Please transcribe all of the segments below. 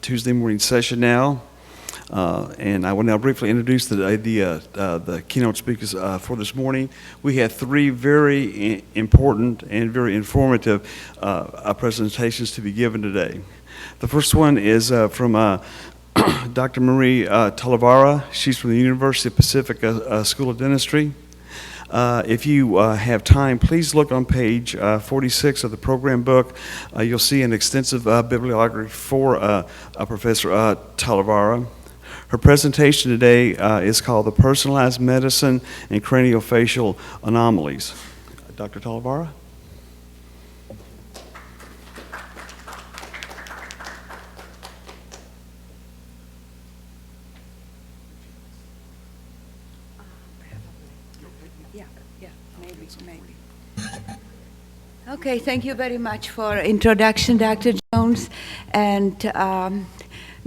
Tuesday morning session now, and I will now briefly introduce the keynote speakers for this morning. We have three very important and very informative presentations to be given today. The first one is from Dr. Marie Talavera. She's from the University of Pacific School of Dentistry. If you have time, please look on page 46 of the program book. You'll see an extensive bibliography for Professor Talavera. Her presentation today is called The Personalized Medicine and Craniofacial Anomalies. Dr. Talavera? Okay, thank you very much for introduction, Dr. Jones, and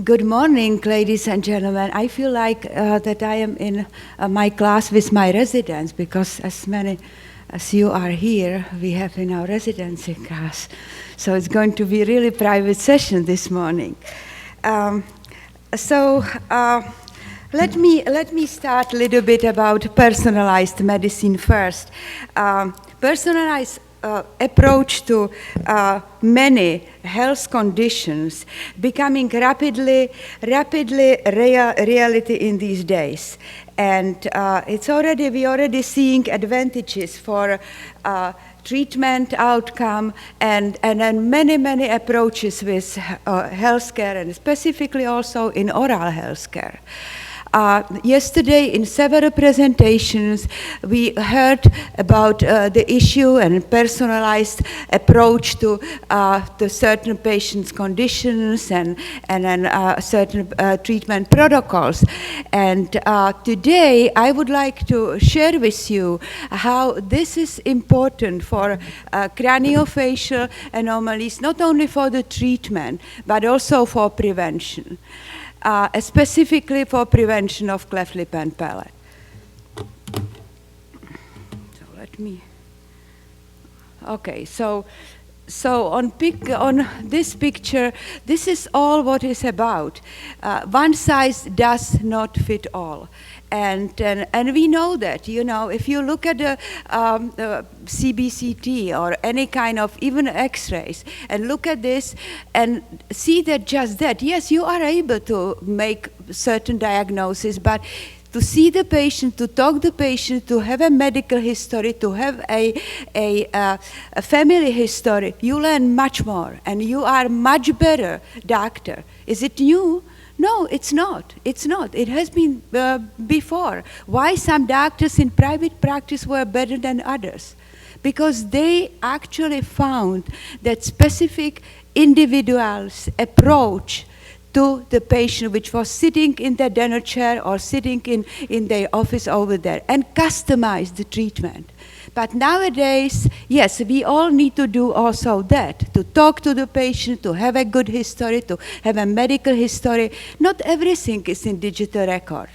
good morning, ladies and gentlemen. I feel like that I am in my class with my residents, because as many as you are here, we have in our residency class. So it's going to be a really private session this morning. Let me start a little bit about personalized medicine first. Personalized approach to many health conditions becoming rapidly reality in these days, and we already seeing advantages for treatment outcome and then many approaches with healthcare, and specifically also in oral healthcare. Yesterday, in several presentations, we heard about the issue and personalized approach to certain patients' conditions and then certain treatment protocols. And today, I would like to share with you how this is important for craniofacial anomalies, not only for the treatment, but also for prevention. Specifically for prevention of cleft lip and palate. So on this picture, this is all what it's about. One size does not fit all. And we know that, if you look at the CBCT or any kind of even x-rays and look at this and see that just that, yes, you are able to make certain diagnosis, but to see the patient, to talk to the patient, to have a medical history, to have a family history, you learn much more and you are much better doctor. Is it new? No, it's not. It's not. It has been before. Why some doctors in private practice were better than others? Because they actually found that specific individual's approach to the patient, which was sitting in the dental chair or sitting in their office over there, and customize the treatment. But nowadays, yes, we all need to do also that, to talk to the patient, to have a good history, to have a medical history. Not everything is in digital record.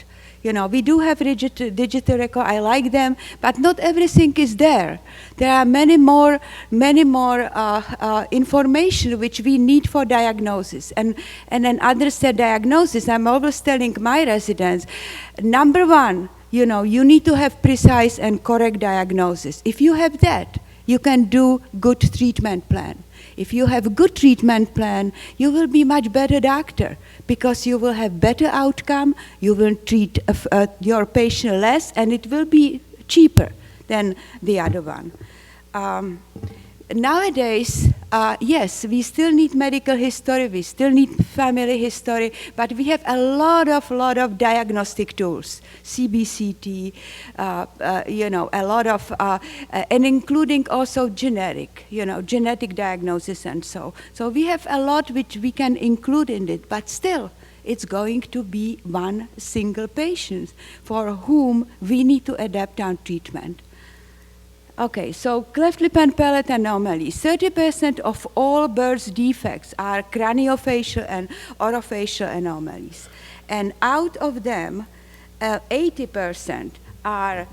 We do have digital record, I like them, but not everything is there. There are many more information which we need for diagnosis. And then others said diagnosis, I'm always telling my residents, number one, you need to have precise and correct diagnosis. If you have that, you can do good treatment plan. If you have a good treatment plan, you will be much better doctor because you will have better outcome, you will treat your patient less, and it will be cheaper than the other one. Nowadays, yes, we still need medical history, we still need family history, but we have a lot of diagnostic tools, CBCT, a lot of, and including also genetic diagnosis and so. So we have a lot which we can include in it, but still, it's going to be one single patient for whom we need to adapt our treatment. Okay, so cleft lip and palate anomalies. 30% of all birth defects are craniofacial and orofacial anomalies. And out of them, 80% are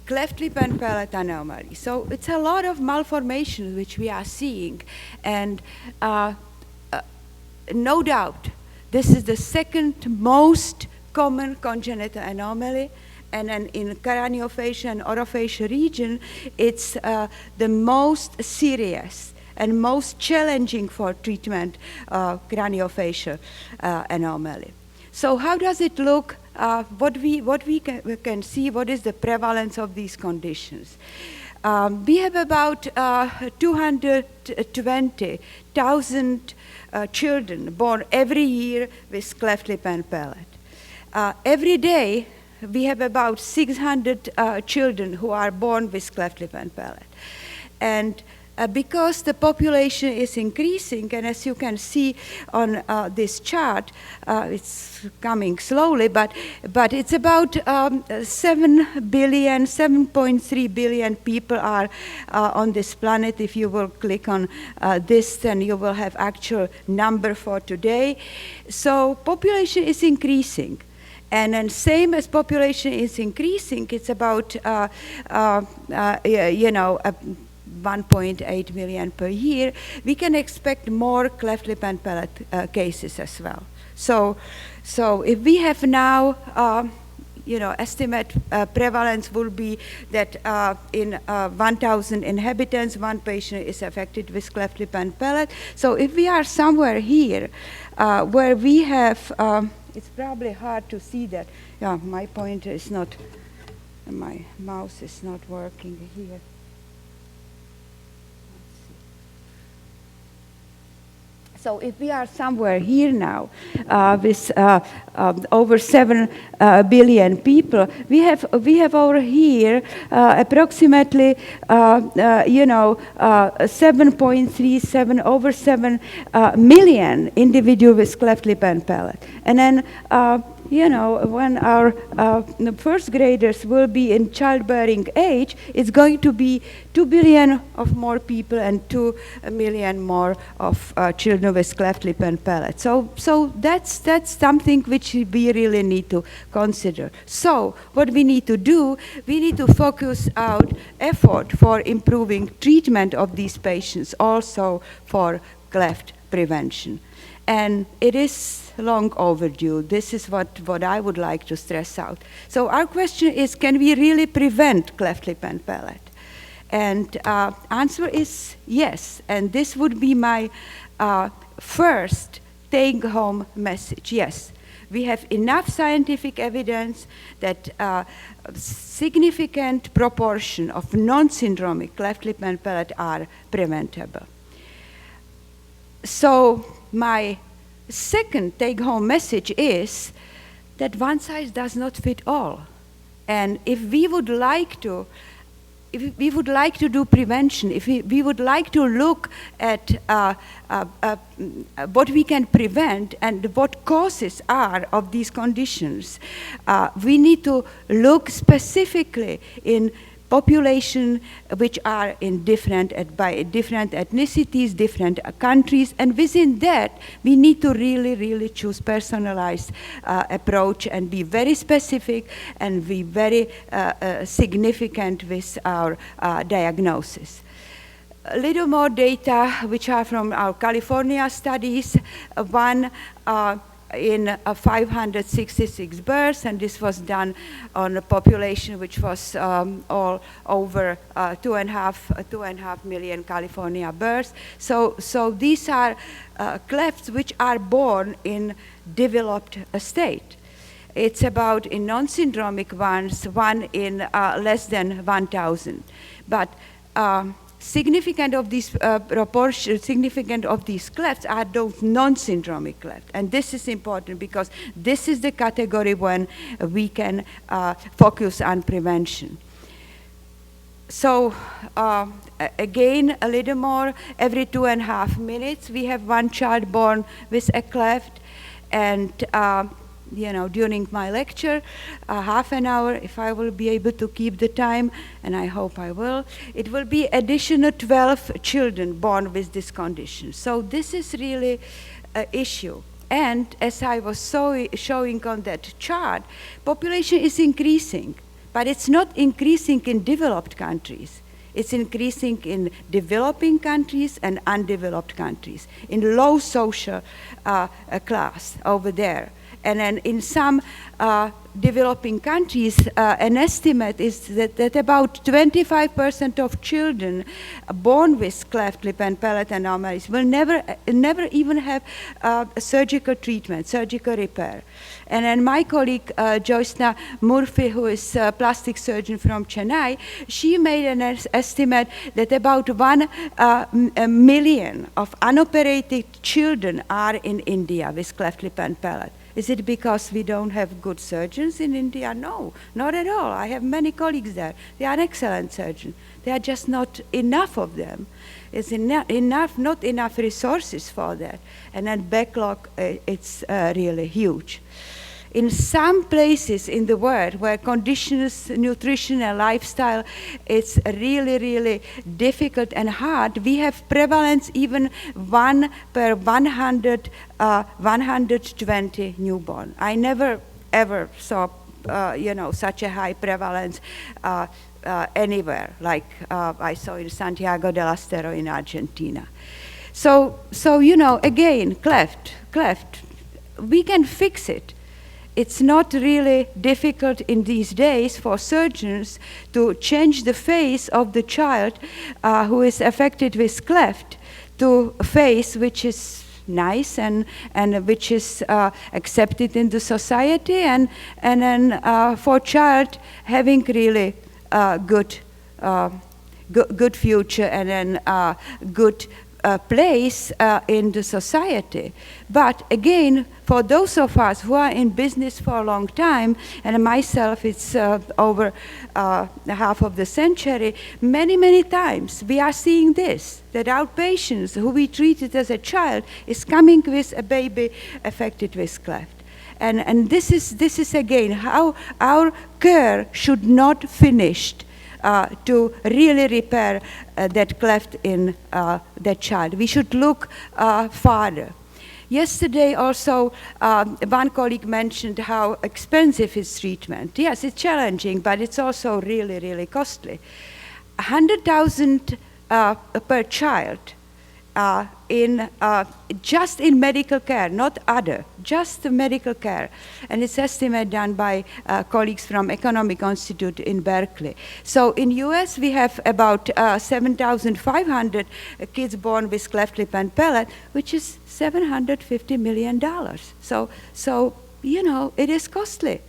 cleft lip and palate anomalies. So it's a lot of malformations which we are seeing. And no doubt, this is the second most common congenital anomaly, and then in craniofacial and orofacial region, it's the most serious and most challenging for treatment craniofacial anomaly. So how does it look? What we can see, what is the prevalence of these conditions? We have about 220,000 children born every year with cleft lip and palate. Every day, we have about 600 children who are born with cleft lip and palate. And because the population is increasing, and as you can see on this chart, it's coming slowly, but it's about 7.3 billion people are on this planet. If you will click on this, then you will have actual number for today. So population is increasing. And then same as population is increasing, it's about, 1.8 million per year, we can expect more cleft lip and palate cases as well. So if we have now, estimate prevalence will be that in 1,000 inhabitants, one patient is affected with cleft lip and palate. So if we are somewhere here where we have, it's probably hard to see that. Yeah, my pointer is not, my mouse is not working here. So if we are somewhere here now with over 7 billion people, we have over here approximately 7.37 over 7 million individuals with cleft lip and palate, and then when our first graders will be in childbearing age, it's going to be 2 billion of more people and 2 million more of children with cleft lip and palate. So that's something which we really need to consider. So what we need to do, we need to focus out effort for improving treatment of these patients, also for cleft prevention. And it is long overdue. This is what I would like to stress out. So our question is, can we really prevent cleft lip and palate? And answer is yes. And this would be my first take-home message. Yes, we have enough scientific evidence that a significant proportion of non-syndromic cleft lip and palate are preventable. So my second take-home message is that one size does not fit all. And if we would like to do prevention, if we would like to look at what we can prevent and what causes are of these conditions, we need to look specifically in population which are in by different ethnicities, different countries, and within that we need to really choose personalized approach and be very specific and be very significant with our diagnosis. A little more data which are from our California studies. One in 566 births, and this was done on a population which was all over 2.5 million California births. So these are clefts which are born in developed state. It's about, in non-syndromic ones, one in less than 1,000. But significant of these significant of these clefts are those non-syndromic clefts, and this is important because this is the category when we can focus on prevention. So again, a little more, every 2.5 minutes we have one child born with a cleft, and during my lecture, half an hour, if I will be able to keep the time, and I hope I will, it will be additional 12 children born with this condition. So this is really an issue. And as I was showing on that chart, population is increasing, but it's not increasing in developed countries. It's increasing in developing countries and undeveloped countries, in low social class over there. And then in some developing countries, an estimate is that about 25% of children born with cleft lip and palate anomalies will never even have surgical treatment, surgical repair. And then my colleague, Joyce Murphy, who is a plastic surgeon from Chennai, she made an estimate that about 1 million of unoperated children are in India with cleft lip and palate. Is it because we don't have good surgeons in India? No, not at all. I have many colleagues there. They are excellent surgeons. There are just not enough of them. It's not enough resources for that. And then backlog, it's really huge. In some places in the world where conditions, nutrition and lifestyle, it's really, really difficult and hard, we have prevalence even 1 per 120 newborn. I never ever saw such a high prevalence anywhere, like I saw in Santiago del Estero in Argentina. So again, cleft, we can fix it. It's not really difficult in these days for surgeons to change the face of the child who is affected with cleft to a face which is nice and which is accepted in the society, and then for child having really good future and then good place in the society. But again, for those of us who are in business for a long time, and myself it's over half of the century, many times we are seeing this, that our patients who we treated as a child is coming with a baby affected with cleft. And this is again how our care should not finish to really repair that cleft in that child. We should look farther. Yesterday also, one colleague mentioned how expensive is treatment. Yes, it's challenging, but it's also really, really costly. 100,000 per child just in medical care, not other, just the medical care. And it's estimate done by colleagues from Economic Institute in Berkeley. So in US, we have about 7,500 kids born with cleft lip and palate, which is $750 million. So it is costly.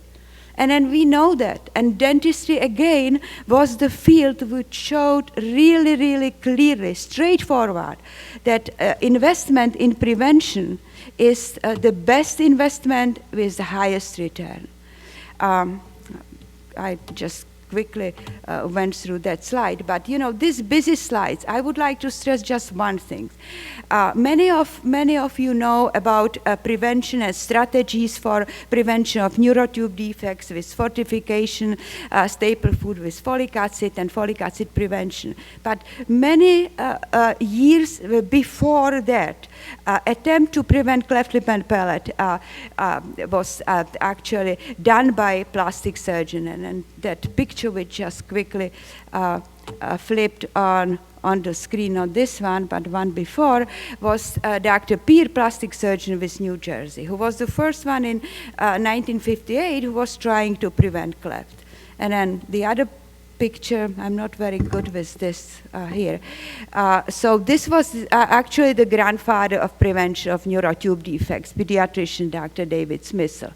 And then we know that. And dentistry, again, was the field which showed really, really clearly, straightforward, that investment in prevention is the best investment with the highest return. I just quickly went through that slide, but these busy slides, I would like to stress just one thing. Many of you know about prevention and strategies for prevention of neurotube defects with fortification, staple food with folic acid, and folic acid prevention. But many years before that, attempt to prevent cleft lip and palate was actually done by plastic surgeon, and that picture which just quickly flipped on the screen on this one, but one before, was Dr. Peer, plastic surgeon with New Jersey, who was the first one in 1958 who was trying to prevent cleft. And then the other picture, I'm not very good with this here. So this was actually the grandfather of prevention of neurotube defects, pediatrician Dr. David Smithel.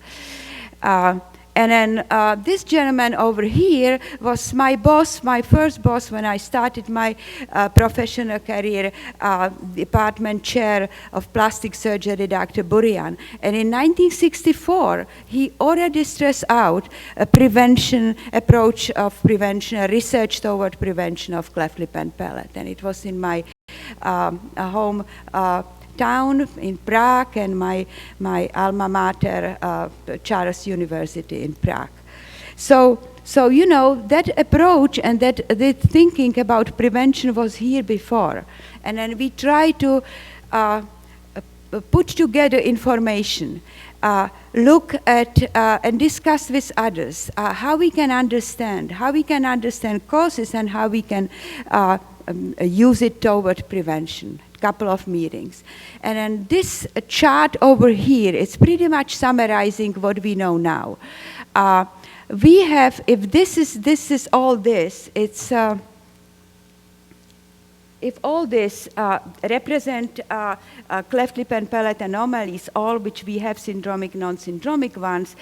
And then this gentleman over here was my boss, my first boss when I started my professional career, department chair of plastic surgery, Dr. Burian. And in 1964, he already stressed out a prevention approach of prevention, a research toward prevention of cleft lip and palate. And it was in my home town in Prague, and my alma mater, Charles University in Prague. So that approach and that the thinking about prevention was here before, and then we try to put together information, look at and discuss with others how we can understand causes and how we can use it toward prevention. Couple of meetings. And then this chart over here is pretty much summarizing what we know now. We have, if this is all this, it's if all this represent cleft lip and palate anomalies, all which we have syndromic, non-syndromic ones,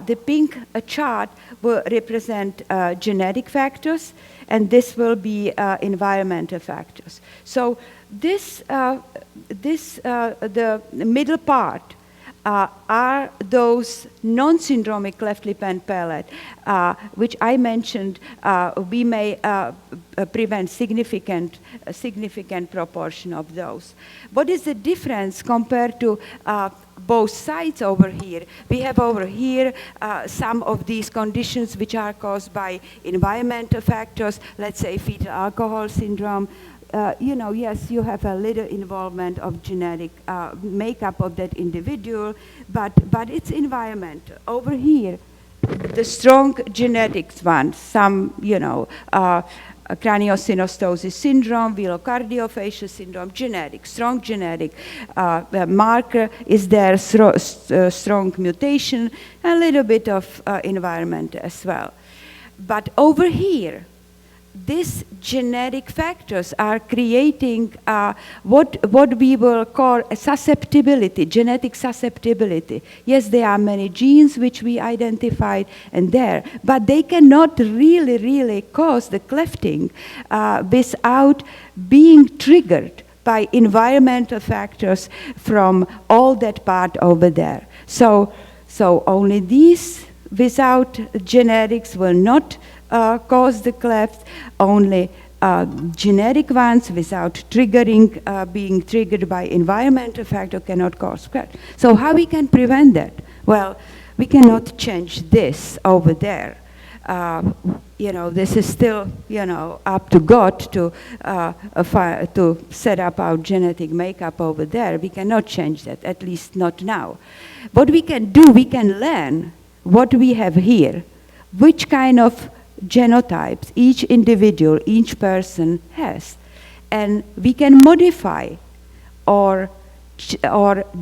the pink chart will represent genetic factors, and this will be environmental factors. So this, the middle part are those non-syndromic cleft lip and palate, which I mentioned. We may prevent significant proportion of those. What is the difference compared to both sides over here? We have over here some of these conditions which are caused by environmental factors, let's say fetal alcohol syndrome. Yes, you have a little involvement of genetic makeup of that individual, but it's environmental. Over here, the strong genetics one, some, craniosynostosis syndrome, velocardiofacial syndrome, genetic, strong genetic marker is there, strong mutation, a little bit of environment as well. But over here, these genetic factors are creating what we will call a susceptibility, genetic susceptibility. Yes, there are many genes which we identified and there, but they cannot really cause the clefting without being triggered by environmental factors from all that part over there. So only these without genetics will not cause the cleft, only genetic ones without triggering, being triggered by environmental factor cannot cause cleft. So how we can prevent that? Well, we cannot change this over there. This is still, up to God to set up our genetic makeup over there. We cannot change that, at least not now. What we can do, we can learn what we have here, which kind of genotypes each individual, each person has. And we can modify or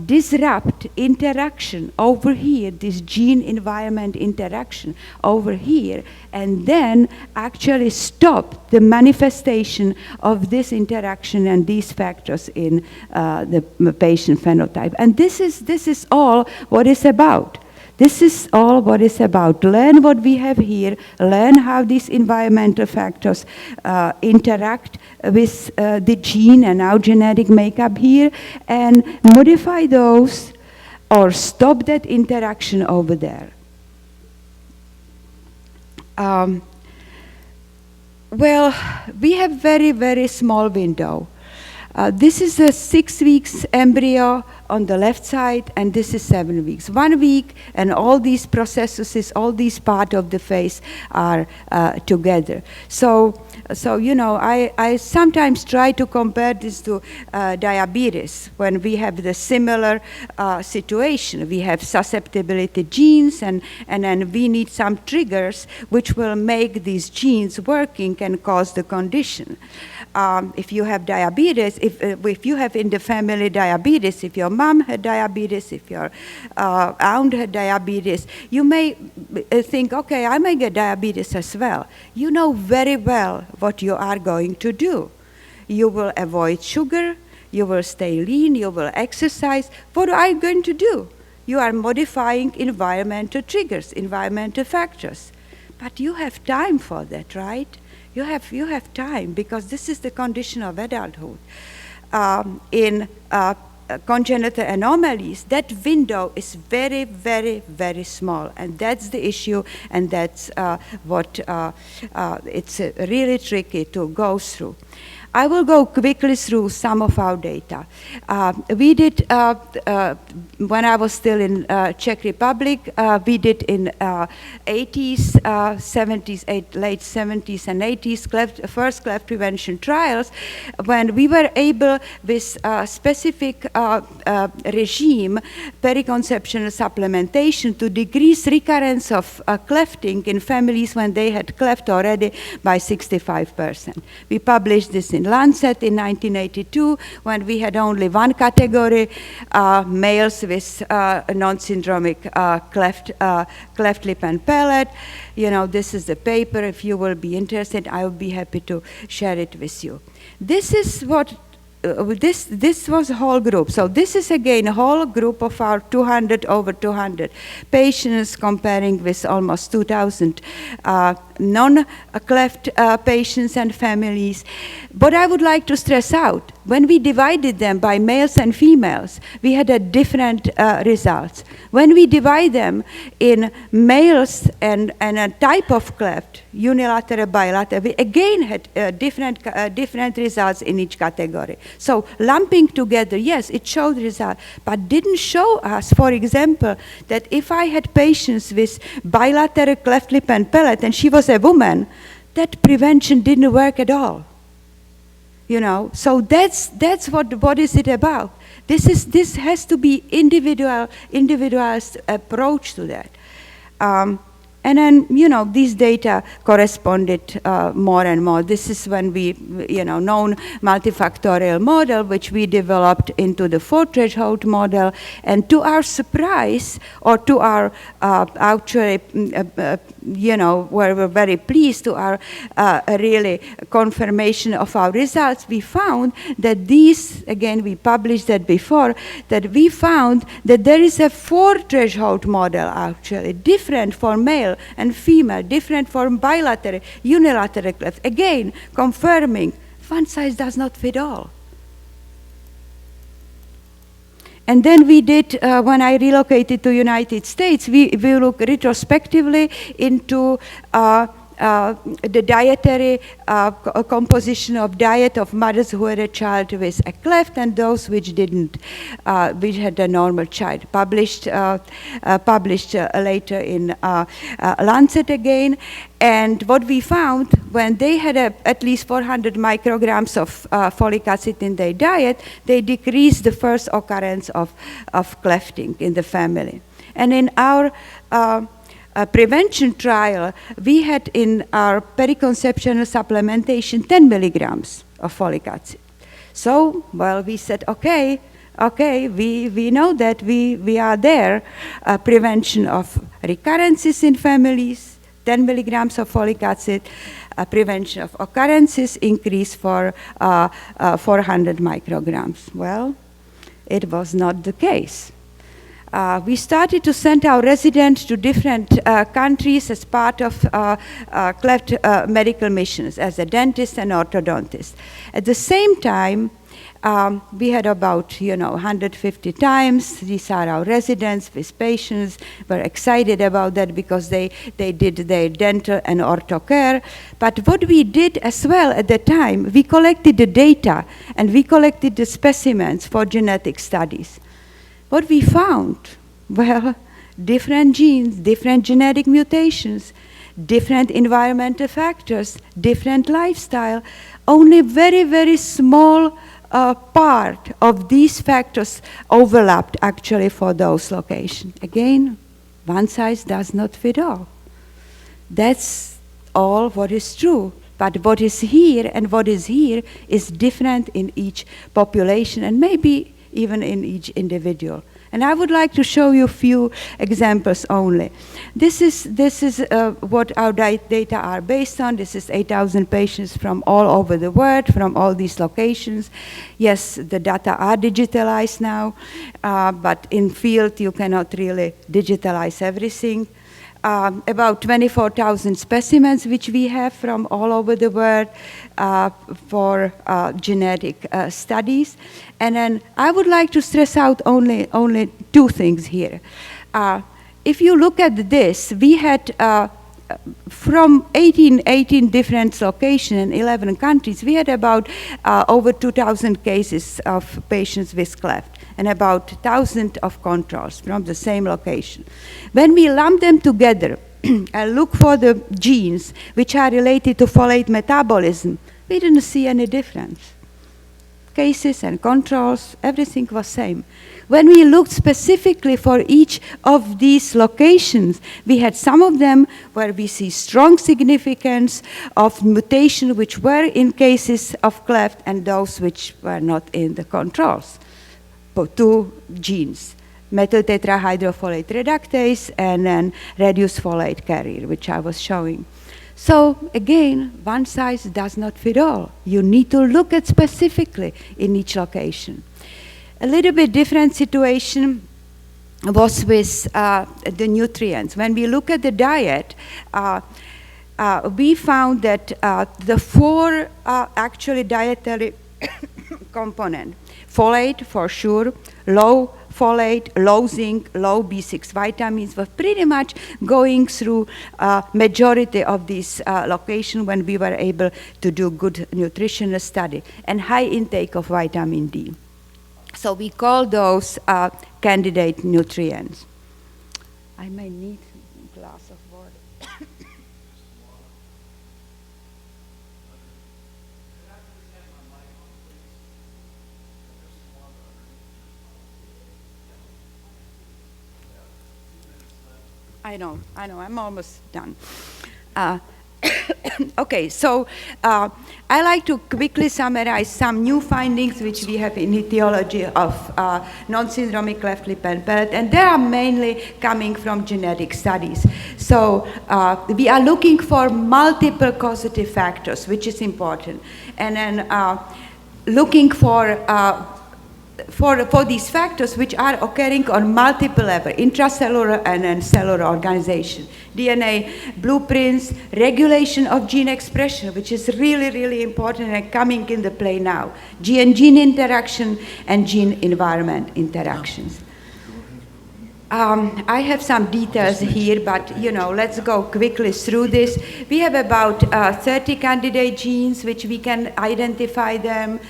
disrupt interaction over here, this gene-environment interaction over here, and then actually stop the manifestation of this interaction and these factors in the patient phenotype. And this is all what it's about. This is all what it's about. Learn what we have here, learn how these environmental factors interact with the gene and our genetic makeup here, and modify those or stop that interaction over there. Well, we have very small window. This is a 6 weeks embryo on the left side, and this is 7 weeks. 1 week, and all these processes, all these parts of the face are together. So I sometimes try to compare this to diabetes, when we have the similar situation. We have susceptibility genes, and then we need some triggers which will make these genes working and cause the condition. If you have diabetes, if you have in the family diabetes, if your mom had diabetes, if your aunt had diabetes, you may think, okay, I may get diabetes as well. You know very well what you are going to do. You will avoid sugar, you will stay lean, you will exercise. What are you going to do? You are modifying environmental triggers, environmental factors. But you have time for that, right? You have time, because this is the condition of adulthood. In congenital anomalies, that window is very small, and that's the issue, and that's what it's really tricky to go through. I will go quickly through some of our data. We did, when I was still in Czech Republic, we did in 80s, 70s, late 70s and 80s, first cleft prevention trials, when we were able with a specific regime, periconceptional supplementation, to decrease recurrence of clefting in families when they had cleft already by 65%. We published this in Lancet in 1982 when we had only one category, males with non-syndromic cleft lip and palate. You know, this is the paper. If you will be interested, I will be happy to share it with you. This is what this was a whole group. So this is again a whole group of our over 200 patients, comparing with almost 2,000 non-cleft patients and families. But I would like to stress out, when we divided them by males and females, we had a different results. When we divide them in males and a type of cleft, unilateral, bilateral, we again had different results in each category. So lumping together, yes, it showed results, but didn't show us, for example, that if I had patients with bilateral cleft lip and palate, and she was a woman, that prevention didn't work at all. You know, so that's what is it about. This has to be individualized approach to that. And then, you know, these data corresponded more and more. This is when we, you know, known multifactorial model, which we developed into the 4-threshold model. And to our surprise, or to our actually, you know, we're very pleased to our really confirmation of our results, we found that these, again, we published that before, that we found that there is a 4-threshold model actually, different for male and female, different from bilateral, unilateral cleft. Again, confirming one size does not fit all. And then we did, when I relocated to United States, we looked retrospectively into the dietary composition of diet of mothers who had a child with a cleft and those which didn't, which had a normal child. Published later in Lancet again. And what we found, when they had at least 400 micrograms of folic acid in their diet, they decreased the first occurrence of clefting in the family. And in our prevention trial, we had in our periconceptional supplementation 10 milligrams of folic acid. So, well, we said, okay, we know that we are there. Prevention of recurrences in families, 10 milligrams of folic acid. Prevention of occurrences increase for 400 micrograms. Well, it was not the case. We started to send our residents to different countries as part of cleft medical missions as a dentist and orthodontist. At the same time, we had about, 150 times. These are our residents with patients. We're excited about that because they did their dental and ortho care. But what we did as well at the time, we collected the data and we collected the specimens for genetic studies. What we found, well, different genes, different genetic mutations, different environmental factors, different lifestyle, only very, very small part of these factors overlapped actually for those locations. Again, one size does not fit all. That's all what is true. But what is here and what is here is different in each population and maybe even in each individual. And I would like to show you a few examples only. This is what our data are based on. This is 8,000 patients from all over the world, from all these locations. Yes, the data are digitalized now, but in field you cannot really digitalize everything. About 24,000 specimens which we have from all over the world for genetic studies. And then I would like to stress out only two things here. If you look at this, we had from 18 different locations in 11 countries, we had about over 2,000 cases of patients with cleft and about 1,000 of controls from the same location. When we lump them together and look for the genes which are related to folate metabolism, we didn't see any difference. Cases and controls, everything was same. When we looked specifically for each of these locations, we had some of them where we see strong significance of mutation which were in cases of cleft and those which were not in the controls. Two genes, methyl tetrahydrofolate reductase and then reduced folate carrier, which I was showing. So again, one size does not fit all. You need to look at specifically in each location. A little bit different situation was with the nutrients. When we look at the diet, we found that the four actually dietary components, folate for sure, low folate, low zinc, low B6 vitamins, were pretty much going through majority of these locations when we were able to do good nutritional study, and high intake of vitamin D. So we call those candidate nutrients. I may need a glass of water. I know, I'm almost done. Okay, so I like to quickly summarize some new findings which we have in etiology of non-syndromic cleft lip and palate, and they are mainly coming from genetic studies. So we are looking for multiple causative factors, which is important, and then looking for these factors which are occurring on multiple levels, intracellular and then cellular organization. DNA blueprints, regulation of gene expression, which is really, really important and coming into play now. Gene-gene interaction and gene-environment interactions. I have some details here, but let's go quickly through this. We have about 30 candidate genes which we can identify them.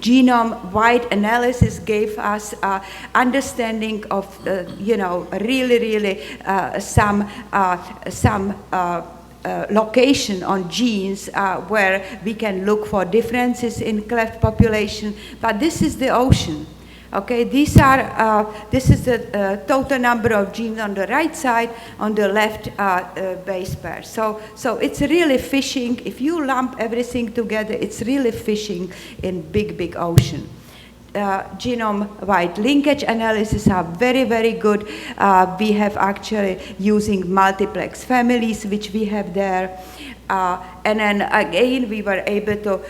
Genome-wide analysis gave us understanding of really some location on genes where we can look for differences in cleft population, but this is the ocean. Okay, this is the total number of genes on the right side, on the left base pair. So it's really fishing. If you lump everything together, it's really fishing in big ocean. Genome-wide linkage analysis are very, very good. We have actually using multiplex families, which we have there. And then again, we were able to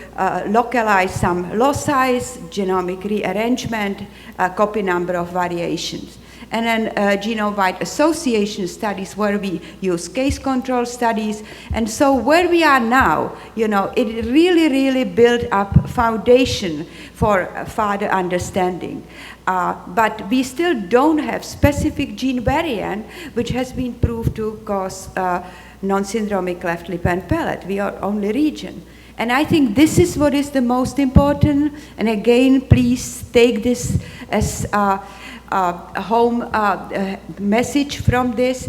localize some loci, genomic rearrangement, copy number of variations. And then genome-wide association studies where we use case control studies. And so where we are now, it really built up foundation for further understanding. But we still don't have specific gene variant which has been proved to cause non-syndromic cleft lip and palate. We are only region. And I think this is what is the most important. And again, please take this as a home message from this.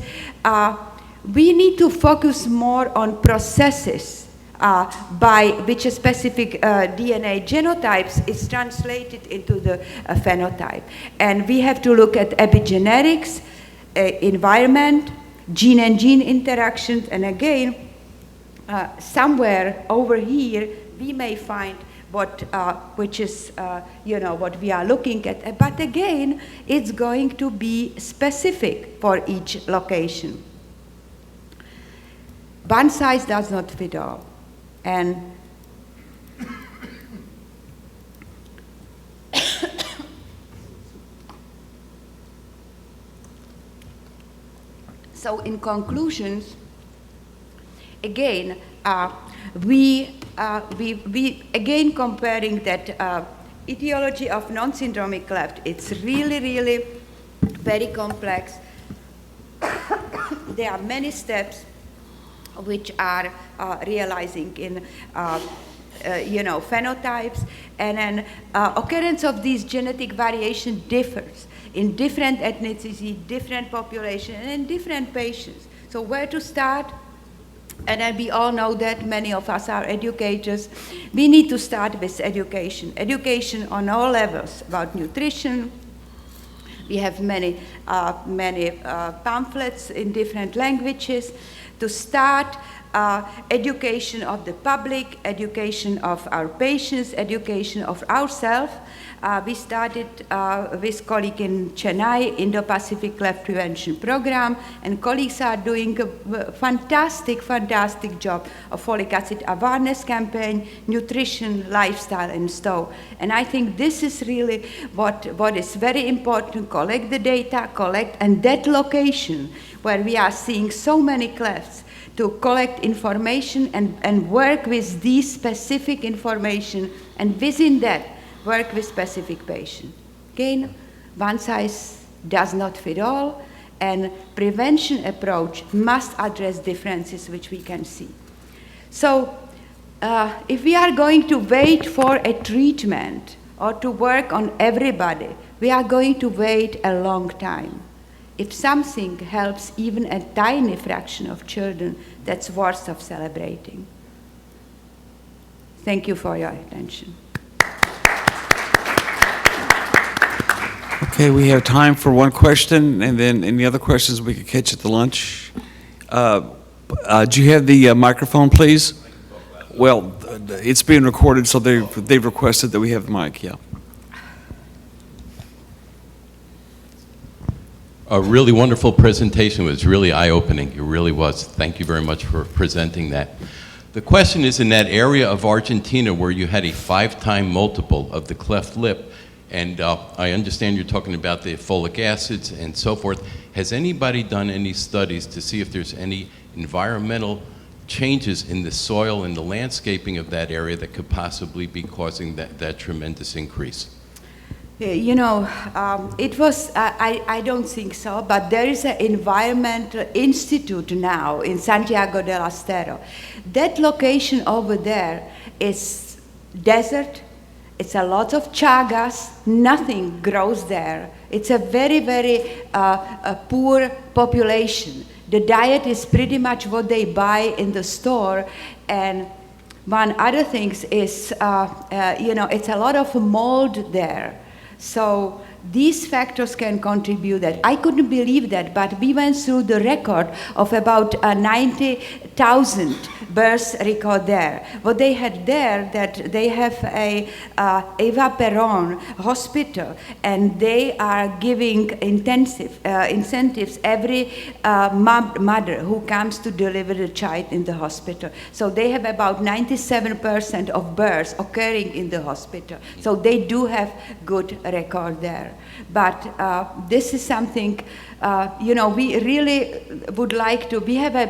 We need to focus more on processes by which a specific DNA genotypes is translated into the phenotype. And we have to look at epigenetics, environment, gene and gene interactions, and again, somewhere over here, we may find which is, what we are looking at. But again, it's going to be specific for each location. One size does not fit all. And so in conclusions, again, we again comparing that etiology of non-syndromic cleft, it's really very complex. there are many steps which are realizing in phenotypes, and then occurrence of these genetic variation differs in different ethnicity, different population, and in different patients. So where to start? And then we all know that many of us are educators. We need to start with education. Education on all levels about nutrition. We have many pamphlets in different languages to start education of the public, education of our patients, education of ourselves. We started with colleague in Chennai, Indo-Pacific Cleft Prevention Program, and colleagues are doing a fantastic, fantastic job of folic acid awareness campaign, nutrition, lifestyle, and so. And I think this is really what is very important, collect the data, and that location where we are seeing so many clefts, to collect information and work with these specific information, and within that, work with specific patient. Again, one size does not fit all, and prevention approach must address differences which we can see. So if we are going to wait for a treatment or to work on everybody, we are going to wait a long time. If something helps even a tiny fraction of children, that's worth of celebrating. Thank you for your attention. Okay, we have time for one question, and then any other questions we could catch at the lunch. Do you have the microphone, please? Well, it's being recorded, so they've requested that we have the mic, yeah. A really wonderful presentation. It was really eye-opening. It really was. Thank you very much for presenting that. The question is, in that area of Argentina where you had a 5-time multiple of the cleft lip, and I understand you're talking about the folic acids and so forth, has anybody done any studies to see if there's any environmental changes in the soil and the landscaping of that area that could possibly be causing that tremendous increase? You know, it was, I don't think so, but there is an environmental institute now in Santiago del Estero. That location over there is desert. It's a lot of chagas. Nothing grows there. It's a very, very poor population. The diet is pretty much what they buy in the store. And one other thing is, it's a lot of mold there. So these factors can contribute that. I couldn't believe that, but we went through the record of about 90,000 births record there. What they had there, that they have a Eva Perón hospital, and they are giving incentives every mother who comes to deliver the child in the hospital. So they have about 97% of births occurring in the hospital. So they do have good record there. But this is something, we really would like to. We have a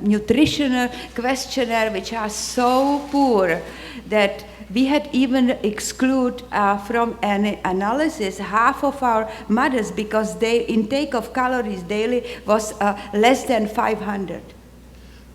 nutritional questionnaire which are so poor that we had even exclude from an analysis half of our mothers because their intake of calories daily was less than 500.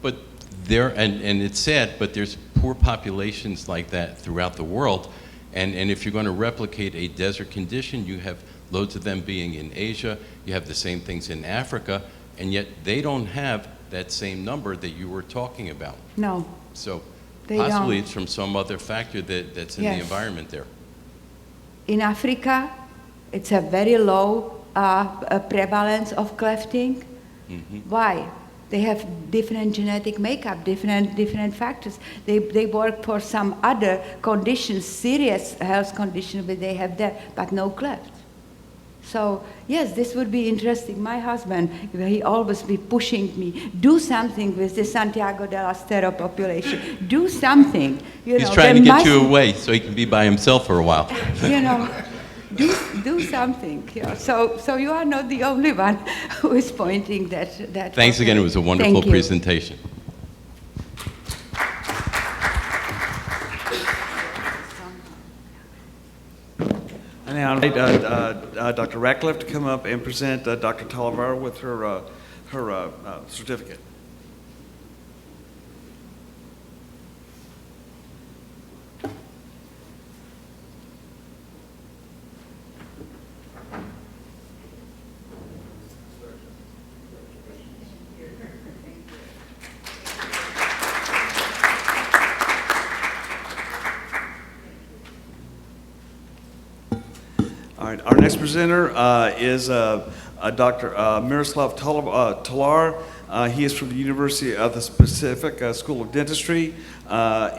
But there, and it's sad, but there's poor populations like that throughout the world. And if you're going to replicate a desert condition, you have loads of them being in Asia, you have the same things in Africa, and yet they don't have that same number that you were talking about. No. So they possibly don't. It's from some other factor that's in Yes. the environment there. In Africa, it's a very low prevalence of clefting. Mm-hmm. Why? They have different genetic makeup, different factors. They work for some other conditions, serious health condition, but they have that, but no cleft. So yes, this would be interesting. My husband, he always be pushing me, do something with the Santiago del Estero population. Do something. He's trying to get you away so he can be by himself for a while. Do something. Yeah. So you are not the only one who is pointing that. Thanks again. It was a wonderful presentation. And now I invite Dr. Ratcliffe to come up and present Dr. Talavera with her certificate. All right, our next presenter is Dr. Miroslav Tolar. He is from the University of the Pacific School of Dentistry.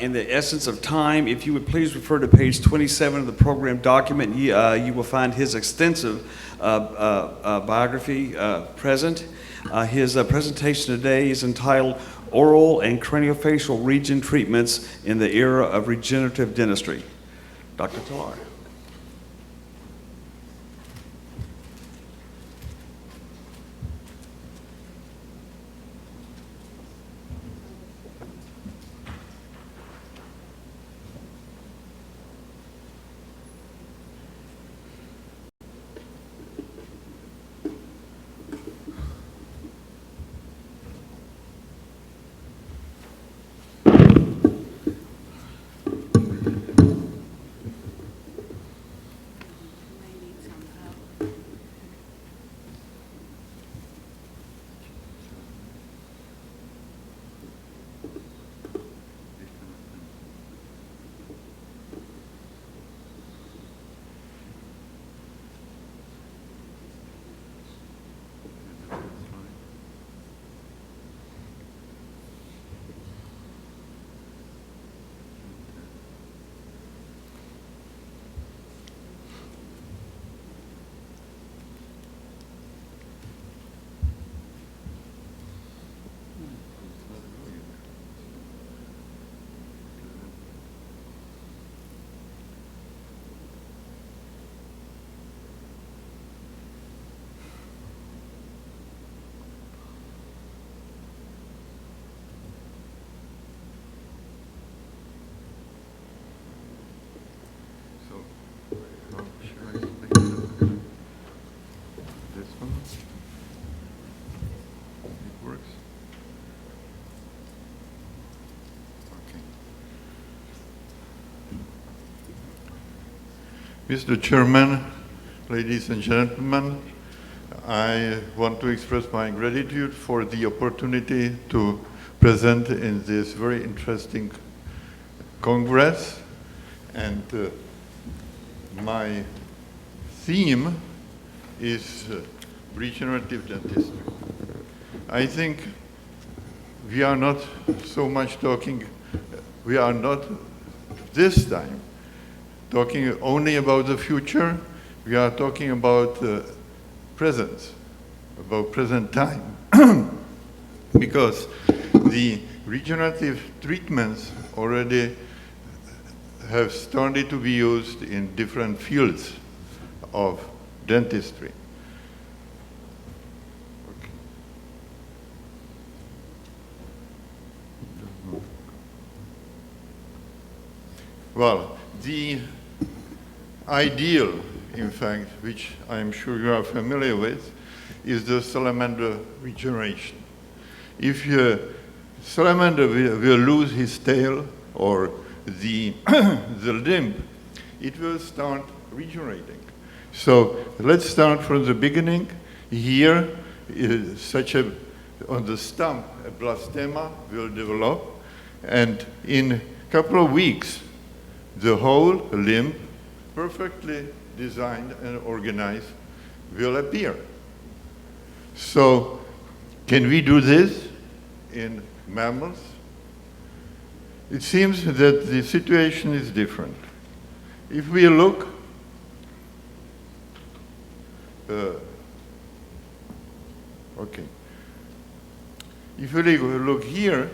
In the essence of time, if you would please refer to page 27 of the program document, you will find his extensive biography present. His presentation today is entitled Oral and Craniofacial Region Treatments in the Era of Regenerative Dentistry. Dr. Tolar. Mr. Chairman, ladies and gentlemen, I want to express my gratitude for the opportunity to present in this very interesting Congress. And my theme is regenerative dentistry. I think we are not so much talking, we are not this time talking only about the future, we are talking about present, about present time. Because the regenerative treatments already have started to be used in different fields of dentistry. Well, the ideal, in fact, which I'm sure you are familiar with, is the salamander regeneration. If a salamander will lose his tail or the limb, it will start regenerating. So let's start from the beginning. Here, on the stump, a blastema will develop, and in a couple of weeks, the whole limb, perfectly designed and organized, will appear. So, can we do this in mammals? It seems that the situation is different. If we look, If we look here,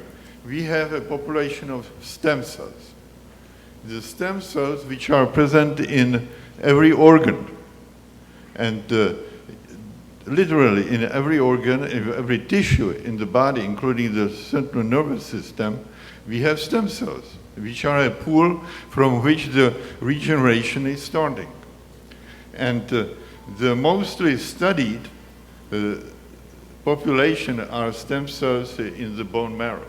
we have a population of stem cells. The stem cells which are present in every organ, and literally in every organ, in every tissue in the body, including the central nervous system, we have stem cells, which are a pool from which the regeneration is starting. And the mostly studied population are stem cells in the bone marrow.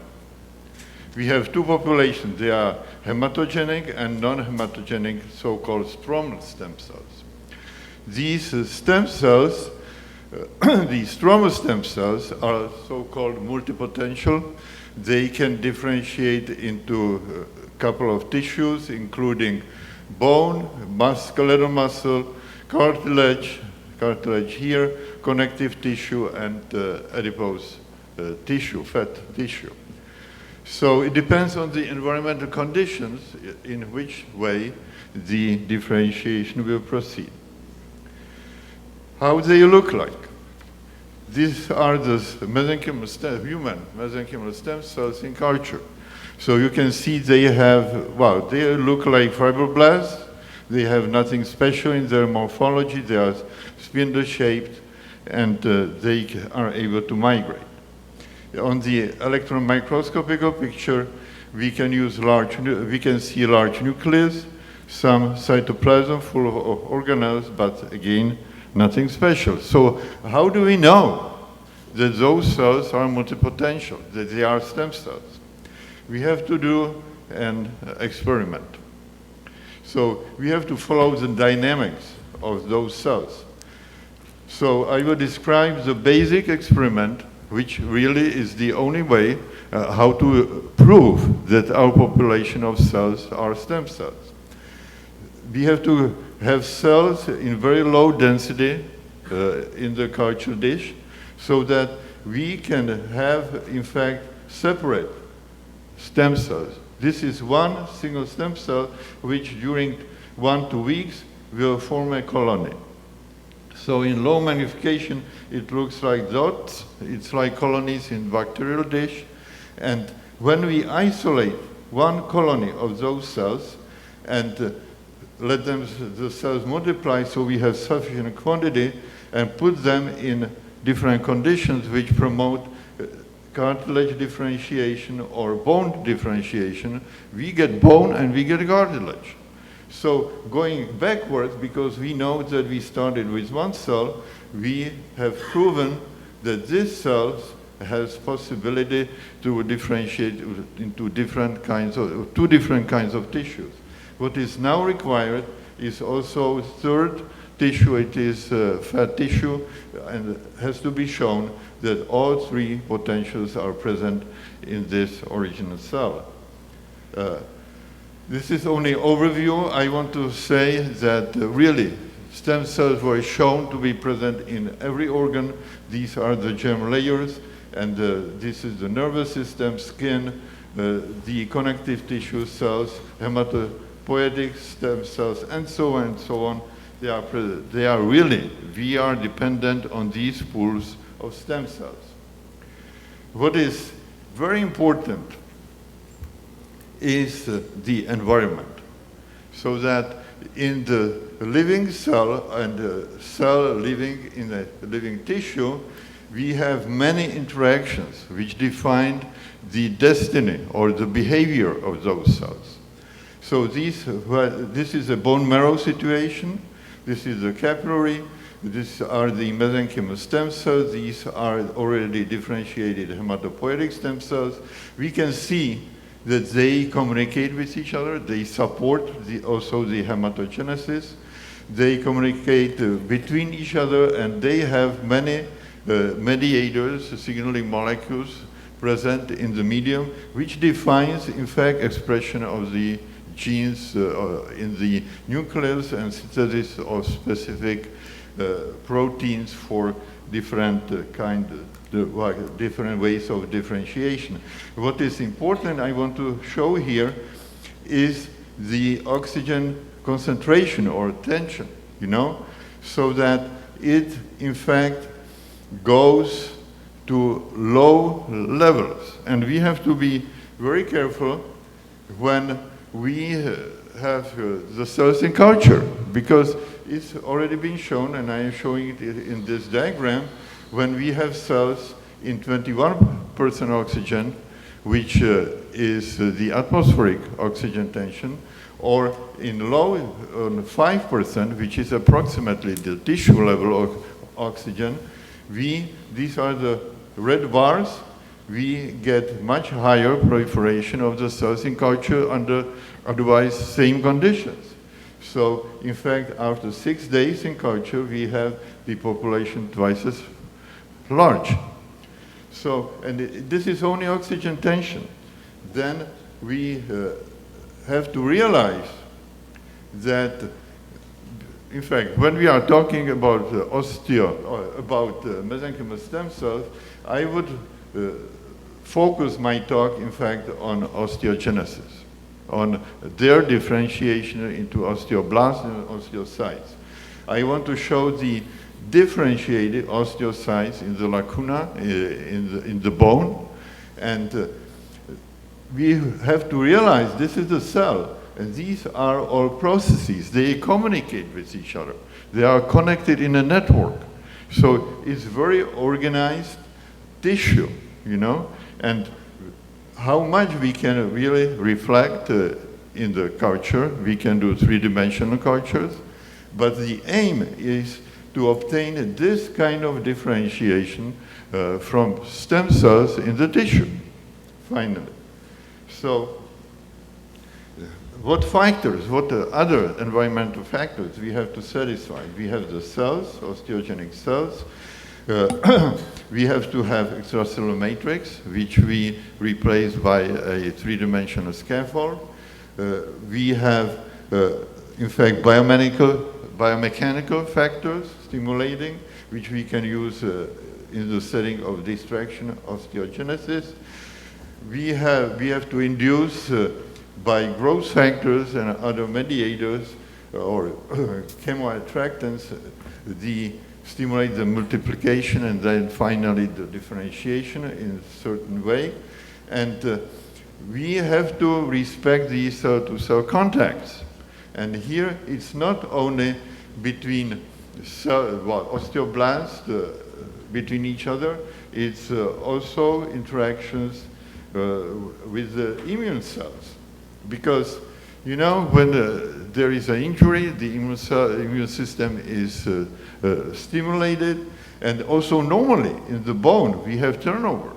We have two populations. They are hematogenic and non-hematogenic, so-called stromal stem cells. These stem cells, these stromal stem cells are so-called multipotential. They can differentiate into a couple of tissues, including bone, skeletal muscle, cartilage here, connective tissue, and adipose tissue, fat tissue. So it depends on the environmental conditions in which way the differentiation will proceed. How they look like? These are the human mesenchymal stem cells in culture. So you can see they have, well, they look like fibroblasts. They have nothing special in their morphology. They are spindle-shaped, and they are able to migrate. On the electron microscopic picture, we can see large nucleus, some cytoplasm full of organelles, but again, nothing special. So how do we know that those cells are multipotential, that they are stem cells? We have to do an experiment. So we have to follow the dynamics of those cells. So I will describe the basic experiment, which really is the only way how to prove that our population of cells are stem cells. We have to have cells in very low density in the culture dish so that we can have, in fact, separate stem cells. This is one single stem cell which during 1 to 2 weeks will form a colony. So in low magnification, it looks like dots. It's like colonies in bacterial dish. And when we isolate one colony of those cells and let the cells multiply so we have sufficient quantity and put them in different conditions which promote cartilage differentiation or bone differentiation, we get bone and we get cartilage. So going backwards, because we know that we started with one cell, we have proven that this cell has possibility to differentiate into different kinds of, two different kinds of tissues. What is now required is also third tissue, it is fat tissue, and has to be shown that all three potentials are present in this original cell. This is only overview. I want to say that really stem cells were shown to be present in every organ. These are the germ layers, and this is the nervous system, skin, the connective tissue cells, hematopoietic stem cells, and so on and so on. They are really, we are dependent on these pools of stem cells. What is very important is the environment. So that in the living cell and the cell living in a living tissue, we have many interactions which define the destiny or the behavior of those cells. So this is a bone marrow situation. This is the capillary. These are the mesenchymal stem cells. These are already differentiated hematopoietic stem cells. We can see that they communicate with each other. They support also the hematogenesis. They communicate between each other, and they have many mediators, signaling molecules present in the medium, which defines, in fact, expression of the genes in the nucleus and synthesis of specific proteins for different different ways of differentiation. What is important, I want to show here, is the oxygen concentration or tension, you know, so that it, in fact, goes to low levels. And we have to be very careful when we have the cells in culture, because it's already been shown, and I am showing it in this diagram, when we have cells in 21% oxygen, which is the atmospheric oxygen tension, or in low on 5%, which is approximately the tissue level of oxygen, these are the red bars. We get much higher proliferation of the cells in culture under otherwise same conditions. So, in fact, after 6 days in culture, we have the population twice as large. So, and this is only oxygen tension. Then we have to realize that, in fact, when we are talking about mesenchymal stem cells, I would focus my talk, in fact, on osteogenesis, on their differentiation into osteoblasts and osteocytes. I want to show the differentiated osteocytes in the lacuna, in the bone, and we have to realize this is a cell, and these are all processes. They communicate with each other. They are connected in a network. So it's very organized tissue, you know, and how much we can really reflect in the culture. We can do three-dimensional cultures, but the aim is to obtain this kind of differentiation from stem cells in the tissue, finally. So what factors, what other environmental factors we have to satisfy? We have the cells, osteogenic cells. We have to have extracellular matrix, which we replace by a three-dimensional scaffold. We have, in fact, biomechanical factors stimulating, which we can use in the setting of distraction osteogenesis. We have to induce by growth factors and other mediators or chemoattractants stimulate the multiplication and then finally the differentiation in a certain way. And we have to respect these cell-to-cell contacts. And here it's not only between osteoblasts between each other, it's also interactions with the immune cells. Because, you know, when there is an injury, the immune system is stimulated, and also normally in the bone we have turnover.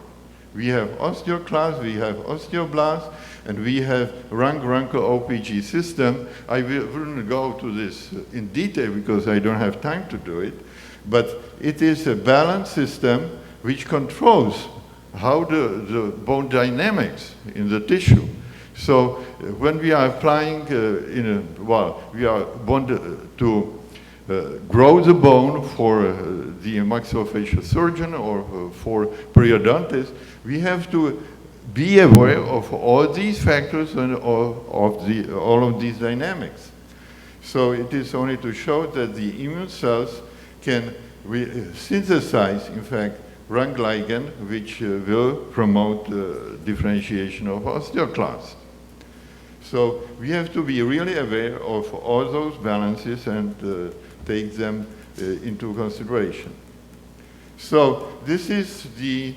We have osteoclasts, we have osteoblasts, and we have Rank-Runkel-OPG system. I wouldn't go to this in detail because I don't have time to do it, but it is a balanced system which controls how the bone dynamics in the tissue. So when we are applying we are wanted to grow the bone for the maxillofacial surgeon or for periodontist, we have to be aware of all these factors and all of these dynamics. So it is only to show that the immune cells can synthesize, in fact, Rank ligand, which will promote differentiation of osteoclasts. So we have to be really aware of all those balances and take them into consideration. So this is the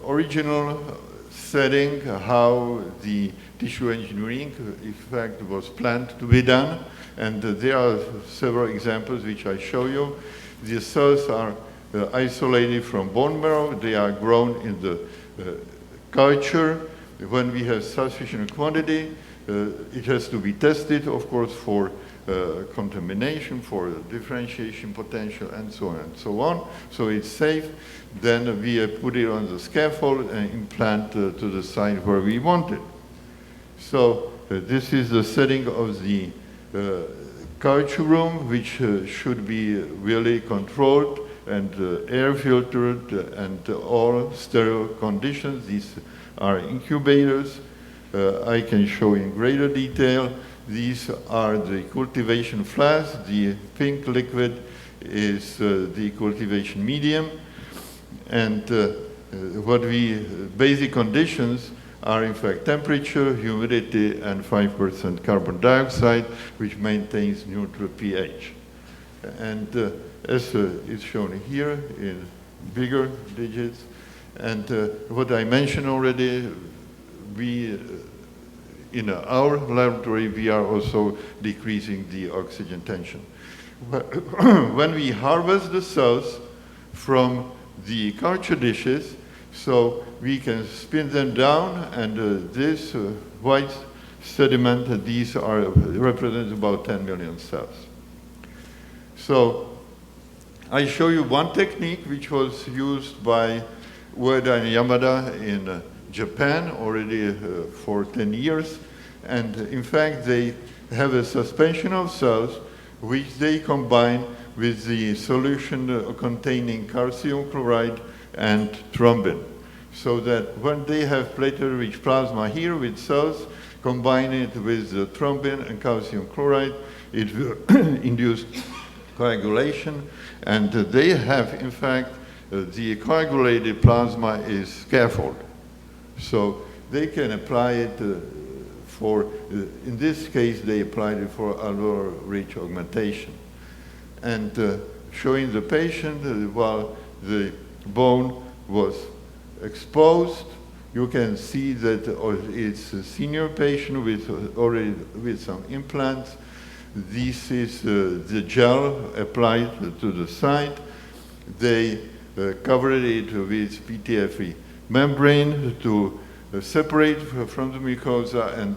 original setting, how the tissue engineering, in fact, was planned to be done. And there are several examples which I show you. The cells are isolated from bone marrow. They are grown in the culture. When we have sufficient quantity, it has to be tested, of course, for contamination, for differentiation potential, and so on and so on. So it's safe. Then we put it on the scaffold and implant to the site where we want it. So this is the setting of the culture room, which should be really controlled and air filtered and all sterile conditions. These are incubators. I can show in greater detail. These are the cultivation flasks. The pink liquid is the cultivation medium. And basic conditions are in fact temperature, humidity, and 5% carbon dioxide, which maintains neutral pH. And as is shown here in bigger digits, and what I mentioned already, in our laboratory, we are also decreasing the oxygen tension. When we harvest the cells from the culture dishes, so we can spin them down, and this white sediment, these are represent about 10 million cells. So I show you one technique which was used by Ueda and Yamada in Japan already for 10 years. And in fact, they have a suspension of cells which they combine with the solution containing calcium chloride and thrombin. So that when they have platelet-rich plasma here with cells, combine it with the thrombin and calcium chloride, it will induce coagulation. And they have, in fact, the coagulated plasma is scaffold. So they can apply it for, in this case, they applied it for alveolar-rich augmentation. And showing the patient while the bone was exposed, you can see that it's a senior patient with already with some implants. This is the gel applied to the site. They covered it with PTFE membrane to separate from the mucosa and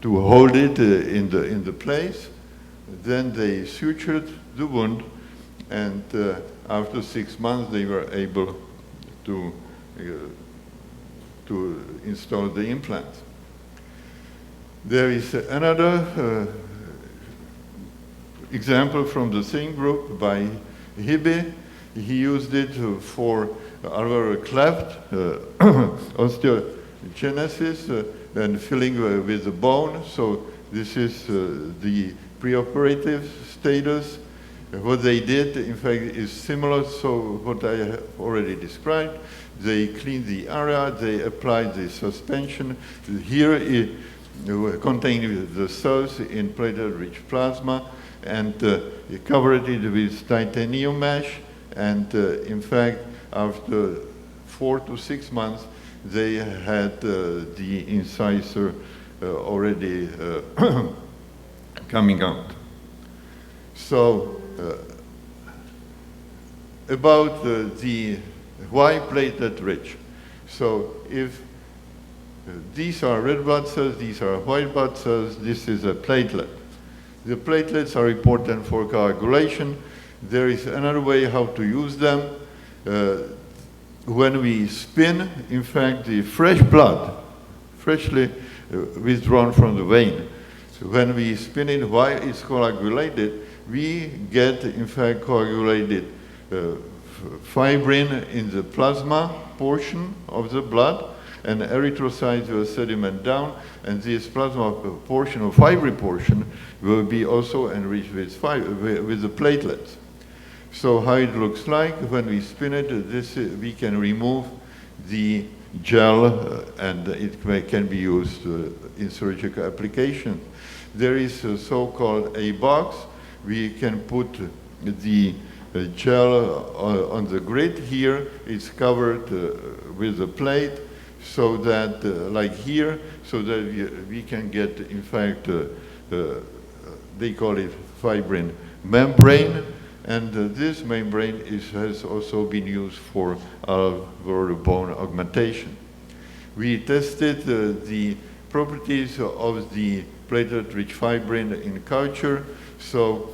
to hold it in the place. Then they sutured the wound, and after 6 months they were able to install the implants. There is another example from the same group by Hibe. He used it for alveolar cleft, osteogenesis, and filling with the bone. So this is the preoperative status. What they did, in fact, is similar to what I have already described. They cleaned the area, they applied the suspension. Here it contained the cells in platelet-rich plasma, and covered it with titanium mesh. And in fact, after 4 to 6 months, they had the incisor already coming out. So about the why platelet rich. So if these are red blood cells, these are white blood cells, this is a platelet. The platelets are important for coagulation. There is another way how to use them. When we spin, in fact, the fresh blood, freshly withdrawn from the vein, so when we spin it while it's coagulated, we get, in fact, coagulated fibrin in the plasma portion of the blood, and erythrocytes will sediment down, and this plasma portion or fibrin portion will be also enriched with the platelets. So how it looks like when we spin it, we can remove the gel and it can be used in surgical application. There is a so-called a box. We can put the gel on the grid here. It's covered with a plate so that, like here, so that we can get, in fact, they call it fibrin membrane. And this membrane has also been used for alveolar bone augmentation. We tested the properties of the platelet-rich fibrin in culture. So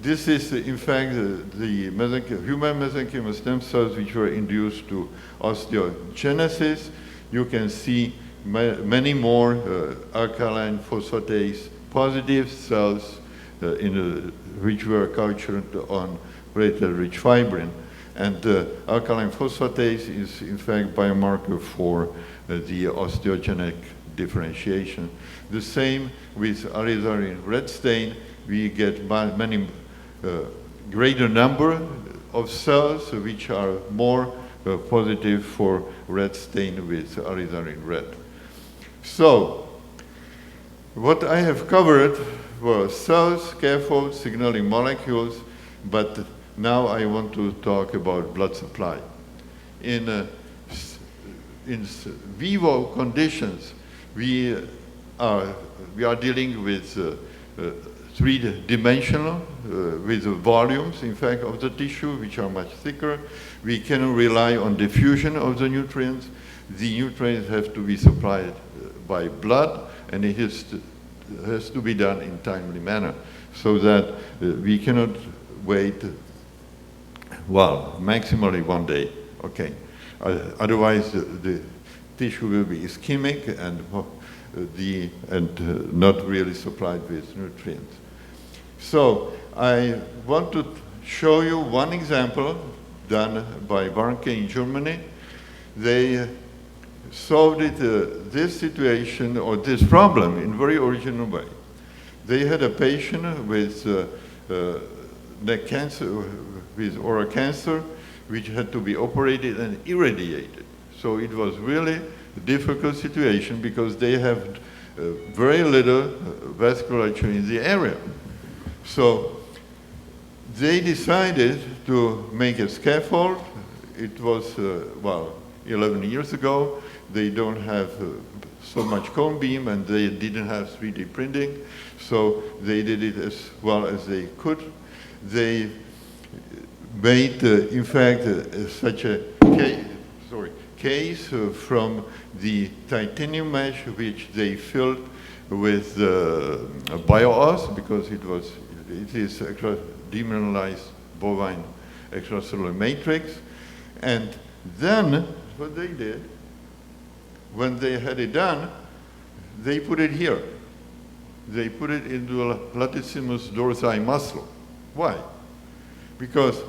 this is, in fact, the human mesenchymal stem cells which were induced to osteogenesis. You can see many more alkaline phosphatase positive cells which were cultured on platelet-rich fibrin. And alkaline phosphatase is, in fact, biomarker for the osteogenic differentiation. The same with alizarin red stain. We get many greater number of cells which are more positive for red stain with alizarin red. So, what I have covered were cells, scaffolds, signaling molecules, but now I want to talk about blood supply. In vivo conditions, we are dealing with three-dimensional with the volumes, in fact, of the tissue, which are much thicker. We cannot rely on diffusion of the nutrients. The nutrients have to be supplied by blood, and it has to be done in timely manner, so that we cannot wait, well, maximally 1 day, okay. Otherwise, the tissue will be ischemic and not really supplied with nutrients. So I want to show you one example done by Warnke in Germany. They solved this situation or this problem in a very original way. They had a patient with neck cancer, with oral cancer, which had to be operated and irradiated. So it was really a difficult situation because they have very little vasculature in the area. So they decided to make a scaffold. It was, 11 years ago. They don't have so much cone beam, and they didn't have 3D printing, so they did it as well as they could. They made, in fact, such a case from the titanium mesh, which they filled with bio-oss, because it is demineralized bovine extracellular matrix. And then what they did, when they had it done, they put it here. They put it into a latissimus dorsi muscle. Why? Because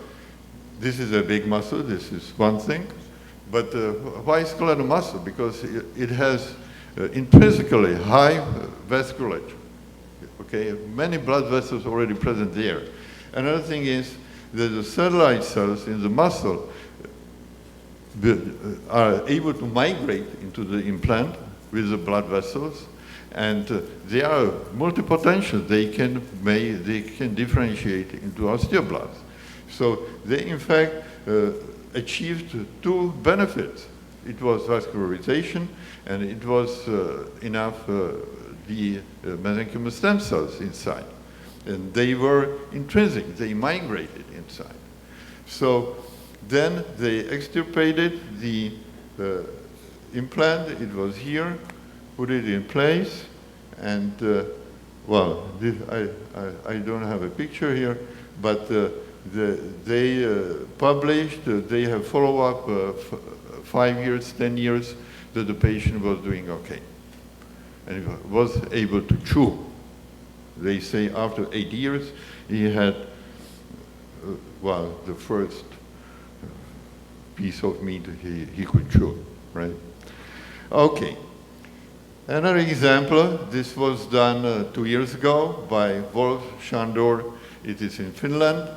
this is a big muscle, this is one thing, but why skeletal muscle? Because it has intrinsically high vasculature, okay? Many blood vessels already present there. Another thing is that the satellite cells in the muscle are able to migrate into the implant with the blood vessels, and they are multipotential. They can differentiate into osteoblasts. So they, in fact, achieved two benefits. It was vascularization, and it was enough the mesenchymal stem cells inside. And they were intrinsic. They migrated inside. So then they extirpated the implant. It was here, put it in place, and well, I don't have a picture here, but they published, they have follow-up 5 years, 10 years, that the patient was doing okay, and was able to chew. They say after 8 years, he had, well, the first piece of meat he could chew, right? Okay. Another example, this was done 2 years ago by Wolf Shandor. It is in Finland.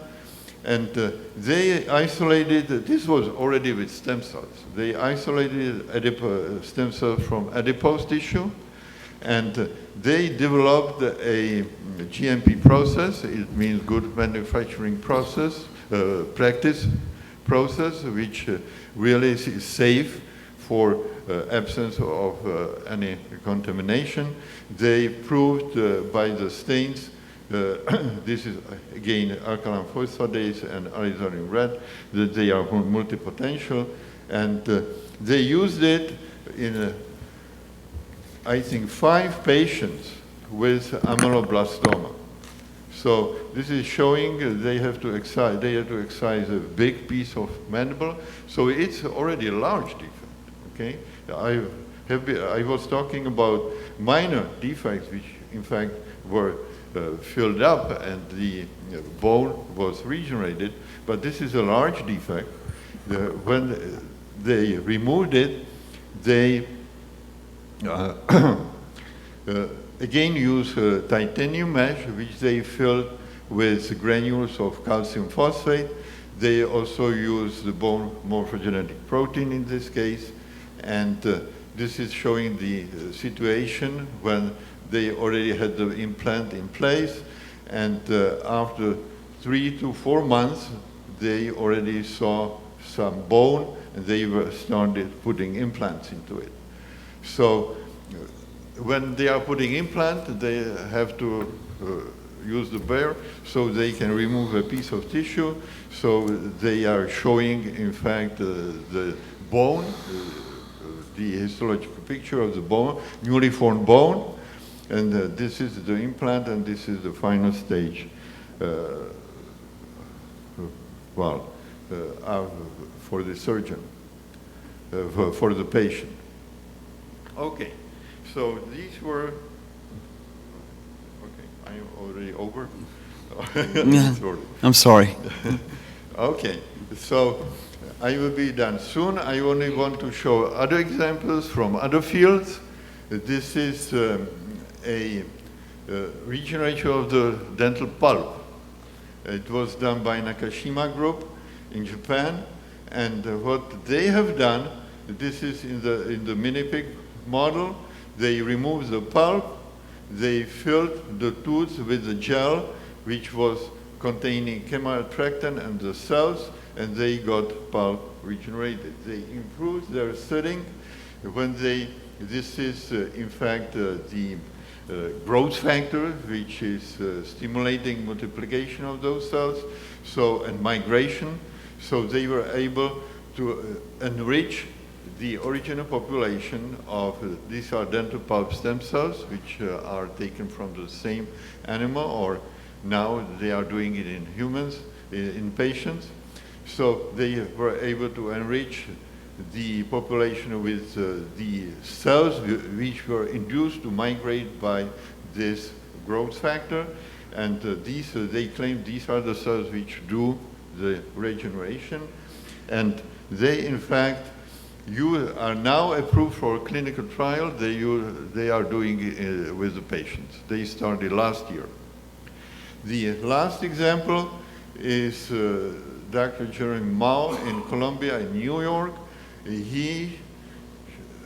And they isolated, this was already with stem cells. They isolated stem cells from adipose tissue, and they developed a GMP process. It means good manufacturing process, practice process, which really is safe for absence of any contamination. They proved by the stains, this is again alkaline phosphatase and alizarin red, that they are multipotential, and they used it in I think 5 patients with ameloblastoma. So this is showing they have to excise a big piece of mandible, so it's already a large defect. Okay, I was talking about minor defects, which in fact were filled up and the bone was regenerated, but this is a large defect. When they removed it, they again use titanium mesh, which they filled with granules of calcium phosphate. They also use the bone morphogenetic protein in this case, and this is showing the situation when they already had the implant in place, and after 3 to 4 months, they already saw some bone, and they started putting implants into it. So when they are putting implant, they have to use the burr so they can remove a piece of tissue. So they are showing, in fact, the bone, the histological picture of the bone, newly formed bone. And this is the implant, and this is the final stage. For the surgeon, for the patient. Okay, so these were, okay, I'm already over. Sorry. I'm sorry. Okay, so I will be done soon. I only want to show other examples from other fields. This is a regeneration of the dental pulp. It was done by Nakashima Group in Japan, and what they have done, this is in the mini pig model. They removed the pulp, they filled the tooth with the gel, which was containing chemoattractant and the cells, and they got pulp regenerated. They improved their setting when this is in fact the growth factor, which is stimulating multiplication of those cells, and migration. So they were able to enrich the original population of, these are dental pulp stem cells, which are taken from the same animal, or now they are doing it in humans, in patients. So they were able to enrich the population with the cells which were induced to migrate by this growth factor. And they claim these are the cells which do the regeneration. And they, in fact, you are now approved for a clinical trial. They are doing it with the patients. They started last year. The last example is Dr. Jeremy Mao in Columbia, in New York. He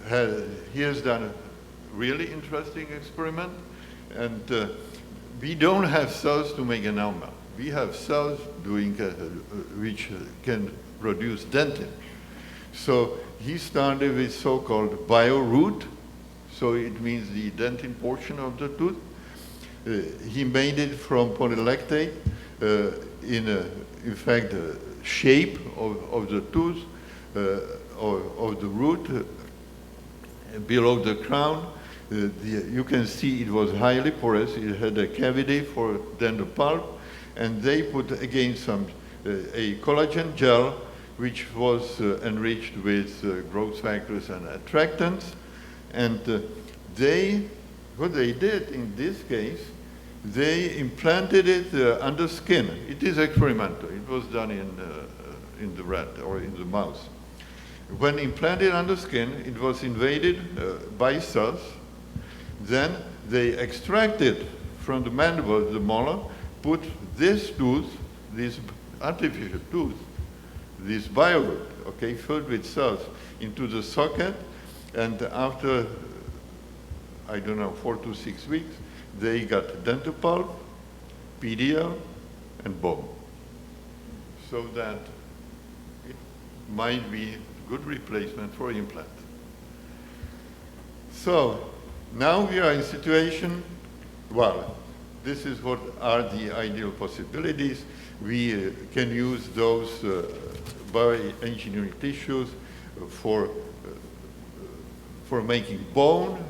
has done a really interesting experiment, and we don't have cells to make enamel. We have cells which can produce dentin. So he started with so-called bioroot, so it means the dentin portion of the tooth. He made it from polylactate in fact, shape of the tooth, of the root below the crown. You can see it was highly porous. It had a cavity for dental pulp, and they put again a collagen gel, which was enriched with growth factors and attractants. And what they did in this case, they implanted it under skin. It is experimental. It was done in the rat or in the mouse. When implanted under skin, it was invaded by cells. Then they extracted from the mandible, the molar, put this tooth, this artificial tooth, this bioroot, okay, filled with cells, into the socket, and after, I don't know, 4 to 6 weeks, they got dental pulp, PDL, and bone. So that it might be a good replacement for implant. So now we are in a situation, well, this is what are the ideal possibilities. We can use those bioengineering tissues for making bone,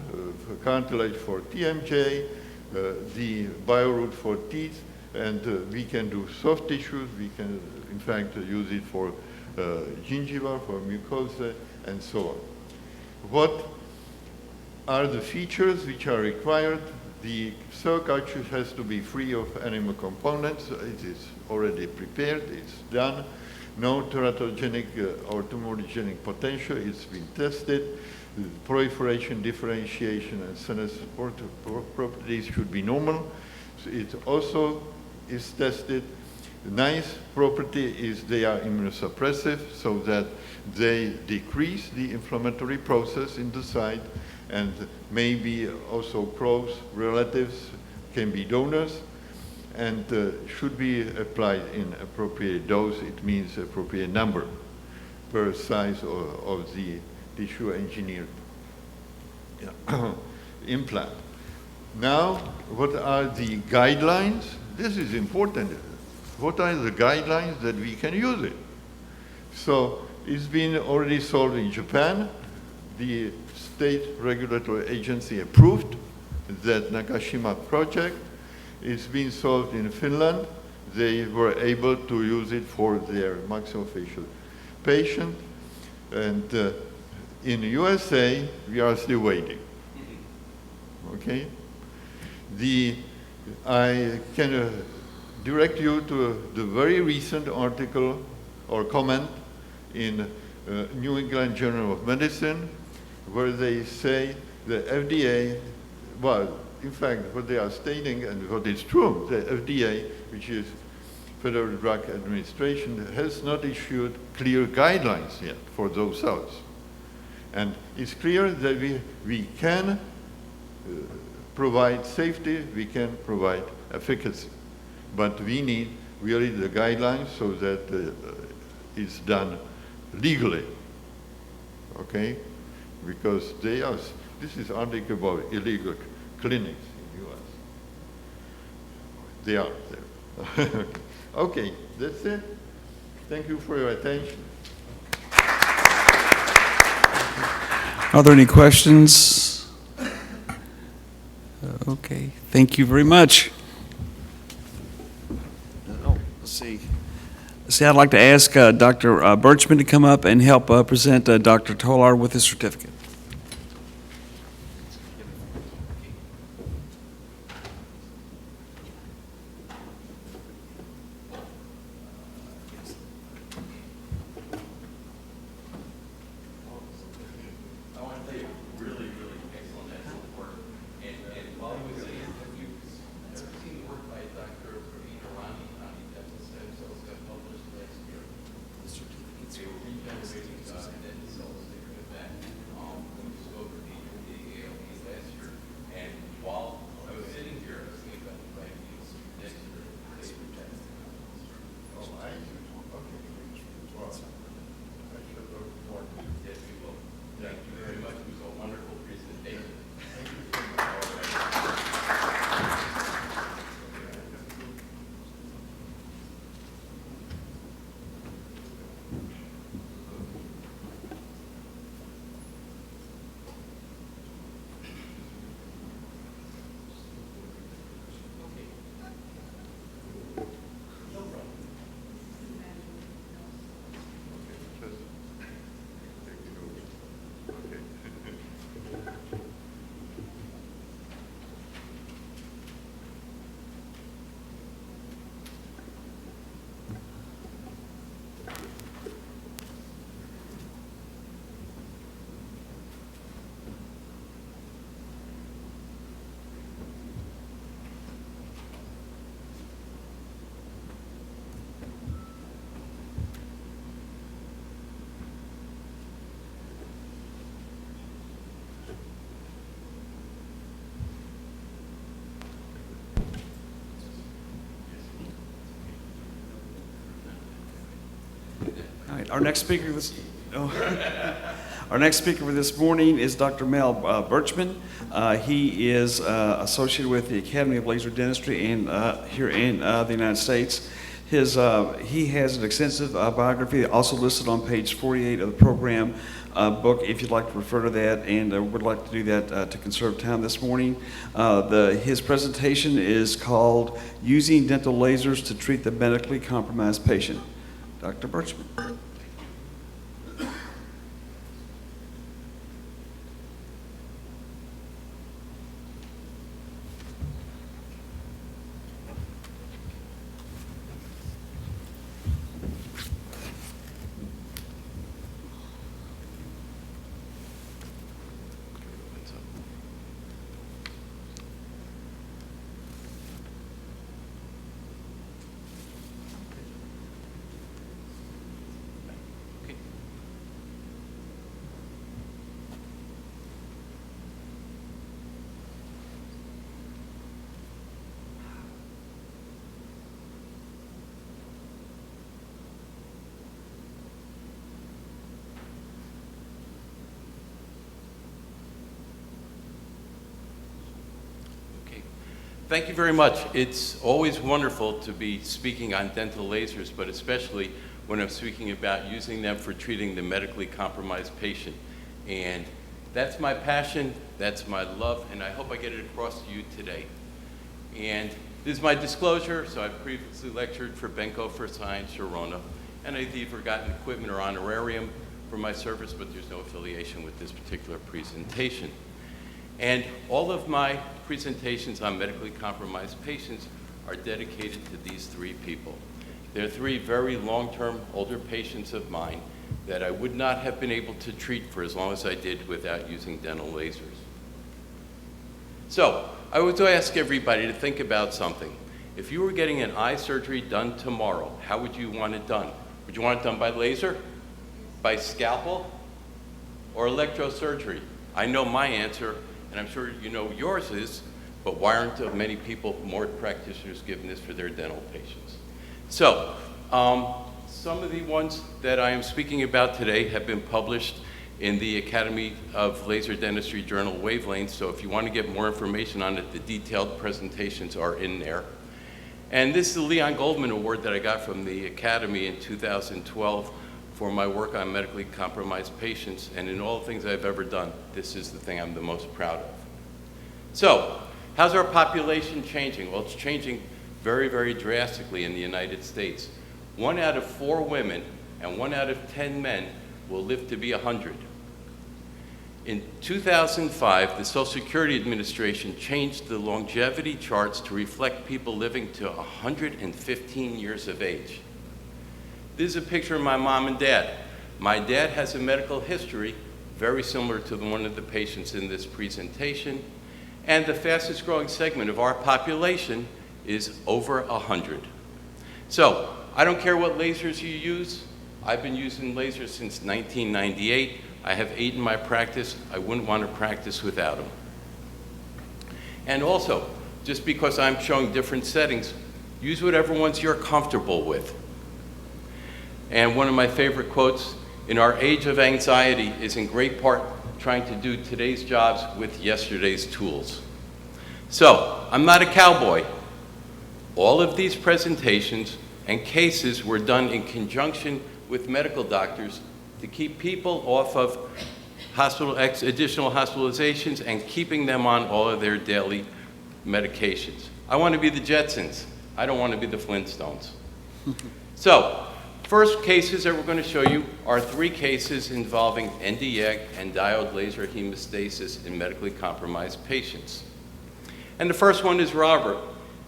for cartilage for TMJ, the bioroot for teeth, and we can do soft tissues. We can, in fact, use it for gingiva, for mucosa, and so on. What are the features which are required? The cell culture has to be free of animal components. It is already prepared, it's done. No teratogenic or tumorigenic potential, it's been tested. The proliferation, differentiation, and sinus properties should be normal. So it also is tested. The nice property is they are immunosuppressive, so that they decrease the inflammatory process in the site, and maybe also close relatives can be donors, and should be applied in appropriate dose. It means appropriate number per size of the tissue engineered. Yeah. implant. Now, what are the guidelines? This is important. What are the guidelines that we can use it? So it's been already solved in Japan. The state regulatory agency approved that Nakashima project. It's been solved in Finland. They were able to use it for their maxillofacial patient. And in the USA, we are still waiting. Okay? I can direct you to the very recent article or comment in New England Journal of Medicine, where they say the FDA, well, in fact, what they are stating and what is true, the FDA, which is Federal Drug Administration, has not issued clear guidelines yet for those cells. And it's clear that we can provide safety, we can provide efficacy. But we need really the guidelines so that it's done legally, okay? Because this is article about illegal clinics in US. They are there. Okay, that's it. Thank you for your attention. Are there any questions? Okay, thank you very much. Oh, let's see. I'd like to ask Dr. Birchman to come up and help present Dr. Tolar with his certificate. All right, our next speaker for this morning is Dr. Mel Birchman. He is associated with the Academy of Laser Dentistry and here in the United States. He has an extensive biography also listed on page 48 of the program book if you'd like to refer to that, and would like to do that to conserve time this morning. His presentation is called Using Dental Lasers to Treat the Medically Compromised Patient. Dr. Birchman. Thank you very much. It's always wonderful to be speaking on dental lasers, but especially when I'm speaking about using them for treating the medically compromised patient. And that's my passion, that's my love, and I hope I get it across to you today. And this is my disclosure. So I previously lectured for Benko for Science Sharona, and I've either gotten equipment or honorarium for my service, but there's no affiliation with this particular presentation. And all of my presentations on medically compromised patients are dedicated to these three people. They're three very long-term older patients of mine that I would not have been able to treat for as long as I did without using dental lasers. So I would ask everybody to think about something. If you were getting an eye surgery done tomorrow, how would you want it done? Would you want it done by laser, by scalpel, or electrosurgery? I know my answer, and I'm sure you know yours is, but why aren't many people, more practitioners, giving this for their dental patients? So, some of the ones that I am speaking about today have been published in the Academy of Laser Dentistry journal Wavelength, so if you want to get more information on it, the detailed presentations are in there. And this is the Leon Goldman Award that I got from the Academy in 2012 for my work on medically compromised patients, and in all the things I've ever done, this is the thing I'm the most proud of. So, how's our population changing? Well, it's changing very, very drastically in the United States. 1 out of 4 women and 1 out of 10 men will live to be 100. In 2005, the Social Security Administration changed the longevity charts to reflect people living to 115 years of age. This is a picture of my mom and dad. My dad has a medical history very similar to one of the patients in this presentation, and the fastest growing segment of our population is over 100. So, I don't care what lasers you use. I've been using lasers since 1998. I have 8 in my practice. I wouldn't want to practice without them. And also, just because I'm showing different settings, use whatever ones you're comfortable with. And one of my favorite quotes, in our age of anxiety, is in great part trying to do today's jobs with yesterday's tools. So, I'm not a cowboy. All of these presentations and cases were done in conjunction with medical doctors to keep people off of additional hospitalizations and keeping them on all of their daily medications. I want to be the Jetsons. I don't want to be the Flintstones. So, first cases that we're going to show you are 3 cases involving Nd:YAG and diode laser hemostasis in medically compromised patients. And the first one is Robert.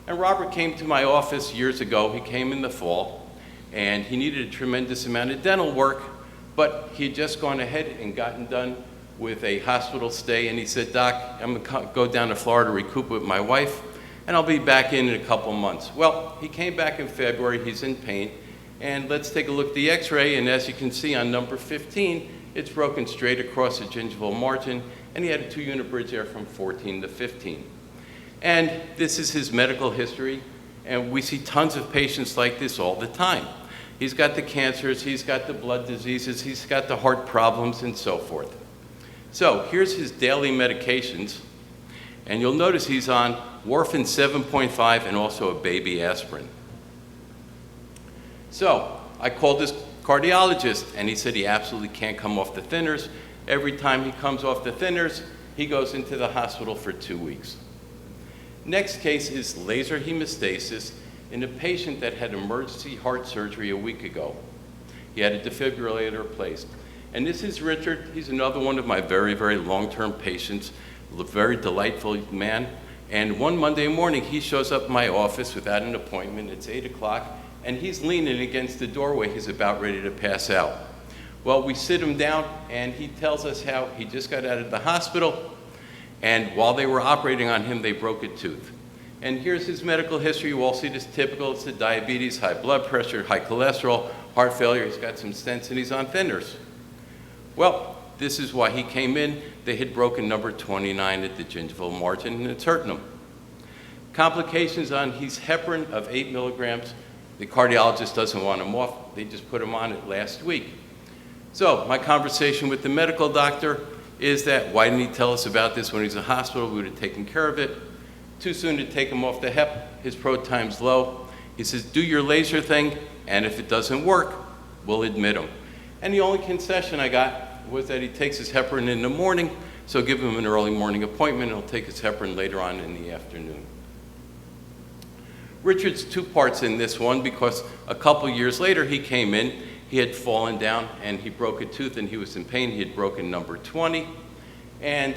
And Robert came to my office years ago. He came in the fall, and he needed a tremendous amount of dental work, but he had just gone ahead and gotten done with a hospital stay, and he said, "Doc, I'm going to go down to Florida to recoup with my wife, and I'll be back in a couple months." Well, he came back in February. He's in pain, and let's take a look at the x-ray, and as you can see on number 15, it's broken straight across the gingival margin, and he had a 2-unit bridge there from 14 to 15. And this is his medical history, and we see tons of patients like this all the time. He's got the cancers, he's got the blood diseases, he's got the heart problems, and so forth. So here's his daily medications, and you'll notice he's on warfarin 7.5 and also a baby aspirin. So I called this cardiologist, and he said he absolutely can't come off the thinners. Every time he comes off the thinners, he goes into the hospital for 2 weeks. Next case is laser hemostasis in a patient that had emergency heart surgery a week ago. He had a defibrillator placed. And this is Richard. He's another one of my very, very long-term patients, a very delightful man. And one Monday morning, he shows up in my office without an appointment. It's 8 o'clock, and he's leaning against the doorway. He's about ready to pass out. Well, we sit him down, and he tells us how he just got out of the hospital, and while they were operating on him, they broke a tooth. And here's his medical history. You all see this typical. It's the diabetes, high blood pressure, high cholesterol, heart failure. He's got some stents, and he's on thinners. Well, this is why he came in. They had broken number 29 at the gingival margin, and it's hurting him. Complications on his heparin of 8 milligrams. The cardiologist doesn't want him off. They just put him on it last week. So my conversation with the medical doctor is that, why didn't he tell us about this when he was in the hospital? We would have taken care of it. too soon to take him off the hep. His pro time's low. He says, do your laser thing, and if it doesn't work, we'll admit him. And the only concession I got was that he takes his heparin in the morning, so give him an early morning appointment, and he'll take his heparin later on in the afternoon. Richard's two parts in this one because a couple years later he came in, he had fallen down and he broke a tooth and he was in pain. He had broken number 20. And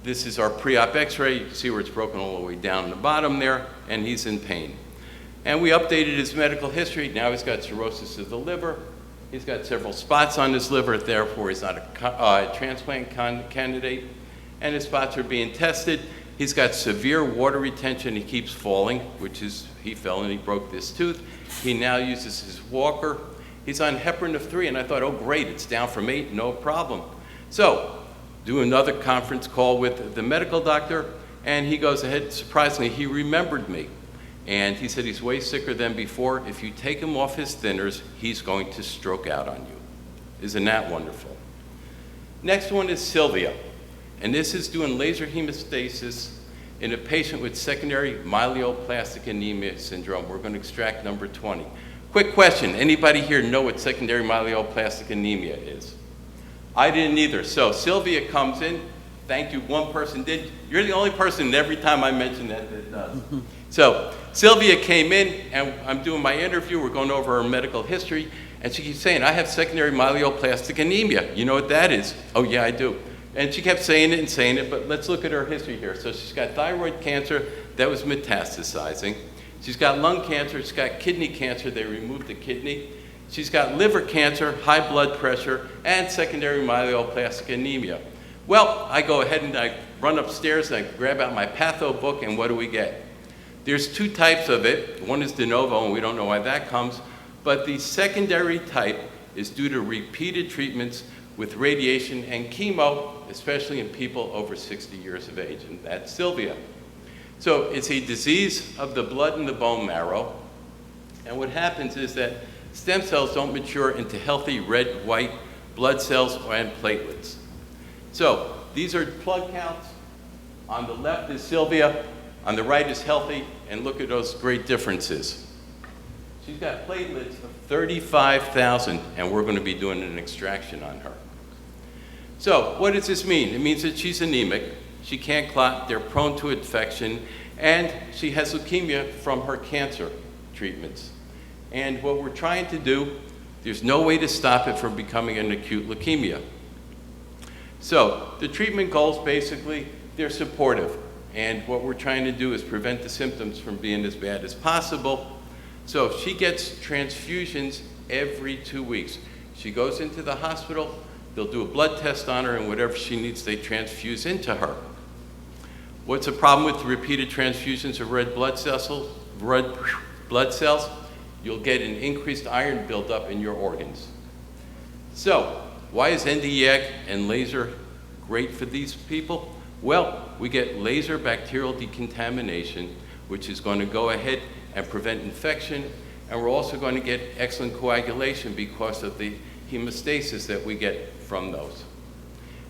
this is our pre-op x-ray. You can see where it's broken all the way down the bottom there, and he's in pain. And we updated his medical history. Now he's got cirrhosis of the liver. He's got several spots on his liver, therefore he's not a transplant candidate. And his spots are being tested. He's got severe water retention. He keeps falling, which is, he fell and he broke this tooth. He now uses his walker. He's on heparin of 3, and I thought, oh great, it's down from 8, no problem. So, do another conference call with the medical doctor, and he goes ahead, surprisingly, he remembered me. And he said he's way sicker than before. If you take him off his thinners, he's going to stroke out on you. Isn't that wonderful? Next one is Sylvia. And this is doing laser hemostasis in a patient with secondary myeloplastic anemia syndrome. We're going to extract number 20. Quick question, anybody here know what secondary myeloplastic anemia is? I didn't either. So Sylvia comes in, thank you, one person did. You're the only person every time I mention that does. So Sylvia came in, and I'm doing my interview, we're going over her medical history, and she keeps saying, I have secondary myeloplastic anemia. You know what that is? Oh yeah, I do. And she kept saying it, but let's look at her history here. So she's got thyroid cancer that was metastasizing. She's got lung cancer, she's got kidney cancer, they removed the kidney. She's got liver cancer, high blood pressure, and secondary myeloplastic anemia. Well, I go ahead and I run upstairs and I grab out my patho book, and what do we get? There's two types of it. One is de novo, and we don't know why that comes, but the secondary type is due to repeated treatments with radiation and chemo, especially in people over 60 years of age, and that's Sylvia. So it's a disease of the blood and the bone marrow, and what happens is that stem cells don't mature into healthy red, white blood cells and platelets. So these are plug counts. On the left is Sylvia, on the right is healthy, and look at those great differences. She's got platelets of 35,000, and we're going to be doing an extraction on her. So what does this mean? It means that she's anemic, she can't clot, they're prone to infection, and she has leukemia from her cancer treatments. And what we're trying to do, there's no way to stop it from becoming an acute leukemia. So the treatment goals, basically, they're supportive. And what we're trying to do is prevent the symptoms from being as bad as possible. So she gets transfusions every 2 weeks. She goes into the hospital, they'll do a blood test on her, and whatever she needs, they transfuse into her. What's the problem with repeated transfusions of red blood cells? You'll get an increased iron buildup in your organs. So, why is Nd:YAG and laser great for these people? Well, we get laser bacterial decontamination, which is going to go ahead and prevent infection, and we're also going to get excellent coagulation because of the hemostasis that we get from those.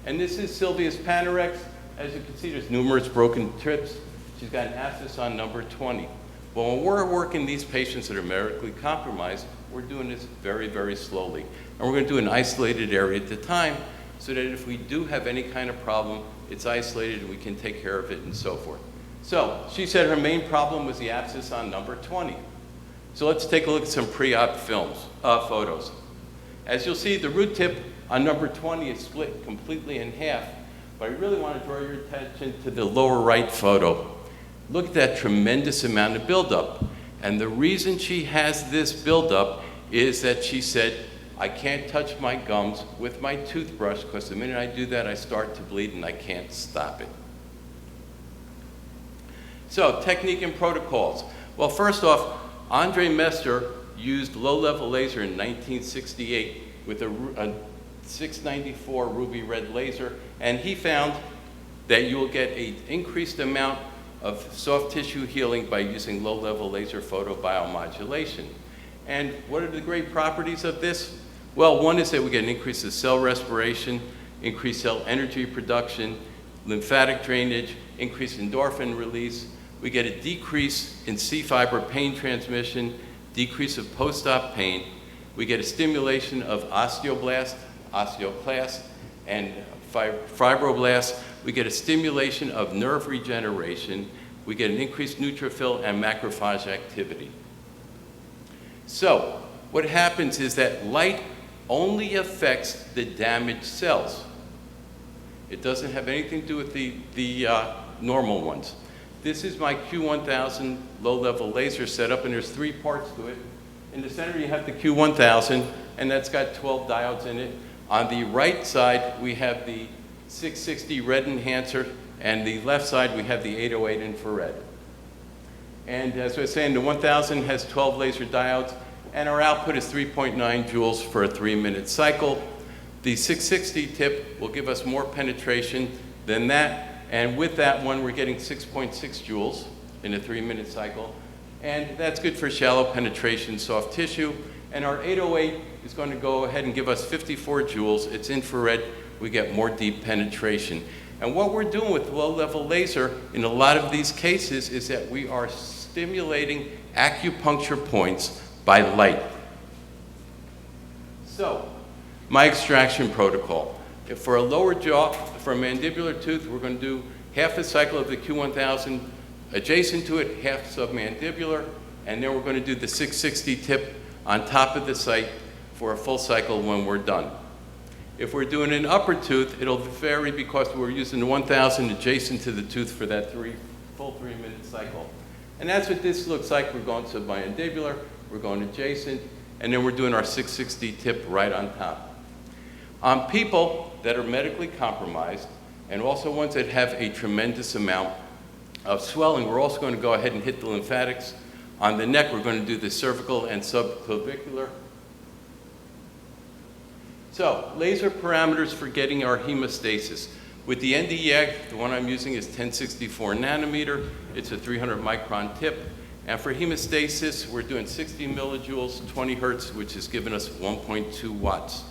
And this is Sylvia's Panorex. As you can see, there's numerous broken trips. She's got an abscess on number 20. But when we're working these patients that are medically compromised, we're doing this very, very slowly. And we're going to do an isolated area at the time so that if we do have any kind of problem, it's isolated and we can take care of it and so forth. So she said her main problem was the abscess on number 20. So let's take a look at some pre-op photos. As you'll see, the root tip on number 20 is split completely in half, but I really want to draw your attention to the lower right photo. Look at that tremendous amount of buildup. And the reason she has this buildup is that she said, I can't touch my gums with my toothbrush because the minute I do that, I start to bleed and I can't stop it. So, technique and protocols. Well, first off, Andre Mester used low-level laser in 1968 with a 694 ruby red laser, and he found that you will get an increased amount of soft tissue healing by using low-level laser photobiomodulation. And what are the great properties of this? Well, one is that we get an increase of cell respiration, increased cell energy production, lymphatic drainage, increased endorphin release, we get a decrease in C-fiber pain transmission, decrease of post-op pain. We get a stimulation of osteoblast, osteoclast, and fibroblasts. We get a stimulation of nerve regeneration. We get an increased neutrophil and macrophage activity. So what happens is that light only affects the damaged cells. It doesn't have anything to do with the normal ones. This is my Q1000 low-level laser setup, and there's 3 parts to it. In the center you have the Q1000, and that's got 12 diodes in it. On the right side we have the 660 red enhancer, and the left side we have the 808 infrared. And as I was saying, the 1000 has 12 laser diodes, and our output is 3.9 joules for a 3-minute cycle. The 660 tip will give us more penetration than that, and with that one we're getting 6.6 joules in a 3-minute cycle, and that's good for shallow penetration soft tissue. And our 808 is going to go ahead and give us 54 joules. It's infrared. We get more deep penetration. And what we're doing with low-level laser in a lot of these cases is that we are stimulating acupuncture points by light. So, my extraction protocol. If for a lower jaw, for a mandibular tooth, we're going to do half a cycle of the Q1000, adjacent to it, half submandibular, and then we're going to do the 660 tip on top of the site for a full cycle when we're done. If we're doing an upper tooth, it'll vary because we're using the 1000 adjacent to the tooth for that full 3-minute cycle. And that's what this looks like. We're going submandibular, we're going adjacent, and then we're doing our 660 tip right on top. On people that are medically compromised, and also ones that have a tremendous amount of swelling, we're also going to go ahead and hit the lymphatics. On the neck, we're going to do the cervical and subclavicular. So, laser parameters for getting our hemostasis. With the Nd:YAG, the one I'm using is 1064 nanometer. It's a 300 micron tip. And for hemostasis, we're doing 60 millijoules, 20 hertz, which has given us 1.2 watts.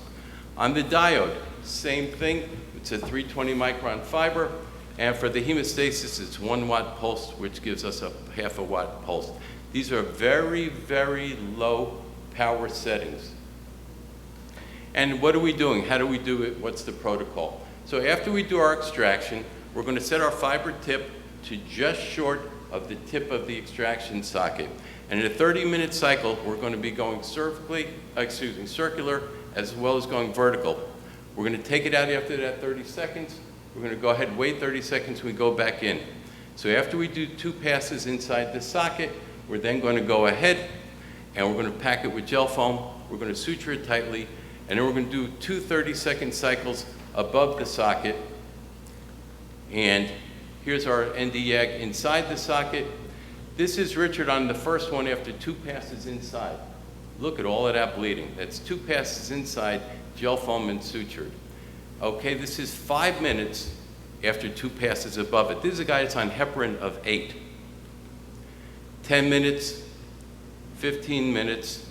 On the diode, same thing. It's a 320 micron fiber. And for the hemostasis, it's 1 watt pulse, which gives us a half a watt pulse. These are very, very low power settings. And what are we doing? How do we do it? What's the protocol? So after we do our extraction, we're going to set our fiber tip to just short of the tip of the extraction socket. And in a 30-minute cycle, we're going to be going circular, as well as going vertical. We're going to take it out after that 30 seconds. We're going to go ahead and wait 30 seconds, we go back in. So after we do 2 passes inside the socket, we're then going to go ahead and we're going to pack it with gel foam. We're going to suture it tightly, and then we're going to do 2 30-second cycles above the socket. And here's our Nd:YAG inside the socket. This is Richard on the first one after 2 passes inside. Look at all of that bleeding. That's 2 passes inside, gel foam and sutured. Okay, this is 5 minutes after 2 passes above it. This is a guy that's on heparin of 8. 10 minutes, 15 minutes,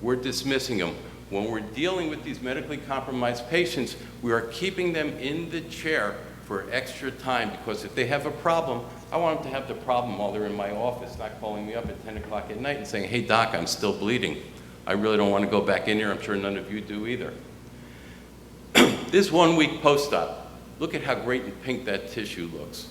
we're dismissing them. When we're dealing with these medically compromised patients, we are keeping them in the chair for extra time, because if they have a problem, I want them to have the problem while they're in my office, not calling me up at 10 o'clock at night and saying, hey doc, I'm still bleeding. I really don't want to go back in here. I'm sure none of you do either. This 1 week post-op, look at how great and pink that tissue looks.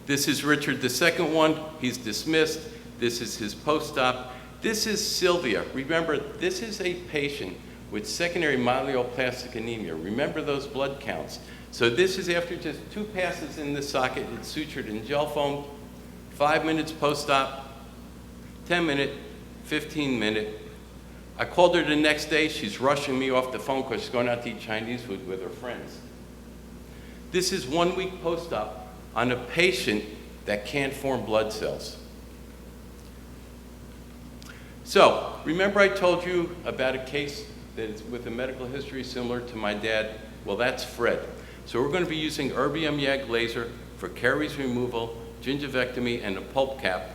This is Richard, the second one. He's dismissed. This is his post-op. This is Sylvia. Remember, this is a patient with secondary myeloplastic anemia. Remember those blood counts. So this is after just 2 passes in the socket. It's sutured in gel foam. 5 minutes post-op, 10-minute, 15-minute. I called her the next day. She's rushing me off the phone because she's going out to eat Chinese food with her friends. This is 1 week post-op on a patient that can't form blood cells. So, remember I told you about a case that is with a medical history similar to my dad? Well, that's Fred. So we're going to be using erbium YAG laser for caries removal, gingivectomy, and a pulp cap.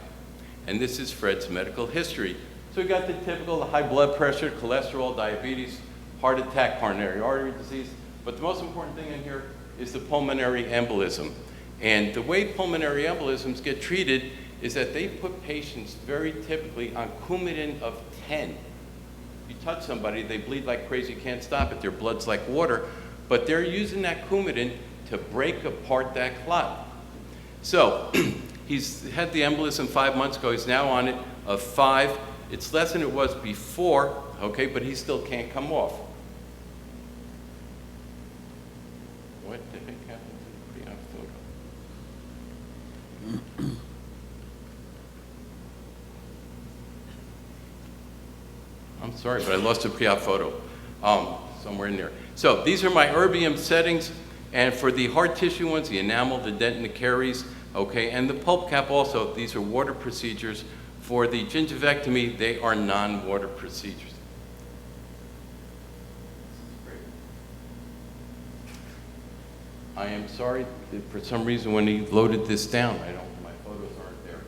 And this is Fred's medical history. So we got the typical high blood pressure, cholesterol, diabetes, heart attack, coronary artery disease. But the most important thing in here is the pulmonary embolism. And the way pulmonary embolisms get treated is that they put patients very typically on Coumadin of 10. You touch somebody, they bleed like crazy, you can't stop it, their blood's like water, but they're using that Coumadin to break apart that clot. So he's had the embolism 5 months ago, he's now on it of 5. It's less than it was before, okay, but he still can't come off. What the heck happened to the pre-op photo? I'm sorry, but I lost a pre-op photo somewhere in there. So these are my erbium settings, and for the hard tissue ones, the enamel, the dent, and the caries, okay, and the pulp cap also, these are water procedures. For the gingivectomy, they are non-water procedures. I am sorry that for some reason when he loaded this down, my photos aren't there.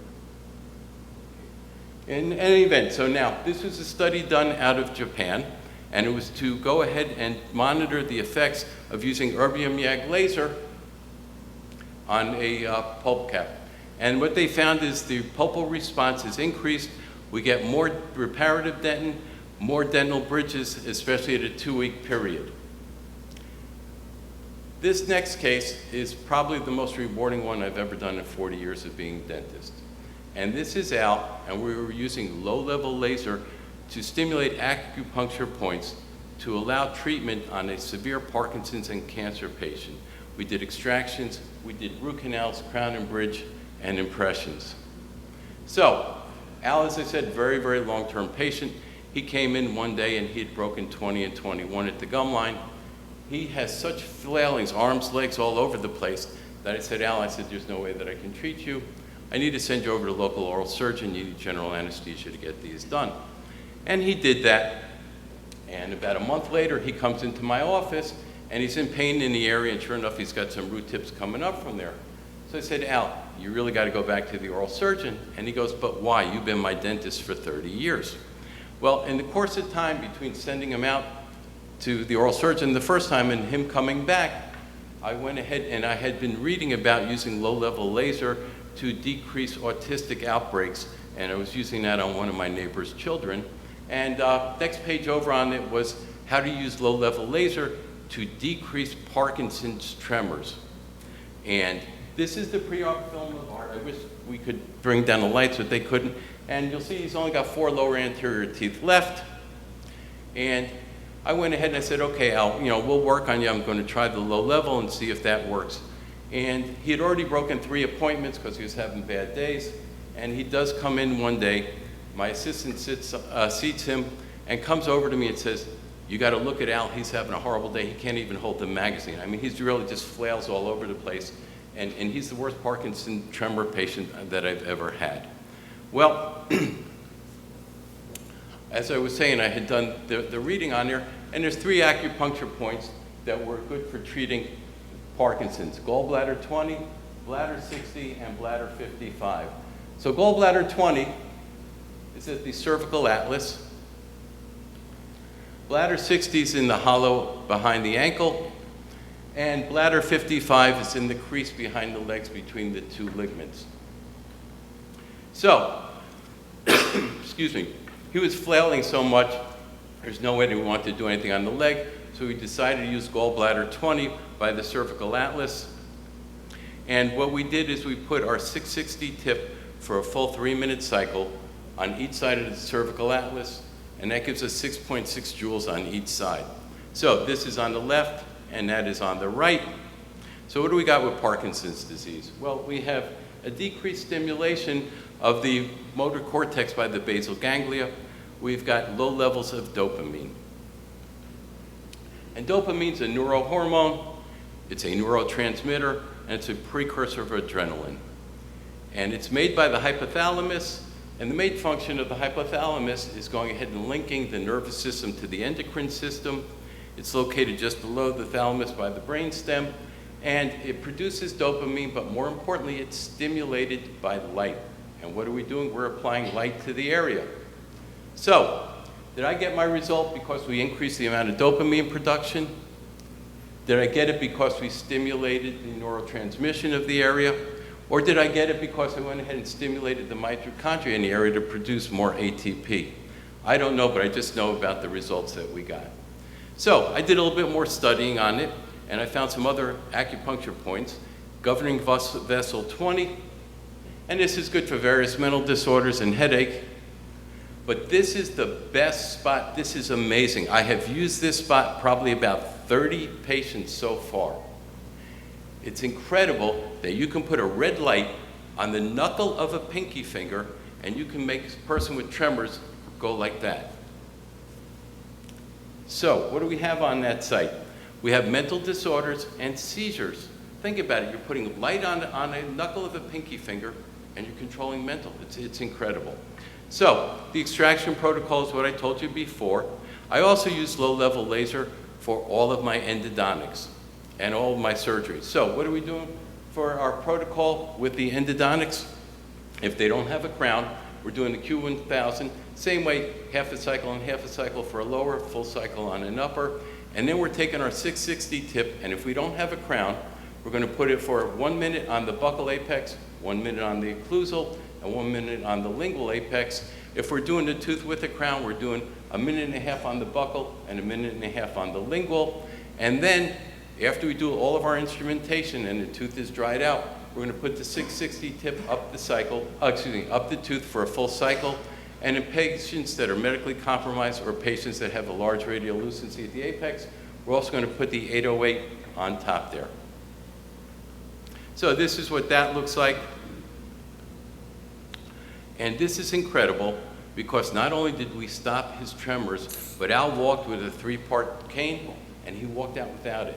In any event, so now this was a study done out of Japan, and it was to go ahead and monitor the effects of using erbium YAG laser on a pulp cap. And what they found is the pulpal response is increased. We get more reparative dentin, more dental bridges, especially at a 2-week period. This next case is probably the most rewarding one I've ever done in 40 years of being a dentist. And this is Al, and we were using low-level laser to stimulate acupuncture points to allow treatment on a severe Parkinson's and cancer patient. We did extractions, we did root canals, crown and bridge, and impressions. So, Al, as I said, very, very long-term patient. He came in one day and he had broken 20 and 21 at the gum line. He has such flailings, arms, legs, all over the place, that I said, Al, there's no way that I can treat you. I need to send you over to a local oral surgeon. You need general anesthesia to get these done. And he did that. And about a month later, he comes into my office, and he's in pain in the area, and sure enough, he's got some root tips coming up from there. So I said, Al, you really got to go back to the oral surgeon. And he goes, but why? You've been my dentist for 30 years. Well, in the course of time between sending him out to the oral surgeon the first time and him coming back, I went ahead and I had been reading about using low-level laser to decrease autistic outbreaks, and I was using that on one of my neighbor's children. And next page over on it was how to use low-level laser to decrease Parkinson's tremors. And this is the pre-op film of Art. I wish we could bring down the lights, but they couldn't. And you'll see he's only got 4 lower anterior teeth left. And I went ahead and I said, okay, Al, we'll work on you. I'm going to try the low level and see if that works. And he had already broken 3 appointments because he was having bad days. And he does come in one day. My assistant seats him and comes over to me and says, you got to look at Al. He's having a horrible day. He can't even hold the magazine. I mean, he's really just flails all over the place. And he's the worst Parkinson tremor patient that I've ever had. Well, as I was saying, I had done the reading on there, and there's 3 acupuncture points that were good for treating Parkinson's: gallbladder 20, bladder 60, and bladder 55. So gallbladder 20 is at the cervical atlas. Bladder 60 is in the hollow behind the ankle, and bladder 55 is in the crease behind the legs between the 2 ligaments. So, excuse me, he was flailing so much, there's no way that we wanted to do anything on the leg, so we decided to use gallbladder 20 by the cervical atlas. And what we did is we put our 660 tip for a full 3-minute cycle on each side of the cervical atlas, and that gives us 6.6 joules on each side. So this is on the left, and that is on the right. So what do we got with Parkinson's disease? Well, we have a decreased stimulation of the motor cortex by the basal ganglia. We've got low levels of dopamine. And dopamine's a neurohormone, it's a neurotransmitter, and it's a precursor of adrenaline. And it's made by the hypothalamus, and the main function of the hypothalamus is going ahead and linking the nervous system to the endocrine system. It's located just below the thalamus by the brainstem, and it produces dopamine, but more importantly, it's stimulated by light. And what are we doing? We're applying light to the area. So, did I get my result because we increased the amount of dopamine production? Did I get it because we stimulated the neurotransmission of the area? Or did I get it because I went ahead and stimulated the mitochondria in the area to produce more ATP? I don't know, but I just know about the results that we got. So I did a little bit more studying on it, and I found some other acupuncture points. Governing vessel 20, and this is good for various mental disorders and headache. But this is the best spot. This is amazing. I have used this spot probably about 30 patients so far. It's incredible that you can put a red light on the knuckle of a pinky finger and you can make a person with tremors go like that. So what do we have on that site? We have mental disorders and seizures. Think about it. You're putting light on a knuckle of a pinky finger and you're controlling mental. It's incredible. So the extraction protocol is what I told you before. I also use low-level laser for all of my endodontics and all of my surgeries. So what are we doing for our protocol with the endodontics? If they don't have a crown, we're doing the Q1000, same way, half a cycle and half a cycle for a lower, full cycle on an upper. And then we're taking our 660 tip, and if we don't have a crown, we're going to put it for 1 minute on the buccal apex, 1 minute on the occlusal, and 1 minute on the lingual apex. If we're doing the tooth with a crown, we're doing 1.5 minutes on the buccal and 1.5 minutes on the lingual. And then, after we do all of our instrumentation and the tooth is dried out, we're going to put the 660 tip up the cycle, up the tooth for a full cycle. And in patients that are medically compromised or patients that have a large radiolucency at the apex, we're also going to put the 808 on top there. So this is what that looks like. And this is incredible because not only did we stop his tremors, but Al walked with a 3-part cane and he walked out without it.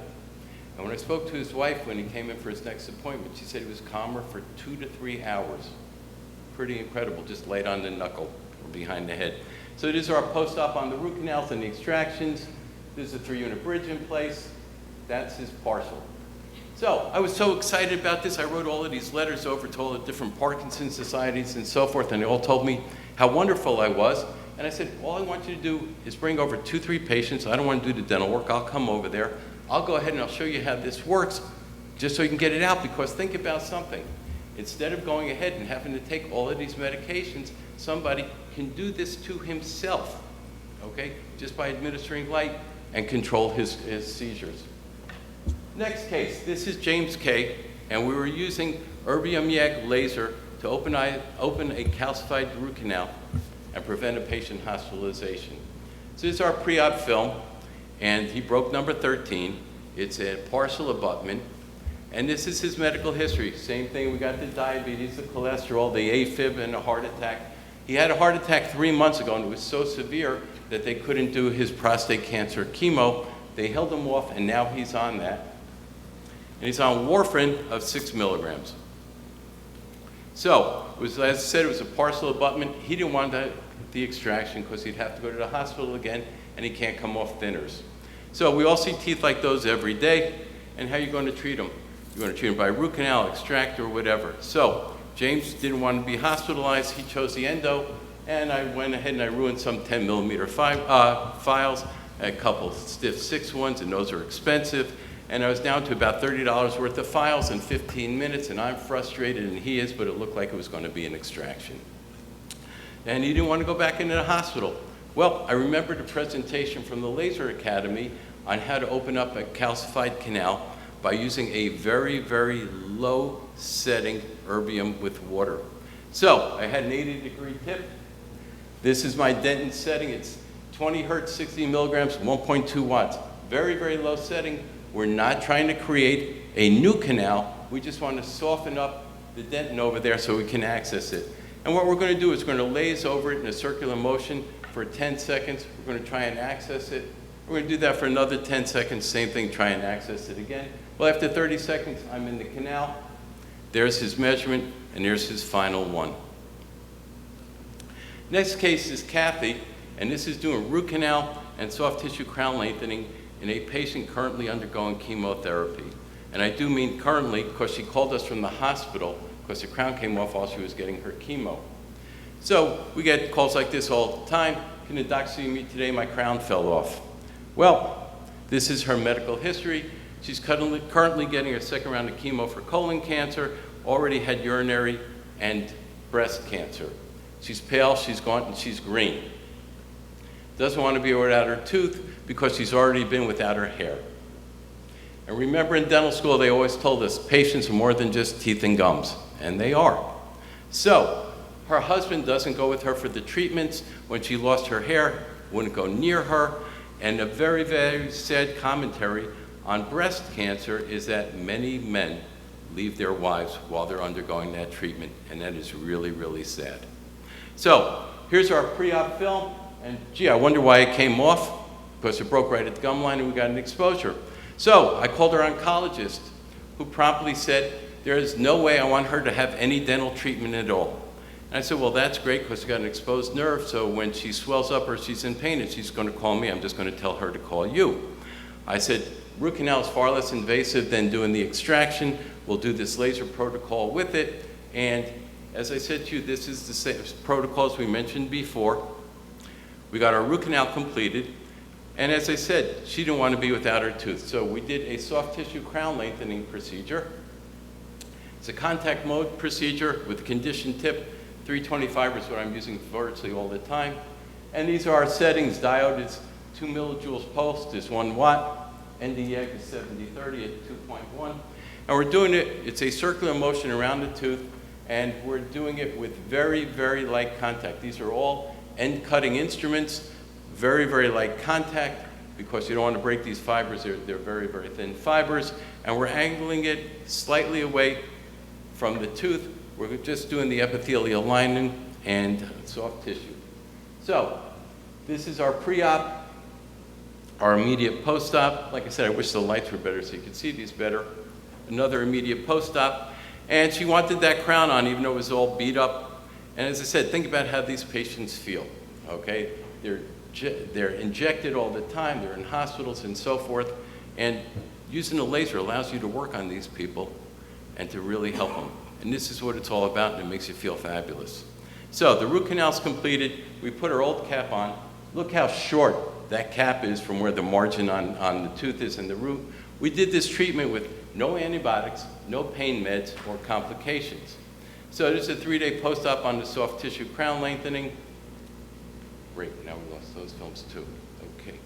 And when I spoke to his wife when he came in for his next appointment, she said he was calmer for 2 to 3 hours. Pretty incredible, just laid on the knuckle or behind the head. So these are our post-op on the root canals and the extractions. There's a 3-unit bridge in place. That's his partial. So I was so excited about this, I wrote all of these letters over to all the different Parkinson's societies and so forth, and they all told me how wonderful I was. And I said, all I want you to do is bring over 2, 3 patients. I don't want to do the dental work. I'll come over there. I'll go ahead and I'll show you how this works, just so you can get it out, because think about something. Instead of going ahead and having to take all of these medications, somebody can do this to himself, okay, just by administering light and control his seizures. Next case, this is James K., and we were using erbium YAG laser to open a calcified root canal and prevent a patient hospitalization. So this is our pre-op film, and he broke number 13. It's a partial abutment, and this is his medical history. Same thing, we got the diabetes, the cholesterol, the AFib, and a heart attack. He had a heart attack 3 months ago, and it was so severe that they couldn't do his prostate cancer chemo. They held him off, and now he's on that. And he's on warfarin of 6 milligrams. So, as I said, it was a partial abutment. He didn't want the extraction because he'd have to go to the hospital again, and he can't come off thinners. So we all see teeth like those every day, and how are you going to treat them? You're going to treat them by root canal, extract, or whatever. So James didn't want to be hospitalized. He chose the endo, and I went ahead and I ruined some 10 millimeter files, a couple stiff 6 ones, and those are expensive. And I was down to about $30 worth of files in 15 minutes, and I'm frustrated, and he is, but it looked like it was going to be an extraction. And he didn't want to go back into the hospital. Well, I remembered a presentation from the Laser Academy on how to open up a calcified canal by using a very, very low setting erbium with water. So I had an 80-degree tip. This is my Denton setting. It's 20 hertz, 60 milligrams, 1.2 watts. Very, very low setting. We're not trying to create a new canal. We just want to soften up the dentin over there so we can access it. And what we're going to do is we're going to laze over it in a circular motion for 10 seconds. We're going to try and access it. We're going to do that for another 10 seconds. Same thing, try and access it again. Well, after 30 seconds, I'm in the canal. There's his measurement, and there's his final one. Next case is Kathy, and this is doing root canal and soft tissue crown lengthening in a patient currently undergoing chemotherapy. And I do mean currently because she called us from the hospital because the crown came off while she was getting her chemo. So we get calls like this all the time. Can the doc see me today? My crown fell off. Well, this is her medical history. She's currently getting her second round of chemo for colon cancer, already had urinary and breast cancer. She's pale, she's gaunt, and she's green. Doesn't want to be without her tooth because she's already been without her hair. And remember, in dental school, they always told us patients are more than just teeth and gums, and they are. So her husband doesn't go with her for the treatments. When she lost her hair, wouldn't go near her. And a very, very sad commentary on breast cancer is that many men leave their wives while they're undergoing that treatment, and that is really, really sad. So here's our pre-op film, and gee, I wonder why it came off, because it broke right at the gum line and we got an exposure. So I called her oncologist, who promptly said, there is no way I want her to have any dental treatment at all. And I said, well, that's great, because she got an exposed nerve, so when she swells up or she's in pain and she's going to call me, I'm just going to tell her to call you. I said, root canal is far less invasive than doing the extraction. We'll do this laser protocol with it. And as I said to you, this is the same protocols we mentioned before. We got our root canal completed. And as I said, she didn't want to be without her tooth. So we did a soft tissue crown lengthening procedure. It's a contact mode procedure with a conditioned tip. 325 is what I'm using virtually all the time. And these are our settings. Diode is 2 millijoules pulsed is 1 watt. Nd:YAG is 7030 at 2.1. And we're doing it, it's a circular motion around the tooth, and we're doing it with very, very light contact. These are all end cutting instruments, very, very light contact, because you don't want to break these fibers. They're very, very thin fibers. And we're angling it slightly away from the tooth. We're just doing the epithelial lining and soft tissue. So this is our pre-op, our immediate post-op. Like I said, I wish the lights were better so you could see these better. Another immediate post-op. And she wanted that crown on even though it was all beat up. And as I said, think about how these patients feel, okay? They're injected all the time, they're in hospitals and so forth. And using a laser allows you to work on these people and to really help them. And this is what it's all about, and it makes you feel fabulous. So the root canal's completed. We put our old cap on. Look how short that cap is from where the margin on the tooth is and the root. We did this treatment with no antibiotics, no pain meds, or complications. So this is a 3-day post-op on the soft tissue crown lengthening. Great, now we lost those films too. Okay.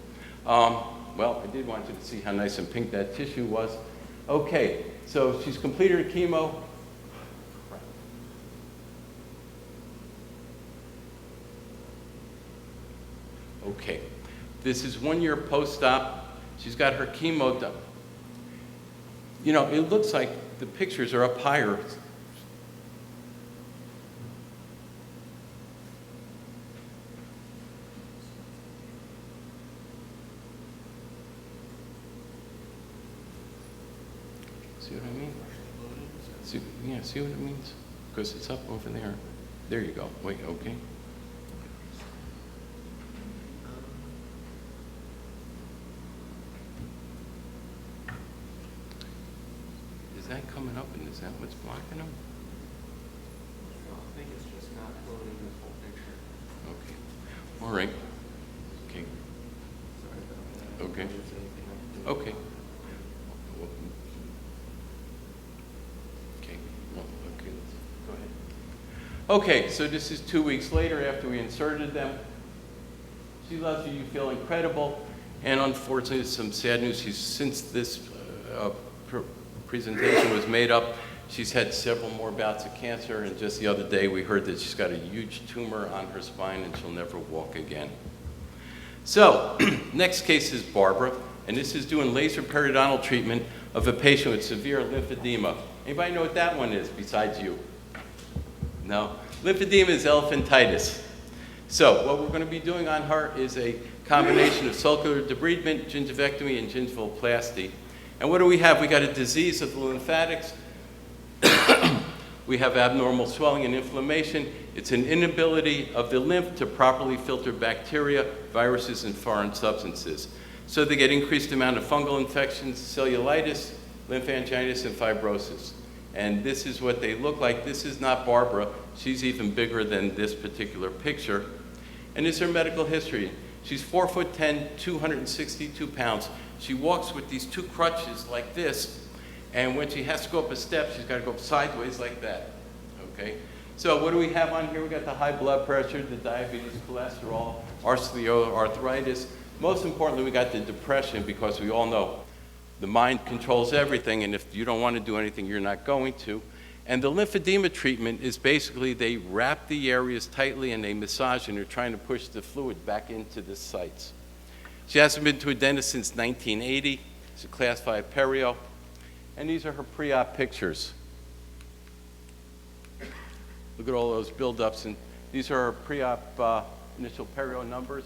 Well, I did want you to see how nice and pink that tissue was. Okay, so she's completed her chemo. Okay, this is 1 year post-op. She's got her chemo done. You know, it looks like the pictures are up higher. See what I mean? See what it means? Because it's up over there. There you go. Wait, okay. Is that coming up and is that what's blocking them? I think it's just not loading this whole picture. Okay. All right. Okay. Sorry about that. Okay. If there's anything I can do. Okay. Okay. Well, okay. Go ahead. Okay. So this is 2 weeks later after we inserted them. She loves you. You feel incredible. And unfortunately, some sad news. Since this presentation was made up, she's had several more bouts of cancer, and just the other day we heard that she's got a huge tumor on her spine and she'll never walk again. So, next case is Barbara, and this is doing laser periodontal treatment of a patient with severe lymphedema. Anybody know what that one is besides you? No? Lymphedema is elephantitis. So, what we're going to be doing on her is a combination of sulcular debridement, gingivectomy, and gingivoplasty. And what do we have? We got a disease of the lymphatics. We have abnormal swelling and inflammation. It's an inability of the lymph to properly filter bacteria, viruses, and foreign substances. So they get increased amount of fungal infections, cellulitis, lymphangitis, and fibrosis. And this is what they look like. This is not Barbara. She's even bigger than this particular picture. And this is her medical history. She's 4'10", 262 pounds. she walks with these two crutches like this, and when she has to go up a step, she's got to go sideways like that, okay? So what do we have on here? We got the high blood pressure, the diabetes, cholesterol, osteoarthritis. Most importantly, we got the depression, because we all know the mind controls everything, and if you don't want to do anything, you're not going to. And the lymphedema treatment is basically they wrap the areas tightly and they massage, and they're trying to push the fluid back into the sites. She hasn't been to a dentist since 1980. She's a class 5 perio. And these are her pre-op pictures. Look at all those buildups, and these are her pre-op initial perio numbers.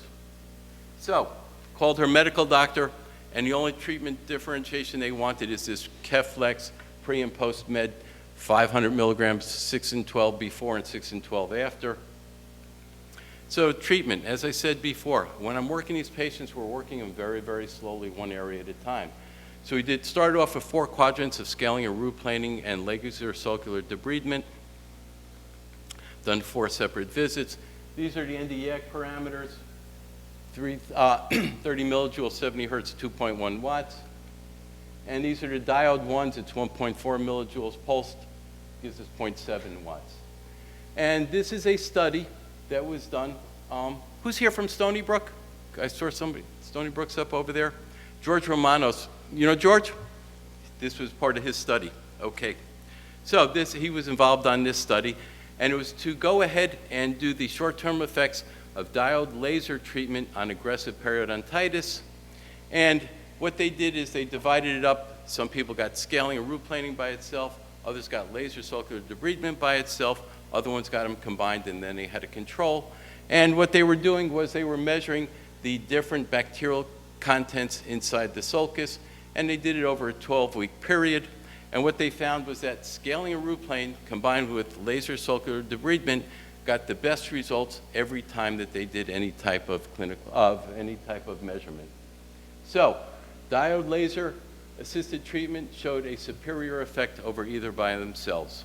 So, called her medical doctor, and the only treatment differentiation they wanted is this Keflex pre and post med, 500 milligrams, 6 and 12 before and 6 and 12 after. So treatment, as I said before, when I'm working these patients, we're working them very, very slowly, one area at a time. So we started off with 4 quadrants of scaling and root planing and laser circular debridement, done 4 separate visits. These are the NDEAC parameters, 30 millijoules, 70 hertz, 2.1 watts. And these are the diode ones. It's 1.4 millijoules pulsed, gives us 0.7 watts. And this is a study that was done. Who's here from Stony Brook? I saw somebody. Stony Brook's up over there. George Romanos. You know George? This was part of his study. Okay. So he was involved on this study, and it was to go ahead and do the short-term effects of diode laser treatment on aggressive periodontitis. And what they did is they divided it up. Some people got scaling and root planing by itself. Others got laser circular debridement by itself. Other ones got them combined, and then they had a control. And what they were doing was they were measuring the different bacterial contents inside the sulcus, and they did it over a 12-week period. And what they found was that scaling and root plane combined with laser circular debridement got the best results every time that they did any type of measurement. So, diode laser assisted treatment showed a superior effect over either by themselves.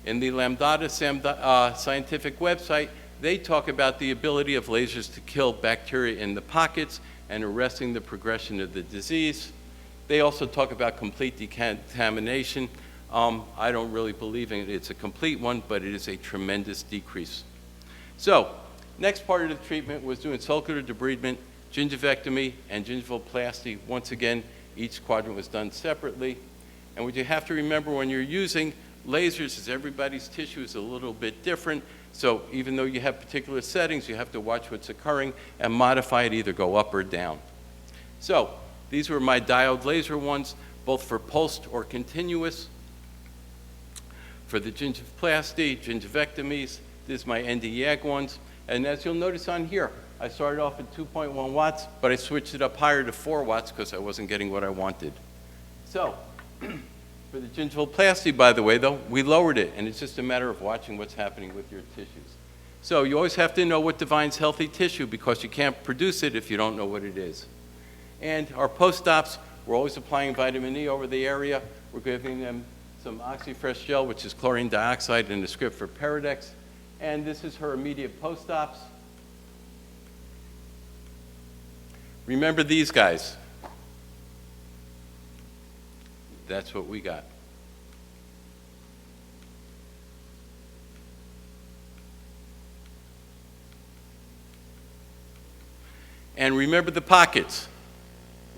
In the Lambda scientific website, they talk about the ability of lasers to kill bacteria in the pockets and arresting the progression of the disease. They also talk about complete decontamination. I don't really believe in it. It's a complete one, but it is a tremendous decrease. So, next part of the treatment was doing circular debridement, gingivectomy, and gingivoplasty. Once again, each quadrant was done separately. And what you have to remember when you're using lasers is everybody's tissue is a little bit different. So even though you have particular settings, you have to watch what's occurring and modify it, either go up or down. So these were my diode laser ones, both for pulsed or continuous. For the gingivoplasty, gingivectomies, this is my NDEAG ones. And as you'll notice on here, I started off at 2.1 watts, but I switched it up higher to 4 watts because I wasn't getting what I wanted. So, for the gingivoplasty, by the way, though, we lowered it, and it's just a matter of watching what's happening with your tissues. So you always have to know what defines healthy tissue, because you can't produce it if you don't know what it is. And our post-ops, we're always applying vitamin E over the area. We're giving them some OxyFresh gel, which is chlorine dioxide, and a script for Paradex. And this is her immediate post-ops. Remember these guys. That's what we got. And remember the pockets.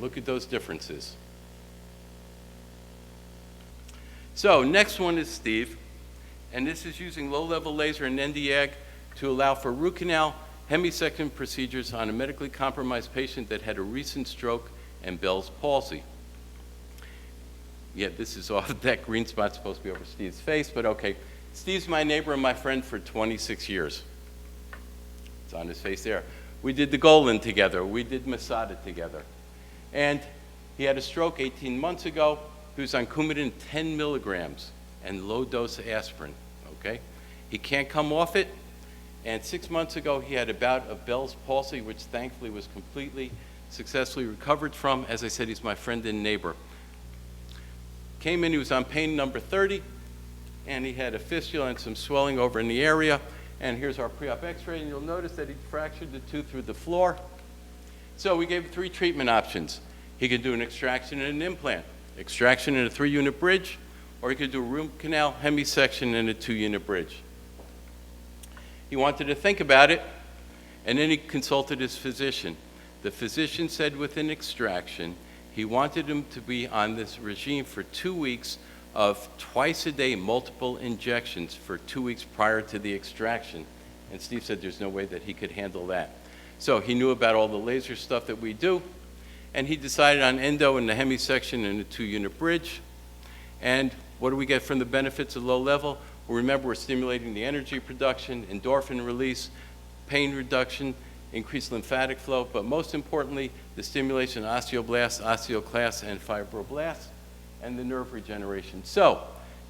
Look at those differences. So next one is Steve, and this is using low-level laser and NDEAG to allow for root canal hemisection procedures on a medically compromised patient that had a recent stroke and Bell's palsy. Yeah, this is off. That green spot's supposed to be over Steve's face, but okay. Steve's my neighbor and my friend for 26 years. It's on his face there. We did the Golan together. We did Masada together. And he had a stroke 18 months ago. He was on Coumadin 10 milligrams and low-dose aspirin, okay? He can't come off it. And 6 months ago, he had a bout of Bell's palsy, which thankfully was completely successfully recovered from. As I said, he's my friend and neighbor. Came in, he was on pain number 30, and he had a fistula and some swelling over in the area. And here's our pre-op x-ray, and you'll notice that he fractured the tooth through the floor. So we gave 3 treatment options. He could do an extraction and an implant, extraction in a 3-unit bridge, or he could do a root canal, hemisection, and a 2-unit bridge. He wanted to think about it, and then he consulted his physician. The physician said with an extraction, he wanted him to be on this regime for 2 weeks of twice-a-day multiple injections for 2 weeks prior to the extraction. And Steve said there's no way that he could handle that. So he knew about all the laser stuff that we do, and he decided on endo and the hemisection and a 2-unit bridge. And what do we get from the benefits of low level? Well, remember, we're stimulating the energy production, endorphin release, pain reduction, increased lymphatic flow, but most importantly, the stimulation of osteoblasts, osteoclasts, and fibroblasts, and the nerve regeneration. So,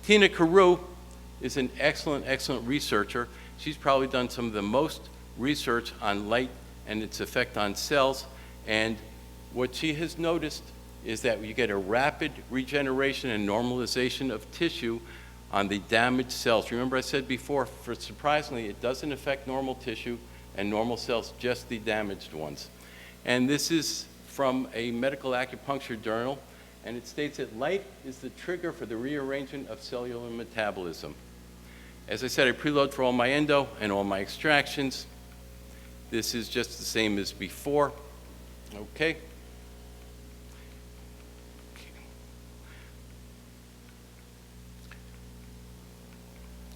Tina Carew is an excellent, excellent researcher. She's probably done some of the most research on light and its effect on cells, and what she has noticed is that you get a rapid regeneration and normalization of tissue on the damaged cells. Remember I said before, surprisingly, it doesn't affect normal tissue and normal cells, just the damaged ones. And this is from a medical acupuncture journal, and it states that light is the trigger for the rearrangement of cellular metabolism. As I said, I preload for all my endo and all my extractions. This is just the same as before. Okay.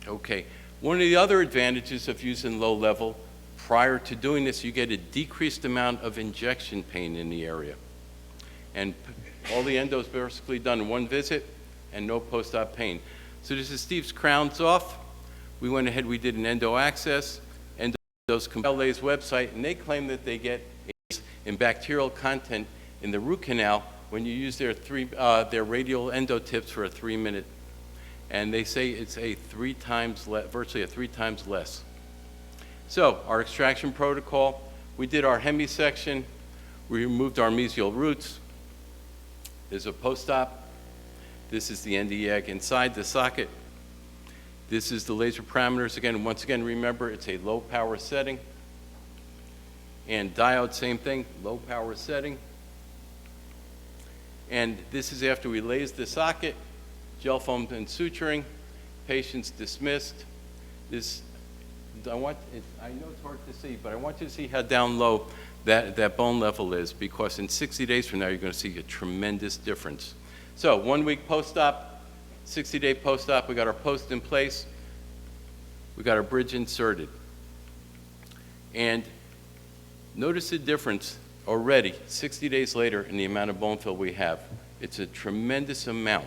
Okay, one of the other advantages of using low level, prior to doing this, you get a decreased amount of injection pain in the area. And all the endo is basically done in one visit and no post-op pain. So this is Steve's crowns off. We went ahead, we did an endo access, Endo's LA's website, and they claim that they get in bacterial content in the root canal when you use their radial endo tips for a 3-minute. And they say it's a virtually a 3 times less. So our extraction protocol, we did our hemisection, we removed our mesial roots. There's a post-op. This is the Nd:YAG inside the socket. This is the laser parameters. Again, once again, remember it's a low power setting. And diode, same thing, low power setting. And this is after we laser the socket. Gel foam and suturing, patients dismissed. I know it's hard to see, but I want you to see how down low that bone level is, because in 60 days from now, you're going to see a tremendous difference. So 1 week post-op, 60-day post-op, we got our post in place, we got our bridge inserted. And notice the difference already, 60 days later, in the amount of bone fill we have. It's a tremendous amount.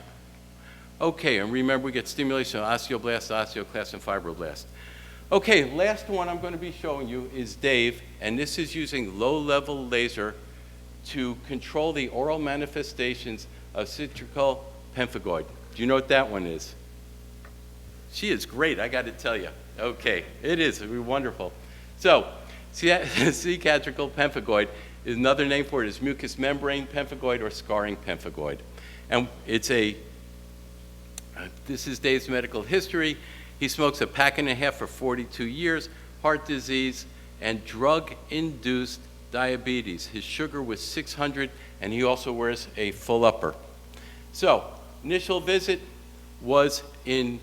Okay, and remember we get stimulation of osteoblasts, osteoclasts, and fibroblasts. Okay, last one I'm going to be showing you is Dave, and this is using low-level laser to control the oral manifestations of citrical pemphigoid. Do you know what that one is? She is great, I got to tell you. Okay, it is wonderful. So, cicatrical pemphigoid is another name for it is mucous membrane pemphigoid or scarring pemphigoid. And it's this is Dave's medical history. He smokes a pack and a half for 42 years, heart disease, and drug-induced diabetes. His sugar was 600, and he also wears a full upper. So, initial visit was in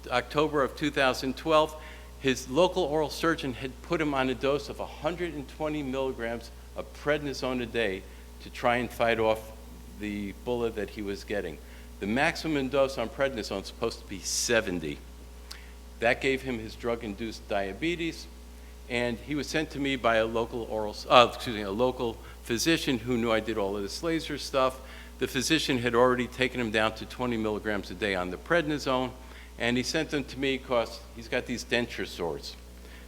October of 2012. His local oral surgeon had put him on a dose of 120 milligrams of prednisone a day to try and fight off the bulla that he was getting. The maximum dose on prednisone is supposed to be 70. That gave him his drug-induced diabetes, and he was sent to me by a local a local physician who knew I did all of this laser stuff. The physician had already taken him down to 20 milligrams a day on the prednisone, and he sent him to me because he's got these denture sores.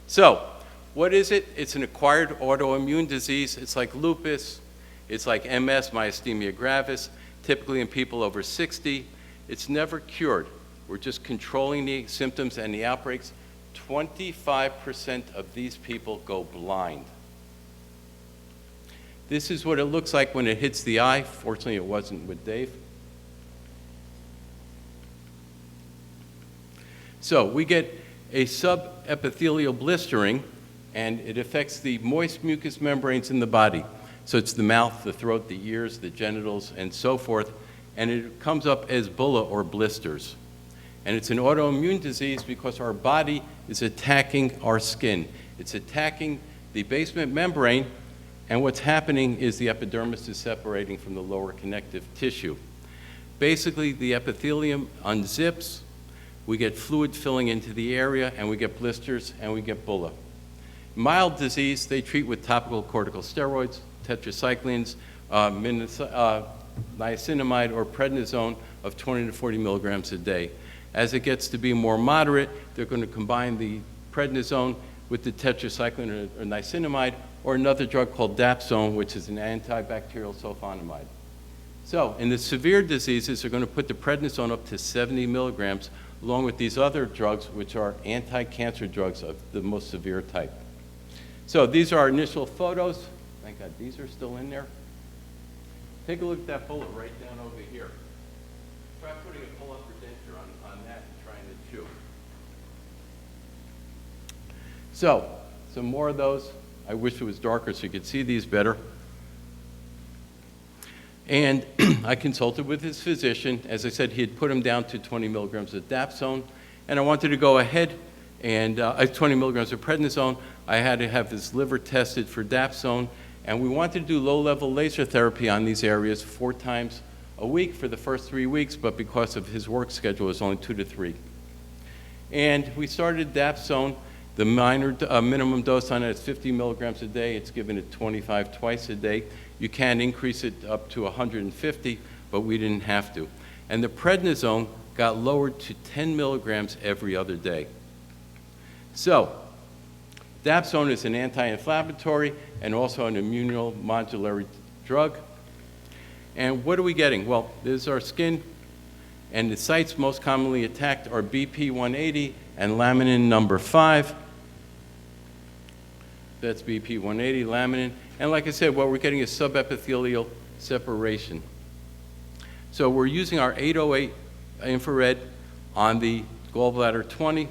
So, what is it? It's an acquired autoimmune disease. It's like lupus. It's like MS, myasthenia gravis, typically in people over 60. It's never cured. We're just controlling the symptoms and the outbreaks. 25% of these people go blind. This is what it looks like when it hits the eye. Fortunately, it wasn't with Dave. So we get a subepithelial blistering, and it affects the moist mucous membranes in the body. So it's the mouth, the throat, the ears, the genitals, and so forth. And it comes up as bulla or blisters. And it's an autoimmune disease because our body is attacking our skin. It's attacking the basement membrane, and what's happening is the epidermis is separating from the lower connective tissue. Basically, the epithelium unzips, we get fluid filling into the area, and we get blisters, and we get bulla. Mild disease, they treat with topical corticosteroids, tetracyclines, niacinamide or prednisone of 20 to 40 milligrams a day. As it gets to be more moderate, they're going to combine the prednisone with the tetracycline or niacinamide, or another drug called dapsone, which is an antibacterial sulfonamide. So in the severe diseases, they're going to put the prednisone up to 70 milligrams, along with these other drugs, which are anti-cancer drugs of the most severe type. So these are our initial photos. Thank God these are still in there. Take a look at that bullet right down over here. Try putting a pull-up denture on that and trying to chew. So, some more of those. I wish it was darker so you could see these better. And I consulted with his physician. As I said, he had put him down to 20 milligrams of dapsone. And I wanted to go ahead and 20 milligrams of prednisone. I had to have his liver tested for dapsone. And we wanted to do low-level laser therapy on these areas 4 times a week for the first 3 weeks, but because of his work schedule, it was only 2 to 3. And we started dapsone. The minimum dose on it is 50 milligrams a day. It's given at 25 twice a day. You can increase it up to 150, but we didn't have to. And the prednisone got lowered to 10 milligrams every other day. So, dapsone is an anti-inflammatory and also an immunomodulatory drug. And what are we getting? Well, this is our skin, and the sites most commonly attacked are BP 180 and laminin number 5. That's BP 180, laminin. And like I said, what we're getting is subepithelial separation. So we're using our 808 infrared on the gallbladder 20,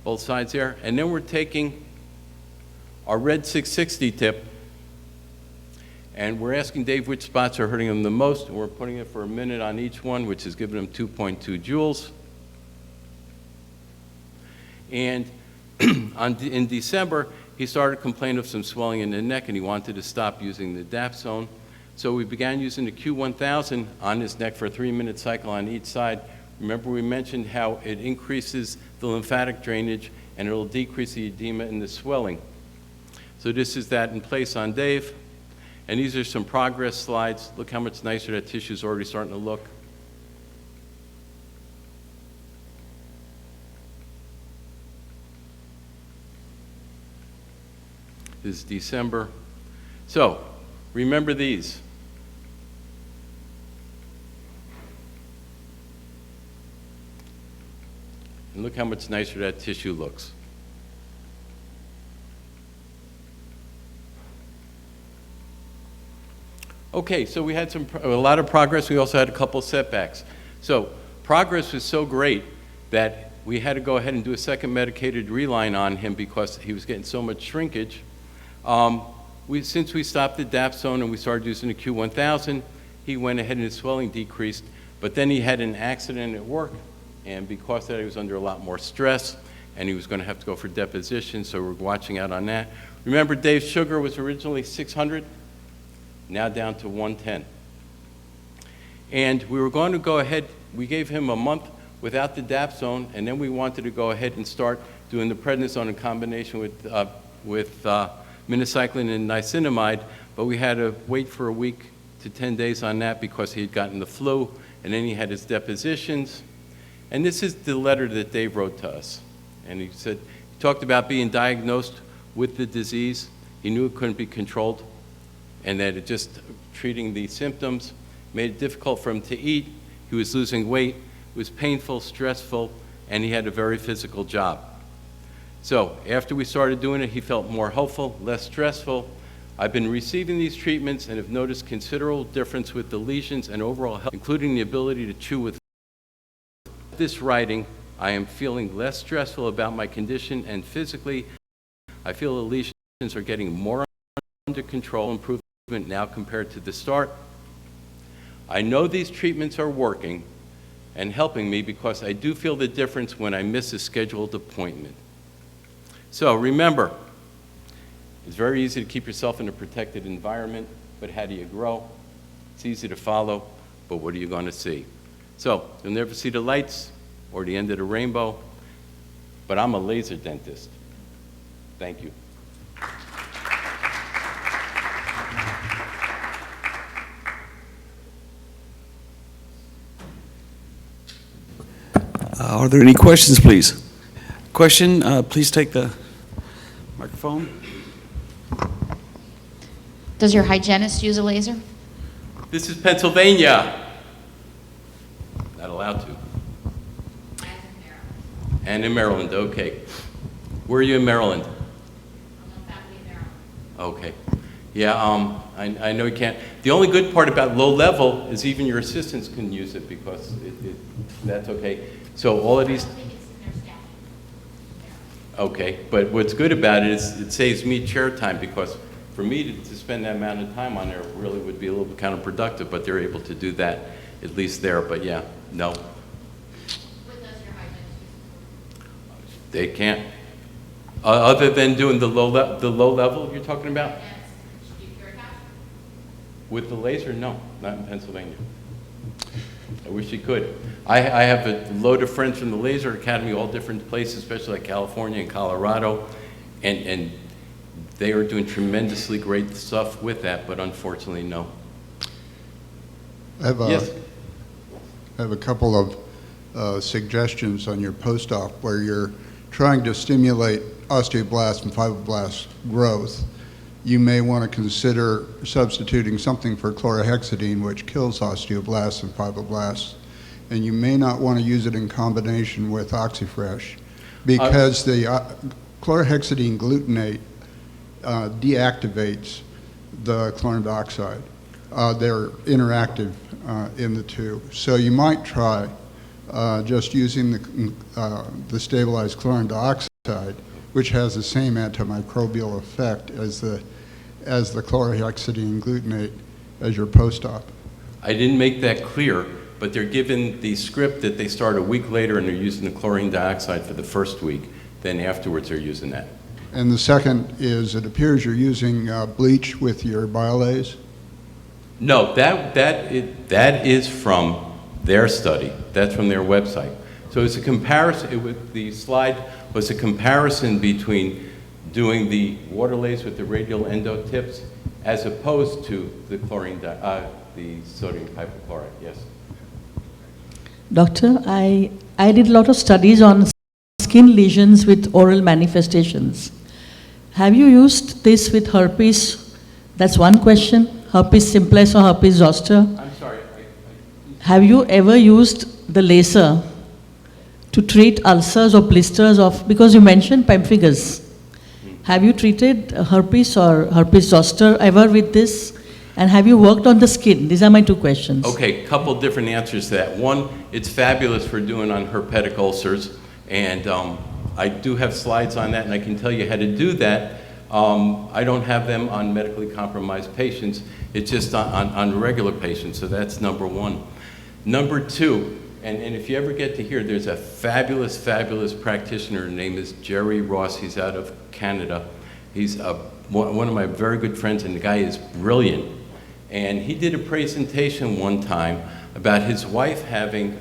both sides there. And then we're taking our red 660 tip, and we're asking Dave which spots are hurting him the most, and we're putting it for a minute on each one, which is giving him 2.2 joules. And in December, he started complaining of some swelling in the neck, and he wanted to stop using the dapsone. So we began using the Q1000 on his neck for a 3-minute cycle on each side. Remember we mentioned how it increases the lymphatic drainage, and it'll decrease the edema and the swelling. So this is that in place on Dave. And these are some progress slides. Look how much nicer that tissue is already starting to look. This is December. So, remember these. And look how much nicer that tissue looks. Okay, so we had a lot of progress. We also had a couple setbacks. So progress was so great that we had to go ahead and do a second medicated reline on him because he was getting so much shrinkage. Since we stopped the dapsone and we started using the Q1000, he went ahead and his swelling decreased. But then he had an accident at work, and because of that, he was under a lot more stress, and he was going to have to go for deposition, so we're watching out on that. Remember, Dave's sugar was originally 600, now down to 110. And we were going to go ahead, we gave him a month without the dapsone, and then we wanted to go ahead and start doing the prednisone in combination with minocycline and niacinamide, but we had to wait for a week to 10 days on that because he had gotten the flu, and then he had his depositions. And this is the letter that Dave wrote to us. And he said, he talked about being diagnosed with the disease. He knew it couldn't be controlled, and that it just treating the symptoms made it difficult for him to eat. He was losing weight. It was painful, stressful, and he had a very physical job. So after we started doing it, he felt more hopeful, less stressful. I've been receiving these treatments and have noticed considerable difference with the lesions and overall health, including the ability to chew with this writing. I am feeling less stressful about my condition, and physically, I feel the lesions are getting more under control, improvement now compared to the start. I know these treatments are working and helping me because I do feel the difference when I miss a scheduled appointment. So remember, it's very easy to keep yourself in a protected environment, but how do you grow? It's easy to follow, but what are you going to see? So you'll never see the lights or the end of the rainbow, but I'm a laser dentist. Thank you. Are there any questions, please? Question, please take the microphone. Does your hygienist use a laser? This is Pennsylvania. Not allowed to. And in Maryland, okay. Where are you in Maryland? I'm on faculty in Maryland. Okay. Yeah, I know you can't. The only good part about low level is even your assistants can use it because that's okay. So all of these, I don't think it's in their staff. okay. But what's good about it is it saves me chair time because for me to spend that amount of time on there really would be a little bit counterproductive, but they're able to do that at least there. But yeah, no, What does your hygienist use? they can't. Other than doing the low level you're talking about? Yes. Should you cure that? With the laser, no, not in Pennsylvania. I wish you could. I have a load of friends from the Laser Academy, all different places, especially like California and Colorado, and they are doing tremendously great stuff with that, but unfortunately, no. Yes? I have a couple of suggestions on your post-op where you're trying to stimulate osteoblast and fibroblast growth. You may want to consider substituting something for chlorhexidine, which kills osteoblasts and fibroblasts. And you may not want to use it in combination with Oxyfresh because the chlorhexidine glutamate deactivates the chlorine dioxide. They're interactive in the two. So you might try just using the stabilized chlorine dioxide, which has the same antimicrobial effect as the chlorhexidine glutamate as your post-op. I didn't make that clear, but they're given the script that they start a week later and they're using the chlorine dioxide for the first week. Then afterwards they're using that. And the second is, it appears you're using bleach with your biolays. No, that is from their study. That's from their website. So it's a comparison. The slide was a comparison between doing the water lays with the radial endo tips as opposed to the the sodium hypochlorite. Yes. Doctor, I did a lot of studies on skin lesions with oral manifestations. Have you used this with herpes? That's one question. Herpes simplex or herpes zoster? I'm sorry. Have you ever used the laser to treat ulcers or blisters of, because you mentioned pemphigus. Have you treated herpes or herpes zoster ever with this? And have you worked on the skin? These are my two questions. Okay, couple different answers to that. One, it's fabulous for doing on herpetic ulcers, and I do have slides on that, and I can tell you how to do that. I don't have them on medically compromised patients. It's just on regular patients, so that's number one. Number two, and if you ever get to hear, there's a fabulous, fabulous practitioner. Her name is Jerry Ross. He's out of Canada. He's one of my very good friends, and the guy is brilliant. And he did a presentation one time about his wife having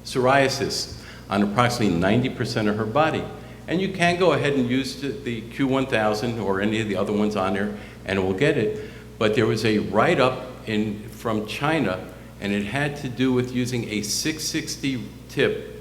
psoriasis on approximately 90% of her body. And you can go ahead and use the Q1000 or any of the other ones on there, and it will get it. But there was a write-up from China, and it had to do with using a 660 tip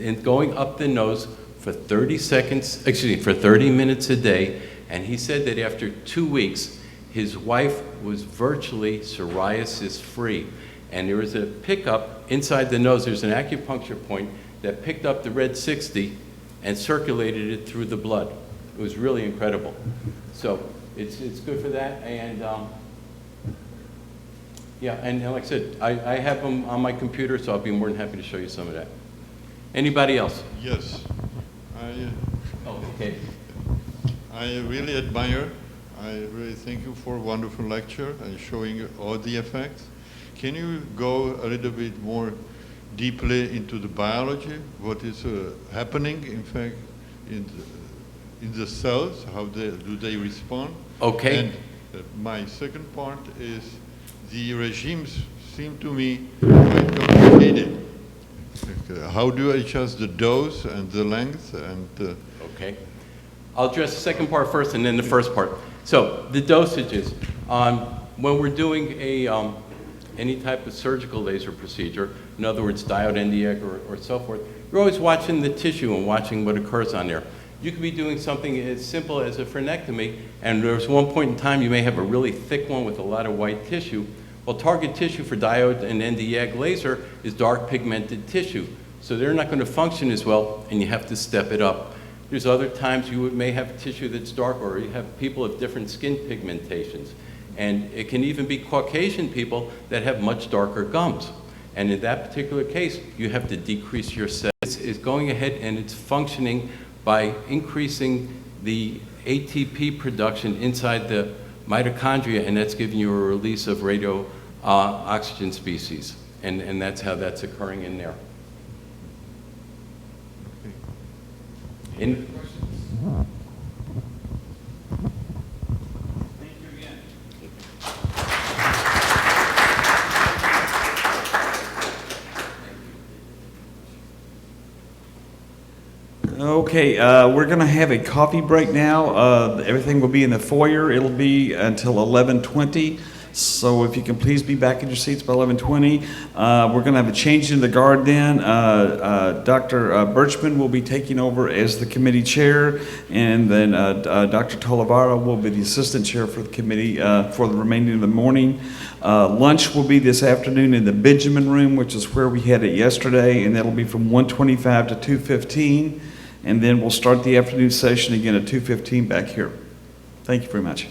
and going up the nose for 30 minutes a day. And he said that after 2 weeks, his wife was virtually psoriasis-free. And there was a pickup inside the nose. There's an acupuncture point that picked up the red 60 and circulated it through the blood. It was really incredible. So it's good for that. And yeah, and like I said, I have them on my computer, so I'll be more than happy to show you some of that. Anybody else? Yes. Oh, okay. I really admire. I really thank you for a wonderful lecture and showing all the effects. Can you go a little bit more deeply into the biology? What is happening, in fact, in the cells? How do they respond? Okay. And my second part is the regimes seem to me quite complicated. How do I adjust the dose and the length and Okay. I'll address the second part first and then the first part. So the dosages, when we're doing any type of surgical laser procedure, in other words, diode Nd:YAG or so forth, you're always watching the tissue and watching what occurs on there. You could be doing something as simple as a frenectomy, and there's one point in time you may have a really thick one with a lot of white tissue. Well, target tissue for diode and Nd:YAG laser is dark pigmented tissue. So they're not going to function as well, and you have to step it up. There's other times you may have tissue that's dark, or you have people of different skin pigmentations. And it can even be Caucasian people that have much darker gums. And in that particular case, you have to decrease your cells. It's going ahead and it's functioning by increasing the ATP production inside the mitochondria, and that's giving you a release of radio oxygen species. And that's how that's occurring in there. In, Okay, we're going to have a coffee break now. Everything will be in the foyer. It'll be until 11:20. So if you can please be back in your seats by 11:20. We're going to have a change in the guard then. Dr. Birchman will be taking over as the committee chair, and then Dr. Tolavara will be the assistant chair for the committee for the remaining of the morning. Lunch will be this afternoon in the Benjamin Room, which is where we had it yesterday, and that'll be from 1:25 to 2:15. And then we'll start the afternoon session again at 2:15 back here. Thank you very much.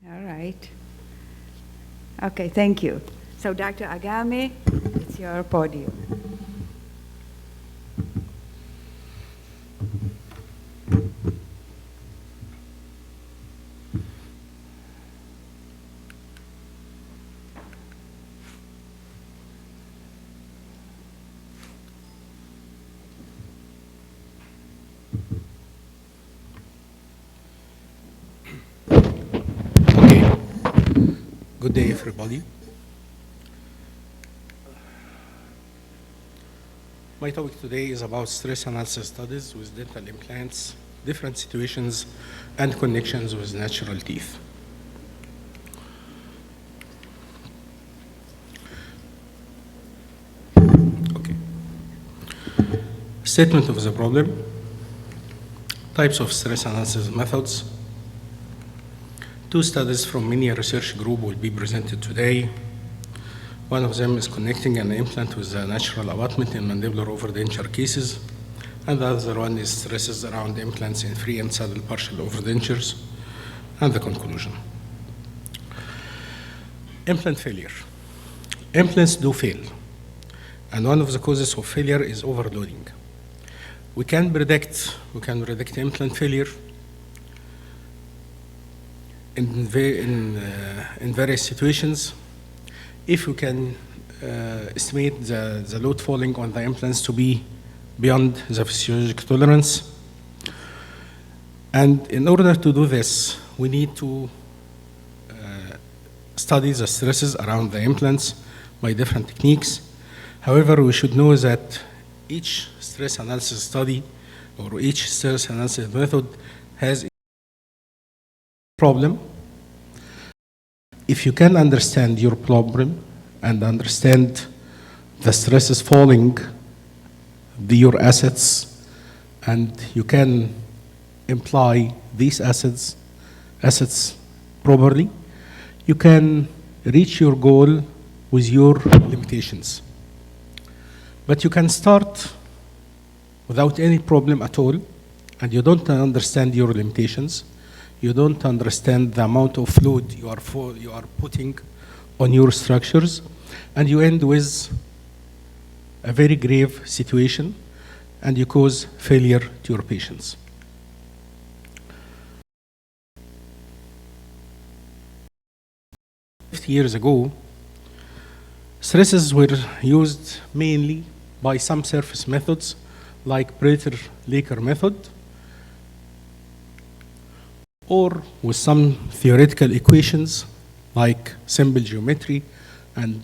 All right. Okay, thank you. So Dr. Agami, it's your podium. Okay. Good day, everybody. My topic today is about stress analysis studies with dental implants, different situations, and connections with natural teeth. Okay. Statement of the problem, types of stress analysis methods. Two studies from many research group will be presented today. One of them is connecting an implant with a natural abutment in mandibular overdenture cases, and the other one is stresses around implants in free and saddle partial overdentures, and the conclusion. Implant failure. Implants do fail, and one of the causes of failure is overloading. We can predict implant failure in various situations if we can estimate the load falling on the implants to be beyond the physiologic tolerance. And in order to do this, we need to study the stresses around the implants by different techniques. However, we should know that each stress analysis study or each stress analysis method has a problem. If you can understand your problem and understand the stresses falling your assets, and you can imply these assets properly, you can reach your goal with your limitations. But you can start without any problem at all, and you don't understand your limitations. You don't understand the amount of load you are putting on your structures, and you end with a very grave situation, and you cause failure to your patients. Years ago, stresses were used mainly by some surface methods like Prater-Laker method, or with some theoretical equations like simple geometry and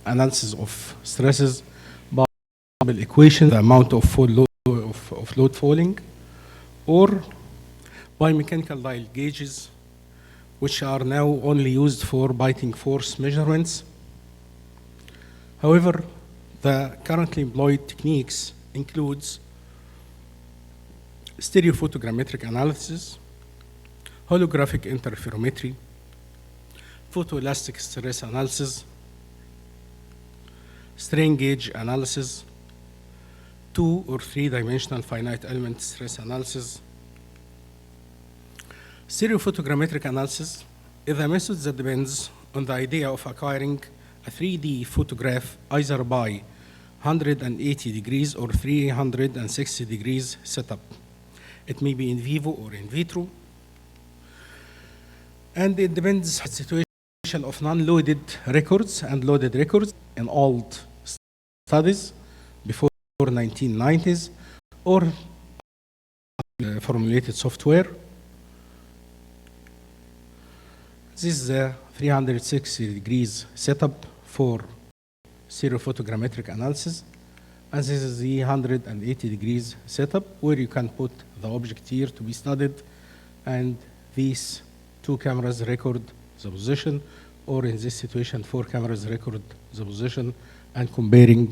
analysis of stresses by simple equation, the amount of load falling, or by mechanical dial gauges, which are now only used for biting force measurements. However, the currently employed techniques includes stereophotogrammetric analysis, holographic interferometry, photoelastic stress analysis, strain gauge analysis, 2 or 3 dimensional finite element stress analysis. Stereophotogrammetric analysis is a method that depends on the idea of acquiring a 3D photograph either by 180 degrees or 360 degrees setup. It may be in vivo or in vitro. And it depends on the situation of non-loaded records and loaded records in old studies before 1990s or formulated software. This is a 360 degrees setup for stereophotogrammetric analysis. And this is the 180 degrees setup where you can put the object here to be studied, and these 2 cameras record the position, or in this situation 4 cameras record the position, and comparing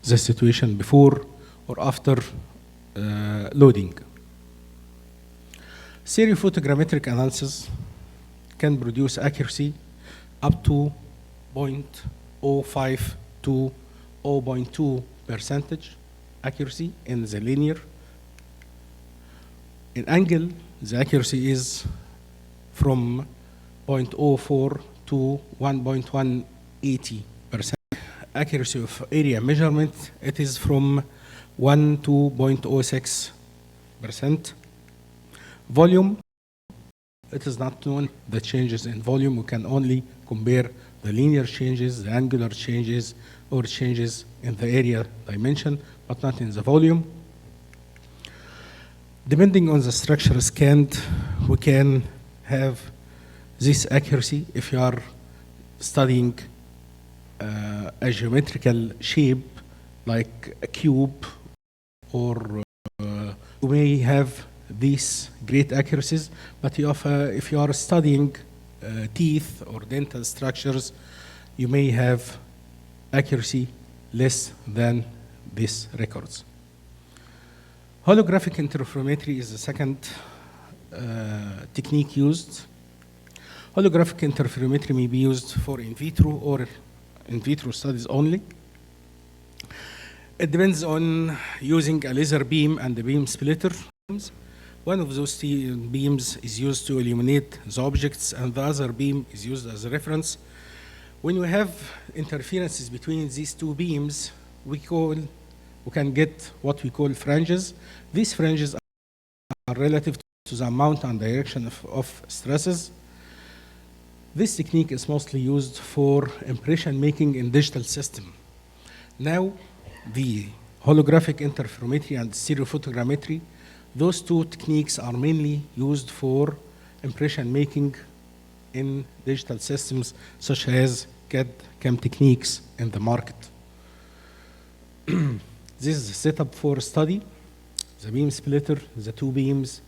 the situation before or after loading. Stereophotogrammetric analysis can produce accuracy up to 0.05 to 0.2% accuracy in the linear. In angle, the accuracy is from 0.04 to 1.180%. Accuracy of area measurement, it is from 1 to 0.06%. Volume, it is not known the changes in volume. We can only compare the linear changes, the angular changes, or changes in the area dimension, but not in the volume. Depending on the structure scanned, we can have this accuracy if you are studying a geometrical shape like a cube, or you may have these great accuracies, but if you are studying teeth or dental structures, you may have accuracy less than these records. Holographic interferometry is the second technique used. Holographic interferometry may be used for in vitro or in vitro studies only. It depends on using a laser beam and the beam splitter. One of those beams is used to illuminate the objects, and the other beam is used as a reference. When we have interferences between these two beams, we can get what we call fringes. These fringes are relative to the amount and direction of stresses. This technique is mostly used for impression making in digital system. Now, the holographic interferometry and stereophotogrammetry, those two techniques are mainly used for impression making in digital systems, such as CAD/CAM techniques in the market. This is the setup for study: the beam splitter, the two beams,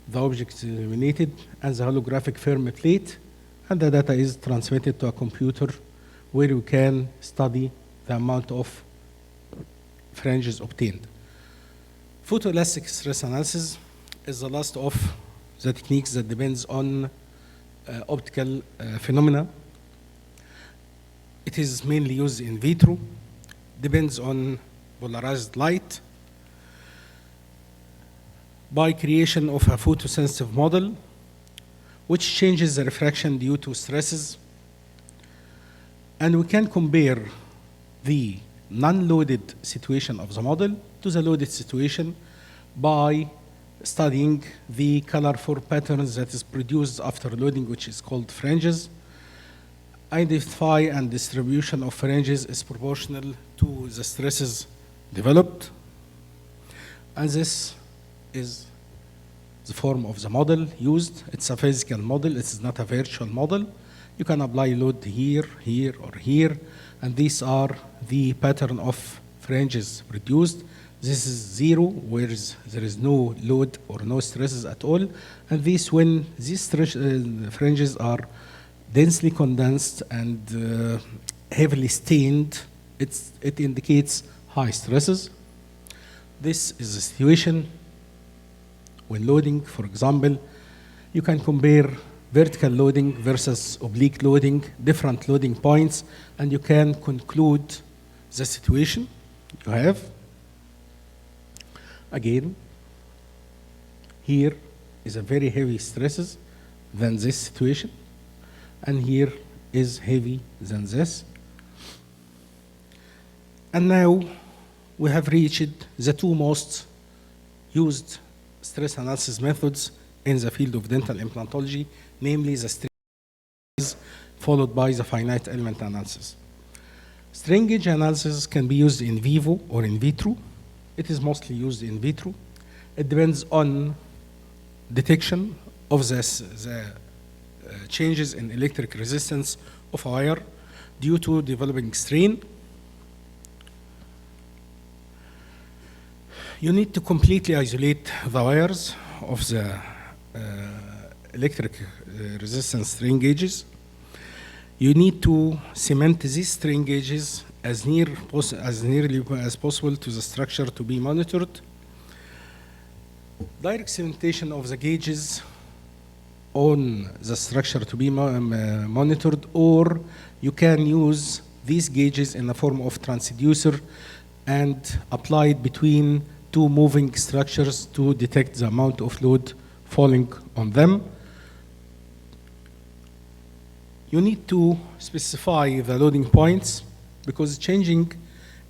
the object is illuminated, and the holographic film plate, and the data is transmitted to a computer where you can study the amount of fringes obtained. Photoelastic stress analysis is the last of the techniques that depends on optical phenomena. It is mainly used in vitro, depends on polarized light. By creation of a photosensitive model, which changes the refraction due to stresses. And we can compare the non-loaded situation of the model to the loaded situation by studying the colorful patterns that is produced after loading, which is called fringes. Identify and distribution of fringes is proportional to the stresses developed. And this is the form of the model used. It's a physical model, it's not a virtual model. You can apply load here, here, or here, and these are the pattern of fringes produced. This is 0, where there is no load or no stresses at all. And this, when these fringes are densely condensed and heavily stained, it indicates high stresses. This is the situation when loading. For example, you can compare vertical loading versus oblique loading, different loading points, and you can conclude the situation you have. Again, here is a very heavy stresses than this situation, and here is heavy than this. And now we have reached the two most used stress analysis methods in the field of dental implantology, namely the strain gauge followed by the finite element analysis. Strain gauge analysis can be used in vivo or in vitro. It is mostly used in vitro. It depends on detection of the changes in electric resistance of a wire due to developing strain. You need to completely isolate the wires of the electric resistance strain gauges. You need to cement these strain gauges as nearly as possible to the structure to be monitored. Direct cementation of the gauges on the structure to be monitored, or you can use these gauges in the form of transducer and apply it between two moving structures to detect the amount of load falling on them. you need to specify the loading points, because changing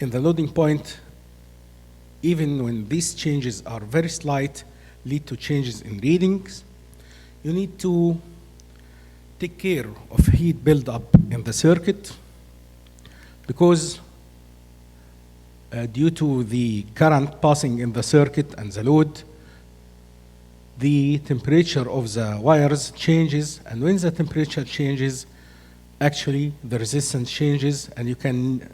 in the loading point, even when these changes are very slight, lead to changes in readings. You need to take care of heat buildup in the circuit, because due to the current passing in the circuit and the load, the temperature of the wires changes, and when the temperature changes, actually the resistance changes, and you can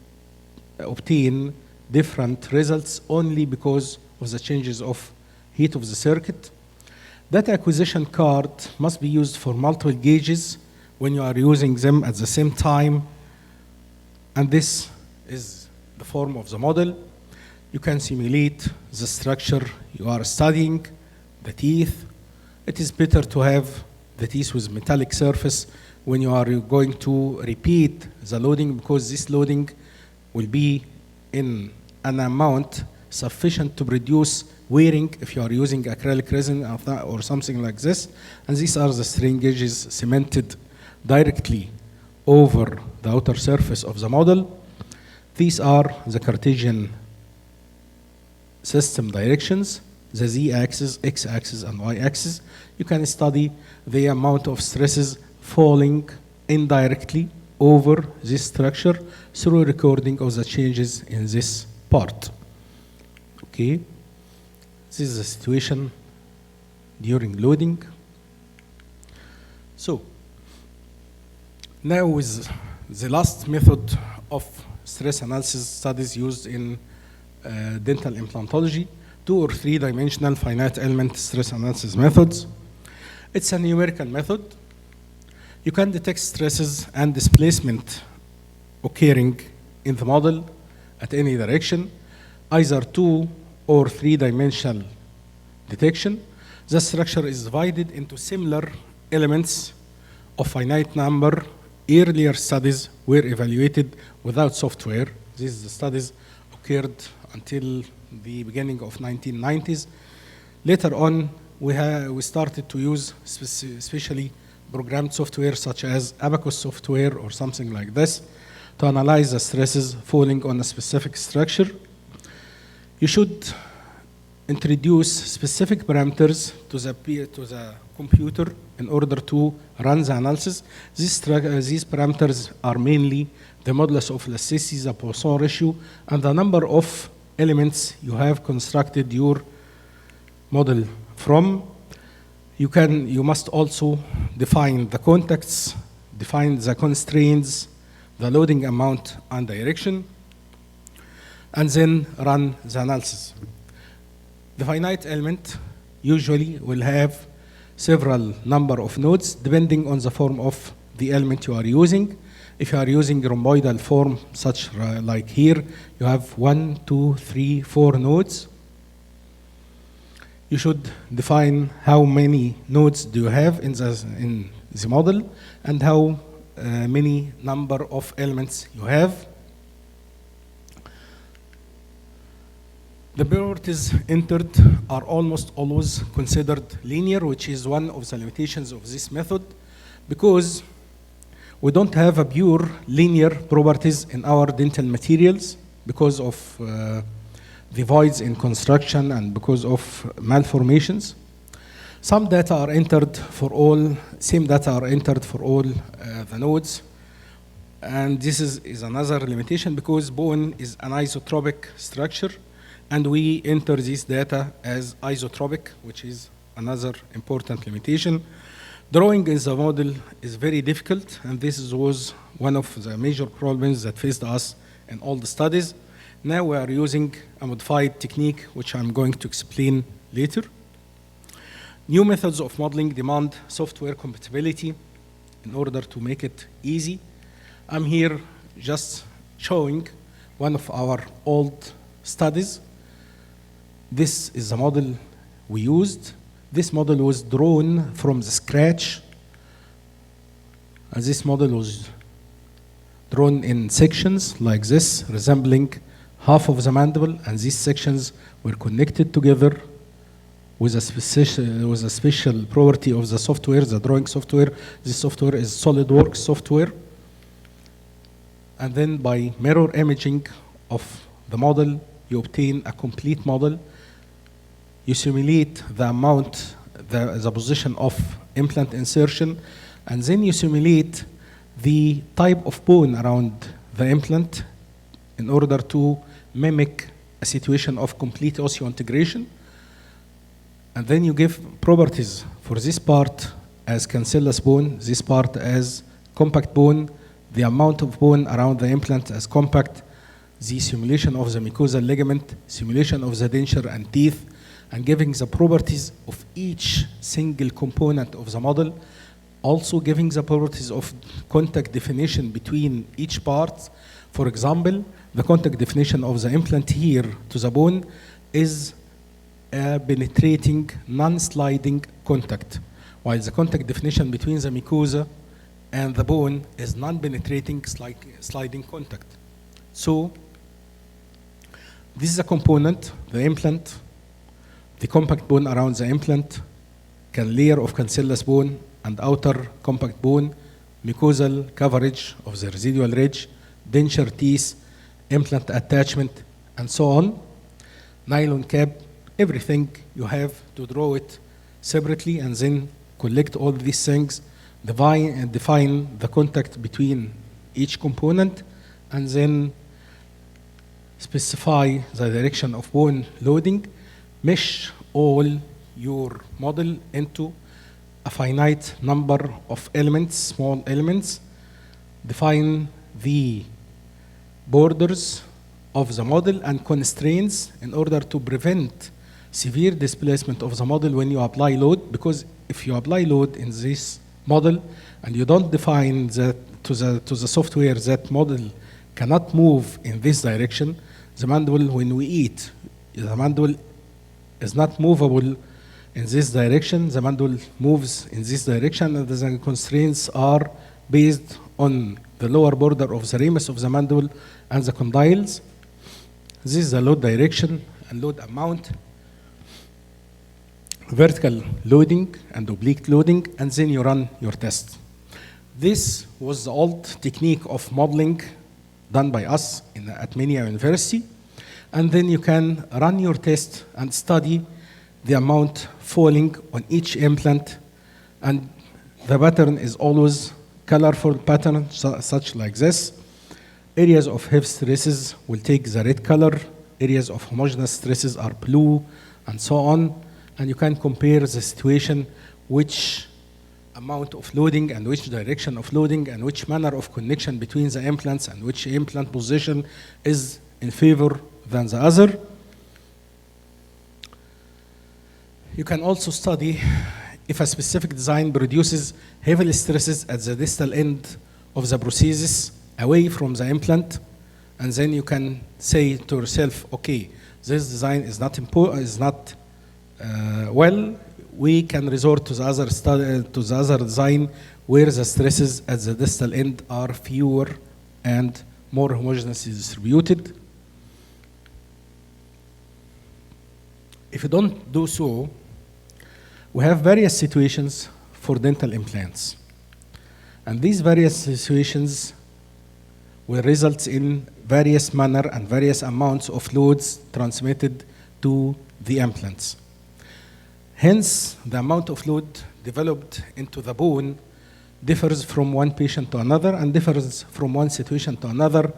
obtain different results only because of the changes of heat of the circuit. Data acquisition card must be used for multiple gauges when you are using them at the same time, and this is the form of the model. You can simulate the structure you are studying, the teeth. It is better to have the teeth with metallic surface when you are going to repeat the loading, because this loading will be in an amount sufficient to produce wearing if you are using acrylic resin or something like this. And these are the strain gauges cemented directly over the outer surface of the model. These are the Cartesian system directions, the z-axis, x-axis, and y-axis. You can study the amount of stresses falling indirectly over this structure through recording of the changes in this part. Okay, this is the situation during loading. So, now with the last method of stress analysis studies used in dental implantology, 2 or 3 dimensional finite element stress analysis methods. It's a numerical method. You can detect stresses and displacement occurring in the model at any direction, either 2 or 3 dimensional detection. The structure is divided into similar elements of finite number. Earlier studies were evaluated without software. These studies occurred until the beginning of 1990s. Later on, we started to use especially programmed software such as Abacus software or something like this to analyze the stresses falling on a specific structure. You should introduce specific parameters to the computer in order to run the analysis. These parameters are mainly the modulus of elasticity, the Poisson ratio, and the number of elements you have constructed your model from. You must also define the contacts, define the constraints, the loading amount and direction, and then run the analysis. The finite element usually will have several number of nodes depending on the form of the element you are using. If you are using rhomboidal form, such like here, you have 1, 2, 3, 4 nodes. You should define how many nodes do you have in the model and how many number of elements you have. The priorities entered are almost always considered linear, which is one of the limitations of this method, because we don't have a pure linear properties in our dental materials because of the voids in construction and because of malformations. Some data are entered for all, same data are entered for all the nodes. And this is another limitation because bone is an isotropic structure, and we enter this data as isotropic, which is another important limitation. Drawing in the model is very difficult, and this was one of the major problems that faced us in all the studies. Now we are using a modified technique, which I'm going to explain later. New methods of modeling demand software compatibility in order to make it easy. I'm here just showing one of our old studies. This is the model we used. This model was drawn from the scratch. And this model was drawn in sections like this, resembling half of the mandible, and these sections were connected together with a special property of the software, the drawing software. This software is SolidWorks software. And then by mirror imaging of the model, you obtain a complete model. You simulate the amount, the position of implant insertion, and then you simulate the type of bone around the implant in order to mimic a situation of complete osseointegration. And then you give properties for this part as cancellous bone, this part as compact bone, the amount of bone around the implant as compact, the simulation of the mucosal ligament, simulation of the denture and teeth, and giving the properties of each single component of the model, also giving the properties of contact definition between each part. For example, the contact definition of the implant here to the bone is a penetrating, non-sliding contact, while the contact definition between the mucosa and the bone is non-penetrating sliding contact. So this is a component, the implant, the compact bone around the implant, layer of cancellous bone and outer compact bone, mucosal coverage of the residual ridge, denture teeth, implant attachment, and so on, nylon cap, everything you have to draw it separately and then collect all these things, define the contact between each component, and then specify the direction of bone loading, mesh all your model into a finite number of elements, small elements, define the borders of the model and constraints in order to prevent severe displacement of the model when you apply load, because if you apply load in this model and you don't define that to the software that model cannot move in this direction, the mandible, when we eat, the mandible is not movable in this direction, the mandible moves in this direction, and the constraints are based on the lower border of the ramus of the mandible and the condyles. This is the load direction and load amount, vertical loading and oblique loading, and then you run your test. This was the old technique of modeling done by us at Minya University. And then you can run your test and study the amount falling on each implant. And the pattern is always colorful pattern, such like this. Areas of heavy stresses will take the red color. Areas of homogeneous stresses are blue, and so on. And you can compare the situation, which amount of loading and which direction of loading and which manner of connection between the implants and which implant position is in favor than the other. You can also study if a specific design produces heavy stresses at the distal end of the prosthesis away from the implant, and then you can say to yourself, okay, this design is not well, we can resort to the other design where the stresses at the distal end are fewer and more homogeneously distributed. If you don't do so, we have various situations for dental implants. And these various situations will result in various manner and various amounts of loads transmitted to the implants. Hence, the amount of load developed into the bone differs from one patient to another and differs from one situation to another.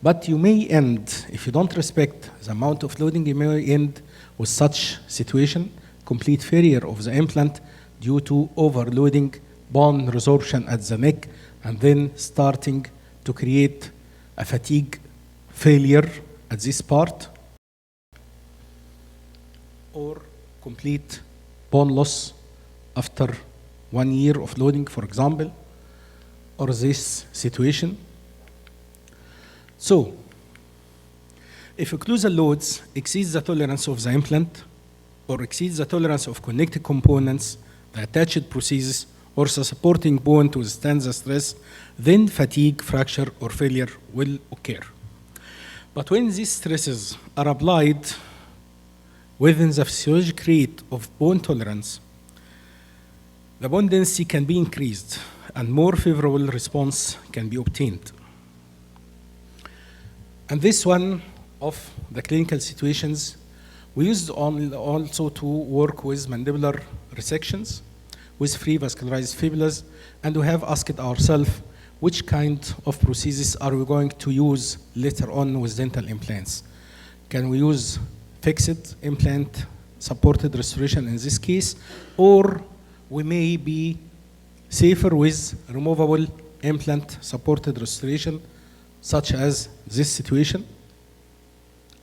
But you may end, if you don't respect the amount of loading, you may end with such situation, complete failure of the implant due to overloading, bone resorption at the neck, and then starting to create a fatigue failure at this part, or complete bone loss after 1 year of loading, for example, or this situation. So, if occlusal loads exceeds the tolerance of the implant or exceeds the tolerance of connected components, the attached prosthesis, or the supporting bone to withstand the stress, then fatigue, fracture, or failure will occur. But when these stresses are applied within the physiologic rate of bone tolerance, the bone density can be increased and more favorable response can be obtained. And this one of the clinical situations, we used also to work with mandibular resections with free vascularized fibulas, and we have asked ourselves which kind of prosthesis are we going to use later on with dental implants. Can we use fixed implant supported restoration in this case, or we may be safer with removable implant supported restoration, such as this situation,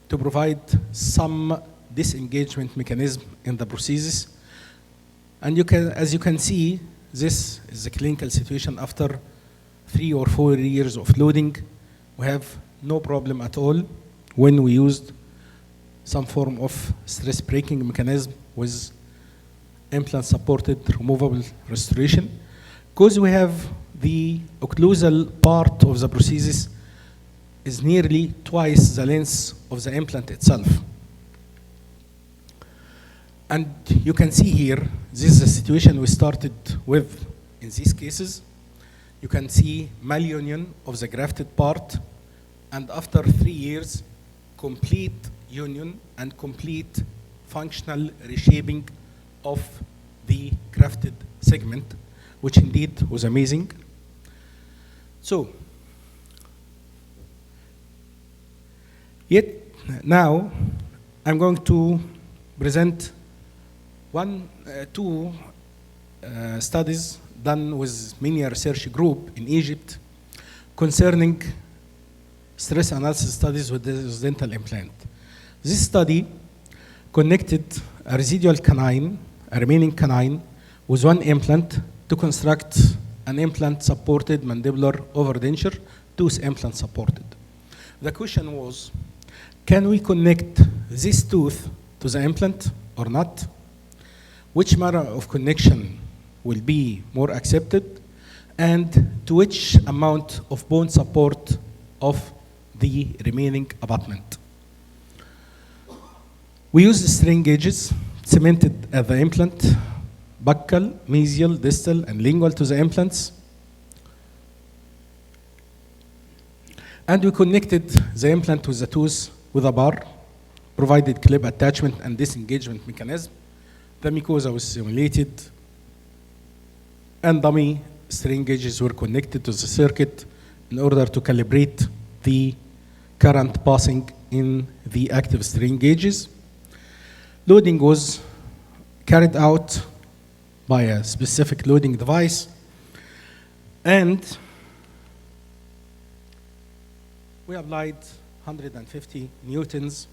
to provide some disengagement mechanism in the prosthesis. And as you can see, this is the clinical situation after 3 or 4 years of loading. We have no problem at all when we used some form of stress breaking mechanism with implant supported removable restoration, because we have the occlusal part of the prosthesis is nearly twice the length of the implant itself. And you can see here, this is the situation we started with in these cases. You can see malunion of the grafted part, and after 3 years, complete union and complete functional reshaping of the grafted segment, which indeed was amazing. So, yet now I'm going to present two studies done with many research group in Egypt concerning stress analysis studies with this dental implant. This study connected a residual canine, a remaining canine, with one implant to construct an implant supported mandibular overdenture, tooth implant supported. The question was, can we connect this tooth to the implant or not? Which manner of connection will be more accepted, and to which amount of bone support of the remaining abutment? We used string gauges cemented at the implant, buccal, mesial, distal, and lingual to the implants. And we connected the implant with the tooth with a bar, provided clip attachment and disengagement mechanism. The mucosa was simulated, and dummy string gauges were connected to the circuit in order to calibrate the current passing in the active string gauges. Loading was carried out by a specific loading device, and we applied 150 newtons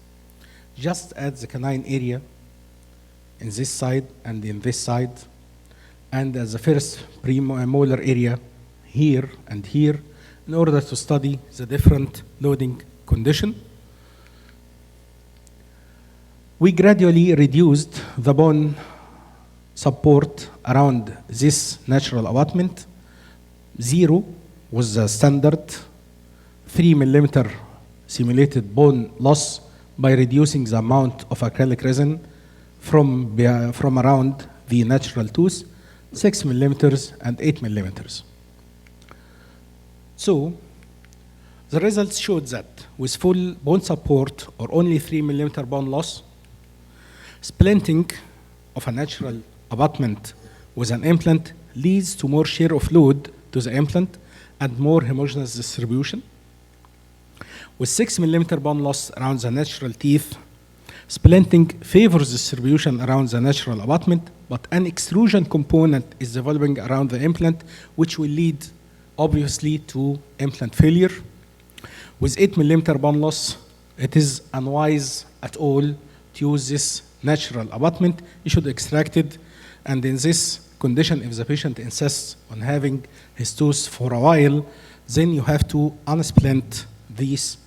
just at the canine area in this side and in this side, and as the first premolar area here and here, in order to study the different loading condition. We gradually reduced the bone support around this natural abutment. 0 was the standard 3 millimeter simulated bone loss by reducing the amount of acrylic resin from around the natural tooth, 6 millimeters and 8 millimeters. So, the results showed that with full bone support or only 3 millimeter bone loss, splinting of a natural abutment with an implant leads to more share of load to the implant and more homogeneous distribution. With 6 millimeter bone loss around the natural teeth, splinting favors distribution around the natural abutment, but an extrusion component is developing around the implant, which will lead obviously to implant failure. With 8 millimeter bone loss, it is unwise at all to use this natural abutment. You should extract it, and in this condition, if the patient insists on having his tooth for a while, then you have to unsplint these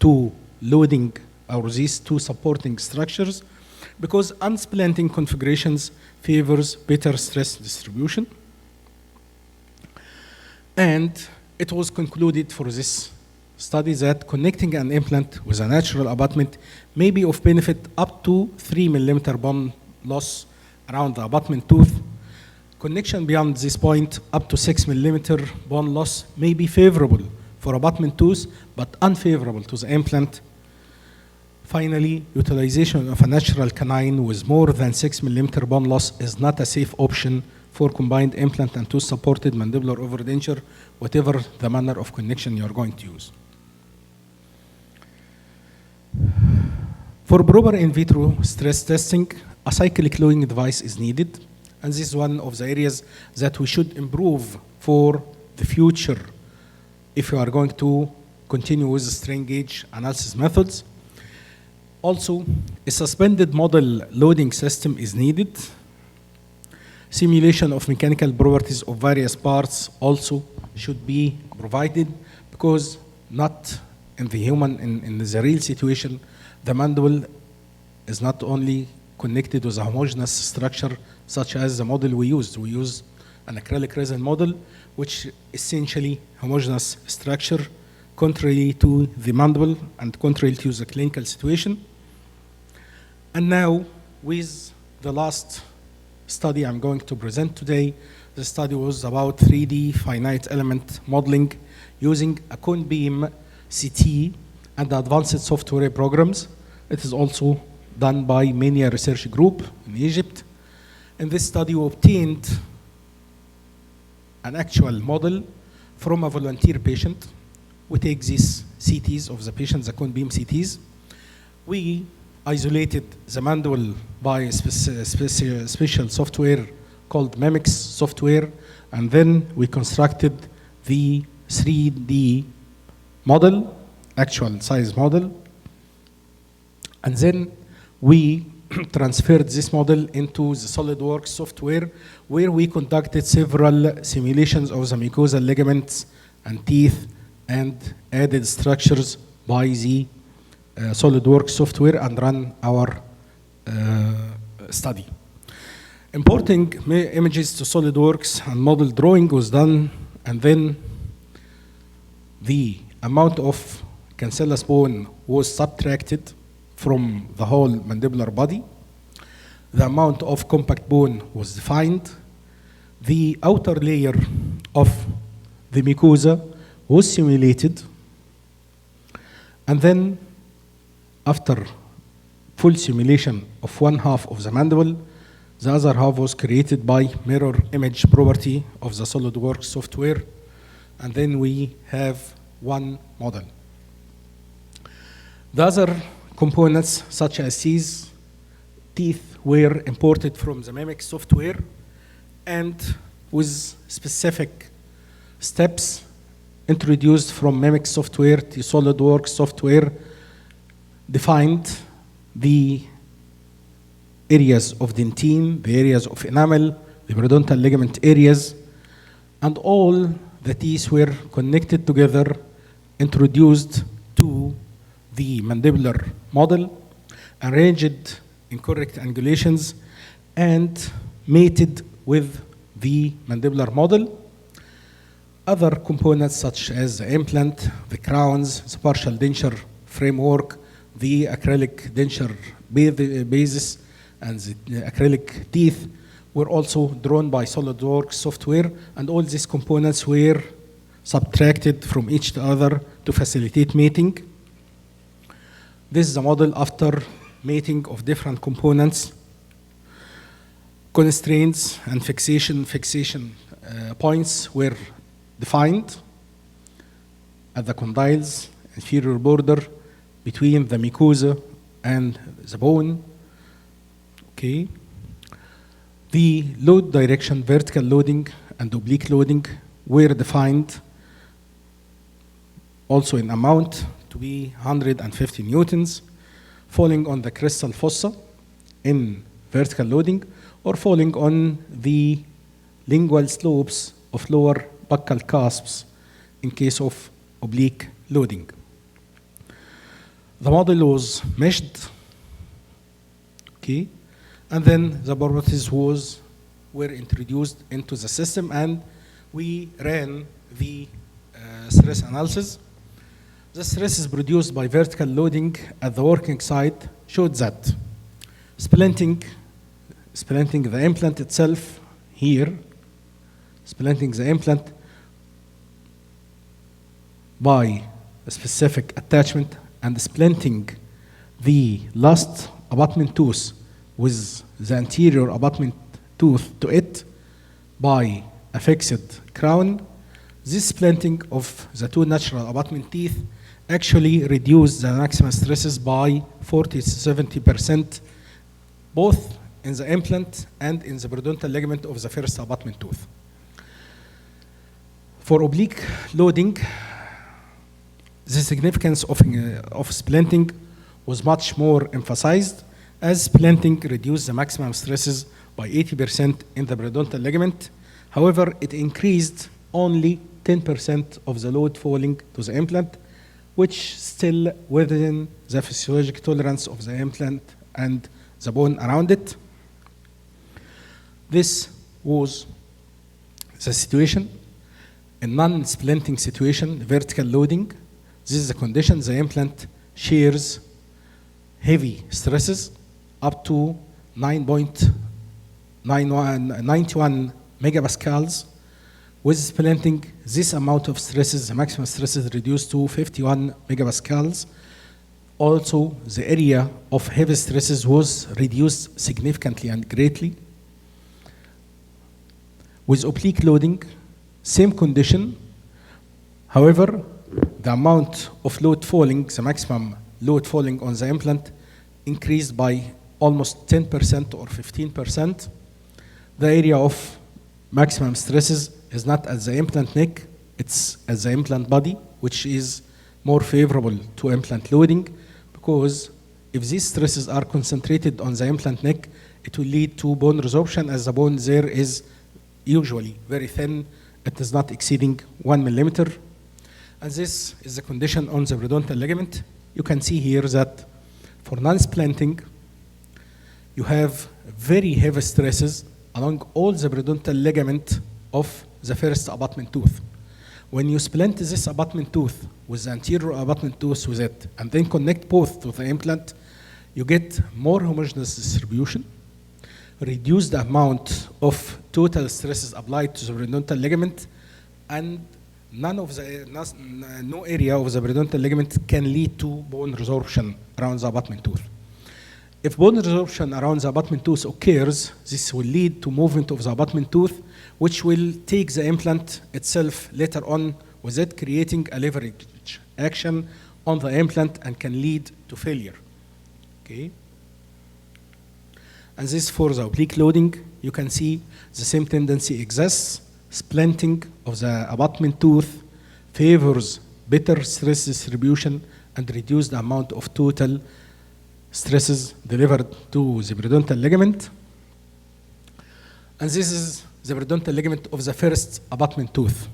two loading or these two supporting structures, because unsplinting configurations favors better stress distribution. And it was concluded for this study that connecting an implant with a natural abutment may be of benefit up to 3 millimeter bone loss around the abutment tooth. Connection beyond this point, up to 6 millimeter bone loss, may be favorable for abutment tooth, but unfavorable to the implant. Finally, utilization of a natural canine with more than 6 millimeter bone loss is not a safe option for combined implant and tooth-supported mandibular overdenture, whatever the manner of connection you're going to use. For proper in vitro stress testing, a cyclic lowering device is needed, and this is one of the areas that we should improve for the future if you are going to continue with the strain gauge analysis methods. Also, a suspended model loading system is needed. Simulation of mechanical properties of various parts also should be provided, because not in the human, in the real situation, the mandible is not only connected with a homogeneous structure such as the model we used. We use an acrylic resin model, which essentially homogeneous structure, contrary to the mandible and contrary to the clinical situation. And now, with the last study I'm going to present today, the study was about 3D finite element modeling using a cone beam CT and advanced software programs. It is also done by Mania Research Group in Egypt. In this study, we obtained an actual model from a volunteer patient. We take these CTs of the patient, the cone beam CTs. We isolated the mandible by a special software called Omics software, and then we constructed the 3D model, actual size model, and then we transferred this model into the SolidWorks software, where we conducted several simulations of the mucosal ligaments and teeth and added structures by the SolidWorks software and run our study. Importing images to SolidWorks and model drawing was done, and then the amount of cancellous bone was subtracted from the whole mandibular body. The amount of compact bone was defined. The outer layer of the mucosa was simulated, and then after full simulation of one half of the mandible, the other half was created by mirror image property of the SolidWorks software, and then we have one model. The other components, such as these teeth, were imported from the Omics software, and with specific steps introduced from Omics software to SolidWorks software, defined the areas of dentine, the areas of enamel, the periodontal ligament areas, and all the teeth were connected together, introduced to the mandibular model, arranged in correct angulations, and mated with the mandibular model. Other components such as the implant, the crowns, the partial denture framework, the acrylic denture basis, and the acrylic teeth were also drawn by SolidWorks software, and all these components were subtracted from each other to facilitate mating. This is a model after mating of different components. Constraints and fixation points were defined at the condyles, inferior border, between the mucosa and the bone. Okay. The load direction, vertical loading and oblique loading, were defined also in amount to be 150 newtons, falling on the crystal fossa in vertical loading, or falling on the lingual slopes of lower buccal cusps in case of oblique loading. The model was meshed, okay, and then the properties were introduced into the system, and we ran the stress analysis. The stresses produced by vertical loading at the working site showed that splinting the implant itself here, splinting the implant by a specific attachment and splinting the last abutment tooth with the anterior abutment tooth to it by a fixed crown. This splinting of the two natural abutment teeth actually reduced the maximum stresses by 40 to 70%, both in the implant and in the periodontal ligament of the first abutment tooth. For oblique loading, the significance of splinting was much more emphasized, as splinting reduced the maximum stresses by 80% in the periodontal ligament. However, it increased only 10% of the load falling to the implant, which still within the physiologic tolerance of the implant and the bone around it. This was the situation. In non-splinting situation, vertical loading, this is the condition the implant shares heavy stresses up to 9.91 megapascals. With splinting, this amount of stresses, the maximum stresses reduced to 51 megapascals. Also, the area of heavy stresses was reduced significantly and greatly. With oblique loading, same condition. However, the amount of load falling, the maximum load falling on the implant, increased by almost 10% or 15%. The area of maximum stresses is not at the implant neck, it's at the implant body, which is more favorable to implant loading, because if these stresses are concentrated on the implant neck, it will lead to bone resorption, as the bone there is usually very thin. It is not exceeding 1 millimeter. And this is the condition on the periodontal ligament. You can see here that for non-splinting, you have very heavy stresses along all the periodontal ligament of the first abutment tooth. When you splint this abutment tooth with the anterior abutment tooth with it, and then connect both to the implant, you get more homogeneous distribution, reduce the amount of total stresses applied to the periodontal ligament, and no area of the periodontal ligament can lead to bone resorption around the abutment tooth. If bone resorption around the abutment tooth occurs, this will lead to movement of the abutment tooth, which will take the implant itself later on, with it creating a leverage action on the implant and can lead to failure. Okay? And this for the oblique loading, you can see the same tendency exists. Splinting of the abutment tooth favors better stress distribution and reduce the amount of total stresses delivered to the periodontal ligament. And this is the periodontal ligament of the first abutment tooth.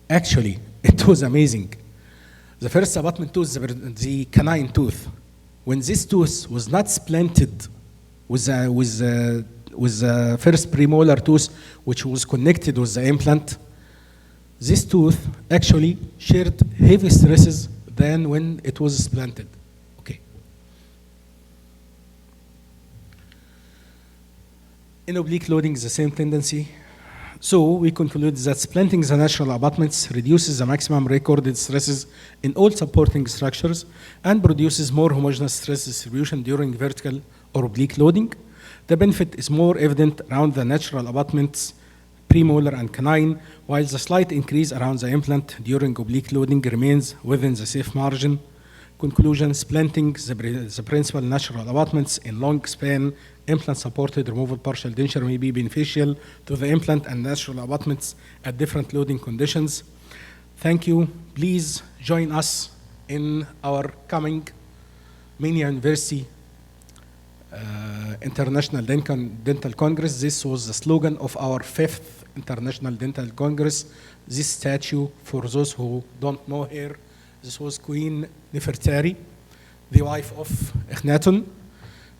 Actually, it was amazing. The first abutment tooth, the canine tooth, when this tooth was not splinted with the first premolar tooth, which was connected with the implant, this tooth actually shared heavy stresses than when it was splinted. Okay. In oblique loading, the same tendency. So we conclude that splinting the natural abutments reduces the maximum recorded stresses in all supporting structures and produces more homogeneous stress distribution during vertical or oblique loading. The benefit is more evident around the natural abutments, premolar and canine, while the slight increase around the implant during oblique loading remains within the safe margin. Conclusion, splinting the principal natural abutments in long span implant-supported removal partial denture may be beneficial to the implant and natural abutments at different loading conditions. Thank you. Please join us in our coming Mania University International Dental Congress. This was the slogan of our 5th International Dental Congress. This statue, for those who don't know her, this was Queen Nefertari, the wife of Akhenaten.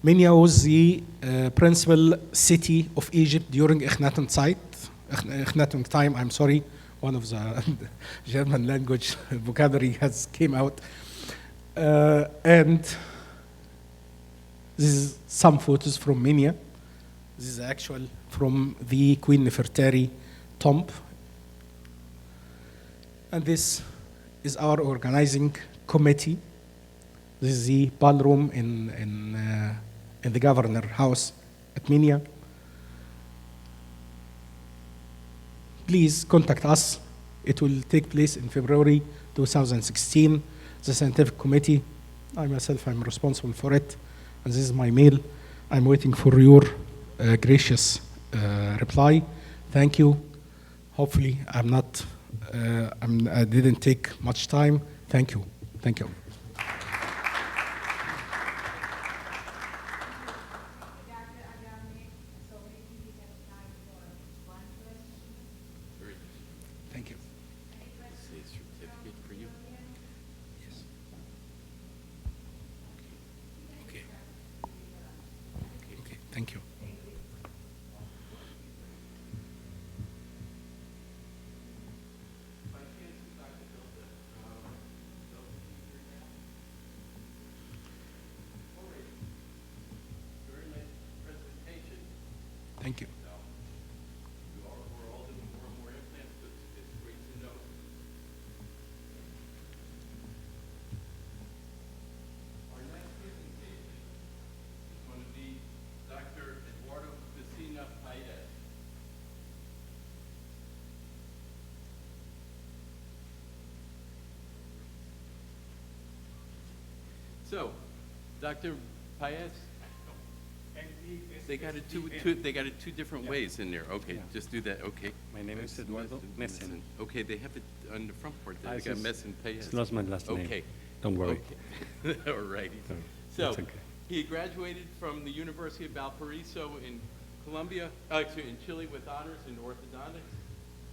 Mania was the principal city of Egypt during Akhenaten time, one of the German language vocabulary has came out. And this is some photos from Minya. This is actual from the Queen Nefertari tomb. And this is our organizing committee. This is the ballroom in the governor house at Minya. Please contact us. It will take place in February 2016. The scientific committee, I myself, I'm responsible for it. And this is my mail. I'm waiting for your gracious reply. Thank you. Hopefully, I didn't take much time. Thank you. Thank you. Thank you. Say certificate for you. Yes. Okay. Okay. Thank you. Very nice presentation. Thank you. We're all doing more and more implants, but it's great to know. Our next presentation is going to be Dr. Eduardo Vecina Paez. So, Dr. Paez, they got it two different ways in there. Okay, just do that. Okay. My name is Eduardo Messen. Okay, they have it on the front part there. They got It's- Messen Paez. It's not my last name. Okay. Don't worry. Okay. All righty. No, So, that's okay. he graduated from the University of Valparaiso in in Chile with honors in orthodontics,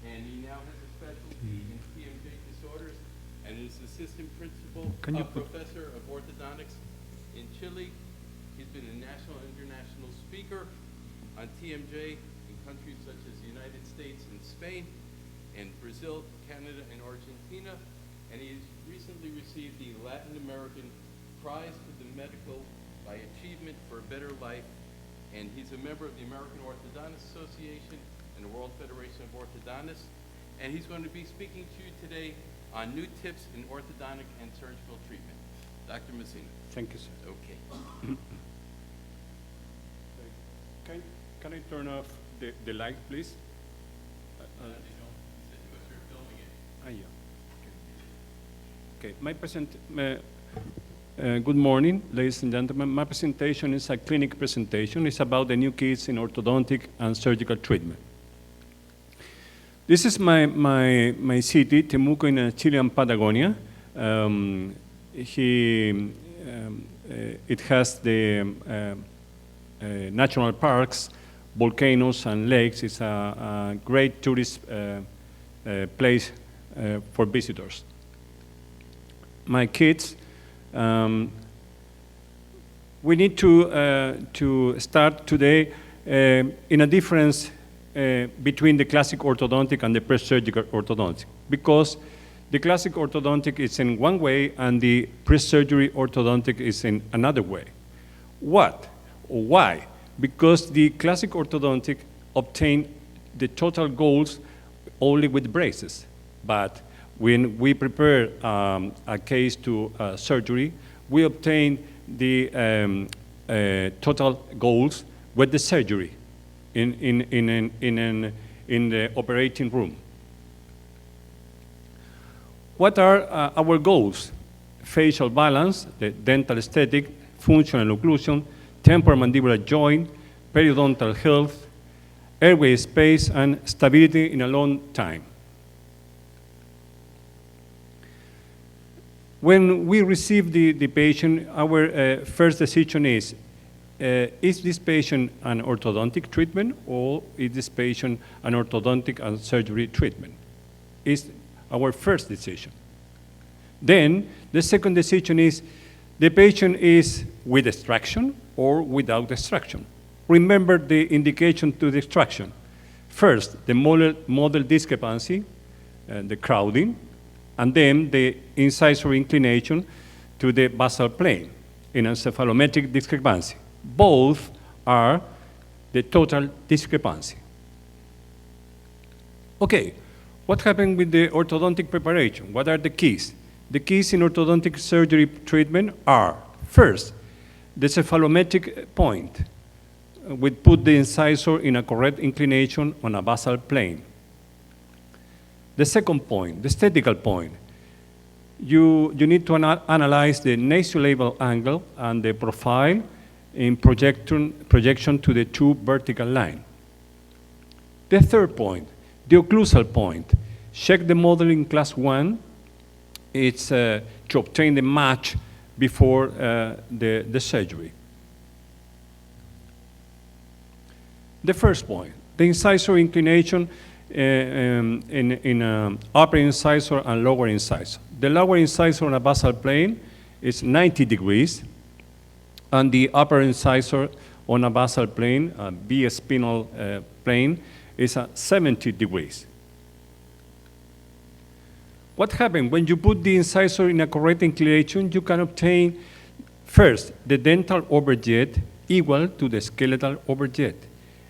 and he now has a specialty in TMJ disorders, and is assistant principal, Can you put- professor of orthodontics in Chile. He's been a national and international speaker on TMJ in countries such as the United States and Spain, and Brazil, Canada, and Argentina. And he has recently received the Latin American Prize for the Medical by Achievement for a Better Life. And he's a member of the American Orthodontist Association and the World Federation of Orthodontists. And he's going to be speaking to you today on new tips in orthodontic and surgical treatment. Dr. Messina. Thank you, sir. Okay. Can I turn off the light, please? Yeah. Okay. Good morning, ladies and gentlemen. My presentation is a clinic presentation. It's about the new kits in orthodontic and surgical treatment. This is my city, Temuco, in Chilean Patagonia. It has the national parks, volcanoes, and lakes. It's a great tourist place for visitors. My kids, we need to start today in a difference between the classic orthodontic and the pre-surgical orthodontic, because the classic orthodontic is in one way and the pre-surgery orthodontic is in another way. What? Why? Because the classic orthodontic obtain the total goals only with braces, but when we prepare a case to surgery, we obtain the total goals with the surgery in the operating room. What are our goals? Facial balance, the dental aesthetic, functional occlusion, temporomandibular joint, periodontal health, airway space, and stability in a long time. When we receive the patient, our first decision is this patient an orthodontic treatment or is this patient an orthodontic and surgery treatment? Is our first decision. Then the second decision is the patient is with extraction or without extraction. Remember the indication to the extraction. First, the model discrepancy, the crowding, and then the incisor inclination to the basal plane in a cephalometric discrepancy. Both are the total discrepancy. Okay, what happened with the orthodontic preparation? What are the keys? The keys in orthodontic surgery treatment are, first, the cephalometric point. We put the incisor in a correct inclination on a basal plane. The second point, the aesthetical point. You need to analyze the nasolabial angle and the profile in projection to the two vertical line. The third point, the occlusal point. Check the model in class 1. It's to obtain the match before the surgery. The first point, the incisor inclination in upper incisor and lower incisor. The lower incisor on a basal plane is 90 degrees, and the upper incisor on a basal plane, B-spinal plane, is 70 degrees. What happens when you put the incisor in a correct inclination? You can obtain, first, the dental overjet equal to the skeletal overjet.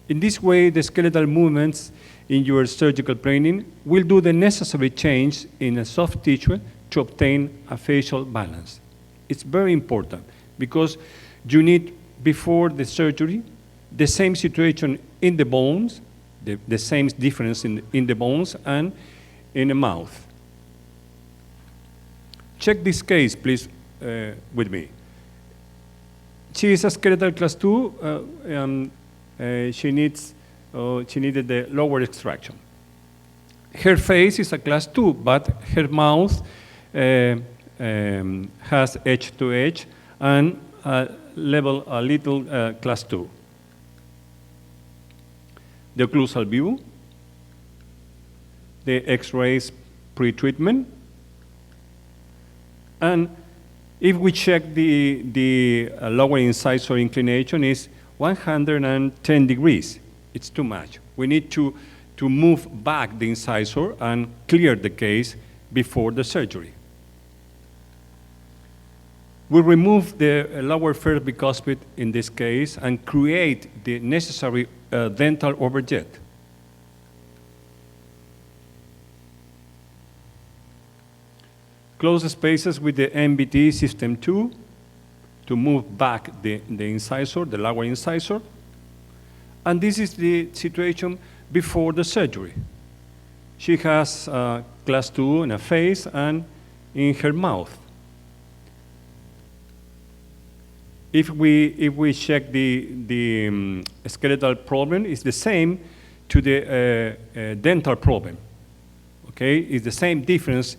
In this way, the skeletal movements in your surgical planing will do the necessary change in a soft tissue to obtain a facial balance. It's very important because you need, before the surgery, the same situation in the bones, the same difference in the bones and in the mouth. Check this case, please, with me. She is a skeletal class 2. She needed the lower extraction. Her face is a class 2, but her mouth has edge to edge and level a little class 2. The occlusal view, the X-rays pre-treatment, and if we check the lower incisor inclination is 110 degrees. It's too much. We need to move back the incisor and clear the case before the surgery. We remove the lower first bicuspid in this case and create the necessary dental overjet. Close the spaces with the MBT system 2 to move back the incisor, the lower incisor. And this is the situation before the surgery. She has class 2 in her face and in her mouth. If we check the skeletal problem, it's the same to the dental problem. Okay, it's the same difference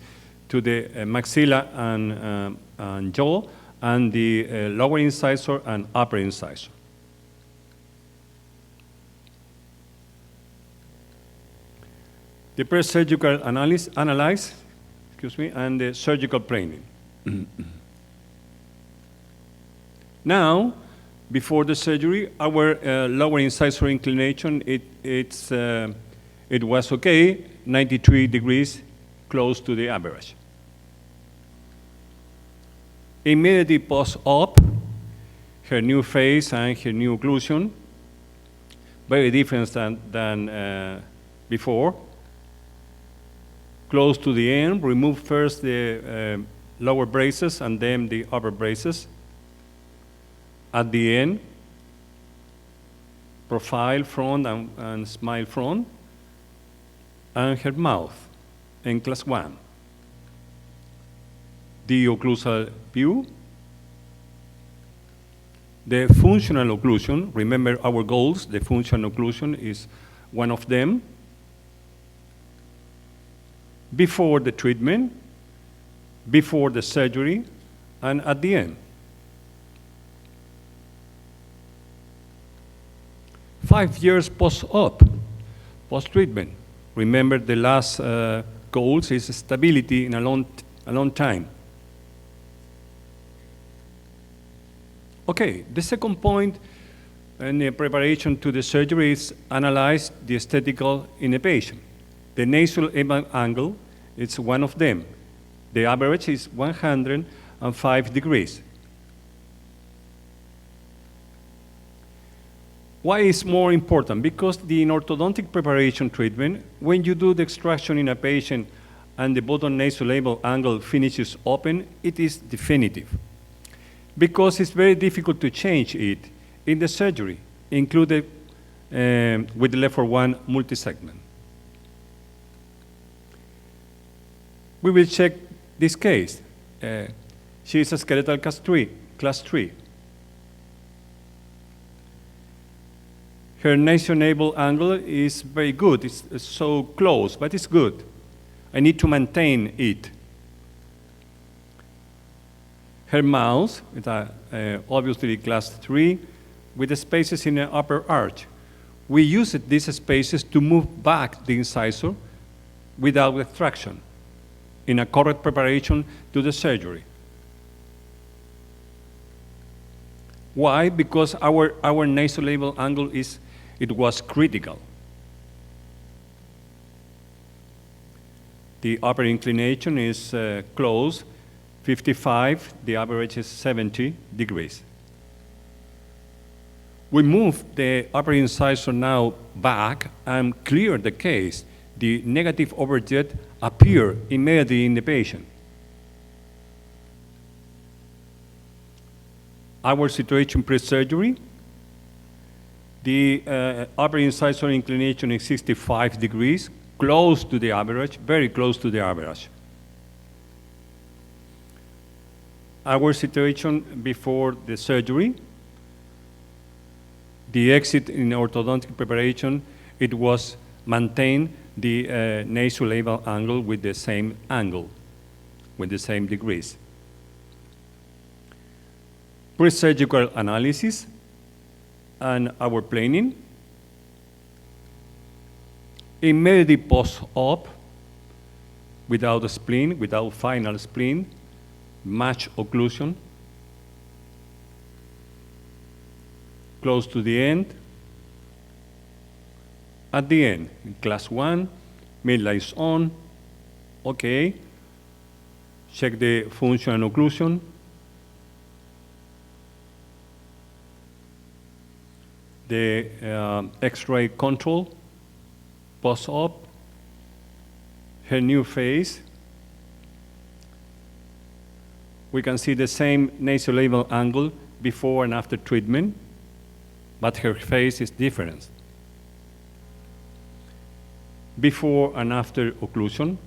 to the maxilla and jaw and the lower incisor and upper incisor. The pre-surgical analysis, and the surgical planing. Now, before the surgery, our lower incisor inclination, it was okay, 93 degrees, close to the average. Immediately post-op, her new face and her new occlusion, very different than before. Close to the end, remove first the lower braces and then the upper braces. At the end, profile front and smile front, and her mouth in class 1. The occlusal view, the functional occlusion, remember our goals, the functional occlusion is one of them. Before the treatment, before the surgery, and at the end. 5 years post-op, post-treatment. Remember the last goals is stability in a long time. Okay, the second point in the preparation to the surgery is analyze the aesthetical in a patient. The nasal angle It's one of them. The average is 105 degrees. Why is more important? Because in orthodontic preparation treatment, when you do the extraction in a patient and the bottom nasolabial angle finishes open, it is definitive. Because it's very difficult to change it in the surgery, included with the level 1 multi-segment. We will check this case. She is a skeletal class 3. Her nasolabial angle is very good. It's so close, but it's good. I need to maintain it. Her mouth is obviously class 3 with the spaces in the upper arch. We use these spaces to move back the incisor without extraction in a correct preparation to the surgery. Why? Because our nasolabial angle was critical. The upper inclination is close, 55, the average is 70 degrees. We move the upper incisor now back and clear the case. The negative overjet appear immediately in the patient. Our situation pre-surgery, the upper incisor inclination is 65 degrees, close to the average, very close to the average. Our situation before the surgery, the exit in orthodontic preparation, it was maintain the nasolabial angle with the same angle, with the same degrees. Pre-surgical analysis and our planning. Immediately post-op, without a spleen, without final spleen, match occlusion, close to the end. At the end, in class 1, midline is on, okay. Check the function and occlusion. The X-ray control, post-op, her new face. We can see the same nasolabial angle before and after treatment, but her face is different. Before and after occlusion.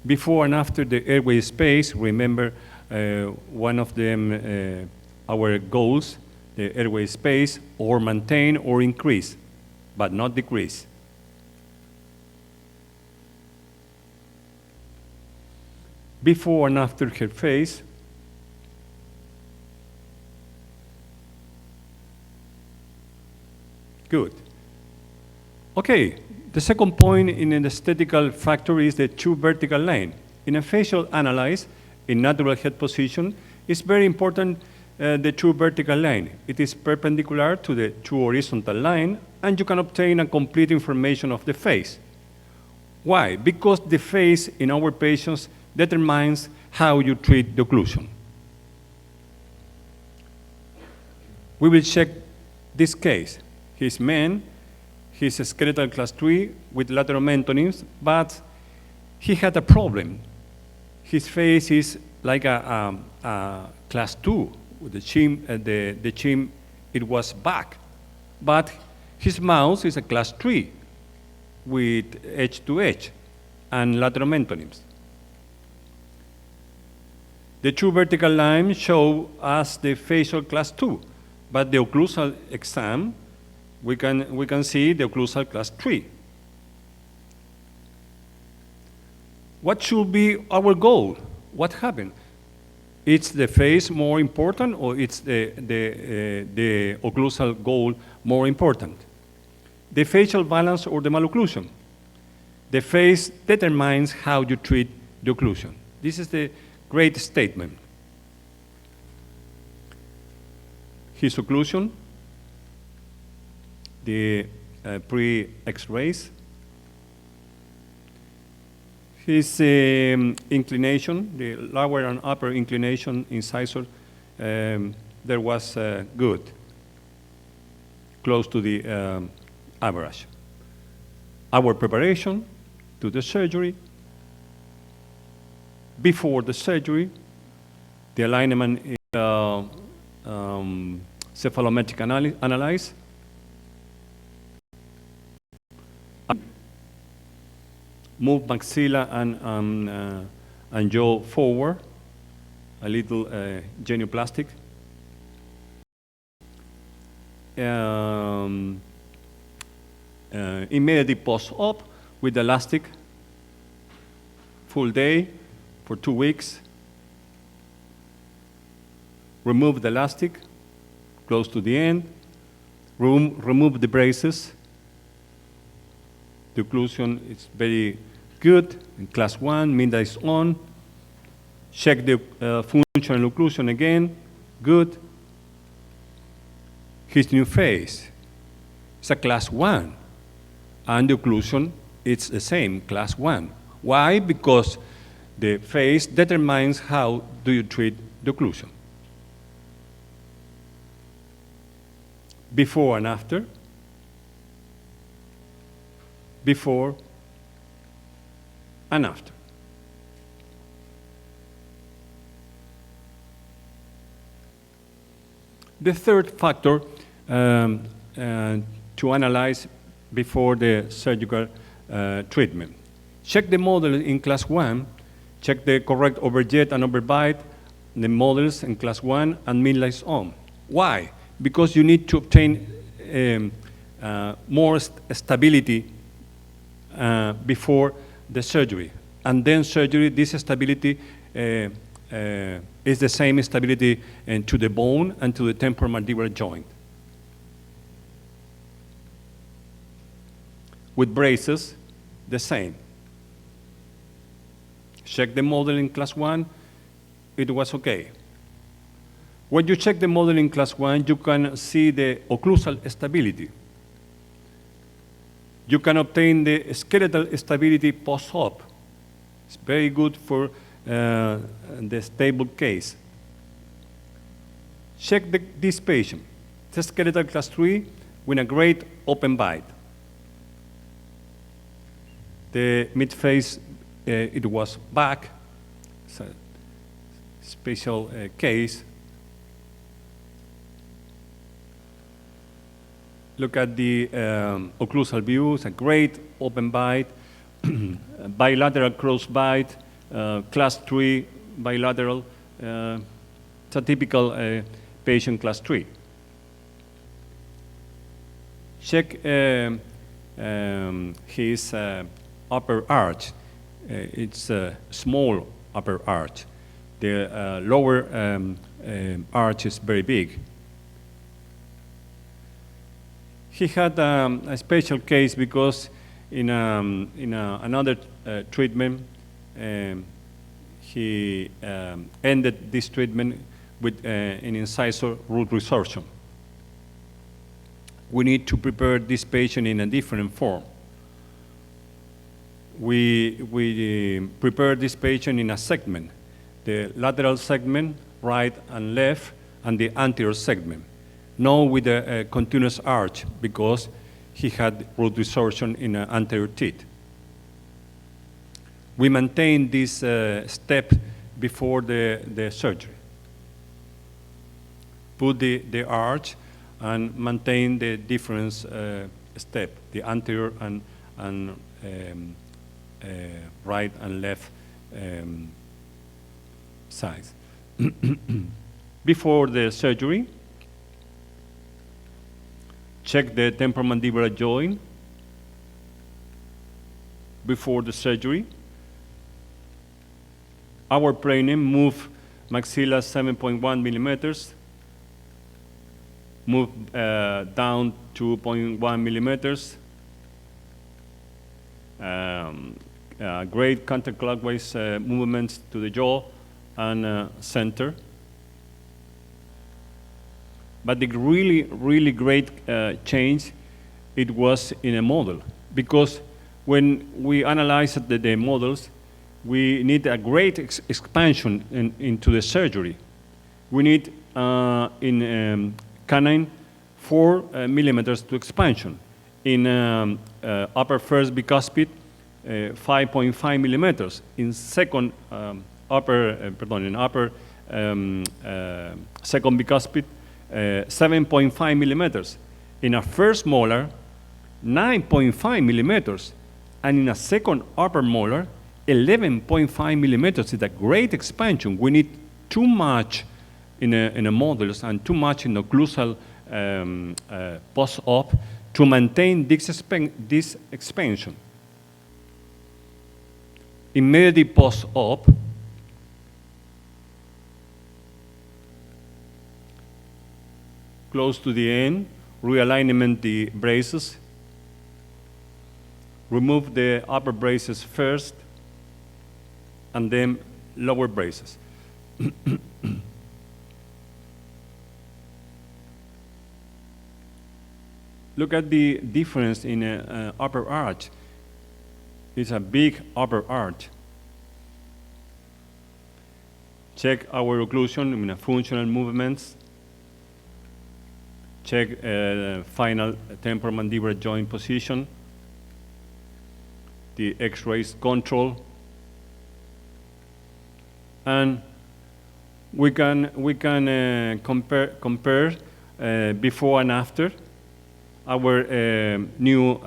Before and after the airway space, remember one of them, our goals, the airway space, or maintain or increase, but not decrease. Before and after her face. Good. Okay, the second point in an aesthetical factor is the true vertical line. In a facial analysis, in natural head position, it's very important the true vertical line. It is perpendicular to the true horizontal line, and you can obtain a complete information of the face. Why? Because the face in our patients determines how you treat the occlusion. We will check this case. He's man, he's a skeletal class 3 with lateral mentonyms, but he had a problem. His face is like a class 2, with the chin, it was back. But his mouth is a class 3 with edge to edge and lateral mentonyms. The true vertical line show us the facial class 2, but the occlusal exam, we can see the occlusal class 3. What should be our goal? What happened? It's the face more important, or it's the occlusal goal more important? The facial balance or the malocclusion? The face determines how you treat the occlusion. This is the great statement. His occlusion, the pre-X-rays. His inclination, the lower and upper inclination incisor, there was good, close to the average. Our preparation to the surgery. Before the surgery, the alignment is cephalometric analysis. Move maxilla and jaw forward, a little genioplastic. Immediately post-op with elastic, full day for 2 weeks. Remove the elastic, close to the end. Remove the braces. The occlusion is very good in class 1, Minda is on. Check the functional occlusion again, good. His new face is a class 1, and the occlusion is the same, class 1. Why? Because the face determines how do you treat the occlusion. Before and after. Before and after. The third factor to analyze before the surgical treatment. Check the model in class 1, check the correct overjet and overbite, the models in class 1 and midline on. Why? Because you need to obtain more stability before the surgery. And then surgery, this stability is the same stability to the bone and to the temporomandibular joint. With braces, the same. Check the model in class 1, it was okay. When you check the model in class 1, you can see the occlusal stability. You can obtain the skeletal stability post-op. It's very good for the stable case. Check this patient. It's a skeletal class 3 with a great open bite. The mid-face, it was back. It's a special case. Look at the occlusal view. It's a great open bite, bilateral cross bite, class 3 bilateral. It's a typical patient class 3. Check his upper arch. It's a small upper arch. The lower arch is very big. He had a special case because in another treatment, he ended this treatment with an incisor root resorption. We need to prepare this patient in a different form. We prepare this patient in a segment, the lateral segment, right and left, and the anterior segment. No with a continuous arch because he had root resorption in an anterior teeth. We maintain this step before the surgery. Put the arch and maintain the difference step, the anterior and right and left sides. Before the surgery, check the temporomandibular joint. Before the surgery, our planning move maxilla 7.1 millimeters, move down 2.1 millimeters, great counterclockwise movements to the jaw and center. But the really great change it was in a model, because when we analyzed the models, we need a great expansion into the surgery. We need in canine 4 millimeters to expansion. In upper first bicuspid, 5.5 millimeters. In second in upper second bicuspid, 7.5 millimeters. In a first molar, 9.5 millimeters. And in a second upper molar, 11.5 millimeters. It's a great expansion. We need too much in a models and too much in the occlusal post-op to maintain this expansion. Immediately post-op, close to the end, realignment the braces, remove the upper braces first, and then lower braces. Look at the difference in upper arch. It's a big upper arch. Check our occlusion in functional movements. Check final temporomandibular joint position. The X-rays control. And we can compare before and after our new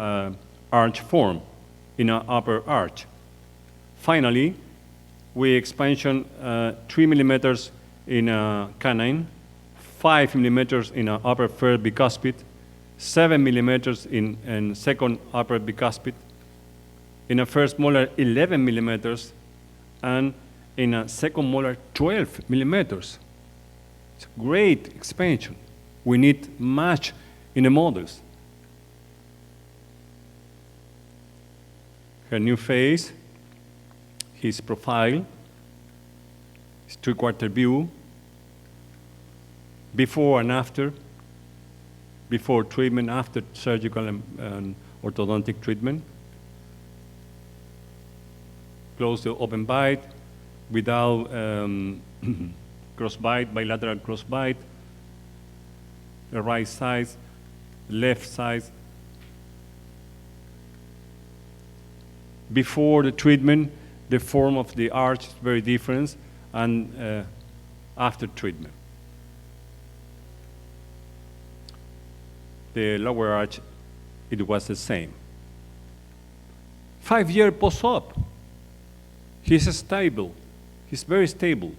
arch form in our upper arch. Finally, we expansion 3 millimeters in a canine, 5 millimeters in an upper third bicuspid, 7 millimeters in second upper bicuspid, in a first molar 11 millimeters, and in a second molar 12 millimeters. It's a great expansion. We need much in the models. Her new face, his profile, his three-quarter view, before and after, before treatment, after surgical and orthodontic treatment. Close the open bite without cross bite, bilateral cross bite, the right side, left side. Before the treatment, the form of the arch is very different, and after treatment. The lower arch, it was the same. 5 years post-op, he's stable. He's very stable.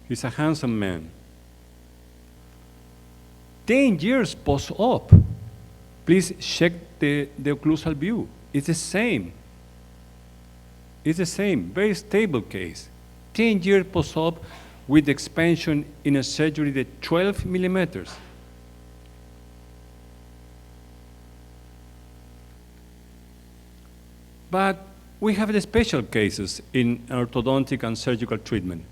He's a handsome man. 10 years post-op. Please check the occlusal view. It's the same. It's the same, very stable case. 10 years post-op with expansion in a surgery at 12 millimeters. But we have the special cases in orthodontic and surgical treatment.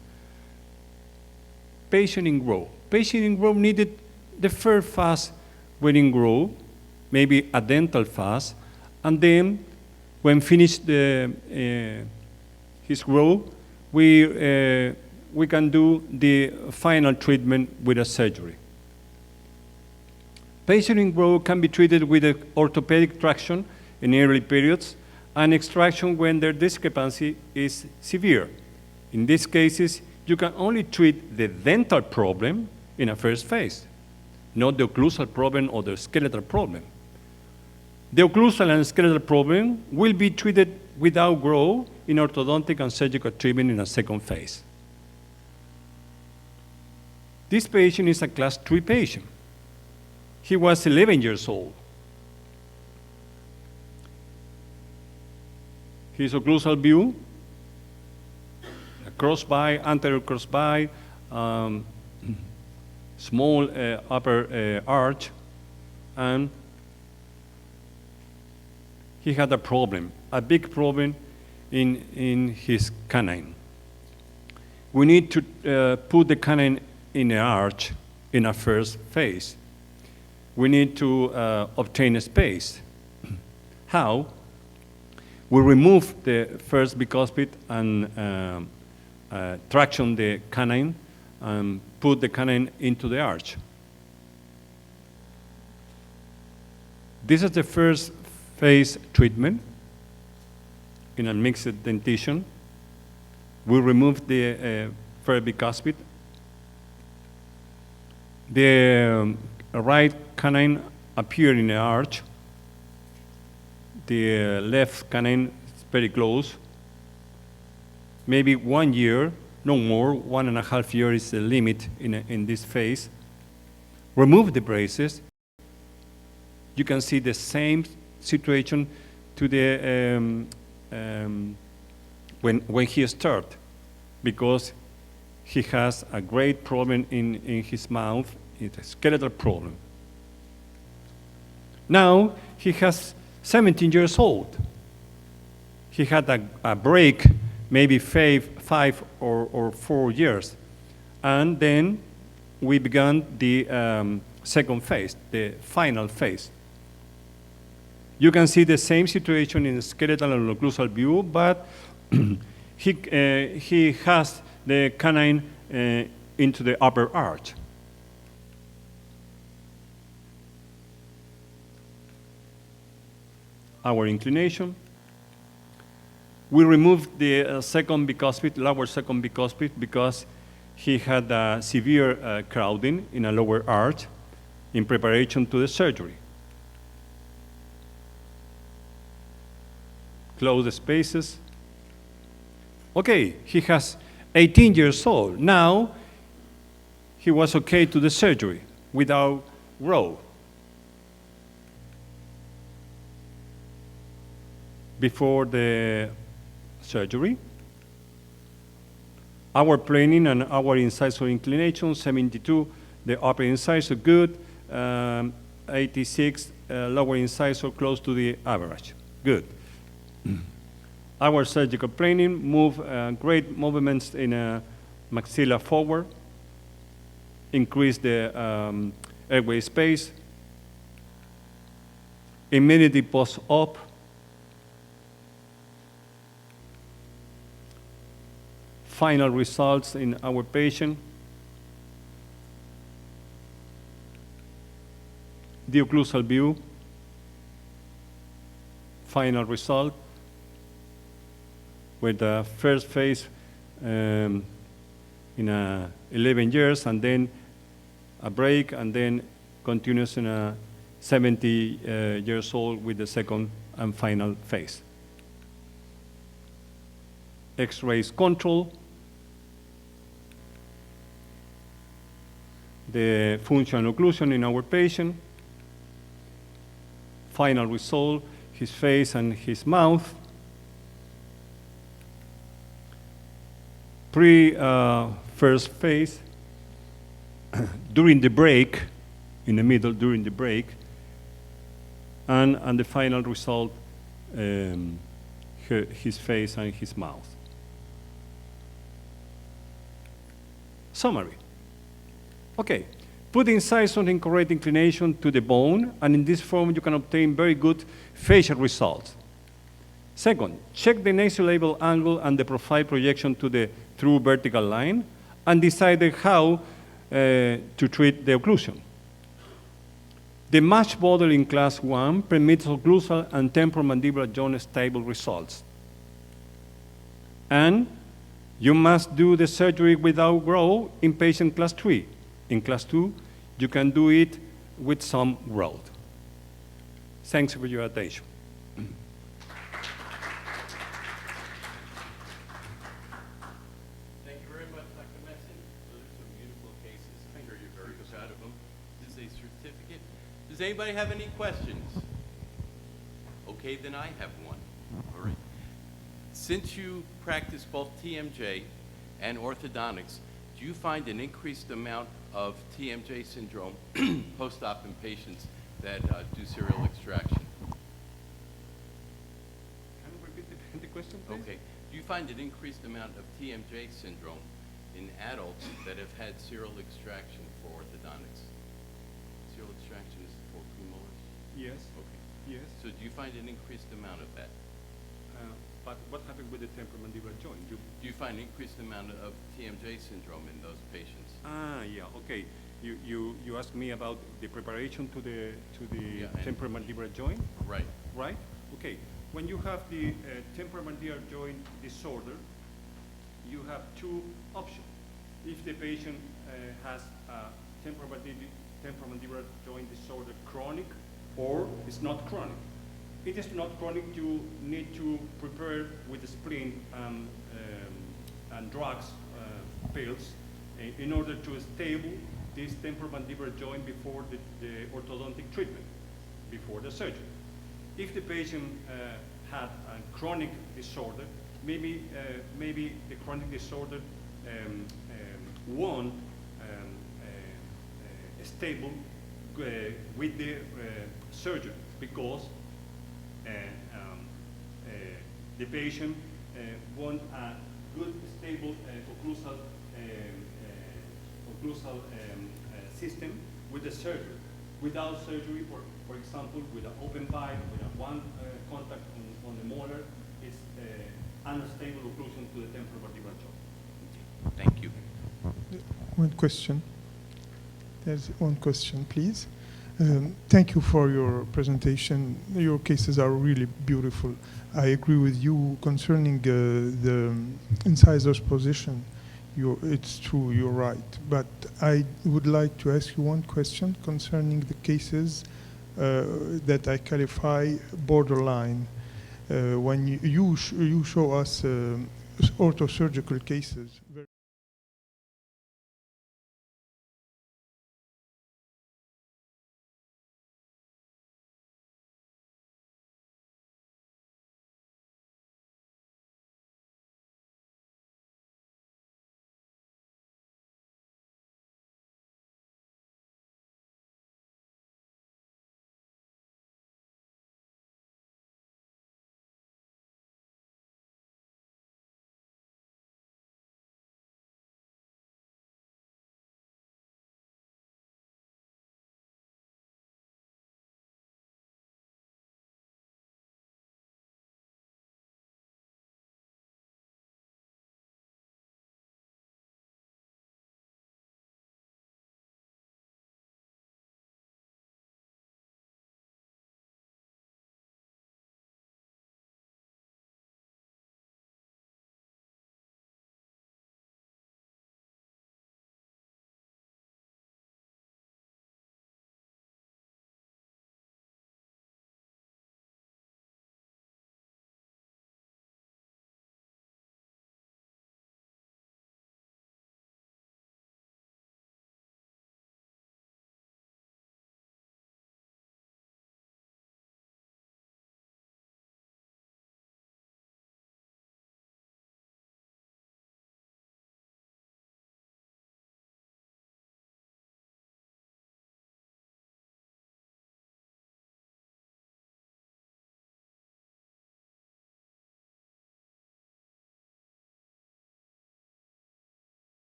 Patient in grow. Patient in grow needed the first fast when grow, maybe a dental fast, and then when finished his grow, we can do the final treatment with a surgery. Patient in grow can be treated with a orthopedic traction in early periods and extraction when their discrepancy is severe. In these cases, you can only treat the dental problem in a first phase, not the occlusal problem or the skeletal problem. The occlusal and skeletal problem will be treated without growth in orthodontic and surgical treatment in a second phase. This patient is a class 3 patient. He was 11 years old. His occlusal view, a cross-bite, anterior cross-bite, small upper arch, and he had a problem, a big problem in his canine. We need to put the canine in an arch in a first phase. We need to obtain a space. How? We remove the first bicuspid and traction the canine and put the canine into the arch. This is the first phase treatment in a mixed dentition. We remove the first bicuspid. The right canine appears in the arch. The left canine is very close. Maybe 1 year, no more, 1.5 years is the limit in this phase. Remove the braces. You can see the same situation to the when he starts, because he has a great problem in his mouth. It's a skeletal problem. Now he has 17 years old. He had a break, maybe 5 or 4 years. And then we began the second phase, the final phase. You can see the same situation in the skeletal and occlusal view, but he has the canine into the upper arch. Our inclination. We removed the second bicuspid, lower second bicuspid, because he had a severe crowding in a lower arch in preparation to the surgery. Close the spaces. Okay, he has 18 years old. Now, he was okay to the surgery without row. Before the surgery, our planing and our incisor inclination, 72, the upper incisor good, 86, lower incisor close to the average, good. Our surgical planing, move great movements in maxilla forward, increase the airway space, immediately post-op, final results in our patient. The occlusal view, final result, with the first phase in 11 years, and then a break, and then continues in 70 years old with the second and final phase. X-rays control, the functional occlusion in our patient, final result, his face and his mouth, first phase, during the break, in the middle during the break, and the final result, his face and his mouth. Summary. Okay, put incisors in correct inclination to the bone, and in this form you can obtain very good facial results. Second, check the nasolabial angle and the profile projection to the true vertical line, and decide how to treat the occlusion. The match model in class 1 permits occlusal and temporomandibular joint stable results. And you must do the surgery without growth in patient class 3. In class 2, you can do it with some growth. Thanks for your attention. Thank you very much, Dr. Messin. Those are some beautiful cases. I'm sure you're very proud of them. This is a certificate. Does anybody have any questions? Okay, then I have one. All right. Since you practice both TMJ and orthodontics, do you find an increased amount of TMJ syndrome post-op in patients that do serial extraction? Can you repeat the question, please? Okay. Do you find an increased amount of TMJ syndrome in adults that have had serial extraction for orthodontics. Serial extraction is for premolars? Yes, Okay. yes. So do you find an increased amount of that? But what happened with the temporomandibular joint? Do you find an increased amount of TMJ syndrome in those patients? Yeah, okay. You asked me about the preparation to the Yeah, and- temporomandibular joint, Right. right? Okay. When you have the temporomandibular joint disorder, you have two options. If the patient has a temporomandibular joint disorder chronic or it's not chronic. It is not chronic, you need to prepare with aspirin and drugs, pills, in order to stable this temporomandibular joint before the orthodontic treatment, before the surgery. If the patient had a chronic disorder, maybe the chronic disorder won't stable with the surgery because the patient want a good, stable occlusal system with the surgery. Without surgery, for example, with an open bite, with a one contact on the molar, it's unstable occlusion to the temporomandibular joint. Thank you. One question. There's one question, please. Thank you for your presentation. Your cases are really beautiful. I agree with you concerning the incisors position. It's true, you're right. But I would like to ask you one question concerning the cases that I qualify borderline. When you show us orthosurgical cases.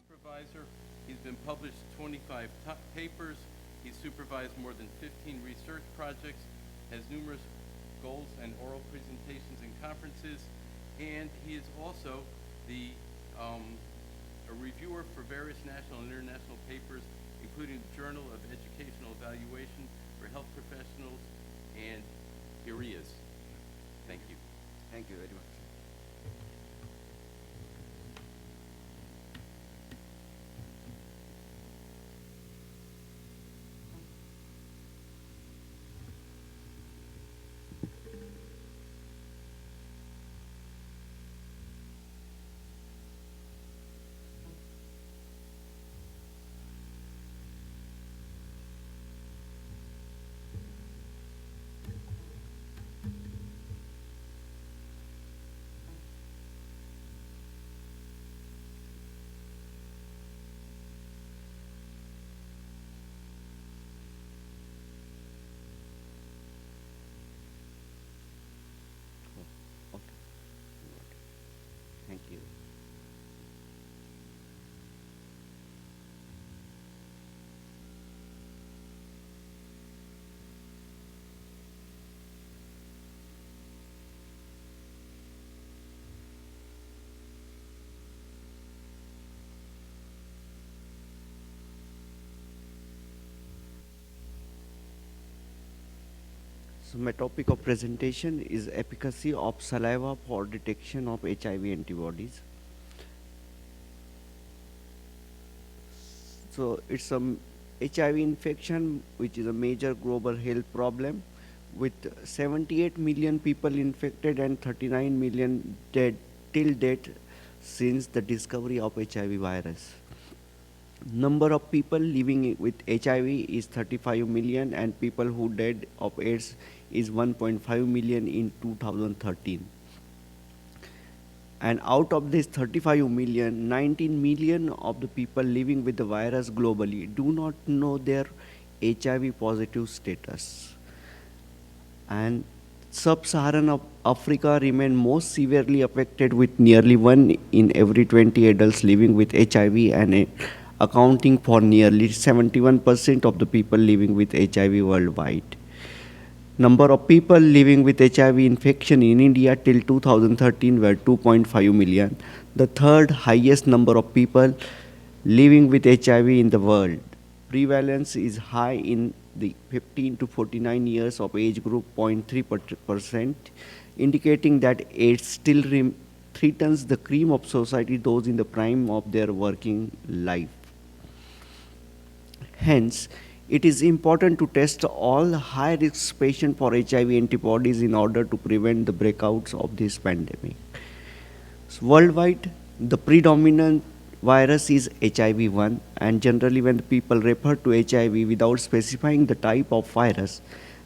Supervisor. He's been published 25 papers. He's supervised more than 15 research projects, has numerous goals and oral presentations and conferences, and he is also the a reviewer for various national and international papers, including the Journal of Educational Evaluation for Health Professionals, and here he is. Thank you. Thank you very much. So my topic of presentation is efficacy of saliva for detection of HIV antibodies. So it's a HIV infection, which is a major global health problem, with 78 million people infected and 39 million dead till date since the discovery of HIV virus. Number of people living with HIV is 35 million, and people who died of AIDS is 1.5 million in 2013. And out of this 35 million, 19 million of the people living with the virus globally do not know their HIV positive status. And sub-Saharan Africa remain most severely affected, with nearly 1 in every 20 adults living with HIV and accounting for nearly 71% of the people living with HIV worldwide. Number of people living with HIV infection in India till 2013 were 2.5 million, the third highest number of people living with HIV in the world. Prevalence is high in the 15 to 49 years of age group, 0.3%, indicating that AIDS still threatens the cream of society, those in the prime of their working life. Hence, it is important to test all high-risk patients for HIV antibodies in order to prevent the breakouts of this pandemic. So worldwide, the predominant virus is HIV-1, and generally when people refer to HIV without specifying the type of virus,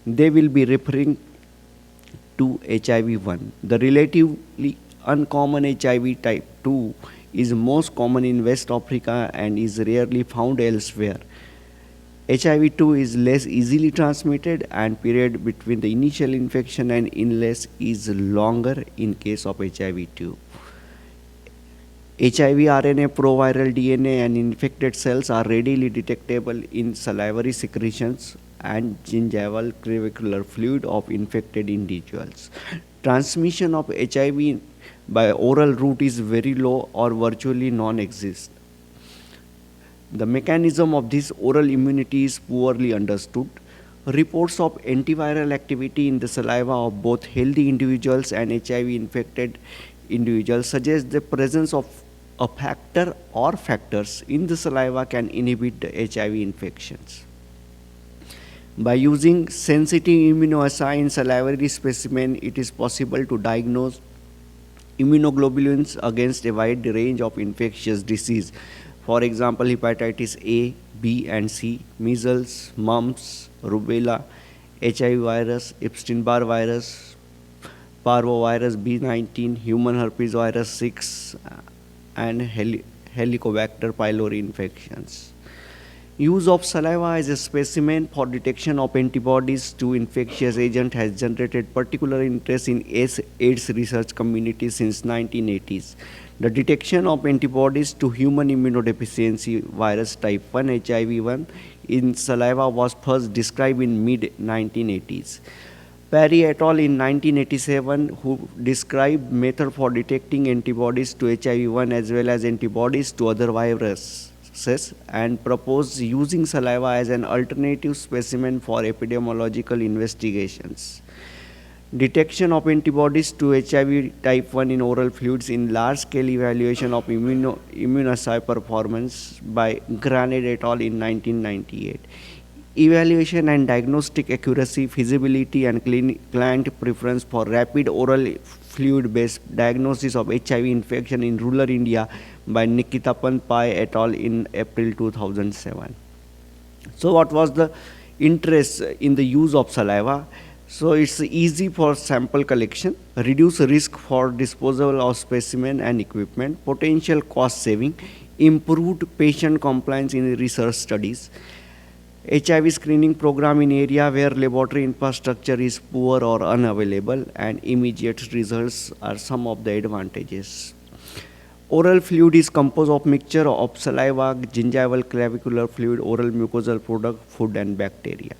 they will be referring to HIV-1. The relatively uncommon HIV type 2 is most common in West Africa and is rarely found elsewhere. HIV-2 is less easily transmitted, and period between the initial infection and illness is longer in case of HIV-2. HIV RNA, proviral DNA, and infected cells are readily detectable in salivary secretions and gingival clavicular fluid of infected individuals. Transmission of HIV by oral route is very low or virtually non-existent. The mechanism of this oral immunity is poorly understood. Reports of antiviral activity in the saliva of both healthy individuals and HIV-infected individuals suggest the presence of a factor or factors in the saliva can inhibit the HIV infections. By using sensitive immunoassay in salivary specimen, it is possible to diagnose immunoglobulins against a wide range of infectious disease. For example, hepatitis A, B, and C, measles, mumps, rubella, HIV virus, Epstein-Barr virus, parvovirus B19, human herpes virus 6, and Helicobacter pylori infections. Use of saliva as a specimen for detection of antibodies to infectious agent has generated particular interest in AIDS research community since 1980s. The detection of antibodies to human immunodeficiency virus type 1 HIV-1 in saliva was first described in mid-1980s. Perry et al. In 1987, who described method for detecting antibodies to HIV-1 as well as antibodies to other viruses, and proposed using saliva as an alternative specimen for epidemiological investigations. Detection of antibodies to HIV type 1 in oral fluids in large-scale evaluation of immunoassay performance by Granade et al. In 1998. Evaluation and diagnostic accuracy, feasibility, and client preference for rapid oral fluid-based diagnosis of HIV infection in rural India by Nikitapan Pai et al. In April 2007. So what was the interest in the use of saliva? So it's easy for sample collection, reduce risk for disposal of specimen and equipment, potential cost saving, improved patient compliance in research studies, HIV screening program in area where laboratory infrastructure is poor or unavailable, and immediate results are some of the advantages. Oral fluid is composed of mixture of saliva, gingival clavicular fluid, oral mucosal product, food and bacteria.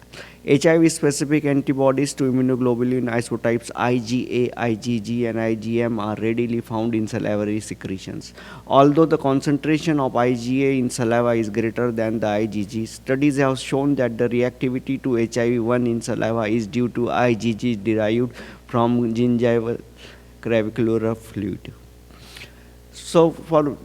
HIV-specific antibodies to immunoglobulin isotypes IgA, IgG, and IgM are readily found in salivary secretions. Although the concentration of IgA in saliva is greater than the IgG, studies have shown that the reactivity to HIV-1 in saliva is due to IgG derived from gingival clavicular fluid. So for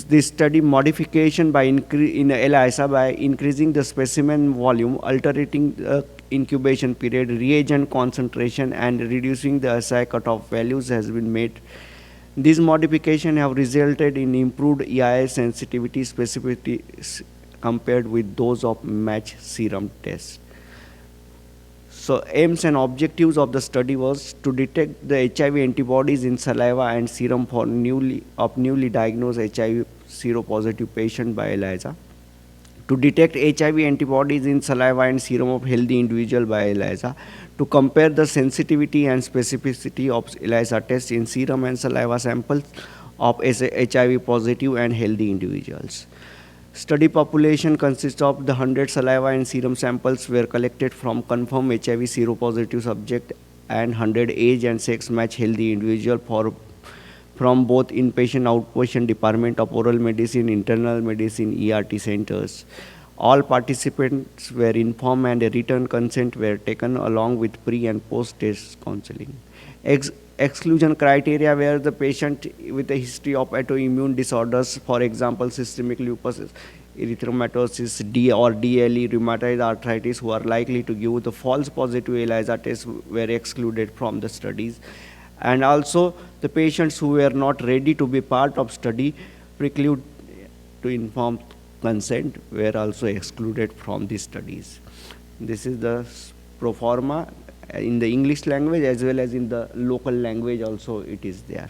this study, modification by in ELISA by increasing the specimen volume, altering the incubation period, reagent concentration, and reducing the assay cutoff values has been made. These modifications have resulted in improved EIA sensitivity specificity compared with those of matched serum tests. So aims and objectives of the study was to detect the HIV antibodies in saliva and serum for newly diagnosed HIV seropositive patient by ELISA, to detect HIV antibodies in saliva and serum of healthy individual by ELISA, to compare the sensitivity and specificity of ELISA tests in serum and saliva samples of HIV positive and healthy individuals. Study population consists of the 100 saliva and serum samples were collected from confirmed HIV seropositive subject and 100 age and sex match healthy individual from both inpatient outpatient department of oral medicine, internal medicine, ERT centers. All participants were informed and a written consent were taken along with pre and post test counseling. Exclusion criteria were the patient with a history of autoimmune disorders, for example, systemic lupus erythematosus, D or DLE, rheumatoid arthritis, who are likely to give the false positive ELISA test were excluded from the studies. And also the patients who were not ready to be part of study, preclude to informed consent, were also excluded from these studies. This is the pro forma in the English language as well as in the local language also it is there.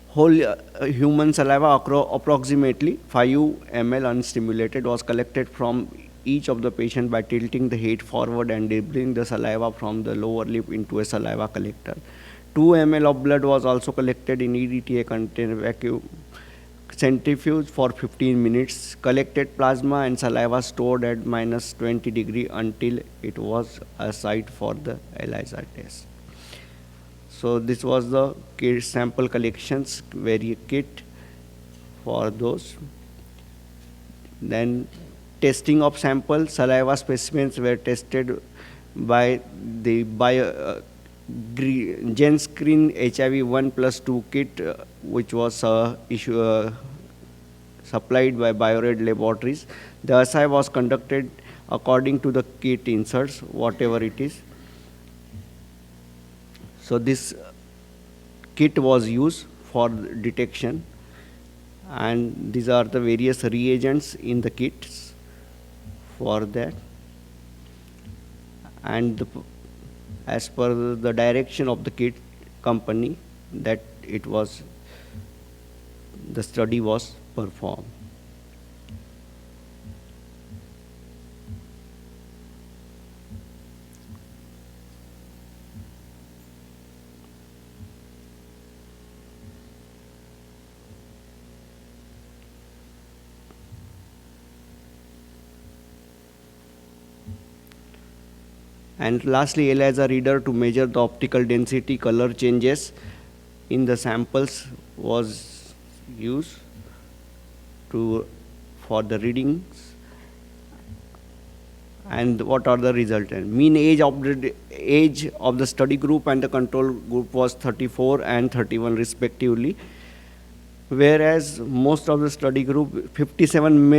Whole human saliva approximately 5 ml unstimulated was collected from each of the patient by tilting the head forward and dribbling the saliva from the lower lip into a saliva collector. 2 ml of blood was also collected in EDTA container vacuum centrifuge for 15 minutes, collected plasma and saliva stored at -20 degree until it was assayed for the ELISA test. So this was the kit sample collections, very kit for those. Then testing of samples, saliva specimens were tested by the GenScreen HIV 1+2 kit, which was supplied by BioRed Laboratories. The assay was conducted according to the kit inserts, whatever it is. So this kit was used for detection, and these are the various reagents in the kits for that. And as per the direction of the kit company, that it was, the study was performed. And lastly, ELISA reader to measure the optical density color changes in the samples was used for the readings. And what are the results? Mean age of the study group and the control group was 34 and 31 respectively, whereas most of the study group, 57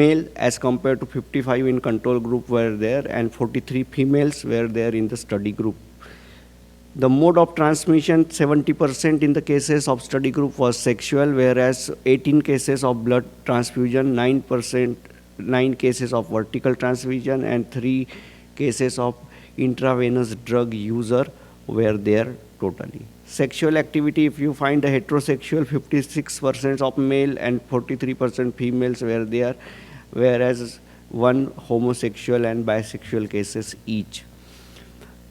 male as compared to 55 in control group were there, and 43 females were there in the study group. The mode of transmission, 70% in the cases of study group was sexual, whereas 18 cases of blood transfusion, 9 cases of vertical transfusion, and 3 cases of intravenous drug user were there totally. Sexual activity, if you find the heterosexual, 56% of male and 43% females were there, whereas 1 homosexual and bisexual cases each.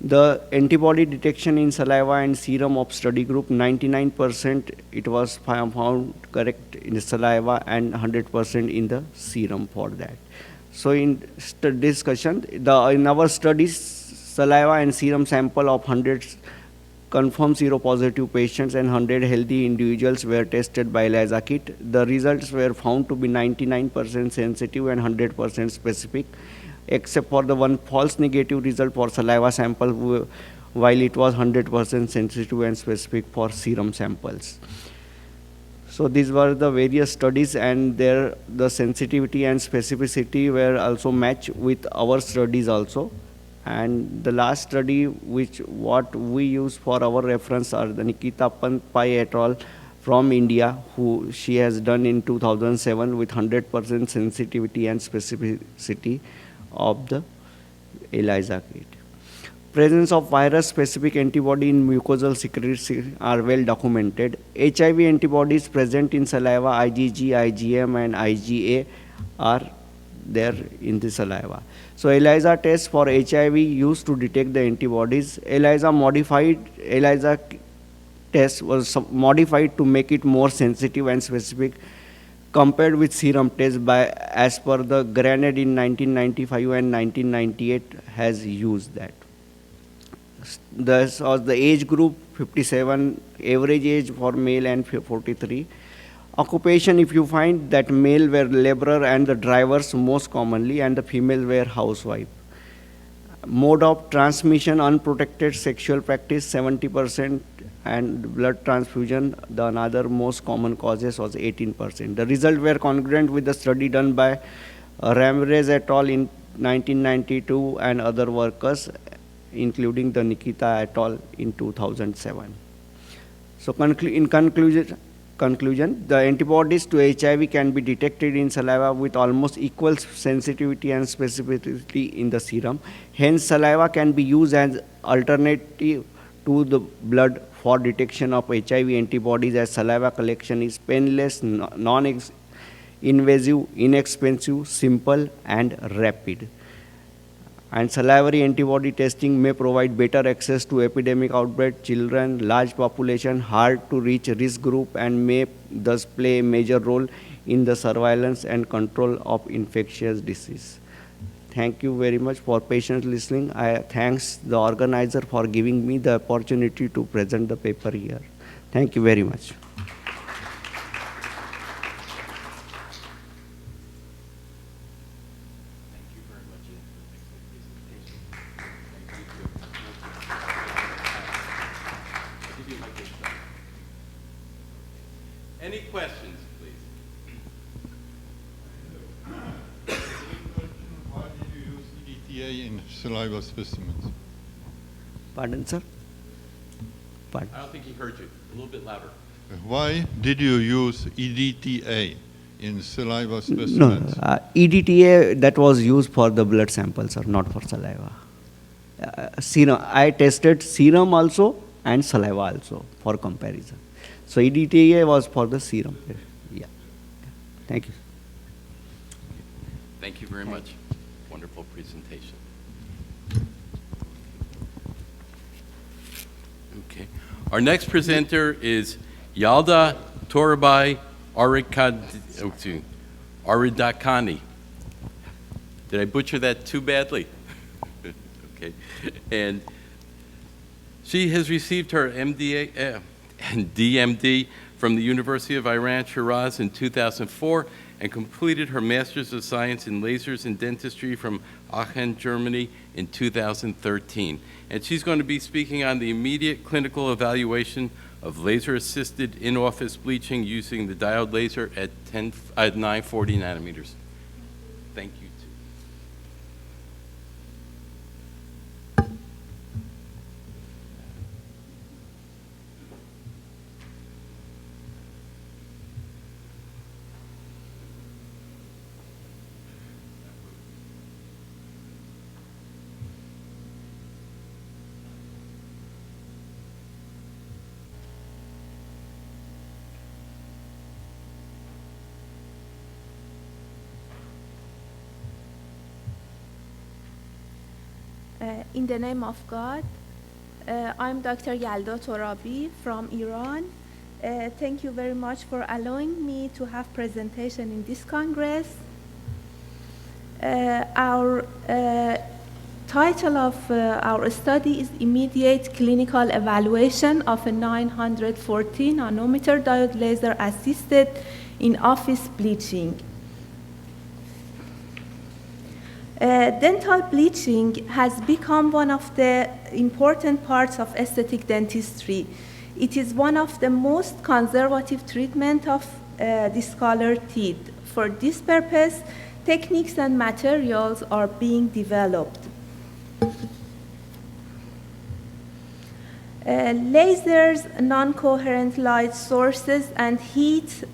The antibody detection in saliva and serum of study group, 99% it was found correct in the saliva and 100% in the serum for that. So in discussion, in our studies, saliva and serum sample of 100 confirmed seropositive patients and 100 healthy individuals were tested by ELISA kit. The results were found to be 99% sensitive and 100% specific, except for the one false negative result for saliva sample, while it was 100% sensitive and specific for serum samples. So these were the various studies, and the sensitivity and specificity were also matched with our studies also. And the last study, what we use for our reference, are the Nikita Pai et al. From India, who she has done in 2007 with 100% sensitivity and specificity of the ELISA kit. Presence of virus-specific antibody in mucosal secretions are well documented. HIV antibodies present in saliva, IgG, IgM, and IgA are there in the saliva. So ELISA test for HIV used to detect the antibodies. ELISA test was modified to make it more sensitive and specific compared with serum test as per the Granade in 1995 and 1998 has used that. This was the age group 57, average age for male and 43. Occupation, if you find that male were laborer and the drivers most commonly, and the female were housewife. Mode of transmission, unprotected sexual practice 70%, and blood transfusion, the another most common causes, was 18%. The results were congruent with the study done by Ramirez et al. In 1992 and other workers, including the Nikita et al. In 2007. So in conclusion, the antibodies to HIV can be detected in saliva with almost equal sensitivity and specificity in the serum. Hence, saliva can be used as alternative to the blood for detection of HIV antibodies, as saliva collection is painless, non-invasive, inexpensive, simple, and rapid. And salivary antibody testing may provide better access to epidemic outbreak, children, large population, hard to reach risk group, and may thus play a major role in the surveillance and control of infectious disease. Thank you very much for patient listening. I thanks the organizer for giving me the opportunity to present the paper here. Thank you very much. Any questions, please? Why did you use EDTA in saliva specimens? Pardon, sir? Pardon. I don't think he heard you. A little bit louder. Why did you use EDTA in saliva No, specimens? EDTA, that was used for the blood samples, sir, not for saliva. Serum, I tested serum also and saliva also for comparison. So EDTA was for the serum. Yeah. Thank you. Thank you very much. Wonderful presentation. Okay. Our next presenter is Yalda Torabai Aridakani. Did I butcher that too badly? Okay. And she has received her MDA and DMD from the University of Iran Shiraz in 2004 and completed her Master's of Science in Lasers and Dentistry from Aachen, Germany in 2013. And she's going to be speaking on the immediate clinical evaluation of laser-assisted in-office bleaching using the diode laser at 940 nanometers. Thank you. In the name of God, I'm Dr. Yalda Torabi from Iran. Thank you very much for allowing me to have presentation in this Congress. Our title of our study is Immediate Clinical Evaluation of a 940 nanometer diode laser assisted in-office bleaching. Dental bleaching has become one of the important parts of aesthetic dentistry. It is one of the most conservative treatment of discolored teeth. For this purpose, techniques and materials are being developed. Lasers, non-coherent light sources, and heat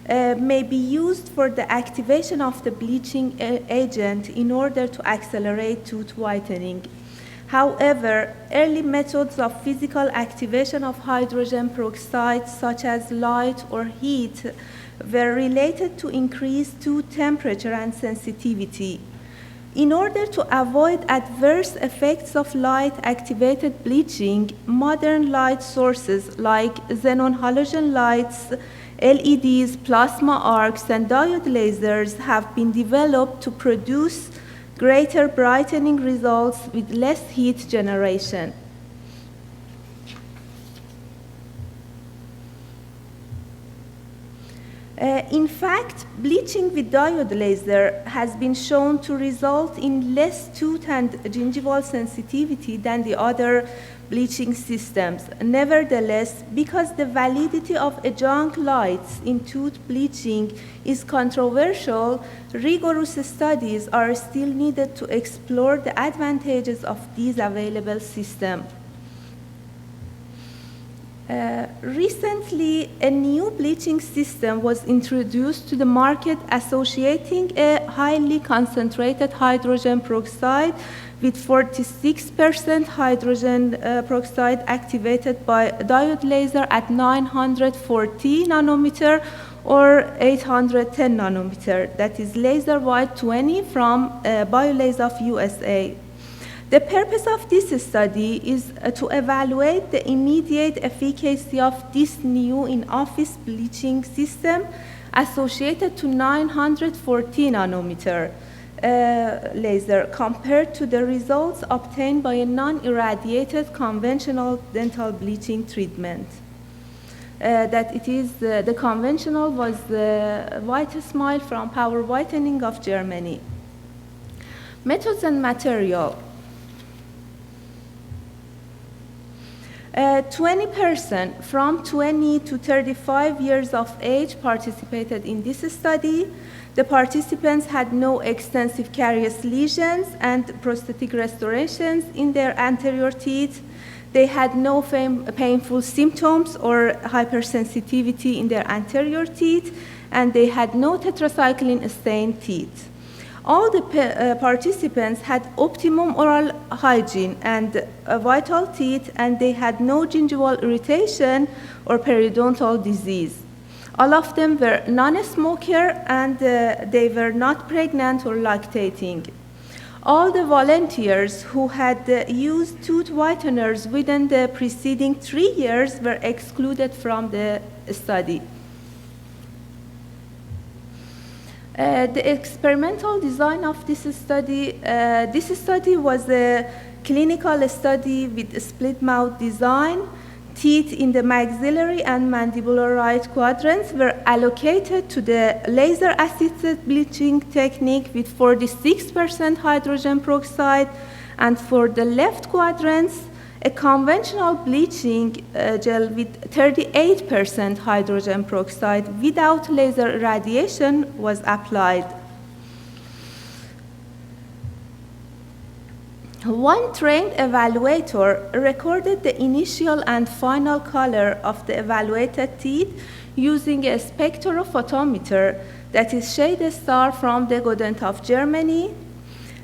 may be used for the activation of the bleaching agent in order to accelerate tooth whitening. However, early methods of physical activation of hydrogen peroxide, such as light or heat, were related to increased tooth temperature and sensitivity. In order to avoid adverse effects of light-activated bleaching, modern light sources like xenon halogen lights, LEDs, plasma arcs, and diode lasers have been developed to produce greater brightening results with less heat generation. In fact, bleaching with diode laser has been shown to result in less tooth and gingival sensitivity than the other bleaching systems. Nevertheless, because the validity of adjunct lights in tooth bleaching is controversial, rigorous studies are still needed to explore the advantages of these available systems. Recently, a new bleaching system was introduced to the market associating a highly concentrated hydrogen peroxide with 46% hydrogen peroxide activated by diode laser at 940 nanometer or 810 nanometer. That is laser white 20 from BioLaser of USA. The purpose of this study is to evaluate the immediate efficacy of this new in-office bleaching system associated to 940 nanometer laser compared to the results obtained by a non-irradiated conventional dental bleaching treatment. That it is the conventional was the White Smile from Power Whitening of Germany. Methods and material. 20% from 20 to 35 years of age participated in this study. The participants had no extensive carious lesions and prosthetic restorations in their anterior teeth. They had no painful symptoms or hypersensitivity in their anterior teeth, and they had no tetracycline stained teeth. All the participants had optimum oral hygiene and vital teeth, and they had no gingival irritation or periodontal disease. All of them were non-smoker, and they were not pregnant or lactating. All the volunteers who had used tooth whiteners within the preceding 3 years were excluded from the study. The experimental design of this study was a clinical study with a split mouth design. Teeth in the maxillary and mandibular right quadrants were allocated to the laser-assisted bleaching technique with 46% hydrogen peroxide, and for the left quadrants, a conventional bleaching gel with 38% hydrogen peroxide without laser irradiation was applied. One trained evaluator recorded the initial and final color of the evaluated teeth using a spectrophotometer, that is shade star from the Godent of Germany.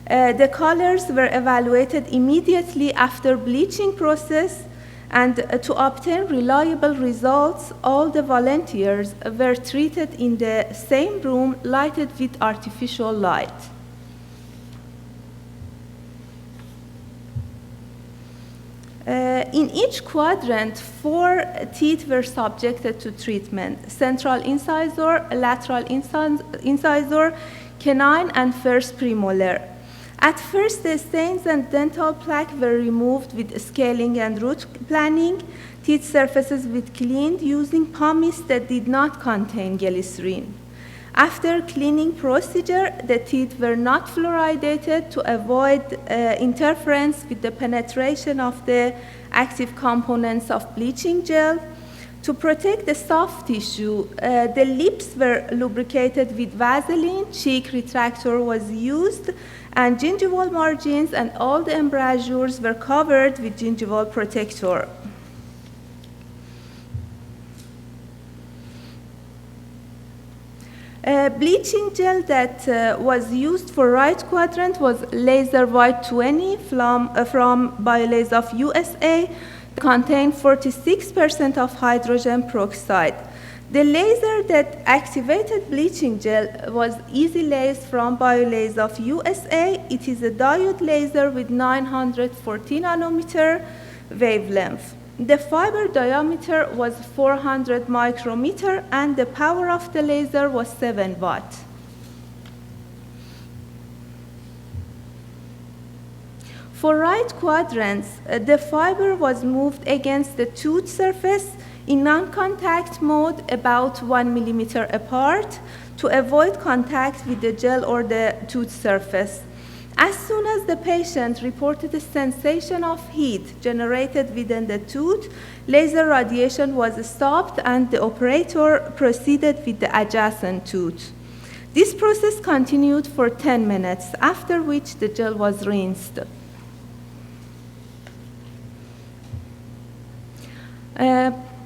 The colors were evaluated immediately after bleaching process, and to obtain reliable results, all the volunteers were treated in the same room lighted with artificial light. In each quadrant, 4 teeth were subjected to treatment: central incisor, lateral incisor, canine, and first premolar. At first, the stains and dental plaque were removed with scaling and root planing. Teeth surfaces were cleaned using pumice that did not contain glycerin. After cleaning procedure, the teeth were not fluoridated to avoid interference with the penetration of the active components of bleaching gel. To protect the soft tissue, the lips were lubricated with Vaseline, cheek retractor was used, and gingival margins and all the embrasures were covered with gingival protector. Bleaching gel that was used for right quadrant was laser white 20 from Biolaser of USA, contained 46% of hydrogen peroxide. The laser that activated bleaching gel was Easy Laser from Biolaser of USA. It is a diode laser with 940 nanometer wavelength. The fiber diameter was 400 micrometer and the power of the laser was 7 watt. For right quadrants, the fiber was moved against the tooth surface in non-contact mode about 1 millimeter apart to avoid contact with the gel or the tooth surface. As soon as the patient reported a sensation of heat generated within the tooth, laser radiation was stopped and the operator proceeded with the adjacent tooth. This process continued for 10 minutes, after which the gel was rinsed.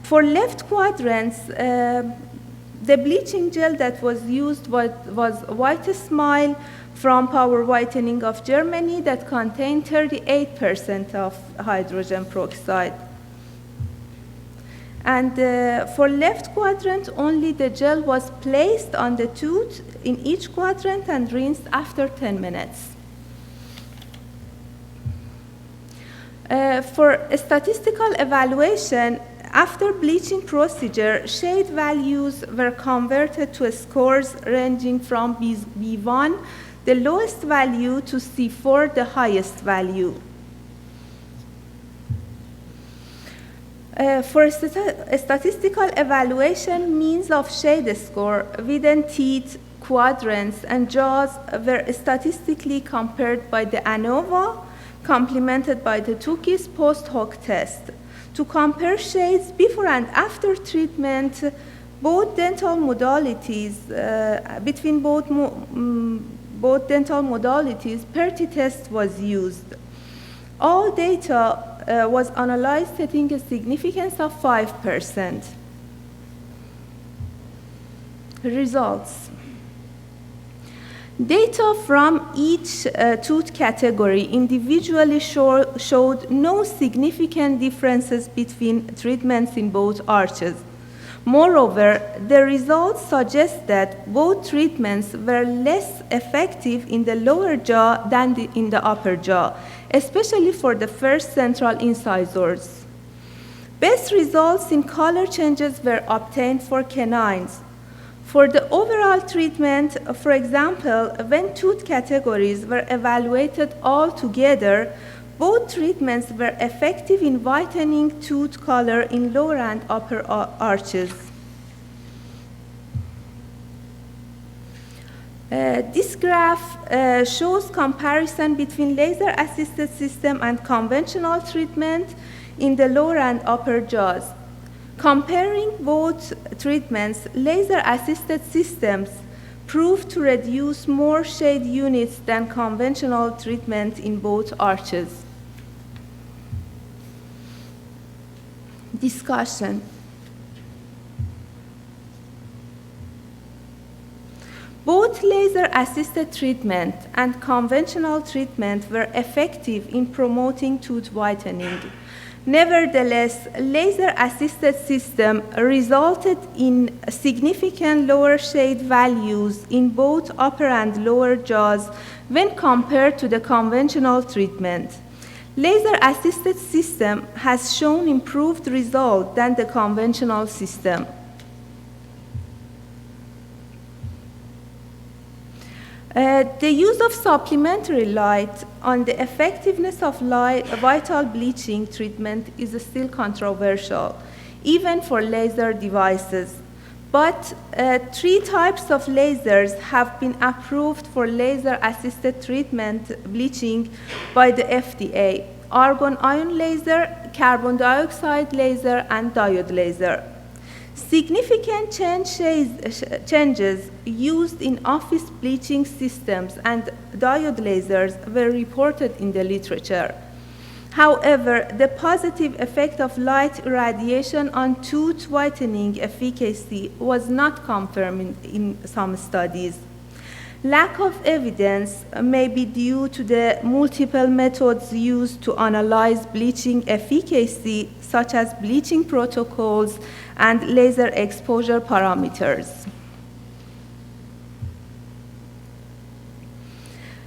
For left quadrants, the bleaching gel that was used was White Smile from Power Whitening of Germany that contained 38% of hydrogen peroxide. And for left quadrant, only the gel was placed on the tooth in each quadrant and rinsed after 10 minutes. For a statistical evaluation, after bleaching procedure, shade values were converted to scores ranging from B1, the lowest value, to C4, the highest value. For a statistical evaluation, means of shade score within teeth, quadrants, and jaws were statistically compared by the ANOVA, complemented by the Tukey's post hoc test. To compare shades before and after treatment, both dental modalities, between both dental modalities, PERTI test was used. All data was analyzed setting a significance of 5%. Results. Data from each tooth category individually showed no significant differences between treatments in both arches. Moreover, the results suggest that both treatments were less effective in the lower jaw than in the upper jaw, especially for the first central incisors. Best results in color changes were obtained for canines. For the overall treatment, for example, when tooth categories were evaluated all together, both treatments were effective in whitening tooth color in lower and upper arches. This graph shows comparison between laser-assisted system and conventional treatment in the lower and upper jaws. Comparing both treatments, laser-assisted systems proved to reduce more shade units than conventional treatment in both arches. Discussion. Both laser-assisted treatment and conventional treatment were effective in promoting tooth whitening. Nevertheless, laser-assisted system resulted in significant lower shade values in both upper and lower jaws when compared to the conventional treatment. Laser-assisted system has shown improved result than the conventional system. The use of supplementary light on the effectiveness of vital bleaching treatment is still controversial, even for laser devices. But 3 types of lasers have been approved for laser-assisted treatment bleaching by the FDA: argon ion laser, carbon dioxide laser, and diode laser. Significant changes used in office bleaching systems and diode lasers were reported in the literature. However, the positive effect of light irradiation on tooth whitening efficacy was not confirmed in some studies. Lack of evidence may be due to the multiple methods used to analyze bleaching efficacy, such as bleaching protocols and laser exposure parameters.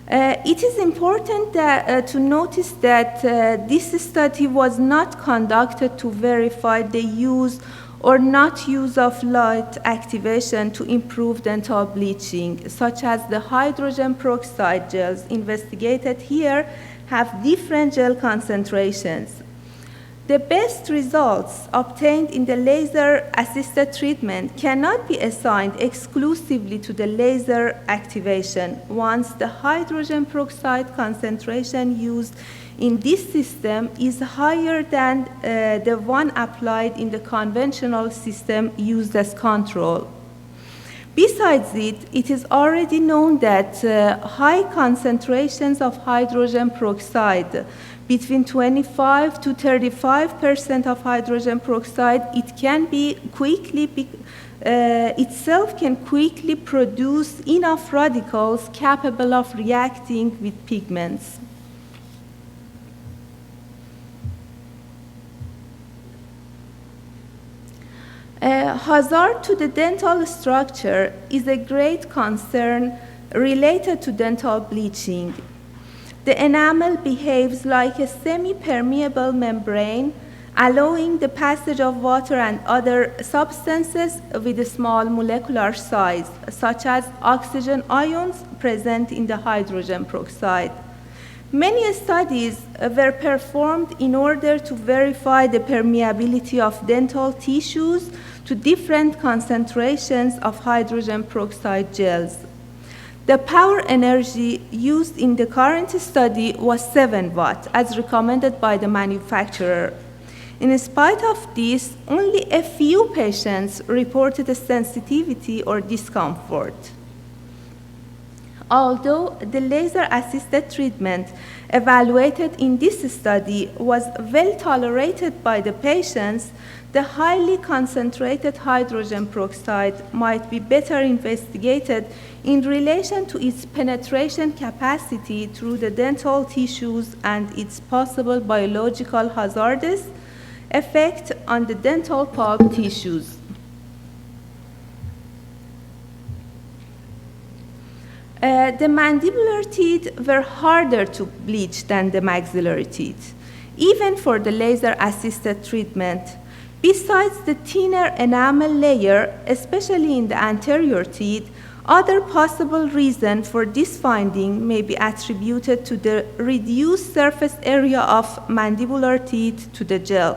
It is important to notice that this study was not conducted to verify the use or not use of light activation to improve dental bleaching, such as the hydrogen peroxide gels investigated here have different gel concentrations. The best results obtained in the laser-assisted treatment cannot be assigned exclusively to the laser activation once the hydrogen peroxide concentration used in this system is higher than the one applied in the conventional system used as control. Besides it, it is already known that high concentrations of hydrogen peroxide, between 25 to 35% of hydrogen peroxide, itself can quickly produce enough radicals capable of reacting with pigments. Hazard to the dental structure is a great concern related to dental bleaching. The enamel behaves like a semi-permeable membrane, allowing the passage of water and other substances with a small molecular size, such as oxygen ions present in the hydrogen peroxide. Many studies were performed in order to verify the permeability of dental tissues to different concentrations of hydrogen peroxide gels. The power energy used in the current study was 7 watts, as recommended by the manufacturer. In spite of this, only a few patients reported a sensitivity or discomfort. Although the laser-assisted treatment evaluated in this study was well tolerated by the patients, the highly concentrated hydrogen peroxide might be better investigated in relation to its penetration capacity through the dental tissues and its possible biological hazardous effect on the dental pulp tissues. The mandibular teeth were harder to bleach than the maxillary teeth, even for the laser-assisted treatment. Besides the thinner enamel layer, especially in the anterior teeth, other possible reasons for this finding may be attributed to the reduced surface area of mandibular teeth to the gel.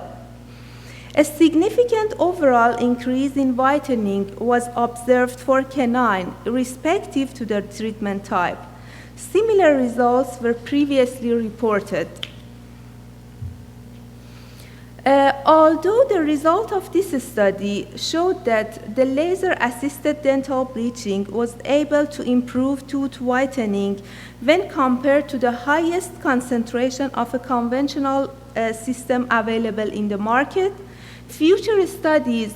A significant overall increase in whitening was observed for canine, respective to the treatment type. Similar results were previously reported. Although the result of this study showed that the laser-assisted dental bleaching was able to improve tooth whitening when compared to the highest concentration of a conventional system available in the market, future studies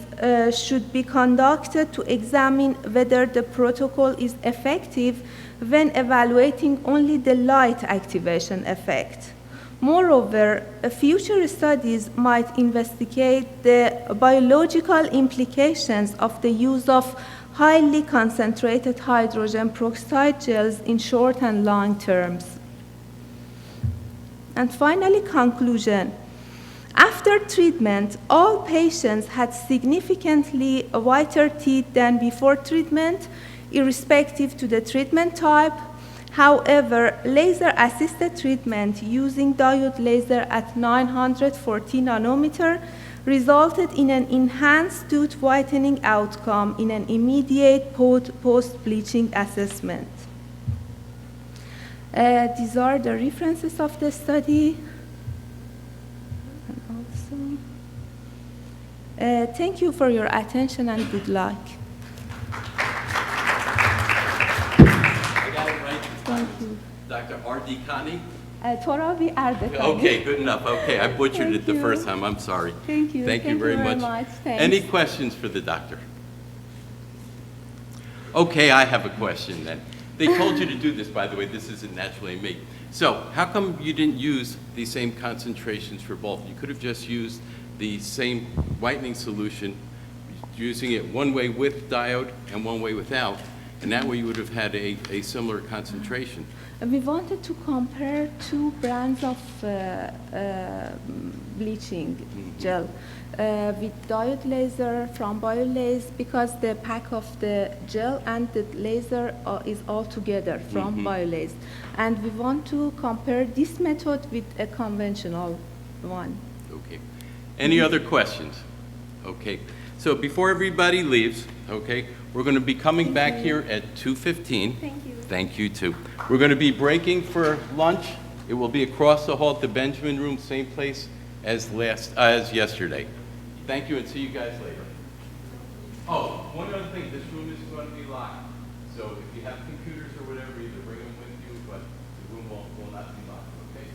should be conducted to examine whether the protocol is effective when evaluating only the light activation effect. Moreover, future studies might investigate the biological implications of the use of highly concentrated hydrogen peroxide gels in short and long terms. And finally, conclusion. After treatment, all patients had significantly whiter teeth than before treatment, irrespective to the treatment type. However, laser-assisted treatment using diode laser at 940 nanometer resulted in an enhanced tooth whitening outcome in an immediate post-bleaching assessment. These are the references of the study. And also, thank you for your attention and good luck. I got it right. Thank you. Dr. R.D. Kani? Torabi Erdekani. Okay, good enough. Okay, I butchered Thank it the you. first time. I'm sorry. Thank you. Thank you very much. Thanks. Any questions for the doctor? Okay, I have a question then. They told you to do this, by the way. This isn't naturally me. So how come you didn't use the same concentrations for both? You could have just used the same whitening solution, using it one way with diode and one way without, and that way you would have had a similar concentration. We wanted to compare two brands of bleaching gel with diode laser from BioLase, because the pack of the gel and the laser is all together from BioLase. And we want to compare this method with a conventional one. Okay. Any other questions? Okay. So before everybody leaves, okay, we're going to be coming back here at 2:15. Thank you. Thank you, too. We're going to be breaking for lunch. It will be across the hall at the Benjamin Room, same place as yesterday. Thank you, and see you guys later. Oh, one other thing, this room is going to be locked. So if you have computers or whatever, either bring them with you, but the room will not be locked, okay?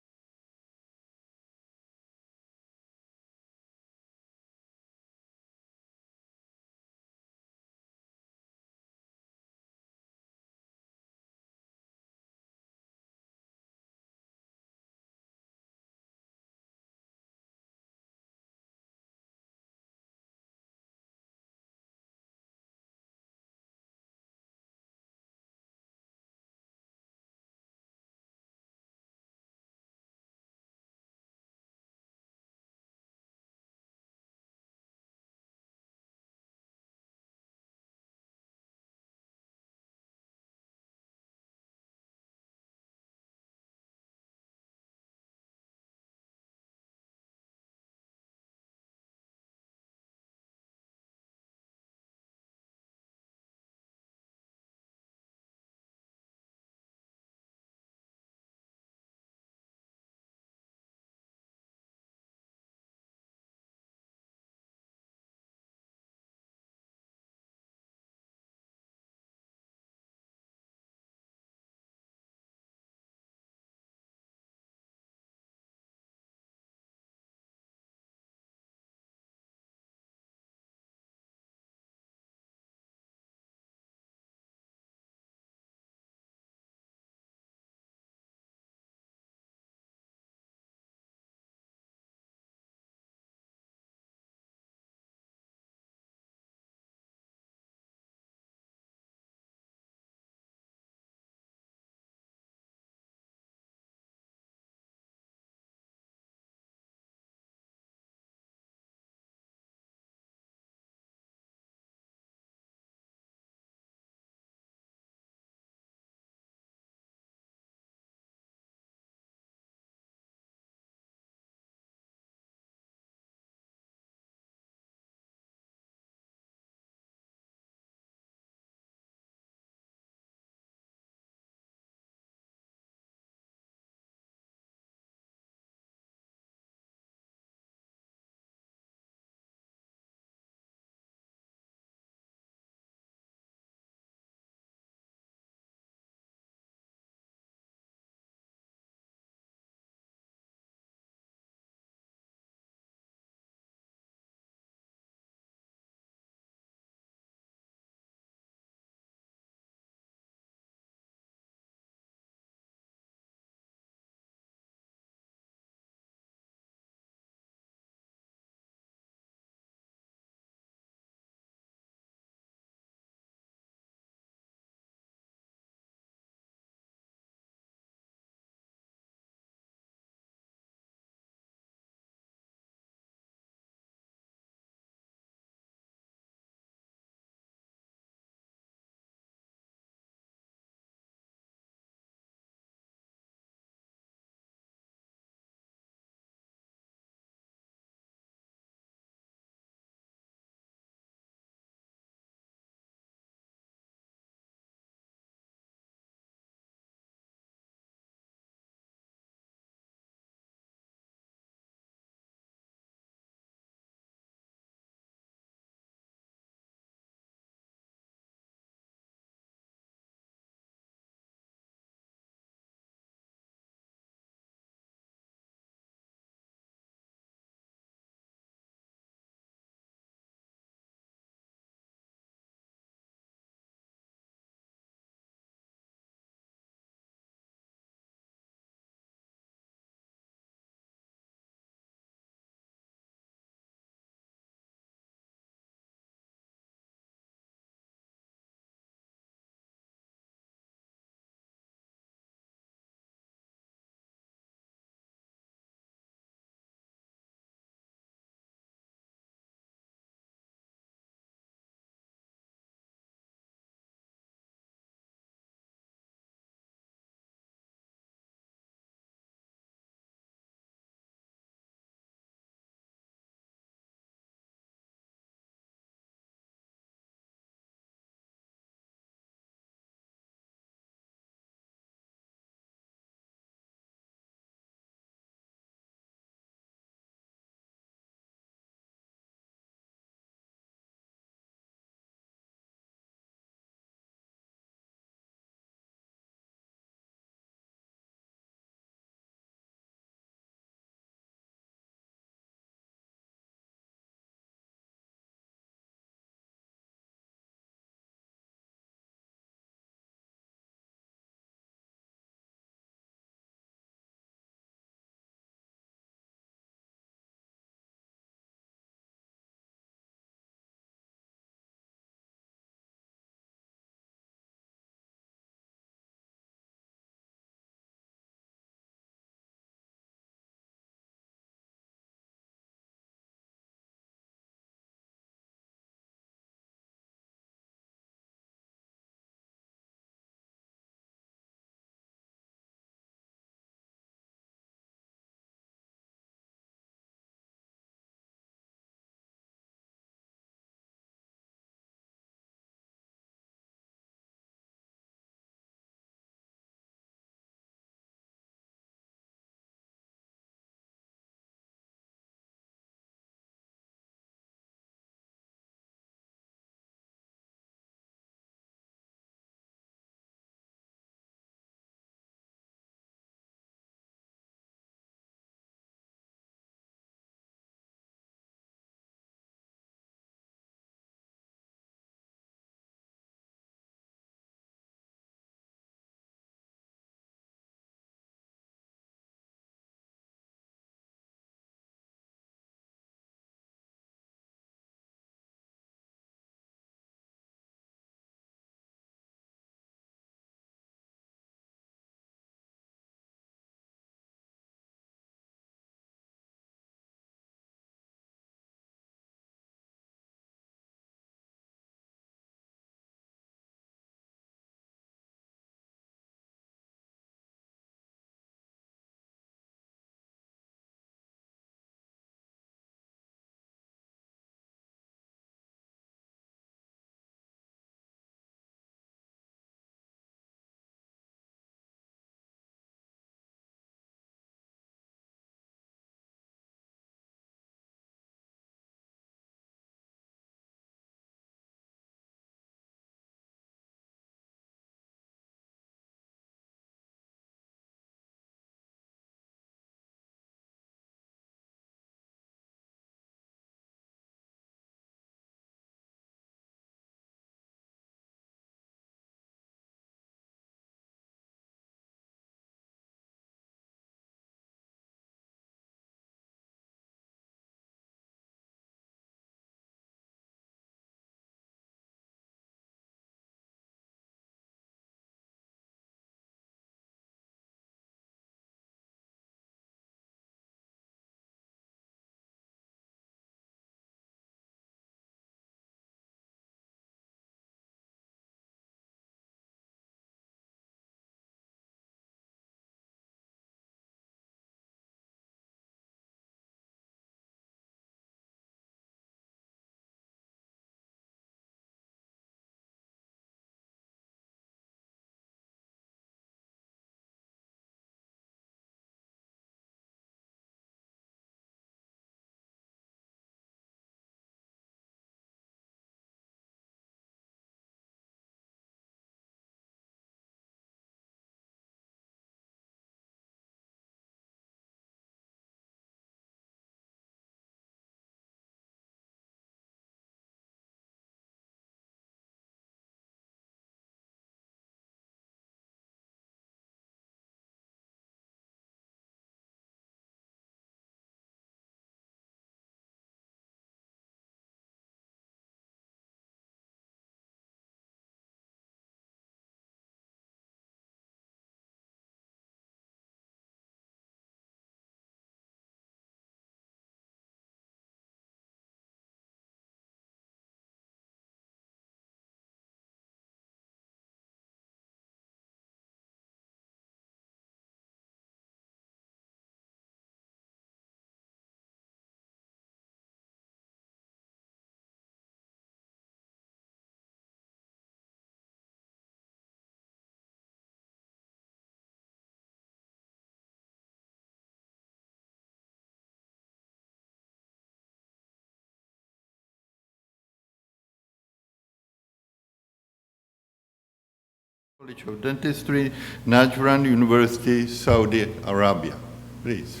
College of Dentistry, Najran University, Saudi Arabia. Please.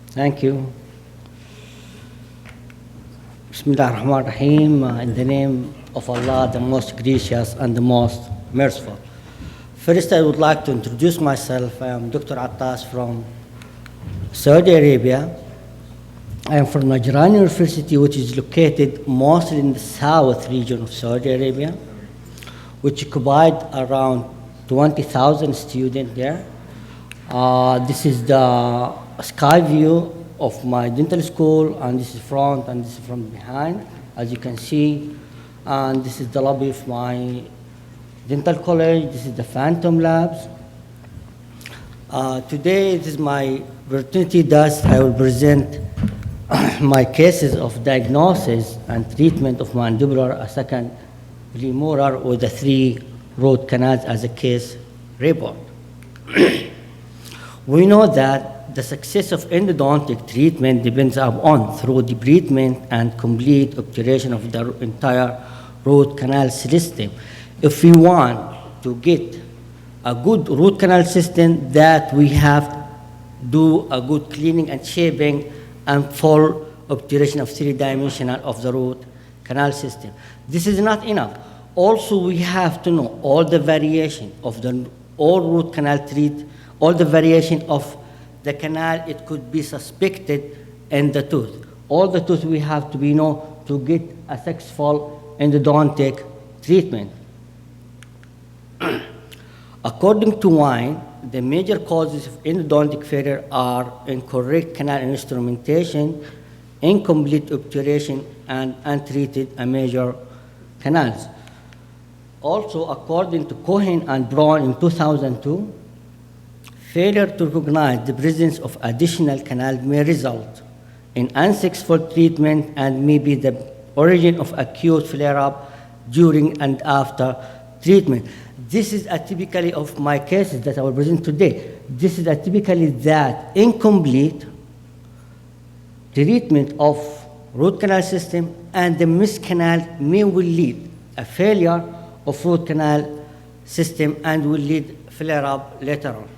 Thank you. Bismillah ar-Rahman ar-Rahim. In the name of Allah, the most gracious and the most merciful. First, I would like to introduce myself. I am Dr. Attas from Saudi Arabia. I am from Najran University, which is located mostly in the south region of Saudi Arabia, which occupied around 20,000 students there. This is the sky view of my dental school, and this is front, and this is from behind, as you can see. And this is the lobby of my dental college. This is the Phantom Labs. Today, it is my opportunity that I will present my cases of diagnosis and treatment of mandibular second premolar with the 3 root canals as a case report. We know that the success of endodontic treatment depends upon through debridement and complete obturation of the entire root canal system. If we want to get a good root canal system, that we have to do a good cleaning and shaping and full obturation of 3-dimensional of the root canal system. This is not enough. Also, we have to know all the variation of the all root canal all the variation of the canal it could be suspected in the tooth. All the tooth we have to be know to get a successful endodontic treatment. According to Wine, the major causes of endodontic failure are incorrect canal instrumentation, incomplete obturation, and untreated major canals. Also, according to Cohen and Braun in 2002, failure to recognize the presence of additional canal may result in unsuccessful treatment and may be the origin of acute flare-up during and after treatment. This is typically of my cases that I will present today. This is typically that incomplete treatment of root canal system and the missed canal may will lead a failure of root canal system and will lead flare-up later on.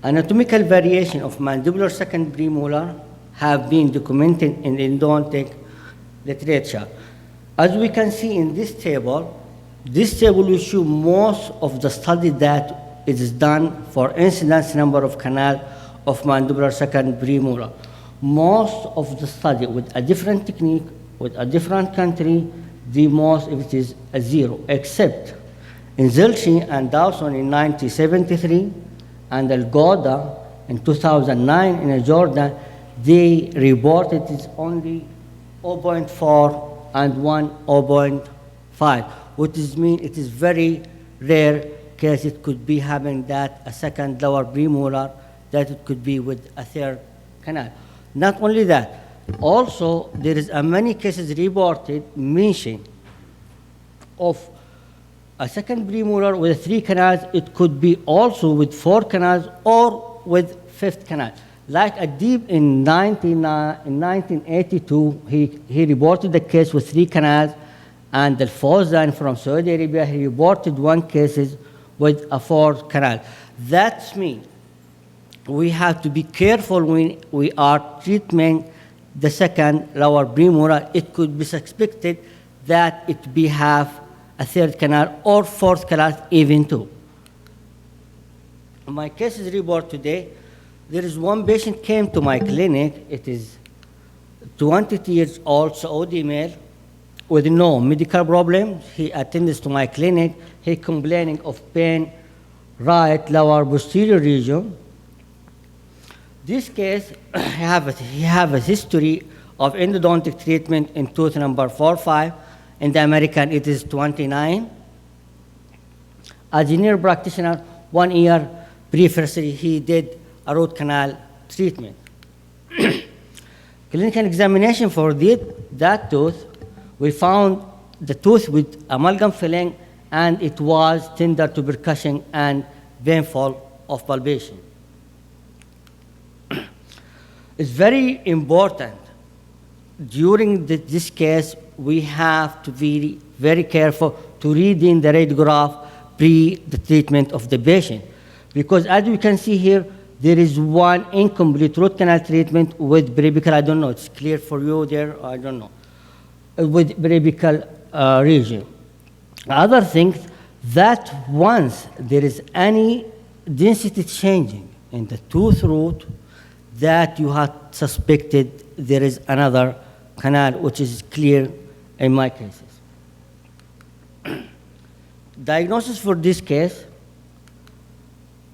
Anatomical variation of mandibular second premolar have been documented in endodontic literature. As we can see in this table will show most of the study that is done for incidence number of canal of mandibular second premolar. Most of the study with a different technique, with a different country, the most of it is a 0, except in Zelchi and Dawson in 1973, and Al Gouda in 2009 in Jordan, they reported it's only 0.4 and 1 0.5, which is mean it is very rare case it could be having that a second lower premolar, that it could be with a third canal. Not only that, also there is many cases reported mention of a second premolar with 3 canals. It could be also with 4 canals or with 5th canal. Like Adib in 1982, he reported the case with 3 canals, and Al Fawzan from Saudi Arabia, he reported 1 case with a 4th canal. That means we have to be careful when we are treating the second lower premolar. It could be suspected that it be have a 3rd canal or 4th canal even too. My cases report today, there is 1 patient came to my clinic. It is 20 years old Saudi male with no medical problem. He attends to my clinic. He complaining of pain right lower posterior region. This case, he have a history of endodontic treatment in tooth number 4-5. In the American, it is 29. A general practitioner, 1 year previously, he did a root canal treatment. Clinical examination for that tooth, we found the tooth with amalgam filling, and it was tender to percussion and painful of palpation. It's very important during this case we have to be very careful to read in the radiograph pre the treatment of the patient. Because as you can see here, there is one incomplete root canal treatment with periapical, I don't know, it's clear for you there, I don't know, with periapical region. Other things, that once there is any density changing in the tooth root, that you have suspected there is another canal, which is clear in my cases. Diagnosis for this case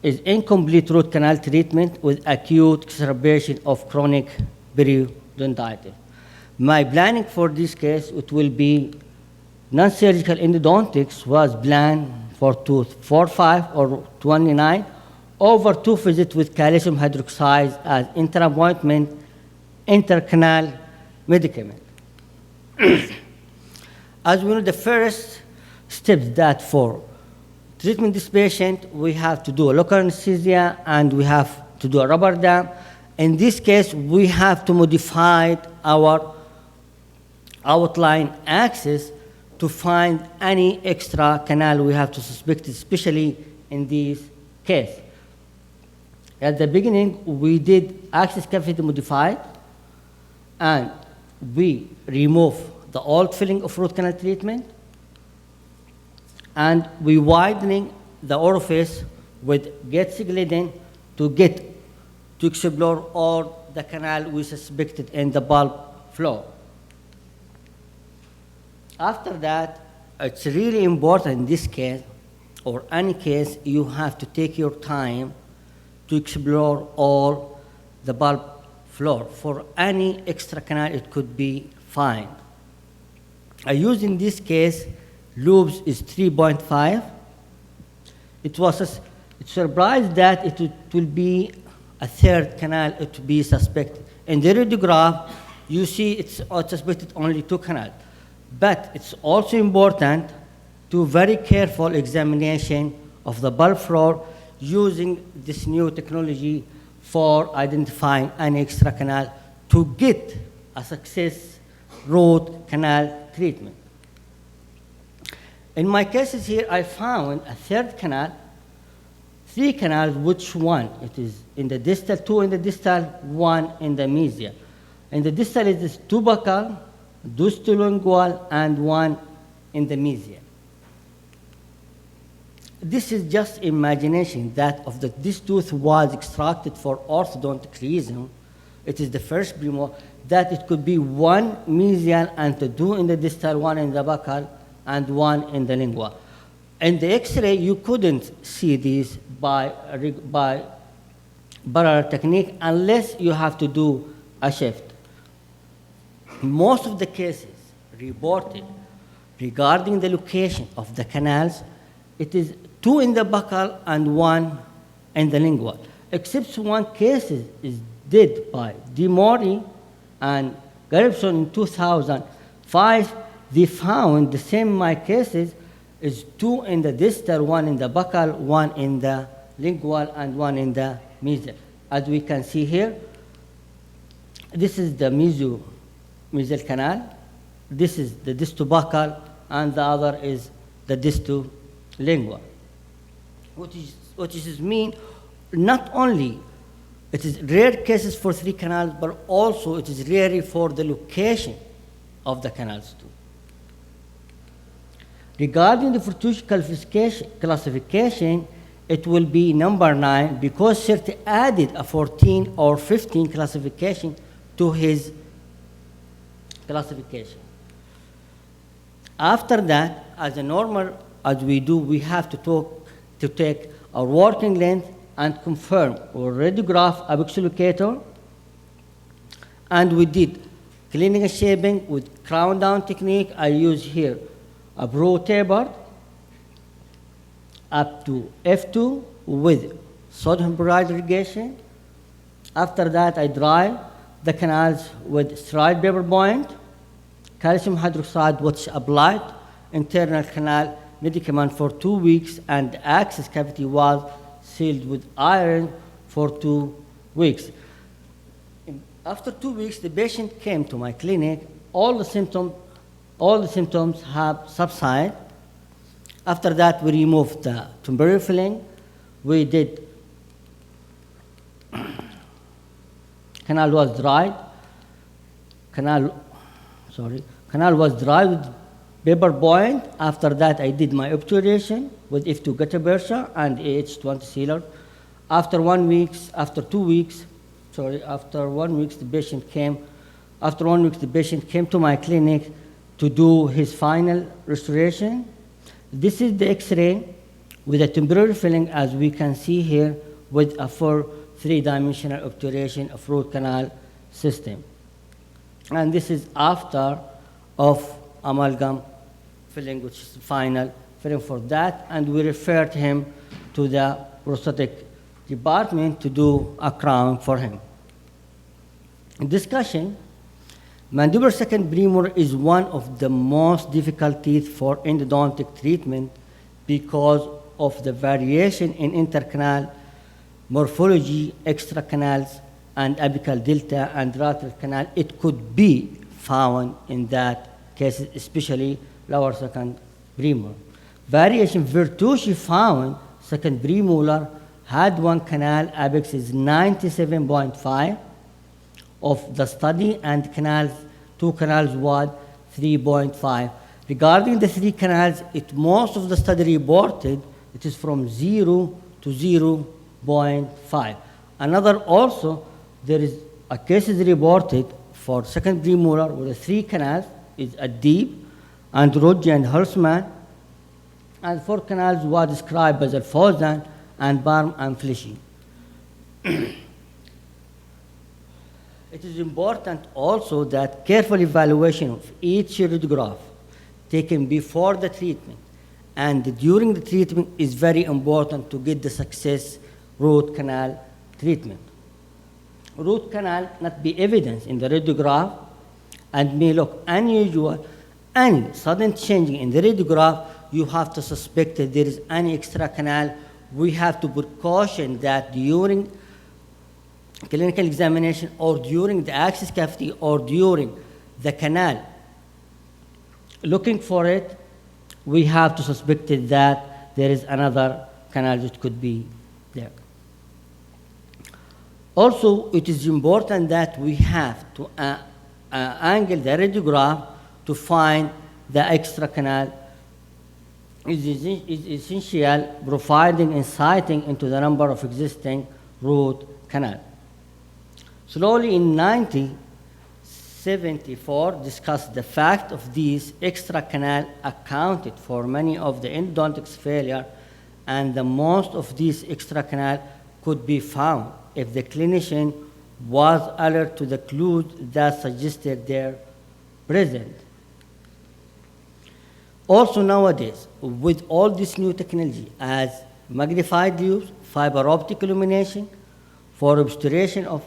is incomplete root canal treatment with acute exacerbation of chronic periodontitis. My planning for this case, it will be non-surgical endodontics was planned for tooth 4, 5, or 29, over 2 visits with calcium hydroxide as inter-appointment intercanal medicament. As we know, the first steps that for treatment this patient, we have to do a local anesthesia and we have to do a rubber dam. In this case, we have to modify our outline axis to find any extra canal we have to suspect, especially in this case. At the beginning, we did axis cavity modified, and we remove the old filling of root canal treatment, and we widening the orifice with Getz-Glidden to explore all the canal we suspected in the pulp floor. After that, it's really important in this case, or any case, you have to take your time to explore all the pulp floor. For any extra canal, it could be fine. I use in this case, loops is 3.5. It was surprised that it will be a third canal to be suspected. In the radiograph, you see it's suspected only 2 canals. But it's also important to very careful examination of the pulp floor using this new technology for identifying an extra canal to get a success root canal treatment. In my cases here, I found a third canal, 3 canals, which one? It is in the distal, 2 in the distal, 1 in the mesial. In the distal, it is 2 buccal, dustolingual, and 1 in the mesial. This is just imagination that of this tooth was extracted for orthodontic reason. It is the first premolar, that it could be 1 mesial and 2 in the distal, 1 in the buccal, and 1 in the lingua. In the X-ray, you couldn't see these by parallel technique unless you have to do a shift. Most of the cases reported regarding the location of the canals, it is 2 in the buccal and 1 in the lingual. Except one case is did by DeMori and Garibson in 2005. They found the same my cases is 2 in the distal, 1 in the buccal, 1 in the lingual, and 1 in the mesial. As we can see here, this is the mesial canal. This is the distobuccal, and the other is the distolingual. What does this mean? Not only it is rare cases for 3 canals, but also it is rare for the location of the canals too. Regarding the Fortuny classification, it will be number 9 because CERT added a 14 or 15 classification to his classification. After that, as a normal, as we do, we have to take our working length and confirm our radiograph apex locator. And we did clinical shaping with crown down technique. I use here a brow taper up to F2 with sodium chloride irrigation. After that, I dry the canals with sterile paper point, calcium hydroxide, which applied internal canal medicament for 2 weeks, and the access cavity was sealed with iron for 2 weeks. After 2 weeks, the patient came to my clinic. All the symptoms all the symptoms have subsided. After that, we removed the temporary filling. We did, canal was dried. Canal was dried with paper point. After that, I did my obturation with F2 gutta percha and AH20 sealer. After 1 week, after 2 weeks, after 1 week, the patient came. After 1 week, the patient came to my clinic to do his final restoration. This is the X-ray with a temporary filling, as we can see here, with a full 3-dimensional obturation of root canal system. And this is after of amalgam filling, which is the final filling for that, and we referred him to the prosthetic department to do a crown for him. In discussion, mandibular second premolar is one of the most difficult teeth for endodontic treatment because of the variation in intercanal morphology, extra canals, and apical delta and lateral canal. It could be found in that case, especially lower second premolar. Variation Virtucci found second premolar had one canal, apex is 97.5 of the study, and canals, 2 canals was 3.5. Regarding the 3 canals, most of the study reported it is from 0 to 0.5. Another also, there is a case is reported for second premolar with the 3 canals is Adib, Androgi, and Hulsman, and 4 canals was described by Fawzan and Barm and Fleshi. It is important also that careful evaluation of each radiograph taken before the treatment and during the treatment is very important to get the success root canal treatment. Root canal not be evidence in the radiograph and may look unusual. Any sudden change in the radiograph, you have to suspect that there is any extra canal. We have to put caution that during clinical examination or during the access cavity or during the canal, looking for it, we have to suspect that there is another canal that could be there. Also, it is important that we have to angle the radiograph to find the extra canal. It is essential, providing insighting into the number of existing root canal. Slowly in 1974, discussed the fact of these extra canal accounted for many of the endodontics failure, and the most of these extra canal could be found if the clinician was alert to the clues that suggested their presence. Also nowadays, with all this new technology as magnified views, fiber optic illumination for observation of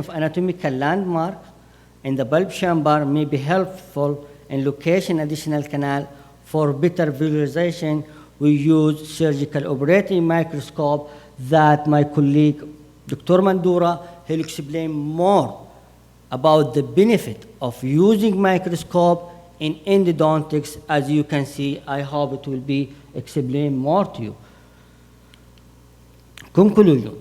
anatomical landmarks in the bulb chamber may be helpful in location additional canal. For better visualization, we use surgical operating microscope that my colleague, Dr. Mandura, he'll explain more about the benefit of using microscope in endodontics. As you can see, I hope it will be explained more to you. Conclusion.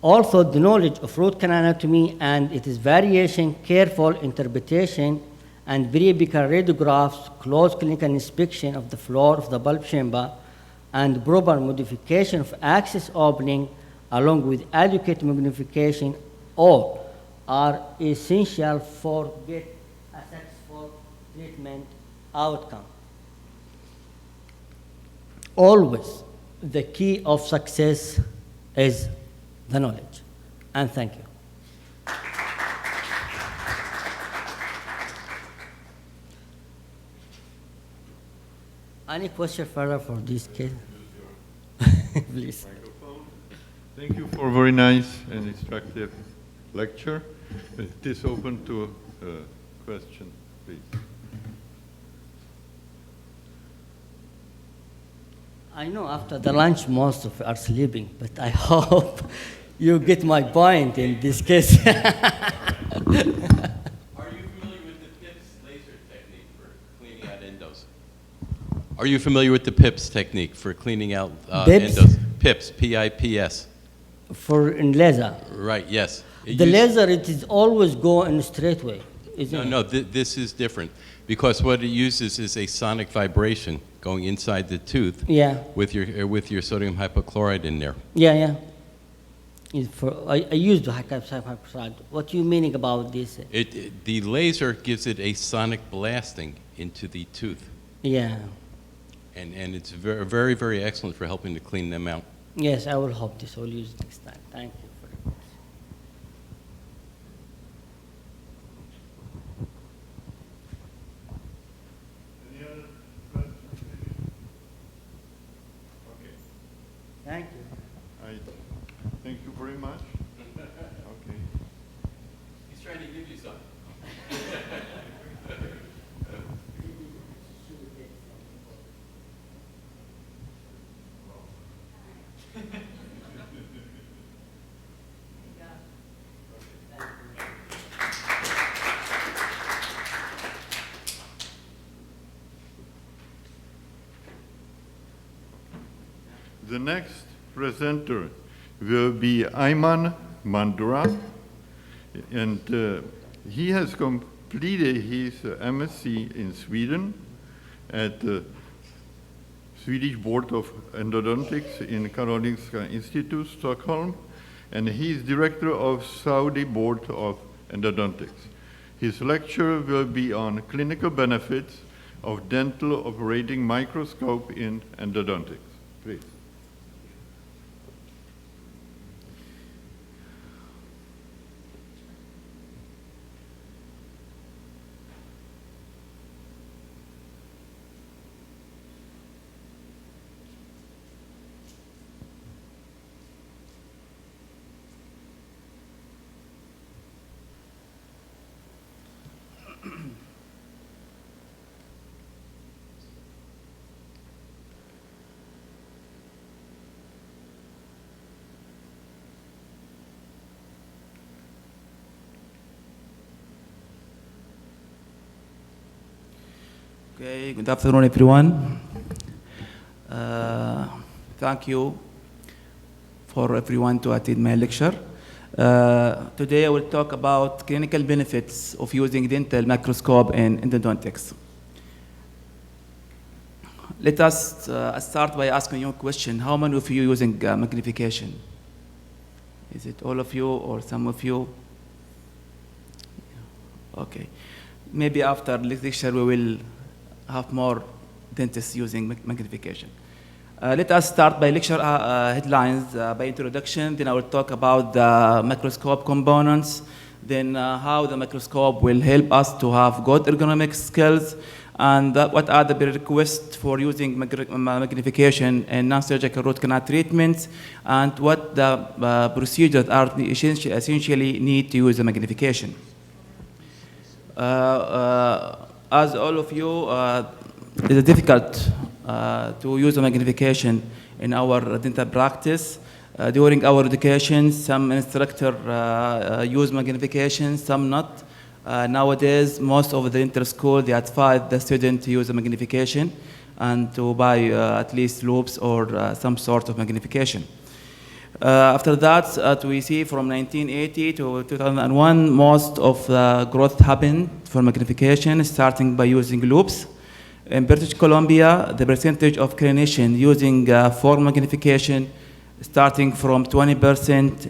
Also, the knowledge of root canal anatomy and its variation, careful interpretation, and periapical radiographs, close clinical inspection of the floor of the bulb chamber, and proper modification of access opening, along with adequate magnification, all are essential for get a successful treatment outcome. Always, the key of success is the knowledge. And thank you. Any question further for this case? Please. Thank you for a very nice and instructive lecture. It is open to question, please. I know after the lunch most of you are sleeping, but I hope you get my point in this case. Are you familiar with the PIPS laser endos. Are you familiar with the PIPS technique for cleaning out PIPS? endos? PIPS, P-I-P-S. For in laser. Right, yes. The laser, it is always go in a straight way, isn't it? No, this is different because what it uses is a sonic vibration going inside the tooth. Yeah. With your sodium hypochlorite in there. Yeah, yeah. I used the hypochlorite. What are you meaning about this? The laser gives it a sonic blasting into the tooth. Yeah. And it's very, very, very excellent for helping to clean them out. Yes, I will hope this. I will use it next time. Thank you. Thank you. Thank you very much. Okay. He's trying to give you something. The next presenter will be Ayman Mandura, and he has completed his MSc in Sweden at the Swedish Board of Endodontics in Karolinska Institute, Stockholm, and he is director of Saudi Board of Endodontics. His lecture will be on clinical benefits of dental operating microscope in endodontics. Please. Okay, good afternoon, everyone. Thank you for everyone to attend my lecture. Today I will talk about clinical benefits of using dental microscope in endodontics. Let us start by asking you a question. How many of you using magnification? Is it all of you or some of you? Okay. Maybe after this lecture we will have more dentists using magnification. Let us start by lecture headlines, by introduction, then I will talk about the microscope components, then how the microscope will help us to have good ergonomic skills, and what are the prerequisites for using magnification in non-surgical root canal treatments, and what the procedures are essentially need to use the magnification. As all of you, it is difficult to use the magnification in our dental practice. During our education, some instructors use magnification, some not. Nowadays, most of the dental school, they advise the student to use a magnification and to buy at least loops or some sort of magnification. After that, we see from 1980 to 2001, most of the growth happened for magnification, starting by using loops. In British Columbia, the percentage of clinicians using for magnification starting from 20%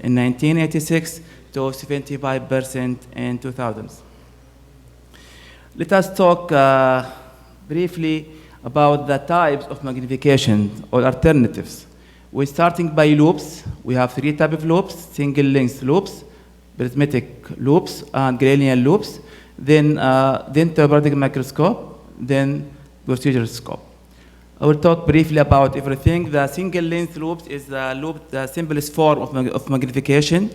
in 1986 to 75% in 2000. Let us talk briefly about the types of magnification or alternatives. We're starting by loops. We have three types of loops: single length loops, prismatic loops, and Galenian loops. Then dental operating microscope, then procedural scope. I will talk briefly about everything. The single length loops is the simplest form of magnification.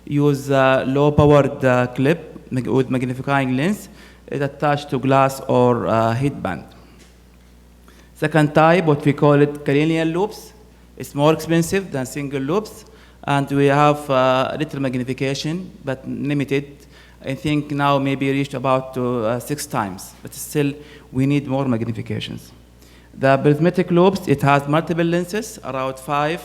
Use low powered clip with magnifying lens. It's attached to glass or headband. Second type, what we call it Galenian loops. It's more expensive than single loops, and we have little magnification, but limited. I think now maybe reached about 6 times, but still we need more magnifications. The prismatic lobes, it has multiple lenses, around five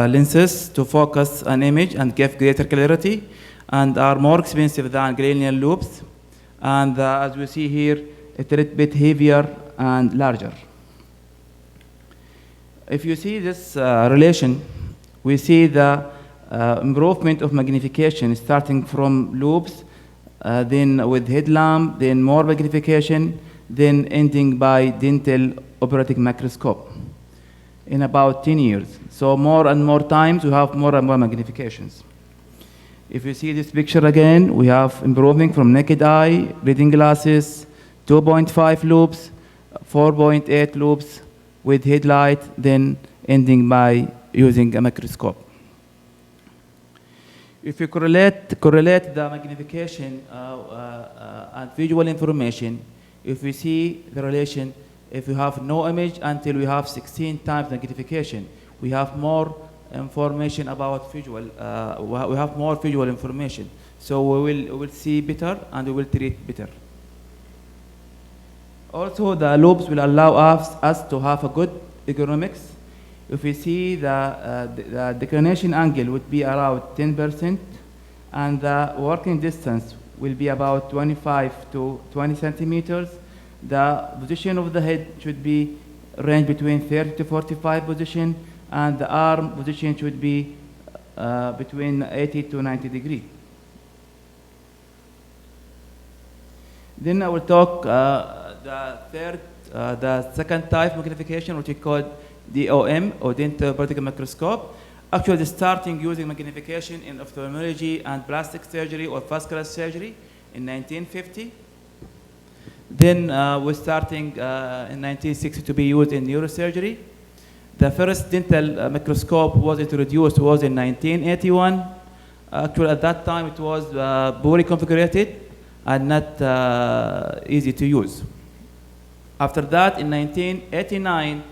lenses to focus an image and give greater clarity, and are more expensive than Galenian loops. And as we see here, it's a little bit heavier and larger. If you see this relation, we see the improvement of magnification starting from loops, then with headlamp, then more magnification, then ending by dental operatic microscope in about 10 years. So more and more times we have more and more magnifications. If you see this picture again, we have improving from naked eye, reading glasses, 2.5 loops, 4.8 loops with headlight, then ending by using a microscope. If you correlate the magnification and visual information, if we see the relation, if we have no image until we have 16 times magnification, we have more information about visual, we have more visual information. So we will see better and we will treat better. Also, the loops will allow us to have a good ergonomics. If we see the declination angle would be around 10%, and the working distance will be about 25 to 20 centimeters. The position of the head should be range between 30 to 45 position, and the arm position should be between 80 to 90 degrees. Then I will talk the second type magnification, which is called DOM, or dental operatic microscope. Actually, starting using magnification in ophthalmology and plastic surgery or vascular surgery in 1950. Then we're starting in 1960 to be used in neurosurgery. The first dental microscope was introduced was in 1981. Actually, at that time, it was poorly configured and not easy to use. After that, in 1989,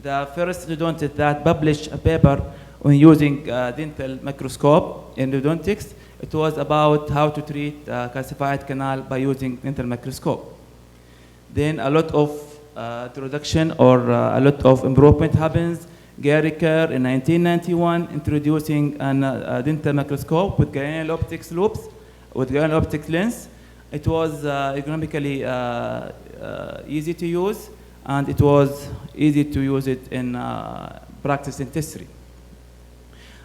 the first endodontist that published a paper on using dental microscope in endodontics, it was about how to treat calcified canal by using dental microscope. Then a lot of introduction or a lot of improvement happens. Gary Kerr in 1991 introducing a dental microscope with Galenian optics loops, with Galenian optics lens. It was economically easy to use, and it was easy to use it in practice dentistry.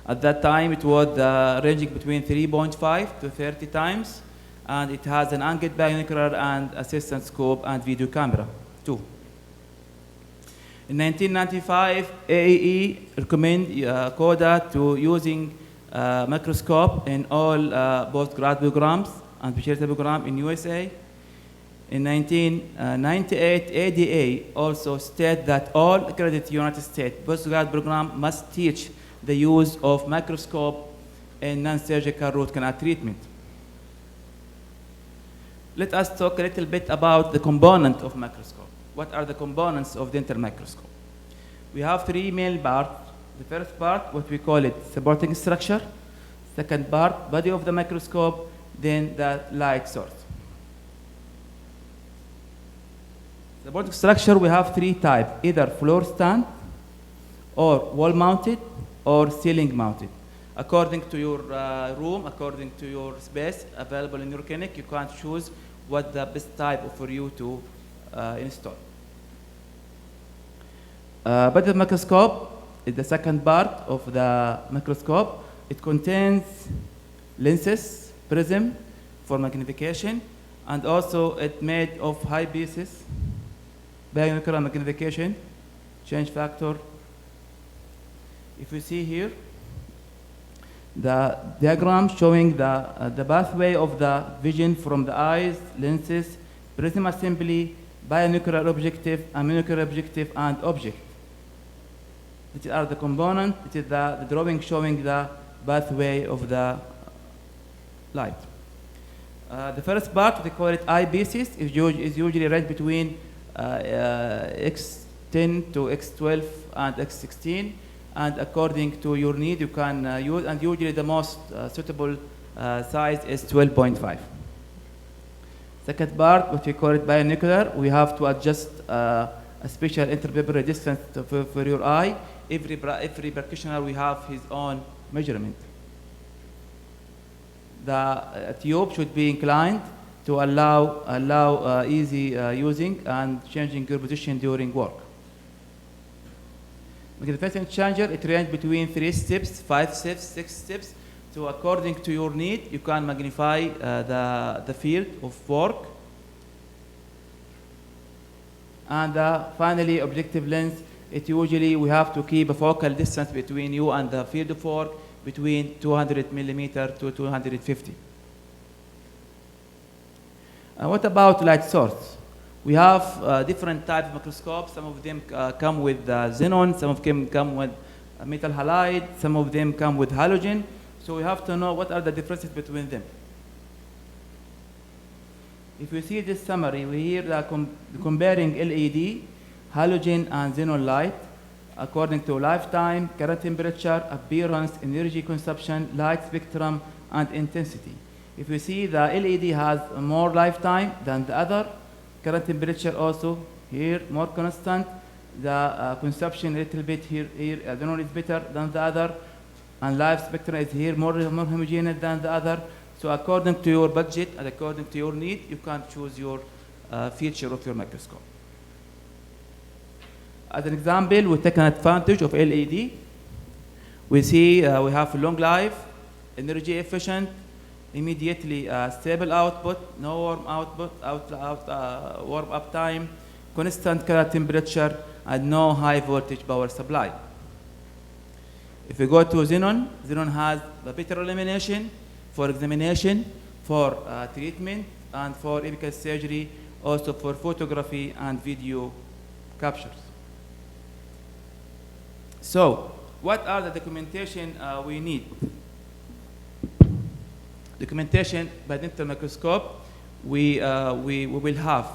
At that time, it was ranging between 3.5 to 30 times, and it has an angled binocular and assistant scope and video camera too. In 1995, AAE recommended CODA to using microscope in all postgrad programs and specialty program in USA. In 1998, ADA also stated that all accredited United States postgrad program must teach the use of microscope in non-surgical root canal treatment. Let us talk a little bit about the component of microscope. What are the components of dental microscope? We have three main parts. The first part, what we call it, supporting structure. Second part, body of the microscope, then the light source. Supporting structure, we have three types, either floor stand, or wall mounted, or ceiling mounted. According to your room, according to your space available in your clinic, you can choose what the best type for you to install. But the microscope is the second part of the microscope. It contains lenses, prism for magnification, and also it's made of high pieces, binocular magnification, change factor. If you see here, the diagram showing the pathway of the vision from the eyes, lenses, prism assembly, binocular objective, aminocular objective, and object. These are the components. It is the drawing showing the pathway of the light. The first part, we call it eyepieces, is usually range between X10 to X12 and X16. And according to your need, you can use, and usually the most suitable size is 12.5. Second part, what we call it binocular, we have to adjust a special interpupillary distance for your eye. Every practitioner we have his own measurement. The tube should be inclined to allow easy using and changing your position during work. Magnification changer, it ranges between 3 steps, 5 steps, 6 steps. So according to your need, you can magnify the field of work. And finally, objective lens, it usually we have to keep a focal distance between you and the field of work between 200 millimeter to 250. What about light source? We have different types of microscopes. Some of them come with xenon, some of them come with metal halide, some of them come with halogen. So we have to know what are the differences between them. If you see this summary, we here are comparing LED, halogen, and xenon light according to lifetime, current temperature, appearance, energy consumption, light spectrum, and intensity. If you see the LED has more lifetime than the other, current temperature also here more constant, the consumption a little bit here xenon is better than the other, and light spectrum is here more homogeneous than the other. So according to your budget and according to your need, you can choose your feature of your microscope. As an example, we take an advantage of LED. We see we have long life, energy efficient, immediately stable output, no warm output, warm up time, constant color temperature, and no high voltage power supply. If we go to xenon, xenon has a better illumination for examination, for treatment, and for medical surgery, also for photography and video captures. So, what are the documentation we need? Documentation by dental microscope, we will have.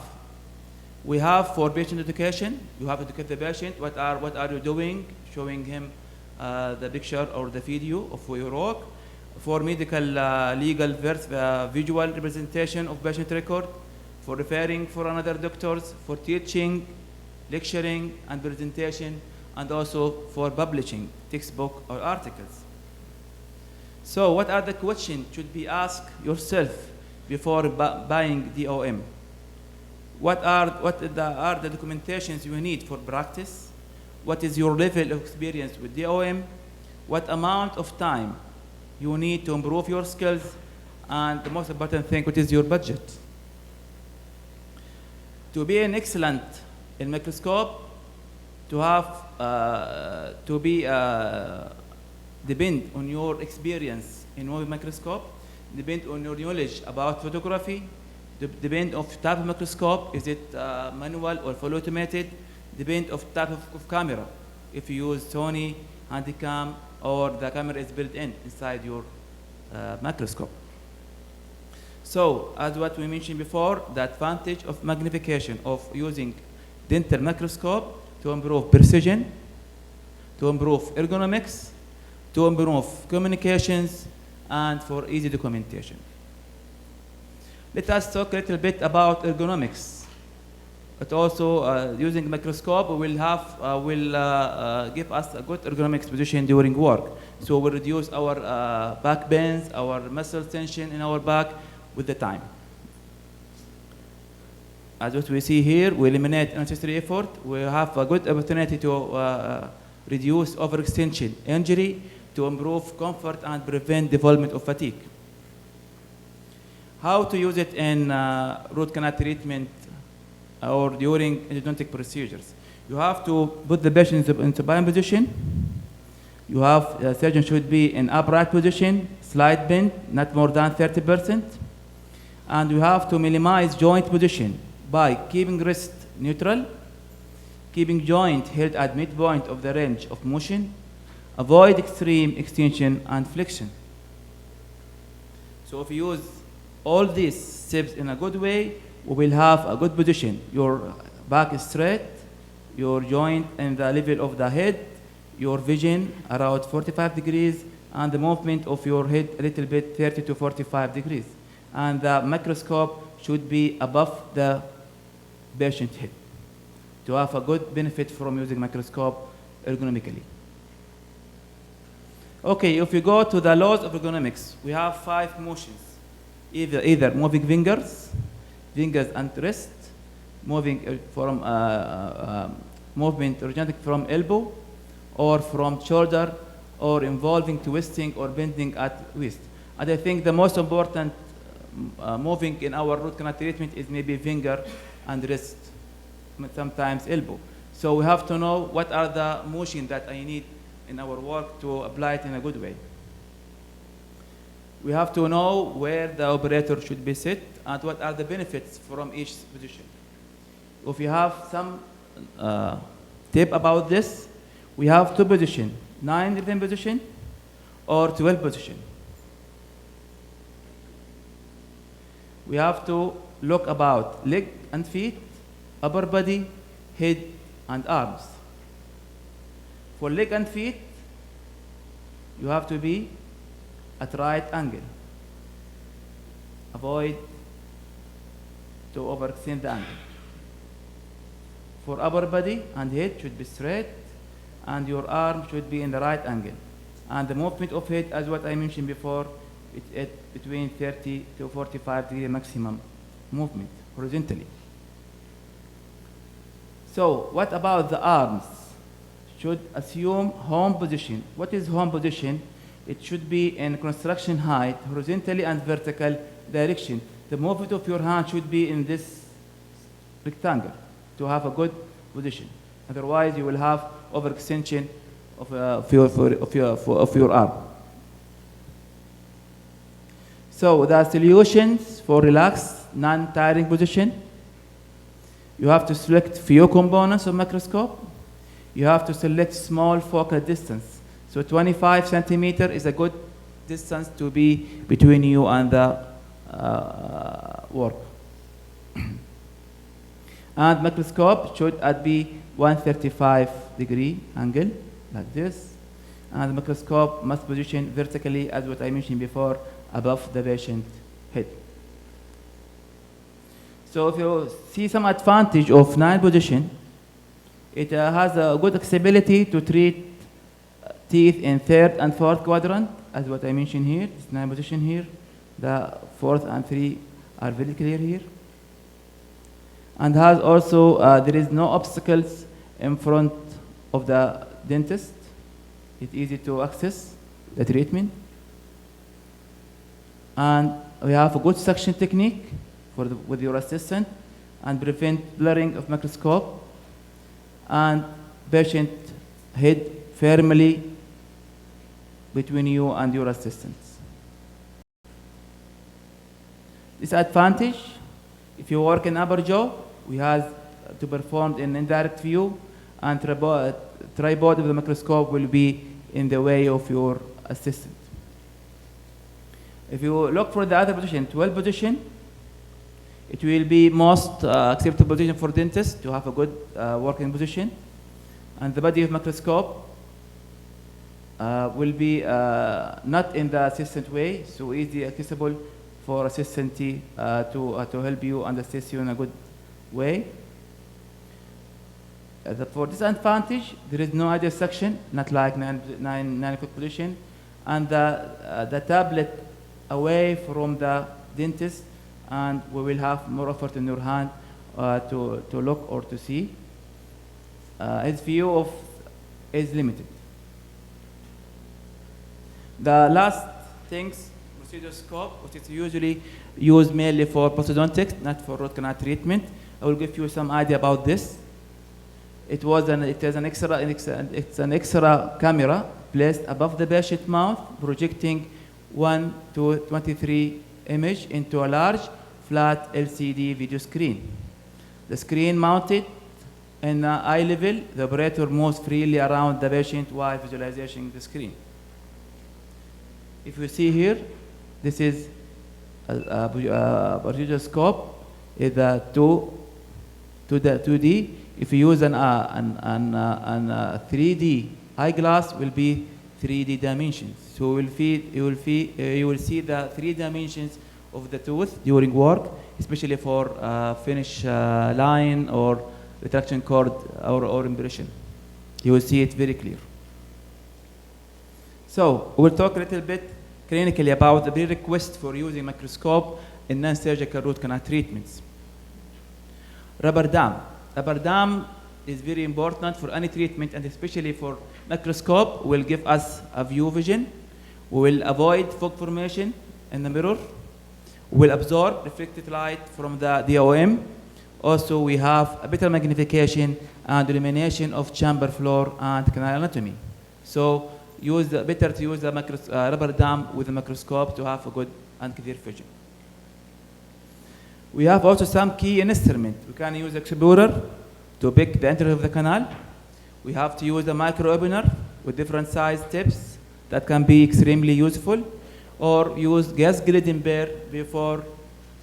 We have for patient education. You have to educate the patient. What are you doing? Showing him the picture or the video of your work. For medical legal visual representation of patient record. For referring for another doctors. For teaching, lecturing, and presentation, and also for publishing textbook or articles. So what are the questions should be asked yourself before buying DOM? What are the documentations you need for practice? What is your level of experience with DOM? What amount of time you need to improve your skills? And the most important thing, what is your budget? To be an excellent in microscope, to have depend on your experience in microscope, depend on your knowledge about photography, depend of type of microscope, is it manual or fully automated, depend of type of camera, if you use Sony, Handycam, or the camera is built inside your microscope. So, as what we mentioned before, the advantage of magnification of using dental microscope to improve precision, to improve ergonomics, to improve communications, and for easy documentation. Let us talk a little bit about ergonomics. But also, using microscope will give us a good ergonomics position during work. So we reduce our back bends, our muscle tension in our back with the time. As what we see here, we eliminate unnecessary effort. We have a good opportunity to reduce overextension injury, to improve comfort and prevent development of fatigue. How to use it in root canal treatment or during endodontic procedures? You have to put the patient into bind position. You have the surgeon should be in upright position, slight bend, not more than 30%. And you have to minimize joint position by keeping wrist neutral, keeping joint held at midpoint of the range of motion, avoid extreme extension and flexion. So if you use all these steps in a good way, we will have a good position. Your back is straight, your joint and the level of the head, your vision around 45 degrees, and the movement of your head a little bit 30 to 45 degrees. And the microscope should be above the patient head to have a good benefit from using microscope ergonomically. Okay, if we go to the laws of ergonomics, we have 5 motions. Either moving fingers and wrist, moving from movement originating from elbow or from shoulder, or involving twisting or bending at wrist. And I think the most important moving in our root canal treatment is maybe finger and wrist, sometimes elbow. So we have to know what are the motion that I need in our work to apply it in a good way. We have to know where the operator should be set and what are the benefits from each position. If you have some tip about this, we have 2 positions, 9-11 position or 12 position. We have to look about leg and feet, upper body, head, and arms. For leg and feet, you have to be at right angle. Avoid to overextend the angle. For upper body and head should be straight, and your arm should be in the right angle. And the movement of head, as what I mentioned before, it's between 30 to 45 degree maximum movement horizontally. So what about the arms? Should assume home position. What is home position? It should be in construction height, horizontally and vertical direction. The movement of your hand should be in this rectangle to have a good position. Otherwise, you will have overextension of your arm. So the solutions for relaxed, non-tiring position, you have to select few components of microscope. You have to select small focal distance. So 25 centimeter is a good distance to be between you and the work. And microscope should be 135 degree angle, like this. And the microscope must position vertically, as what I mentioned before, above the patient head. So if you see some advantage of 9 position, it has a good accessibility to treat teeth in 3rd and 4th quadrant, as what I mentioned here. This 9 position here. The 4th and 3 are very clear here. And has also, there is no obstacles in front of the dentist. It's easy to access the treatment. And we have a good suction technique with your assistant and prevent blurring of microscope, and patient head firmly between you and your assistants. Disadvantage, if you work in upper jaw, we have to perform in indirect view, and tripod of the microscope will be in the way of your assistant. If you look for the other position, 12 position, it will be most acceptable position for dentists to have a good working position. And the body of microscope will be not in the assistant way, so easily accessible for assistant to help you and assist you in a good way. For disadvantage, there is no ideal section, not like 9 o'clock position, and the tablet away from the dentist, and we will have more effort in your hand to look or to see. His view is limited. The last things, procedure scope, which is usually used mainly for prosthodontics, not for root canal treatment. I will give you some idea about this. It's an extra camera placed above the patient mouth, projecting 1 to 23 image into a large flat LCD video screen. The screen mounted in eye level, the operator moves freely around the patient while visualizing the screen. If you see here, this is a procedure scope, is a 2D. If you use an 3D eyeglass, will be 3D dimensions. So you will see the 3 dimensions of the tooth during work, especially for finish line or retraction cord or impression. You will see it very clear. So we'll talk a little bit clinically about the prerequisite for using microscope in non-surgical root canal treatments. Rubber dam. Rubber dam is very important for any treatment, and especially for microscope will give us a view vision. We will avoid fog formation in the mirror. We will absorb reflected light from the DOM. Also, we have a better magnification and illumination of chamber floor and canal anatomy. So better to use the rubber dam with a microscope to have a good and clear vision. We have also some key instruments. We can use explorer to pick the entrance of the canal. We have to use a micro opener with different size tips that can be extremely useful, or use gas grid pair before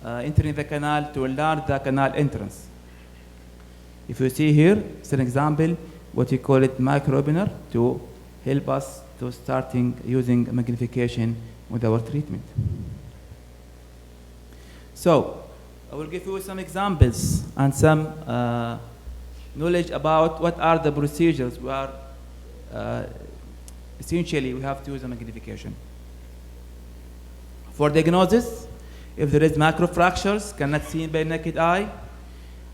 entering the canal to enlarge the canal entrance. If you see here, it's an example, what we call it micro opener, to help us to starting using magnification with our treatment. So, I will give you some examples and some knowledge about what are the procedures we are essentially we have to use a magnification. For diagnosis, if there is macrofractures cannot seen by naked eye,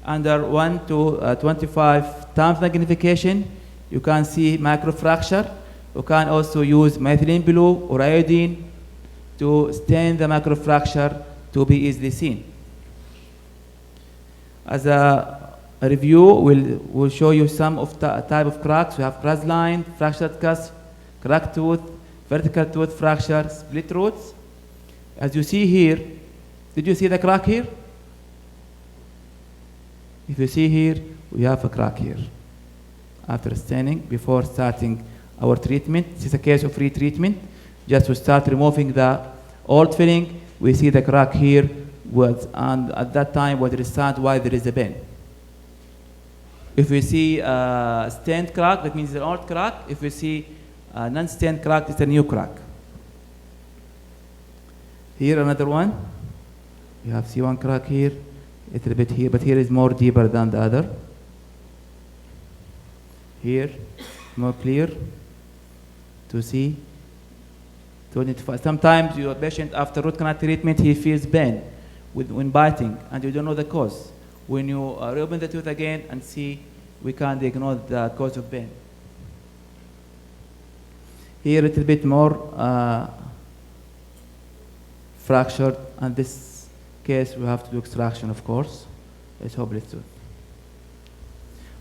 under 1 to 25 times magnification, you can see macrofracture. You can also use methylene blue or iodine to stain the macrofracture to be easily seen. As a review, we'll show you some of the type of cracks. We have cross line, fractured cusp, cracked tooth, vertical tooth fracture, split roots. As you see here, did you see the crack here? If you see here, we have a crack here. After staining, before starting our treatment, this is a case of retreatment. Just to start removing the old filling, we see the crack here, and at that time, we understand why there is a bend. If we see a stained crack, that means it's an old crack. If we see a non-stained crack, it's a new crack. Here, another one. You have see one crack here, a little bit here, but here is more deeper than the other. Here, more clear to see. To identify. Sometimes your patient, after root canal treatment, he feels pain when biting, and you don't know the cause. When you reopen the tooth again and see, we can diagnose the cause of pain. Here, a little bit more fractured, and this case we have to do extraction, of course. It's hopeless tooth.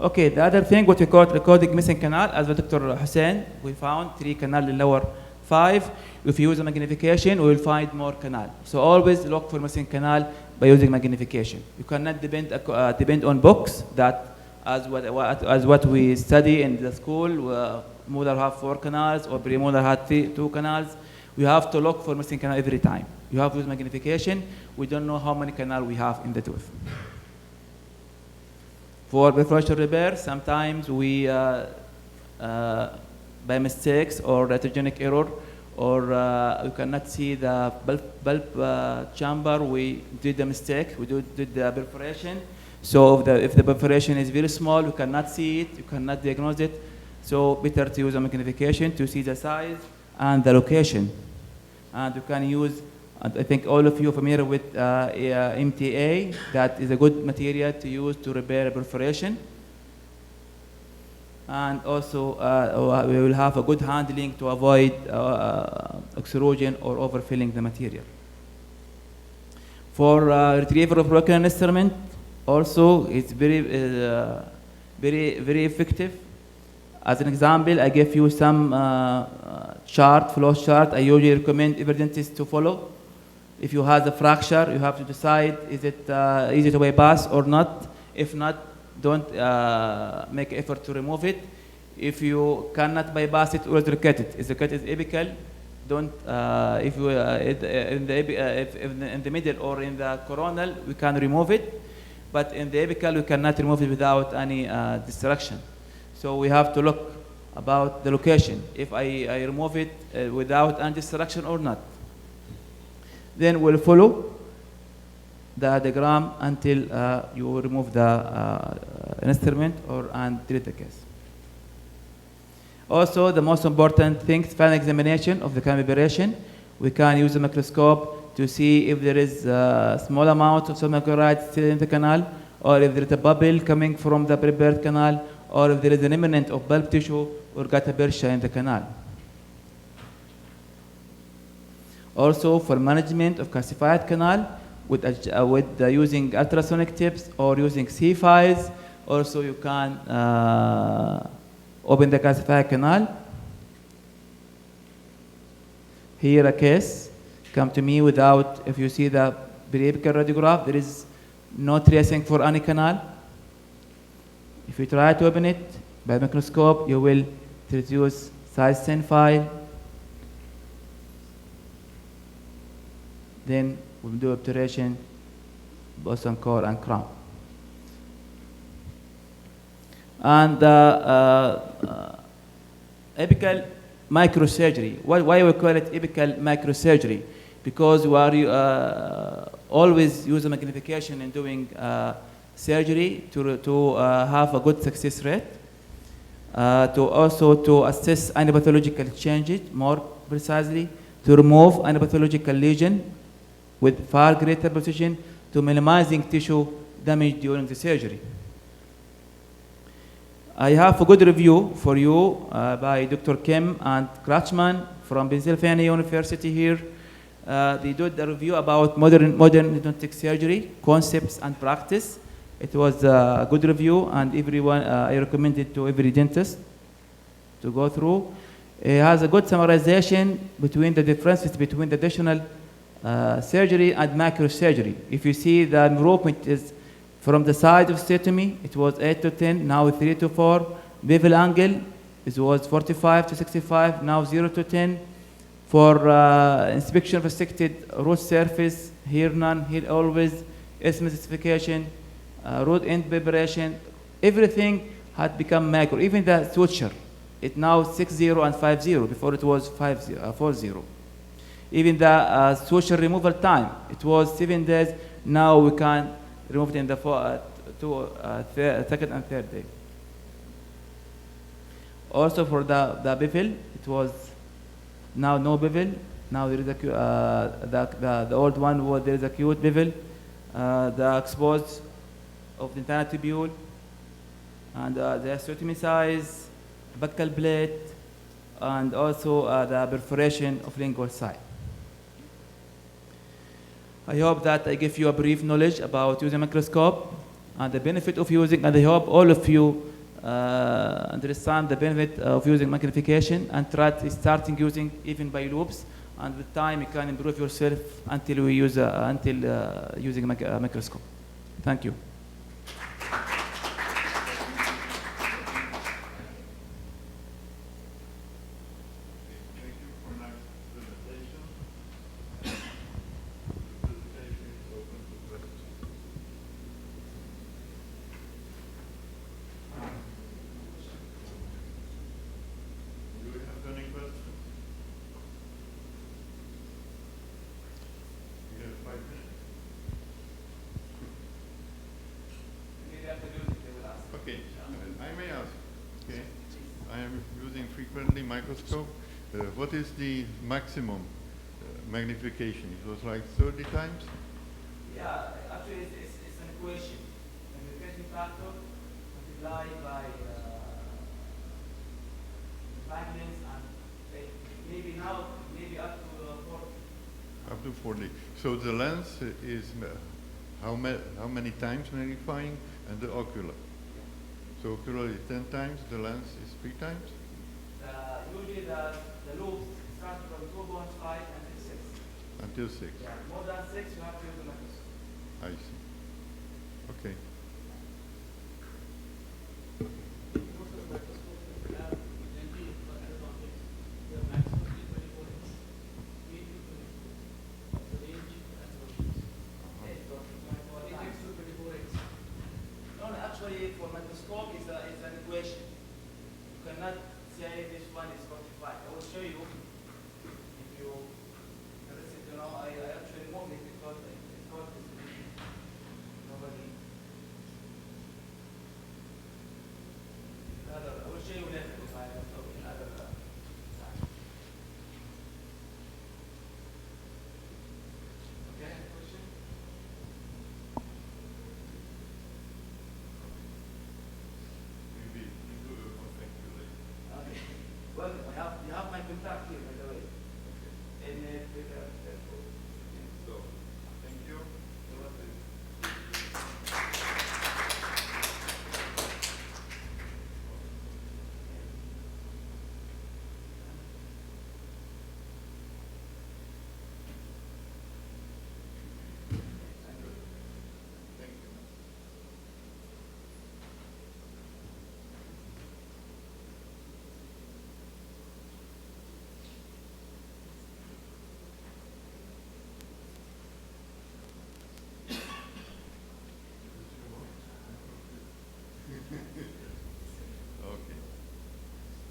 Okay, the other thing, what we call recording missing canal, as Dr. Hussein, we found 3 canal in lower 5. If you use a magnification, we will find more canal. So always look for missing canal by using magnification. You cannot depend on books that, as what we study in the school, molar have 4 canals or premolar had 2 canals. We have to look for missing canal every time. You have to use magnification. We don't know how many canal we have in the tooth. For perforation repair, sometimes we, by mistakes or heterogenic error, or we cannot see the bulb chamber, we did a mistake, we did the perforation. So if the perforation is very small, you cannot see it, you cannot diagnose it. So better to use a magnification to see the size and the location. And you can use, and I think all of you are familiar with MTA, that is a good material to use to repair a perforation. And also, we will have a good handling to avoid extrusion or overfilling the material. For retrieval of broken instrument, also it's very effective. As an example, I give you some flow chart. I usually recommend every dentist to follow. If you have a fracture, you have to decide, is it easy to bypass or not? If not, don't make effort to remove it. If you cannot bypass it, always recut it. If the cut is apical, don't, if you in the middle or in the coronal, we can remove it. But in the apical, we cannot remove it without any destruction. So we have to look about the location, if I remove it without any distraction or not. Then we'll follow the diagram until you remove the instrument and treat the case. Also, the most important thing is final examination of the calibration. We can use a microscope to see if there is a small amount of sodium chloride still in the canal, or if there is a bubble coming from the prepared canal, or if there is an imminent of bulb tissue or gutta-percha in the canal. Also, for management of calcified canal, with using ultrasonic tips or using C-files, also you can open the calcified canal. Here a case, come to me without, if you see the periapical radiograph, there is no tracing for any canal. If you try to open it by microscope, you will reduce size 10 file. Then we'll do obturation, Boston core and crown. And apical microsurgery. Why we call it apical microsurgery? Because we are always using magnification in doing surgery to have a good success rate. To also to assess any pathological changes more precisely, to remove any pathological lesion with far greater precision, to minimizing tissue damage during the surgery. I have a good review for you by Dr. Kim and Kratchman from Pennsylvania University here. They did a review about modern endodontic surgery, concepts and practice. It was a good review, and everyone, I recommend it to every dentist to go through. It has a good summarization between the differences between the additional surgery and microsurgery. If you see the improvement is from the side of osteotomy, it was 8 to 10, now 3 to 4. Bevel angle, it was 45 to 65, now 0 to 10. For inspection of resected root surface, here none, here always. Isthmus specification, root end preparation, everything had become macro. Even the suture, it now 6-0 and 5-0. Before it was 4-0. Even the suture removal time, it was 7 days. Now we can remove it in the second and third day. Also for the bevel, it was now no bevel. Now there is a the old one was there is acute bevel. The exposed of the entire tubule, and the osteotomy size, buccal plate, and also the perforation of lingual side. I hope that I give you a brief knowledge about using microscope and the benefit of using, and I hope all of you understand the benefit of using magnification and try starting using even by loops, and with time you can improve yourself until we use using a microscope. Thank you. Okay, I may ask. Okay, I am using frequently microscope. What is the maximum magnification? It was like 30 times? Yeah, actually it's an equation. Magnification factor multiplied by length, and maybe now up to 40. Up to 40. So the lens is how many times magnifying, and the ocular? So ocular is 10 times, the lens is 3 times? Usually the loops start from 2.5 until 6. Until 6. Yeah, more than 6 you have to use the microscope. I see. Okay. No, actually, for microscope is an equation. You cannot say this one is 45. I will show you. If you interested to know, I actually moved it because I thought nobody. I will show you later if I am talking another time. Okay, question? Okay. Well, you have my contact here, by the way. And So, thank you.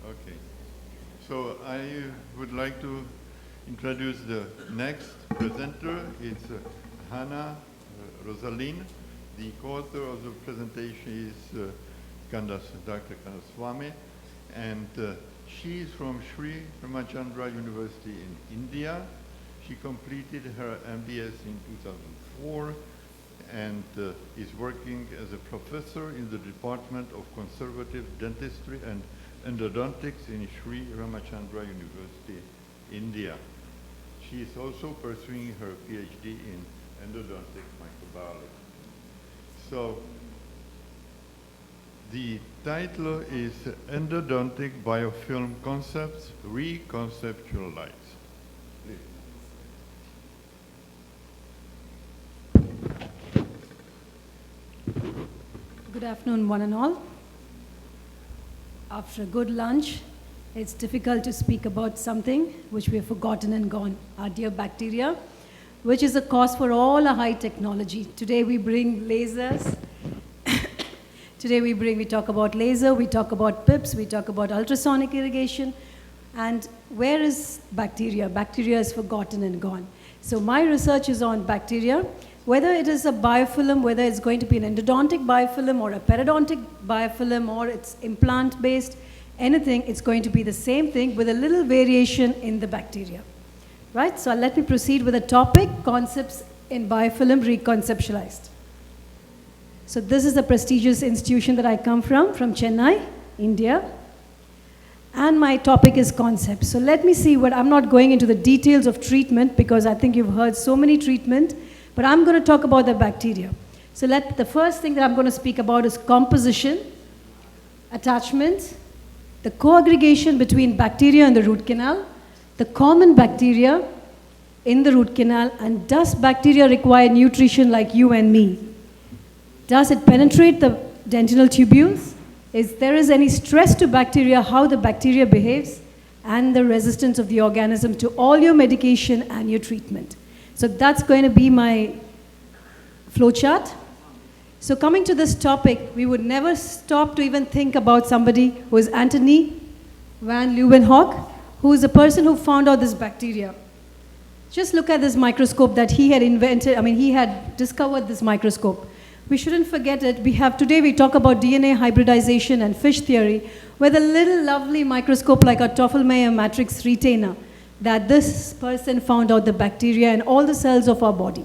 Okay. So I would like to introduce the next presenter. It's Hannah Rosaline. The co-author of the presentation is Dr. Kandaswamy, and she is from Sri Ramachandra University in India. She completed her MDS in 2004 and is working as a professor in the Department of Conservative Dentistry and Endodontics in Sri Ramachandra University, India. She is also pursuing her PhD in endodontic microbiology. So the title is Endodontic Biofilm Concepts Reconceptualized. Good afternoon, one and all. After a good lunch, it's difficult to speak about something which we have forgotten and gone, our dear bacteria, which is a cause for all our high technology. Today we bring lasers. Today we talk about laser, we talk about PIPs, we talk about ultrasonic irrigation. And where is bacteria? Bacteria is forgotten and gone. So my research is on bacteria. Whether it is a biofilm, whether it's going to be an endodontic biofilm or a periodontic biofilm or it's implant-based, anything, it's going to be the same thing with a little variation in the bacteria. Right? So let me proceed with the topic, concepts in biofilm reconceptualized. So this is a prestigious institution that I come from Chennai, India. And my topic is concepts. So let me see what, I'm not going into the details of treatment because I think you've heard so many treatment. But I'm going to talk about the bacteria. So the first thing that I'm going to speak about is composition, attachment, the co-aggregation between bacteria and the root canal, the common bacteria in the root canal, and does bacteria require nutrition like you and me? Does it penetrate the dentinal tubules? Is there any stress to bacteria, how the bacteria behaves, and the resistance of the organism to all your medication and your treatment. So that's going to be my flowchart. So coming to this topic, we would never stop to even think about somebody who is Antony van Leeuwenhoek, who is the person who found out this bacteria. Just look at this microscope that he had invented, he had discovered this microscope. We shouldn't forget it. Today we talk about DNA hybridization and fish theory, with a little lovely microscope like a Toffelmayer matrix retainer, that this person found out the bacteria in all the cells of our body.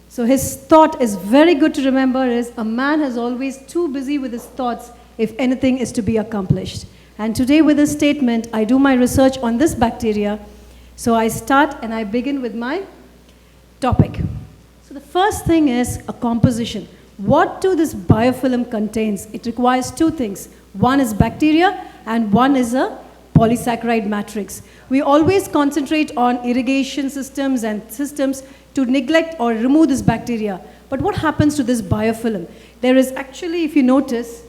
So his thought is very good to remember is a man is always too busy with his thoughts if anything is to be accomplished. And today with this statement, I do my research on this bacteria. So I start and I begin with my topic. So the first thing is a composition. What do this biofilm contains? It requires two things. One is bacteria and one is a polysaccharide matrix. We always concentrate on irrigation systems and systems to neglect or remove this bacteria. But what happens to this biofilm? There is actually, if you notice,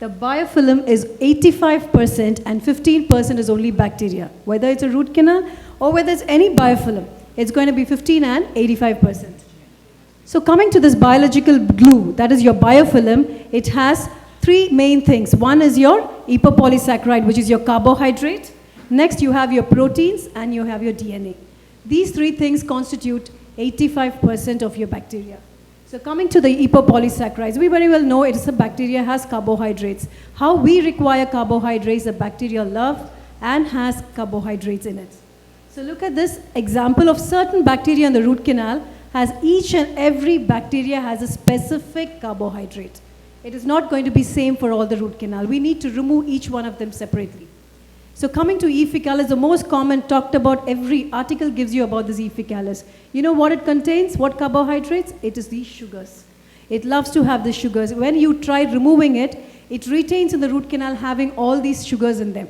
the biofilm is 85% and 15% is only bacteria. Whether it's a root canal or whether it's any biofilm, it's going to be 15 and 85%. So coming to this biological glue, that is your biofilm, it has three main things. One is your epopolysaccharide, which is your carbohydrate. Next, you have your proteins and you have your DNA. These three things constitute 85% of your bacteria. So coming to the epopolysaccharides, we very well know it is a bacteria has carbohydrates. How we require carbohydrates, the bacteria love and has carbohydrates in it. So look at this example of certain bacteria in the root canal. Has each and every bacteria has a specific carbohydrate. It is not going to be same for all the root canal. We need to remove each one of them separately. So coming to E. faecalis, the most common talked about, every article gives you about this E. faecalis. You know what it contains? What carbohydrates? It is these sugars. It loves to have the sugars. When you try removing it, it retains in the root canal having all these sugars in them.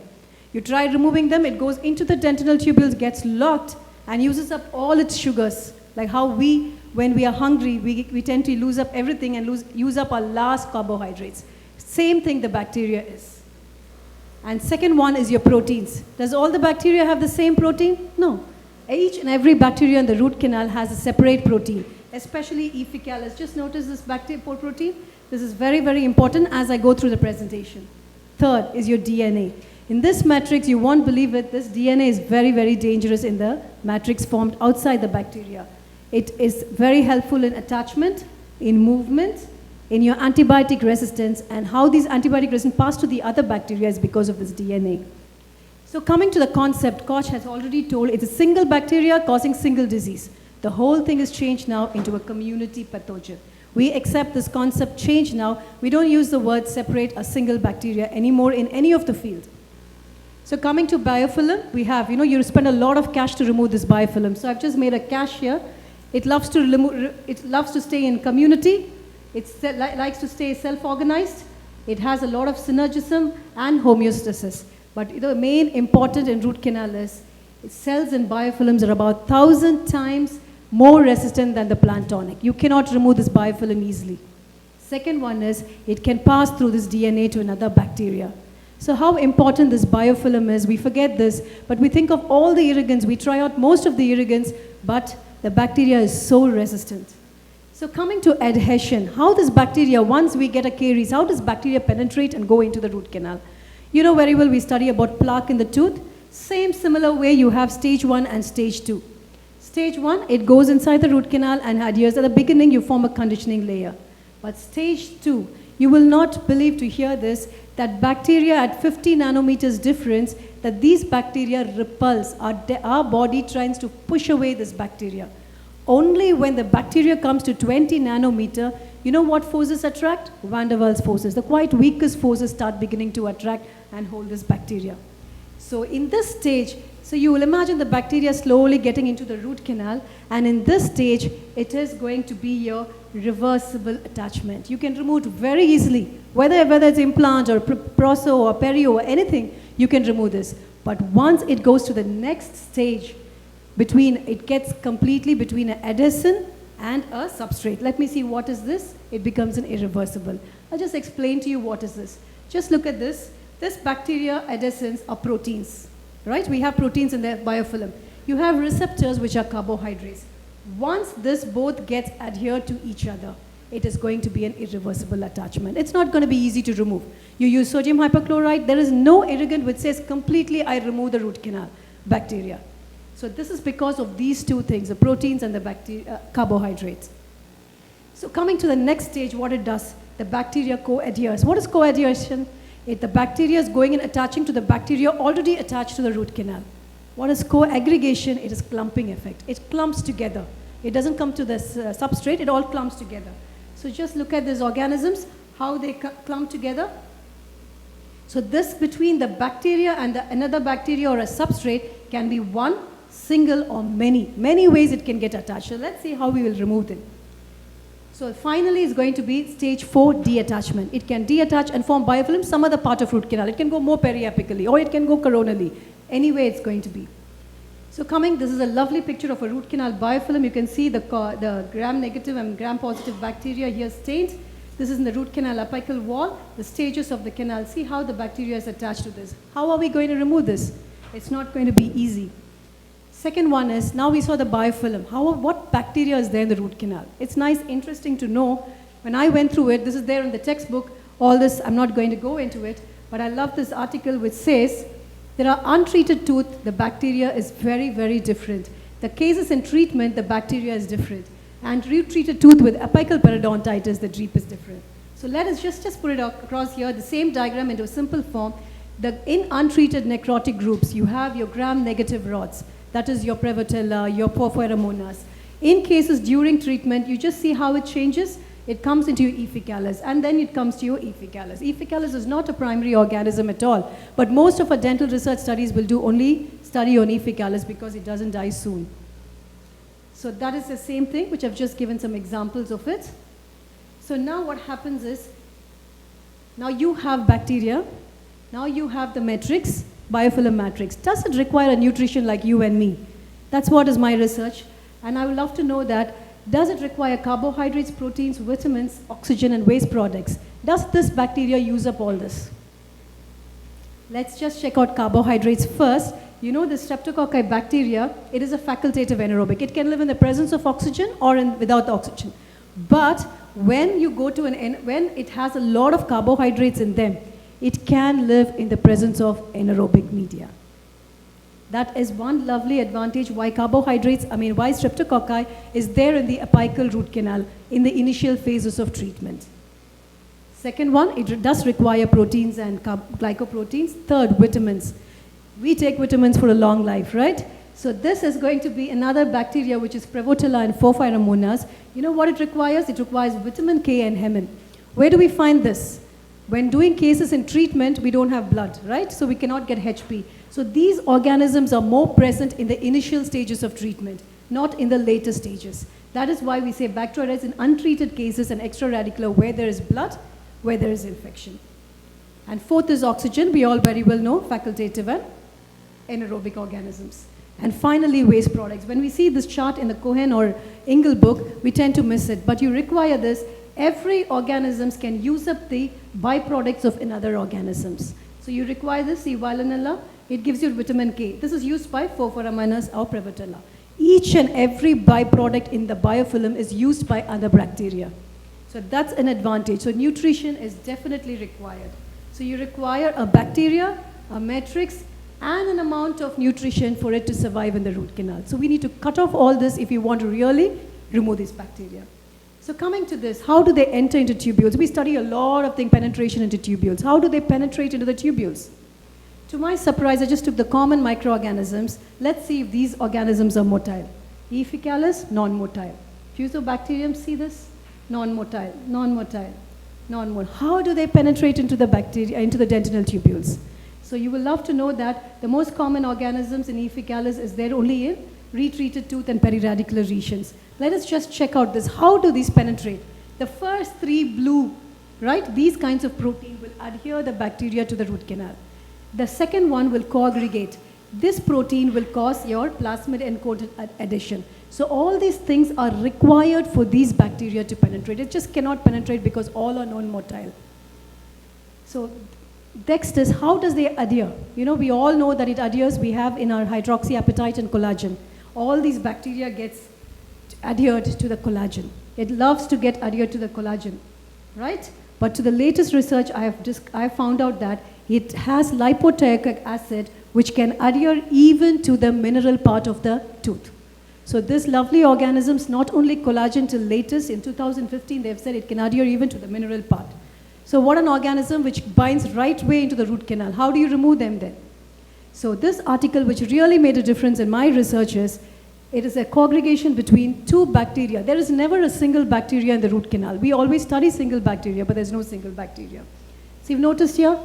You try removing them, it goes into the dentinal tubules, gets locked, and uses up all its sugars. Like how when we are hungry, we tend to lose up everything and use up our last carbohydrates. Same thing the bacteria is. And second one is your proteins. Does all the bacteria have the same protein? No. Each and every bacteria in the root canal has a separate protein, especially E. faecalis. Just notice this bacteria protein. This is very, very important as I go through the presentation. Third is your DNA. In this matrix, you won't believe it, this DNA is very, very dangerous in the matrix formed outside the bacteria. It is very helpful in attachment, in movement, in your antibiotic resistance, and how these antibiotic resistance pass to the other bacteria is because of this DNA. So coming to the concept, Koch has already told it's a single bacteria causing single disease. The whole thing is changed now into a community pathogen. We accept this concept change now. We don't use the word separate a single bacteria anymore in any of the field. So coming to biofilm, we have, you spend a lot of cash to remove this biofilm. So I've just made a cache here. It loves to stay in community. It likes to stay self-organized. It has a lot of synergism and homeostasis. But the main important in root canal is cells and biofilms are about 1,000 times more resistant than the plant tonic. You cannot remove this biofilm easily. Second one is it can pass through this DNA to another bacteria. So how important this biofilm is, we forget this, but we think of all the irrigants, we try out most of the irrigants, but the bacteria is so resistant. So coming to adhesion, how this bacteria, once we get a caries, how does bacteria penetrate and go into the root canal? You know very well we study about plaque in the tooth. Same similar way you have stage 1 and stage 2. Stage 1, it goes inside the root canal and adheres. At the beginning, you form a conditioning layer. But stage 2, you will not believe to hear this, that bacteria at 50 nanometers difference, that these bacteria repulse. Our body tries to push away this bacteria. Only when the bacteria comes to 20 nanometer, you know what forces attract? Van der Waals forces. The quite weakest forces start beginning to attract and hold this bacteria. So in this stage, so you will imagine the bacteria slowly getting into the root canal, and in this stage, it is going to be your reversible attachment. You can remove it very easily, whether it's implant or proso or perio or anything, you can remove this. But once it goes to the next stage, it gets completely between an adhesin and a substrate. Let me see what is this. It becomes an irreversible. I'll just explain to you what is this. Just look at this. This bacteria adhesins are proteins, right? We have proteins in the biofilm. You have receptors which are carbohydrates. Once this both gets adhered to each other, it is going to be an irreversible attachment. It's not going to be easy to remove. You use sodium hypochlorite, there is no irrigant which says completely I remove the root canal bacteria. So this is because of these two things, the proteins and the carbohydrates. So coming to the next stage, what it does, the bacteria co-adheres. What is co-adhesion? The bacteria is going and attaching to the bacteria already attached to the root canal. What is co-aggregation? It is clumping effect. It clumps together. It doesn't come to the substrate, it all clumps together. So just look at these organisms, how they clump together. So this between the bacteria and another bacteria or a substrate can be one, single, or many ways it can get attached. So let's see how we will remove them. So finally is going to be stage 4, deattachment. It can deattach and form biofilm, some other part of root canal. It can go more periapically or it can go coronally. Any way it's going to be. So this is a lovely picture of a root canal biofilm. You can see the gram-negative and gram-positive bacteria here stained. This is in the root canal apical wall, the stages of the canal. See how the bacteria is attached to this. How are we going to remove this? It's not going to be easy. Second one is, now we saw the biofilm. What bacteria is there in the root canal? It's nice, interesting to know. When I went through it, this is there in the textbook. All this, I'm not going to go into it. But I love this article which says, there are untreated tooth, the bacteria is very, very different. The cases in treatment, the bacteria is different. And retreated tooth with apical periodontitis, the DREEP is different. So let us just put it across here, the same diagram into a simple form. In untreated necrotic groups, you have your gram-negative rods. That is your Prevotella, your Porphyromonas. In cases during treatment, you just see how it changes. It comes into your E. faecalis, and then it comes to your E. faecalis. E. faecalis is not a primary organism at all, but most of our dental research studies will do only study on E. faecalis because it doesn't die soon. So that is the same thing, which I've just given some examples of it. So now what happens is, now you have bacteria, now you have the matrix, biofilm matrix. Does it require a nutrition like you and me? That's what is my research. And I would love to know that, does it require carbohydrates, proteins, vitamins, oxygen, and waste products? Does this bacteria use up all this? Let's just check out carbohydrates first. You know the streptococci bacteria, it is a facultative anaerobic. It can live in the presence of oxygen or without oxygen. But when you go to when it has a lot of carbohydrates in them, it can live in the presence of anaerobic media. That is one lovely advantage why why streptococci is there in the apical root canal in the initial phases of treatment. Second one, it does require proteins and glycoproteins. Third, vitamins. We take vitamins for a long life, right? So this is going to be another bacteria which is Prevotella and Porphyromonas. You know what it requires? It requires vitamin K and hemin. Where do we find this? When doing cases in treatment, we don't have blood, right? So we cannot get HP. So these organisms are more present in the initial stages of treatment, not in the later stages. That is why we say Bacteroides in untreated cases and extraradicular where there is blood, where there is infection. And fourth is oxygen. We all very well know facultative and anaerobic organisms. And finally, waste products. When we see this chart in the Cohen or Engel book, we tend to miss it. But you require this. Every organism can use up the byproducts of another organisms. So you require this, C. Veillonella. It gives you vitamin K. This is used by Porphyromonas or Prevotella. Each and every byproduct in the biofilm is used by other bacteria. So that's an advantage. So nutrition is definitely required. So you require a bacteria, a matrix, and an amount of nutrition for it to survive in the root canal. So we need to cut off all this if you want to really remove these bacteria. So coming to this, how do they enter into tubules? We study a lot of penetration into tubules. How do they penetrate into the tubules? To my surprise, I just took the common microorganisms. Let's see if these organisms are motile. E. faecalis, non-motile. Fusobacterium, see this? Non-motile, non-motile, non-motile. How do they penetrate into the bacteria, into the dentinal tubules? So you will love to know that the most common organisms in E. faecalis is there only in retreated tooth and periradicular regions. Let us just check out this. How do these penetrate? The first three blue, right? These kinds of protein will adhere the bacteria to the root canal. The second one will co-aggregate. This protein will cause your plasmid encoded addition. So all these things are required for these bacteria to penetrate. It just cannot penetrate because all are non-motile. So next is, how does they adhere? You know, we all know that it adheres. We have in our hydroxyapatite and collagen. All these bacteria gets adhered to the collagen. It loves to get adhered to the collagen, right? But to the latest research, I have found out that it has lipoteichic acid, which can adhere even to the mineral part of the tooth. So this lovely organisms, not only collagen till latest, in 2015, they've said it can adhere even to the mineral part. So what an organism which binds right way into the root canal. How do you remove them then? So this article, which really made a difference in my research, is it is a co-aggregation between two bacteria. There is never a single bacteria in the root canal. We always study single bacteria, but there's no single bacteria. So you've noticed here,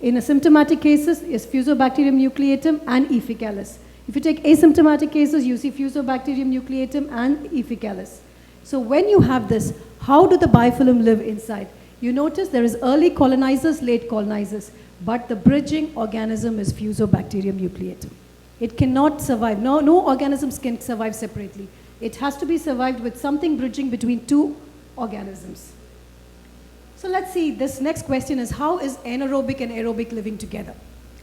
in asymptomatic cases, is Fusobacterium nucleatum and E. faecalis. If you take asymptomatic cases, you see Fusobacterium nucleatum and E. faecalis. So when you have this, how do the biofilm live inside? You notice there is early colonizers, late colonizers, but the bridging organism is Fusobacterium nucleatum. It cannot survive. No organisms can survive separately. It has to be survived with something bridging between two organisms. So let's see, this next question is, how is anaerobic and aerobic living together?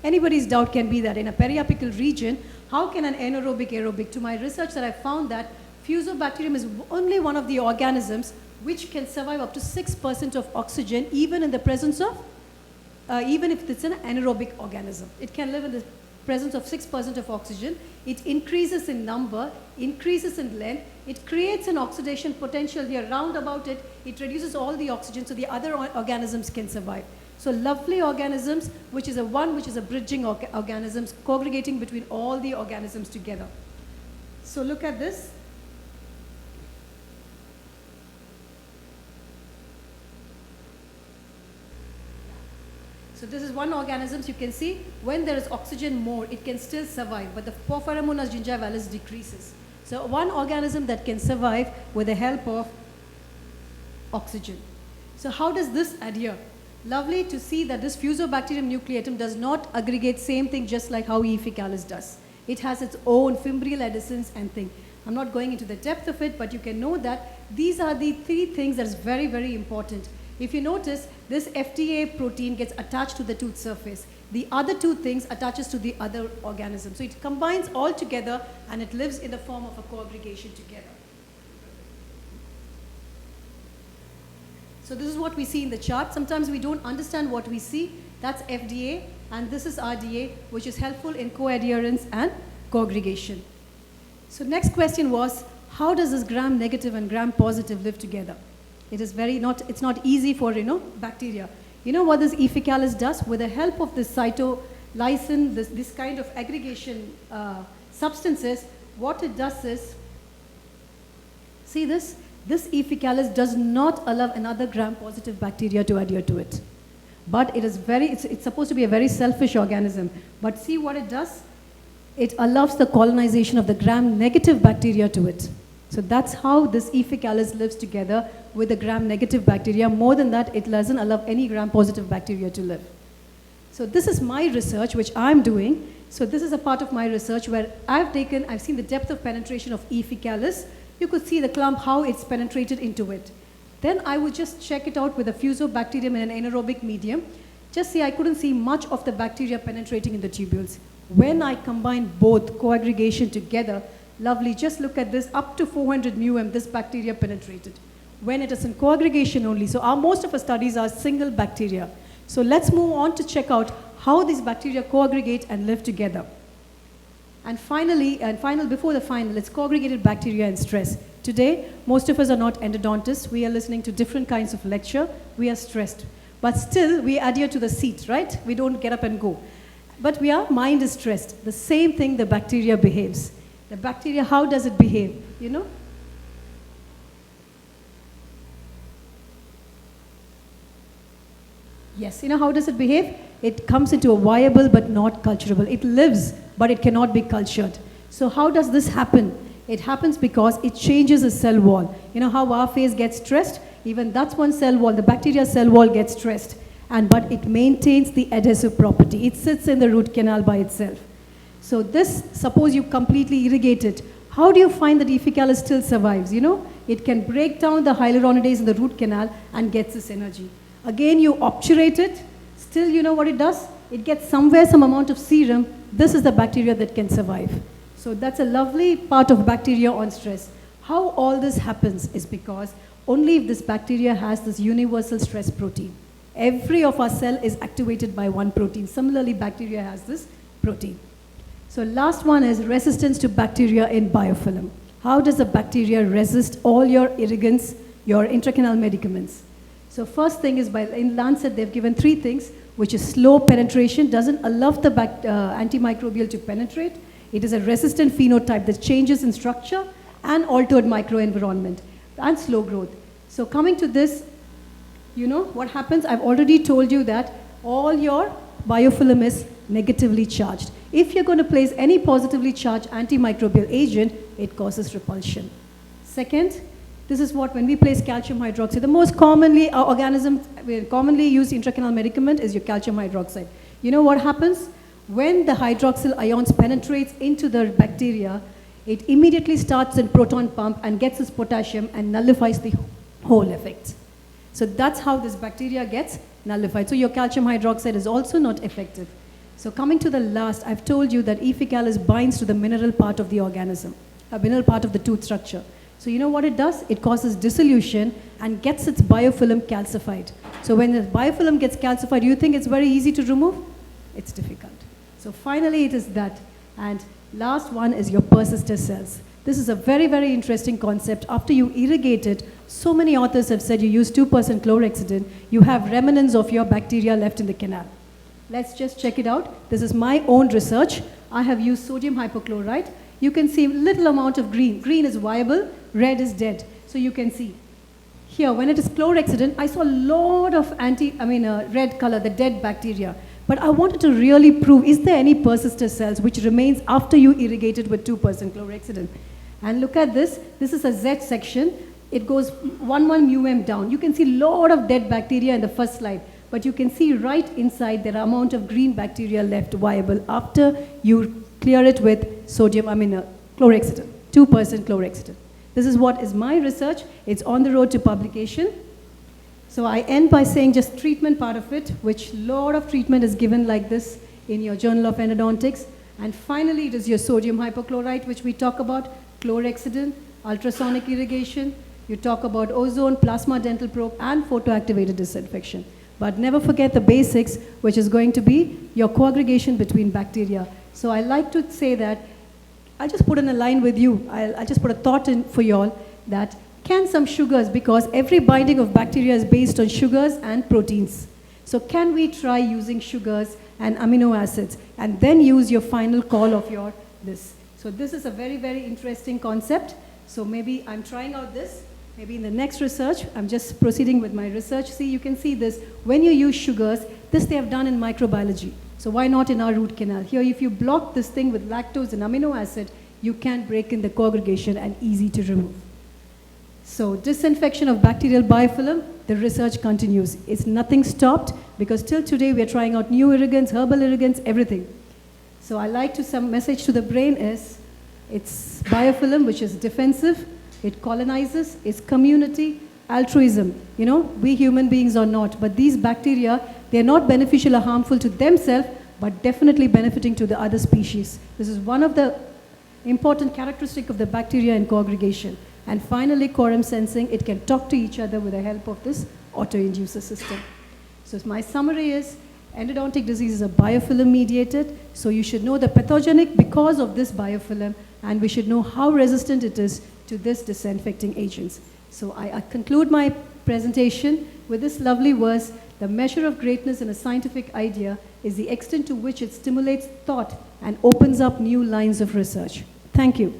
Anybody's doubt can be that in a periapical region, how can an anaerobic aerobic? To my research that I found that Fusobacterium is only one of the organisms which can survive up to 6% of oxygen even in the presence of even if it's an anaerobic organism. It can live in the presence of 6% of oxygen. It increases in number, increases in length. It creates an oxidation potential here round about it. It reduces all the oxygen so the other organisms can survive. So lovely organisms, which is a bridging organisms, congregating between all the organisms together. So look at this. So this is one organism. You can see when there is oxygen more, it can still survive, but the Porphyromonas gingivalis decreases. So one organism that can survive with the help of oxygen. So how does this adhere? Lovely to see that this Fusobacterium nucleatum does not aggregate same thing just like how E. faecalis does. It has its own fimbrial adhesins and thing. I'm not going into the depth of it, but you can know that these are the three things that is very, very important. If you notice, this FDA protein gets attached to the tooth surface. The other two things attaches to the other organism. So it combines all together and it lives in the form of a co-aggregation together. So this is what we see in the chart. Sometimes we don't understand what we see. That's FDA, and this is RDA, which is helpful in co-adherence and co-aggregation. So next question was, how does this gram-negative and gram-positive live together? It is it's not easy for, bacteria. You know what this E. faecalis does? With the help of this cytolysin, this kind of aggregation substances, what it does is, see this? This E. faecalis does not allow another gram-positive bacteria to adhere to it. But it is it's supposed to be a very selfish organism. But see what it does? It allows the colonization of the gram-negative bacteria to it. So that's how this E. faecalis lives together with the gram-negative bacteria. More than that, it doesn't allow any gram-positive bacteria to live. So this is my research, which I'm doing. So this is a part of my research where I've seen the depth of penetration of E. faecalis. You could see the clump, how it's penetrated into it. Then I would just check it out with a Fusobacterium in an anaerobic medium. Just see, I couldn't see much of the bacteria penetrating in the tubules. When I combine both co-aggregation together, lovely, just look at this, up to 400 μm, this bacteria penetrated. When it is in co-aggregation only, so most of our studies are single bacteria. So let's move on to check out how these bacteria co-aggregate and live together. And finally, before the final, it's co-aggregated bacteria and stress. Today, most of us are not endodontists. We are listening to different kinds of lecture. We are stressed. But still, we adhere to the seat, right? We don't get up and go. But our mind is stressed. The same thing the bacteria behaves. The bacteria, how does it behave? Yes, how does it behave? It comes into a viable but not culturable. It lives, but it cannot be cultured. So how does this happen? It happens because it changes the cell wall. You know how our face gets stressed? Even that's one cell wall, the bacteria cell wall gets stressed. But it maintains the adhesive property. It sits in the root canal by itself. So this, suppose you completely irrigate it, how do you find that E. faecalis still survives? It can break down the hyaluronidase in the root canal and gets this energy. Again, you obturate it, still you know what it does? It gets somewhere some amount of serum. This is the bacteria that can survive. So that's a lovely part of bacteria on stress. How all this happens is because only if this bacteria has this universal stress protein. Every of our cell is activated by one protein. Similarly, bacteria has this protein. So last one is resistance to bacteria in biofilm. How does a bacteria resist all your irrigants, your intracanal medicaments? So first thing is, in Lancet, they've given 3 things, which is slow penetration, doesn't allow the antimicrobial to penetrate. It is a resistant phenotype that changes in structure and altered microenvironment, and slow growth. So coming to this, what happens? I've already told you that all your biofilm is negatively charged. If you're going to place any positively charged antimicrobial agent, it causes repulsion. Second, this is what, when we place calcium hydroxide, the most commonly commonly used intracanal medicament is your calcium hydroxide. You know what happens? When the hydroxyl ions penetrates into the bacteria, it immediately starts in proton pump and gets its potassium and nullifies the whole effect. So that's how this bacteria gets nullified. So your calcium hydroxide is also not effective. So coming to the last, I've told you that E. faecalis binds to the mineral part of the organism, a mineral part of the tooth structure. So you know what it does? It causes dissolution and gets its biofilm calcified. So when the biofilm gets calcified, do you think it's very easy to remove? It's difficult. So finally it is that. And last one is your persister cells. This is a very, very interesting concept. After you irrigate it, so many authors have said you use 2% chlorhexidine, you have remnants of your bacteria left in the canal. Let's just check it out. This is my own research. I have used sodium hypochlorite. You can see little amount of green. Green is viable, red is dead. So you can see. Here, when it is chlorhexidine, I saw a lot of red color, the dead bacteria. But I wanted to really prove, is there any persister cells which remains after you irrigate it with 2% chlorhexidine? And look at this. This is a Z section. It goes 1 μm down. You can see a lot of dead bacteria in the first slide. But you can see right inside there are amount of green bacteria left viable after you clear it with sodium, chlorhexidine, 2% chlorhexidine. This is what is my research. It's on the road to publication. So I end by saying just treatment part of it, which lot of treatment is given like this in your Journal of Endodontics. And finally, it is your sodium hypochlorite, which we talk about, chlorhexidine, ultrasonic irrigation. You talk about ozone, plasma dental probe, and photoactivated disinfection. But never forget the basics, which is going to be your coaggregation between bacteria. So I like to say that, I'll just put in a line with you. I'll just put a thought in for you all that can some sugars, because every binding of bacteria is based on sugars and proteins. So can we try using sugars and amino acids and then use your final call of your this. So this is a very, very interesting concept. So maybe I'm trying out this. Maybe in the next research, I'm just proceeding with my research. See, you can see this. When you use sugars, this they have done in microbiology. So why not in our root canal? Here, if you block this thing with lactose and amino acid, you can break in the coaggregation and easy to remove. So disinfection of bacterial biofilm, the research continues. It's nothing stopped because till today we are trying out new irrigants, herbal irrigants, everything. So I like to, some message to the brain is, it's biofilm which is defensive, it colonizes, it's community, altruism. You know, we human beings are not, but these bacteria, they're not beneficial or harmful to themselves, but definitely benefiting to the other species. This is one of the important characteristic of the bacteria in coaggregation. And finally, quorum sensing, it can talk to each other with the help of this auto-inducer system. So my summary is, endodontic disease is a biofilm mediated, so you should know the pathogenic because of this biofilm, and we should know how resistant it is to this disinfecting agents. So I conclude my presentation with this lovely verse: the measure of greatness in a scientific idea is the extent to which it stimulates thought and opens up new lines of research. Thank you.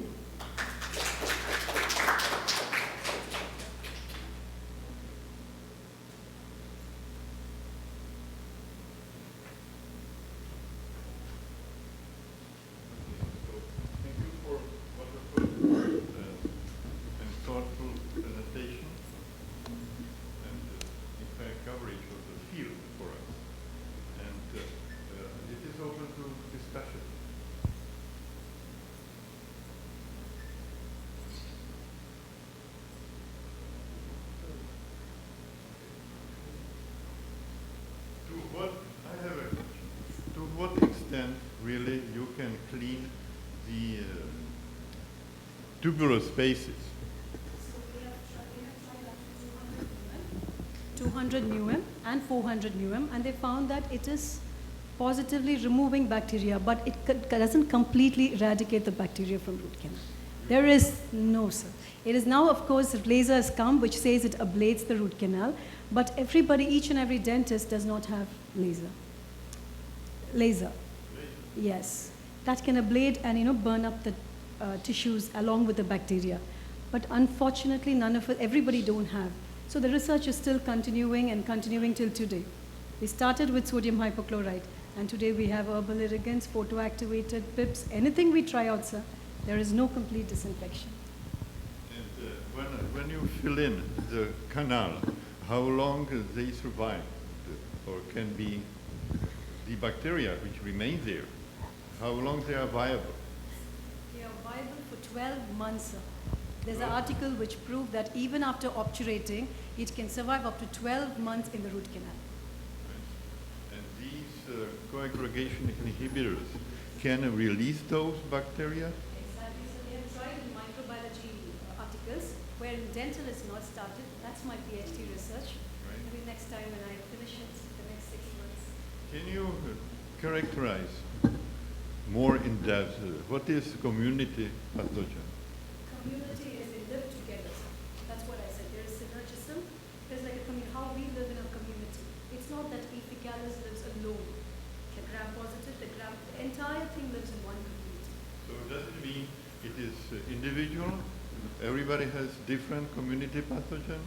Really, you can clean the tubular spaces. So we have tried up to 200 μm and 400 μm, and they found that it is positively removing bacteria, but it doesn't completely eradicate the bacteria from root canal. There is no, sir. It is now, of course, laser has come, which says it ablates the root canal, but everybody, each and every dentist does not have laser. Laser. Yes, that can ablate and burn up the tissues along with the bacteria. But unfortunately, everybody don't have. So the research is still continuing and continuing till today. We started with sodium hypochlorite, and today we have herbal irrigants, photoactivated pips, anything we try out, sir, there is no complete disinfection. And when you fill in the canal, how long they survive, or can be the bacteria which remain there? How long they are viable? They are viable for 12 months, sir. There's an article which proved that even after obturating, it can survive up to 12 months in the root canal. And these coaggregation inhibitors can release those bacteria? Exactly. So they have tried in microbiology articles, where in dental it's not started. That's my PhD research. Right. We maybe next time when I finish it, the next 6 months. Can you characterize more in depth what is community pathogen? Community is they live together. That's what I said. There is synergism. There's like a how we live in a community. It's not that E. faecalis lives alone. The gram-positive, the entire thing lives in one community. So does it mean it is individual? Everybody has different community pathogen?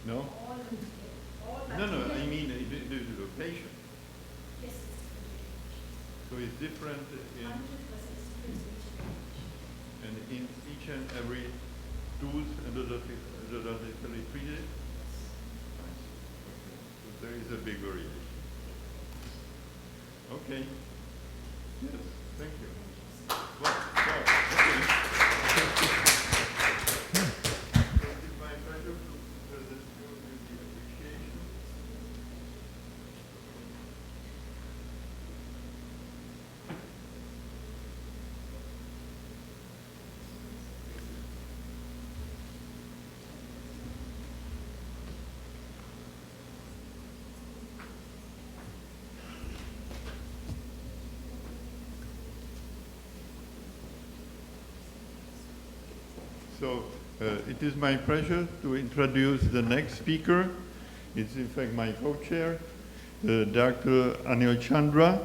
No? All live together. All No, bacteria- I mean individual patient. Yes, it's different. So it's different in, 100% different in each patient. and in each and every tools endodontically treated? Nice. Okay. So there is a big variation. Okay. Yes, thank you. Well, okay. It is my pleasure to present you with the appreciation. So it is my pleasure to introduce the next speaker. It's in fact my co-chair, Dr. Anil Chandra,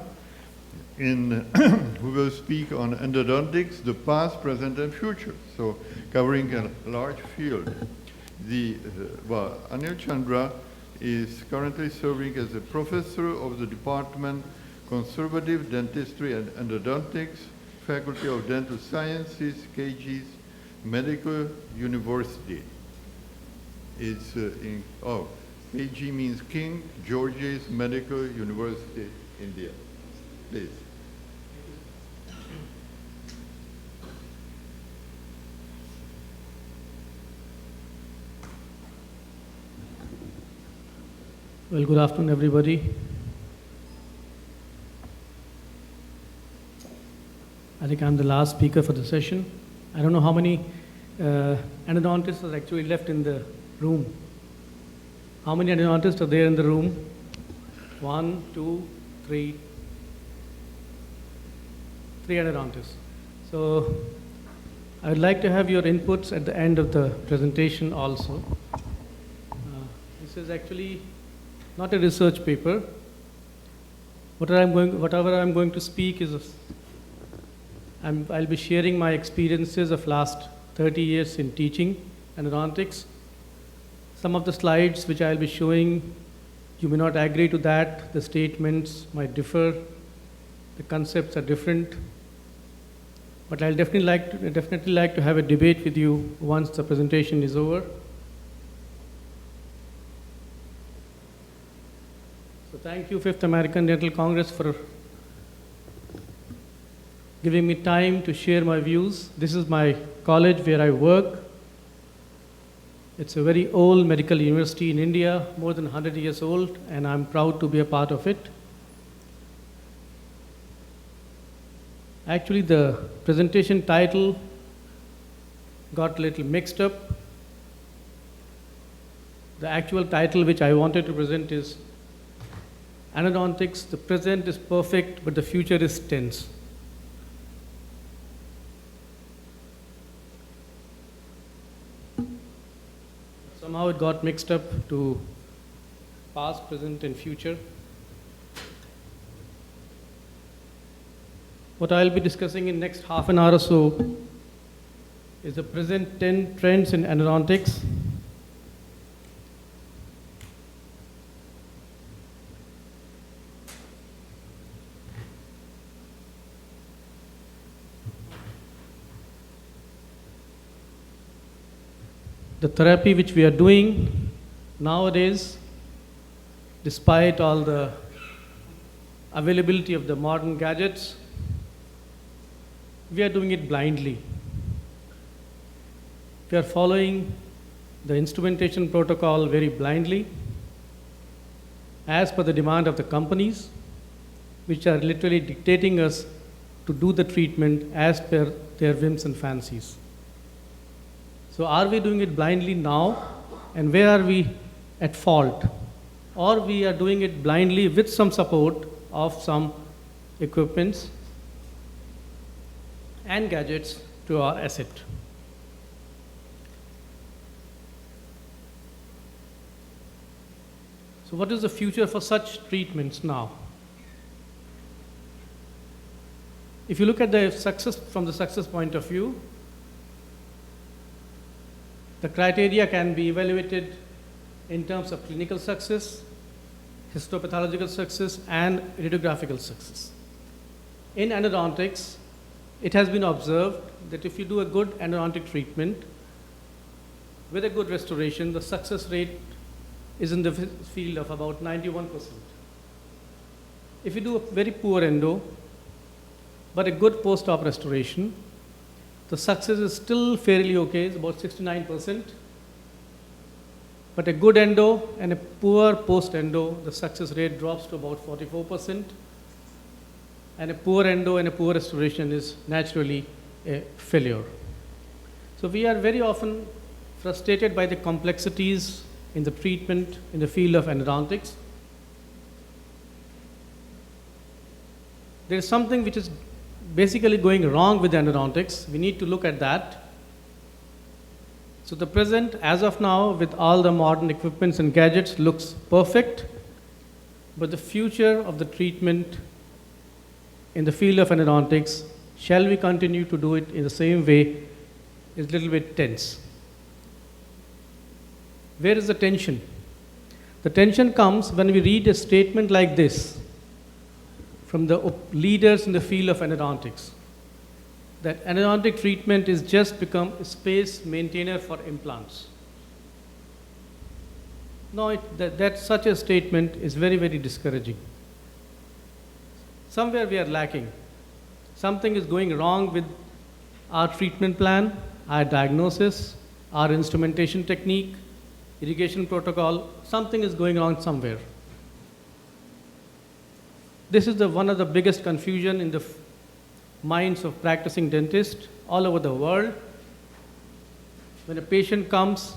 who will speak on endodontics, the past, present, and future. So covering a large field. Anil Chandra is currently serving as a professor of the Department Conservative Dentistry and Endodontics, Faculty of Dental Sciences, KG's Medical University. It's KG means King George's Medical University, India. Please. Well, good afternoon, everybody. I think I'm the last speaker for the session. I don't know how many endodontists are actually left in the room. How many endodontists are there in the room? 1, 2, 3. 3 endodontists. So I would like to have your inputs at the end of the presentation also. This is actually not a research paper. Whatever I'm going to speak is, I'll be sharing my experiences of last 30 years in teaching endodontics. Some of the slides which I'll be showing, you may not agree to that. The statements might differ. The concepts are different. But I'll definitely like to have a debate with you once the presentation is over. So thank you, Fifth American Dental Congress, for giving me time to share my views. This is my college where I work. It's a very old medical university in India, more than 100 years old, and I'm proud to be a part of it. Actually, the presentation title got a little mixed up. The actual title which I wanted to present is Endodontics, the present is perfect, but the future is tense. Somehow it got mixed up to past, present, and future. What I'll be discussing in next half an hour or so is the present 10 trends in endodontics. The therapy which we are doing nowadays, despite all the availability of the modern gadgets, we are doing it blindly. We are following the instrumentation protocol very blindly, as per the demand of the companies, which are literally dictating us to do the treatment as per their whims and fancies. So are we doing it blindly now? And where are we at fault, or we are doing it blindly with some support of some equipments and gadgets to our asset. So what is the future for such treatments now? If you look at the success from the success point of view, the criteria can be evaluated in terms of clinical success, histopathological success, and radiographical success. In endodontics, it has been observed that if you do a good endodontic treatment with a good restoration, the success rate is in the field of about 91%. If you do a very poor endo, but a good post-op restoration, the success is still fairly okay, it's about 69%. But a good endo and a poor post-endo, the success rate drops to about 44%. And a poor endo and a poor restoration is naturally a failure. So we are very often frustrated by the complexities in the treatment in the field of endodontics. There is something which is basically going wrong with endodontics. We need to look at that. So the present, as of now, with all the modern equipments and gadgets, looks perfect, but the future of the treatment in the field of endodontics, shall we continue to do it in the same way, is a little bit tense. Where is the tension? The tension comes when we read a statement like this from the leaders in the field of endodontics, that endodontic treatment is just become a space maintainer for implants. No, that such a statement is very, very discouraging. Somewhere we are lacking. Something is going wrong with our treatment plan, our diagnosis, our instrumentation technique, irrigation protocol. Something is going wrong somewhere. This is one of the biggest confusion in the minds of practicing dentists all over the world. When a patient comes,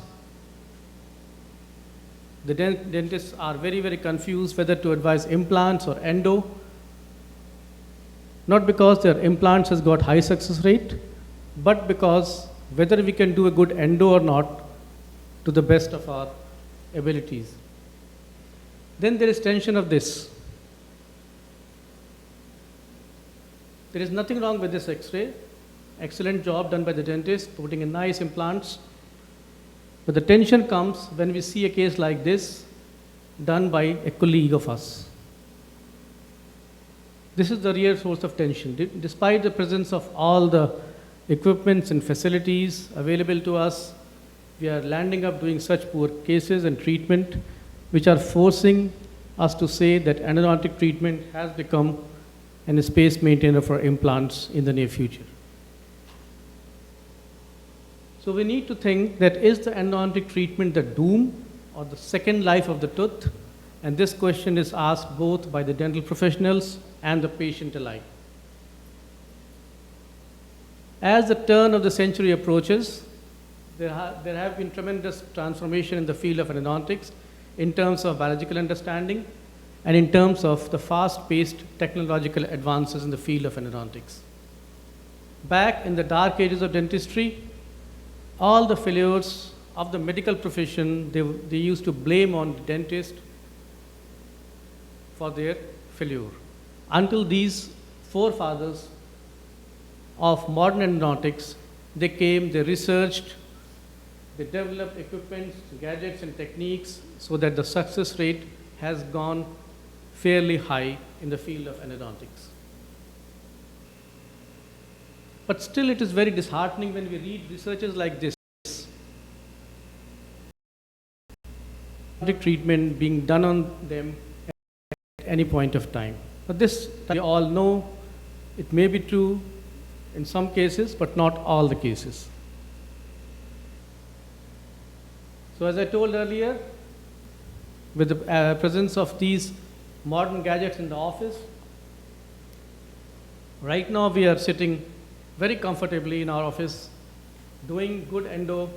the dentists are very, very confused whether to advise implants or endo. Not because their implants has got high success rate, but because whether we can do a good endo or not to the best of our abilities. Then there is tension of this. There is nothing wrong with this X-ray. Excellent job done by the dentist, putting in nice implants. But the tension comes when we see a case like this done by a colleague of us. This is the real source of tension. Despite the presence of all the equipments and facilities available to us, we are landing up doing such poor cases and treatment, which are forcing us to say that endodontic treatment has become a space maintainer for implants in the near future. So we need to think that is the endodontic treatment the doom or the second life of the tooth? And this question is asked both by the dental professionals and the patient alike. As the turn of the century approaches, there have been tremendous transformation in the field of endodontics in terms of biological understanding and in terms of the fast-paced technological advances in the field of endodontics. Back in the dark ages of dentistry, all the failures of the medical profession, they used to blame on the dentist for their failure. Until these forefathers of modern endodontics, they came, they researched, they developed equipment, gadgets, and techniques so that the success rate has gone fairly high in the field of endodontics. But still it is very disheartening when we read researches like this. Treatment being done on them at any point of time. But this, we all know, it may be true in some cases, but not all the cases. So as I told earlier, with the presence of these modern gadgets in the office, right now we are sitting very comfortably in our office, doing good endo,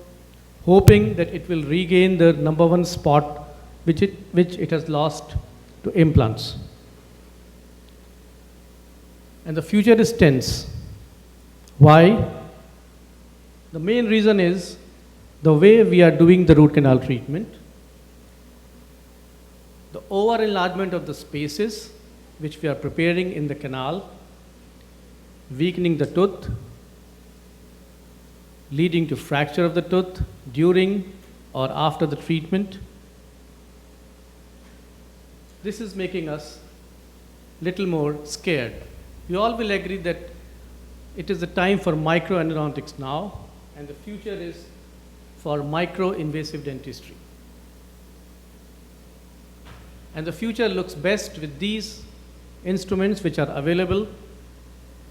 hoping that it will regain the #1 spot which it has lost to implants. And the future is tense. Why? The main reason is the way we are doing the root canal treatment, the over enlargement of the spaces which we are preparing in the canal, weakening the tooth, leading to fracture of the tooth during or after the treatment. This is making us little more scared. We all will agree that it is the time for microendodontics now, and the future is for micro-invasive dentistry. And the future looks best with these instruments which are available,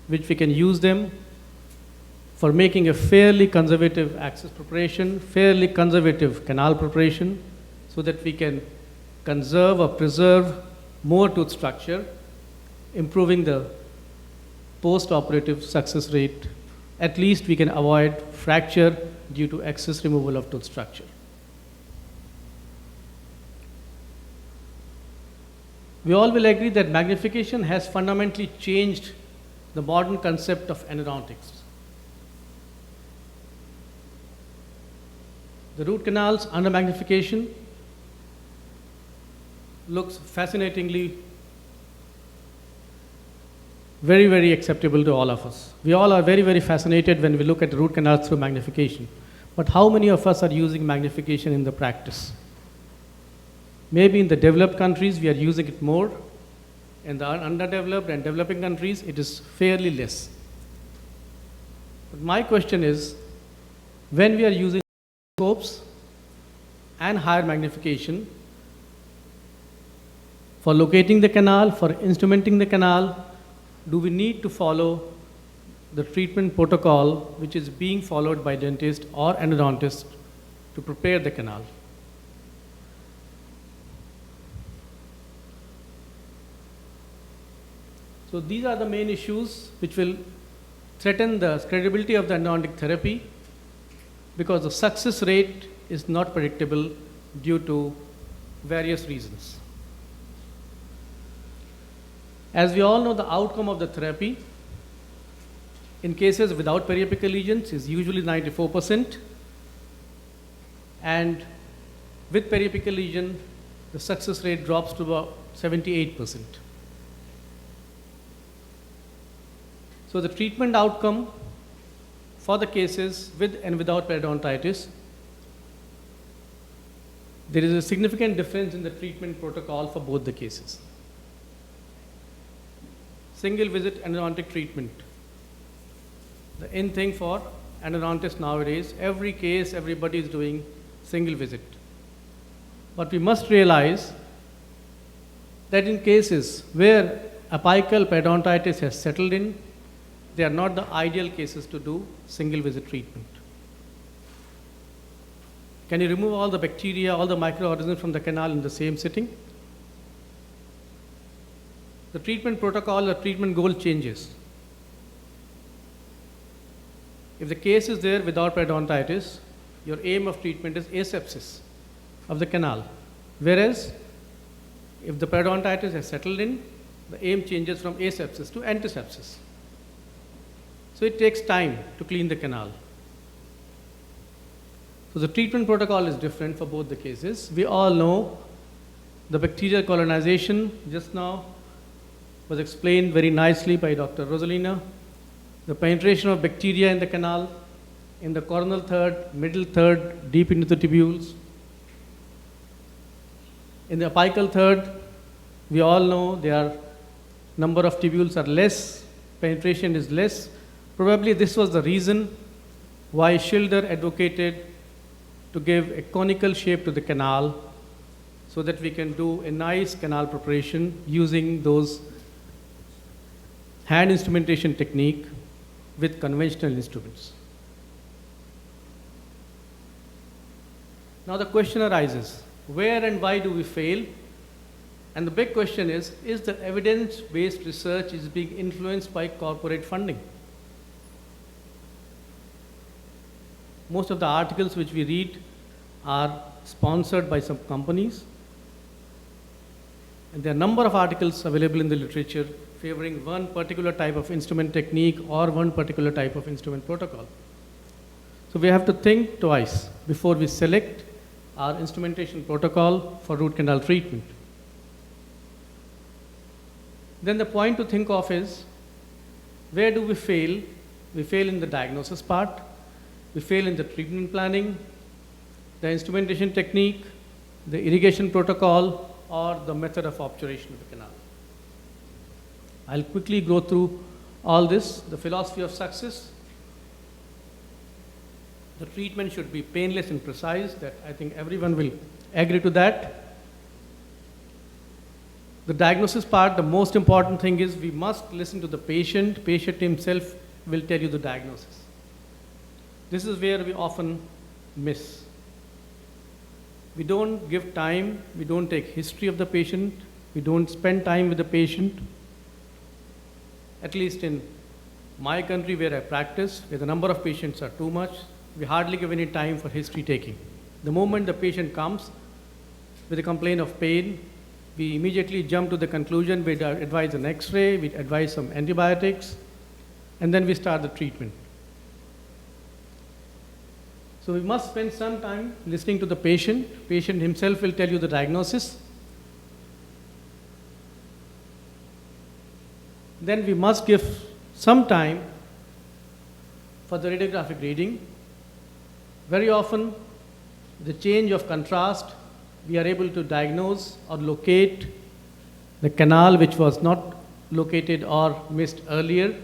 which we can use them for making a fairly conservative access preparation, fairly conservative canal preparation, so that we can conserve or preserve more tooth structure, improving the post-operative success rate. At least we can avoid fracture due to excess removal of tooth structure. We all will agree that magnification has fundamentally changed the modern concept of endodontics. The root canals under magnification looks fascinatingly very, very acceptable to all of us. We all are very, very fascinated when we look at root canals through magnification. But how many of us are using magnification in the practice? Maybe in the developed countries, we are using it more. In the underdeveloped and developing countries, it is fairly less. But my question is, when we are using scopes and higher magnification for locating the canal, for instrumenting the canal, do we need to follow the treatment protocol which is being followed by dentist or endodontist to prepare the canal? So these are the main issues which will threaten the credibility of the endodontic therapy, because the success rate is not predictable due to various reasons. As we all know, the outcome of the therapy in cases without periapical lesions is usually 94%, and with periapical lesion, the success rate drops to about 78%. So the treatment outcome for the cases with and without periodontitis, there is a significant difference in the treatment protocol for both the cases. Single visit endodontic treatment. The in thing for endodontists nowadays, every case, everybody is doing single visit. But we must realize that in cases where apical periodontitis has settled in, they are not the ideal cases to do single visit treatment. Can you remove all the bacteria, all the microorganisms from the canal in the same sitting? The treatment protocol or treatment goal changes. If the case is there without periodontitis, your aim of treatment is asepsis of the canal. Whereas, if the periodontitis has settled in, the aim changes from asepsis to antisepsis. So it takes time to clean the canal. So the treatment protocol is different for both the cases. We all know the bacterial colonization just now was explained very nicely by Dr. Rosalina. The penetration of bacteria in the canal, in the coronal third, middle third, deep into the tubules. In the apical third, we all know their number of tubules are less, penetration is less. Probably this was the reason why Schilder advocated to give a conical shape to the canal so that we can do a nice canal preparation using those hand instrumentation technique with conventional instruments. Now the question arises, where and why do we fail? And the big question is the evidence-based research is being influenced by corporate funding? Most of the articles which we read are sponsored by some companies, And there are a number of articles available in the literature favoring one particular type of instrument technique or one particular type of instrument protocol. So we have to think twice before we select our instrumentation protocol for root canal treatment. Then the point to think of is, where do we fail? We fail in the diagnosis part, we fail in the treatment planning, the instrumentation technique, the irrigation protocol, or the method of obturation of the canal. I'll quickly go through all this. The philosophy of success. The treatment should be painless and precise. That I think everyone will agree to that. The diagnosis part, the most important thing is we must listen to the patient. Patient himself will tell you the diagnosis. This is where we often miss. We don't give time, we don't take history of the patient, we don't spend time with the patient. At least in my country where I practice, where the number of patients are too much, we hardly give any time for history taking. The moment the patient comes with a complaint of pain, we immediately jump to the conclusion, we advise an X-ray, we advise some antibiotics, and then we start the treatment. So we must spend some time listening to the patient. Patient himself will tell you the diagnosis. Then we must give some time for the radiographic reading. Very often, the change of contrast, we are able to diagnose or locate the canal which was not located or missed earlier.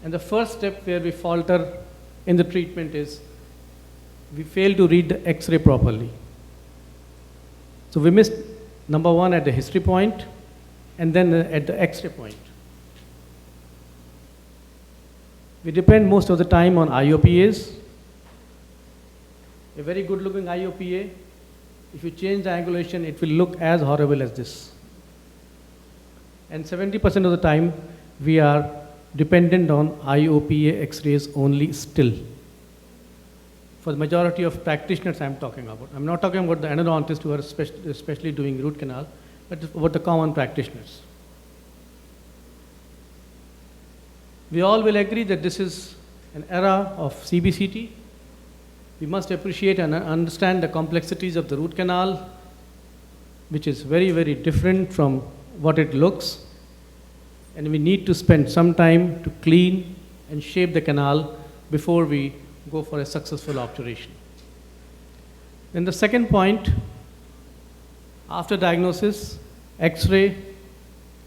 And the first step where we falter in the treatment is we fail to read the X-ray properly. So we missed number one at the history point and then at the X-ray point. We depend most of the time on IOPAs. A very good looking IOPA, if you change the angulation, it will look as horrible as this. And 70% of the time, we are dependent on IOPA X-rays only still. For the majority of practitioners I'm talking about. I'm not talking about the endodontists who are especially doing root canal, but about the common practitioners. We all will agree that this is an era of CBCT. We must appreciate and understand the complexities of the root canal, which is very, very different from what it looks. And we need to spend some time to clean and shape the canal before we go for a successful obturation. Then the second point, after diagnosis, X-ray,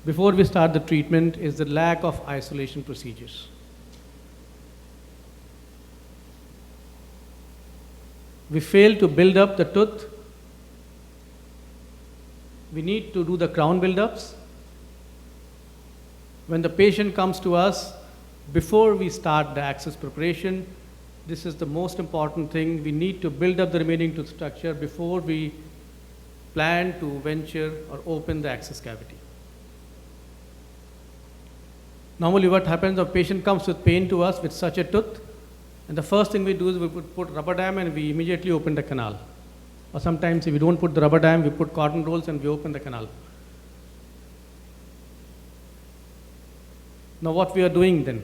before we start the treatment, is the lack of isolation procedures. We fail to build up the tooth. We need to do the crown build-ups. When the patient comes to us, before we start the access preparation, this is the most important thing. We need to build up the remaining tooth structure before we plan to venture or open the access cavity. Normally what happens, the patient comes with pain to us with such a tooth, and the first thing we do is we put rubber dam and we immediately open the canal. Or sometimes if we don't put the rubber dam, we put cotton rolls and we open the canal. Now what we are doing then?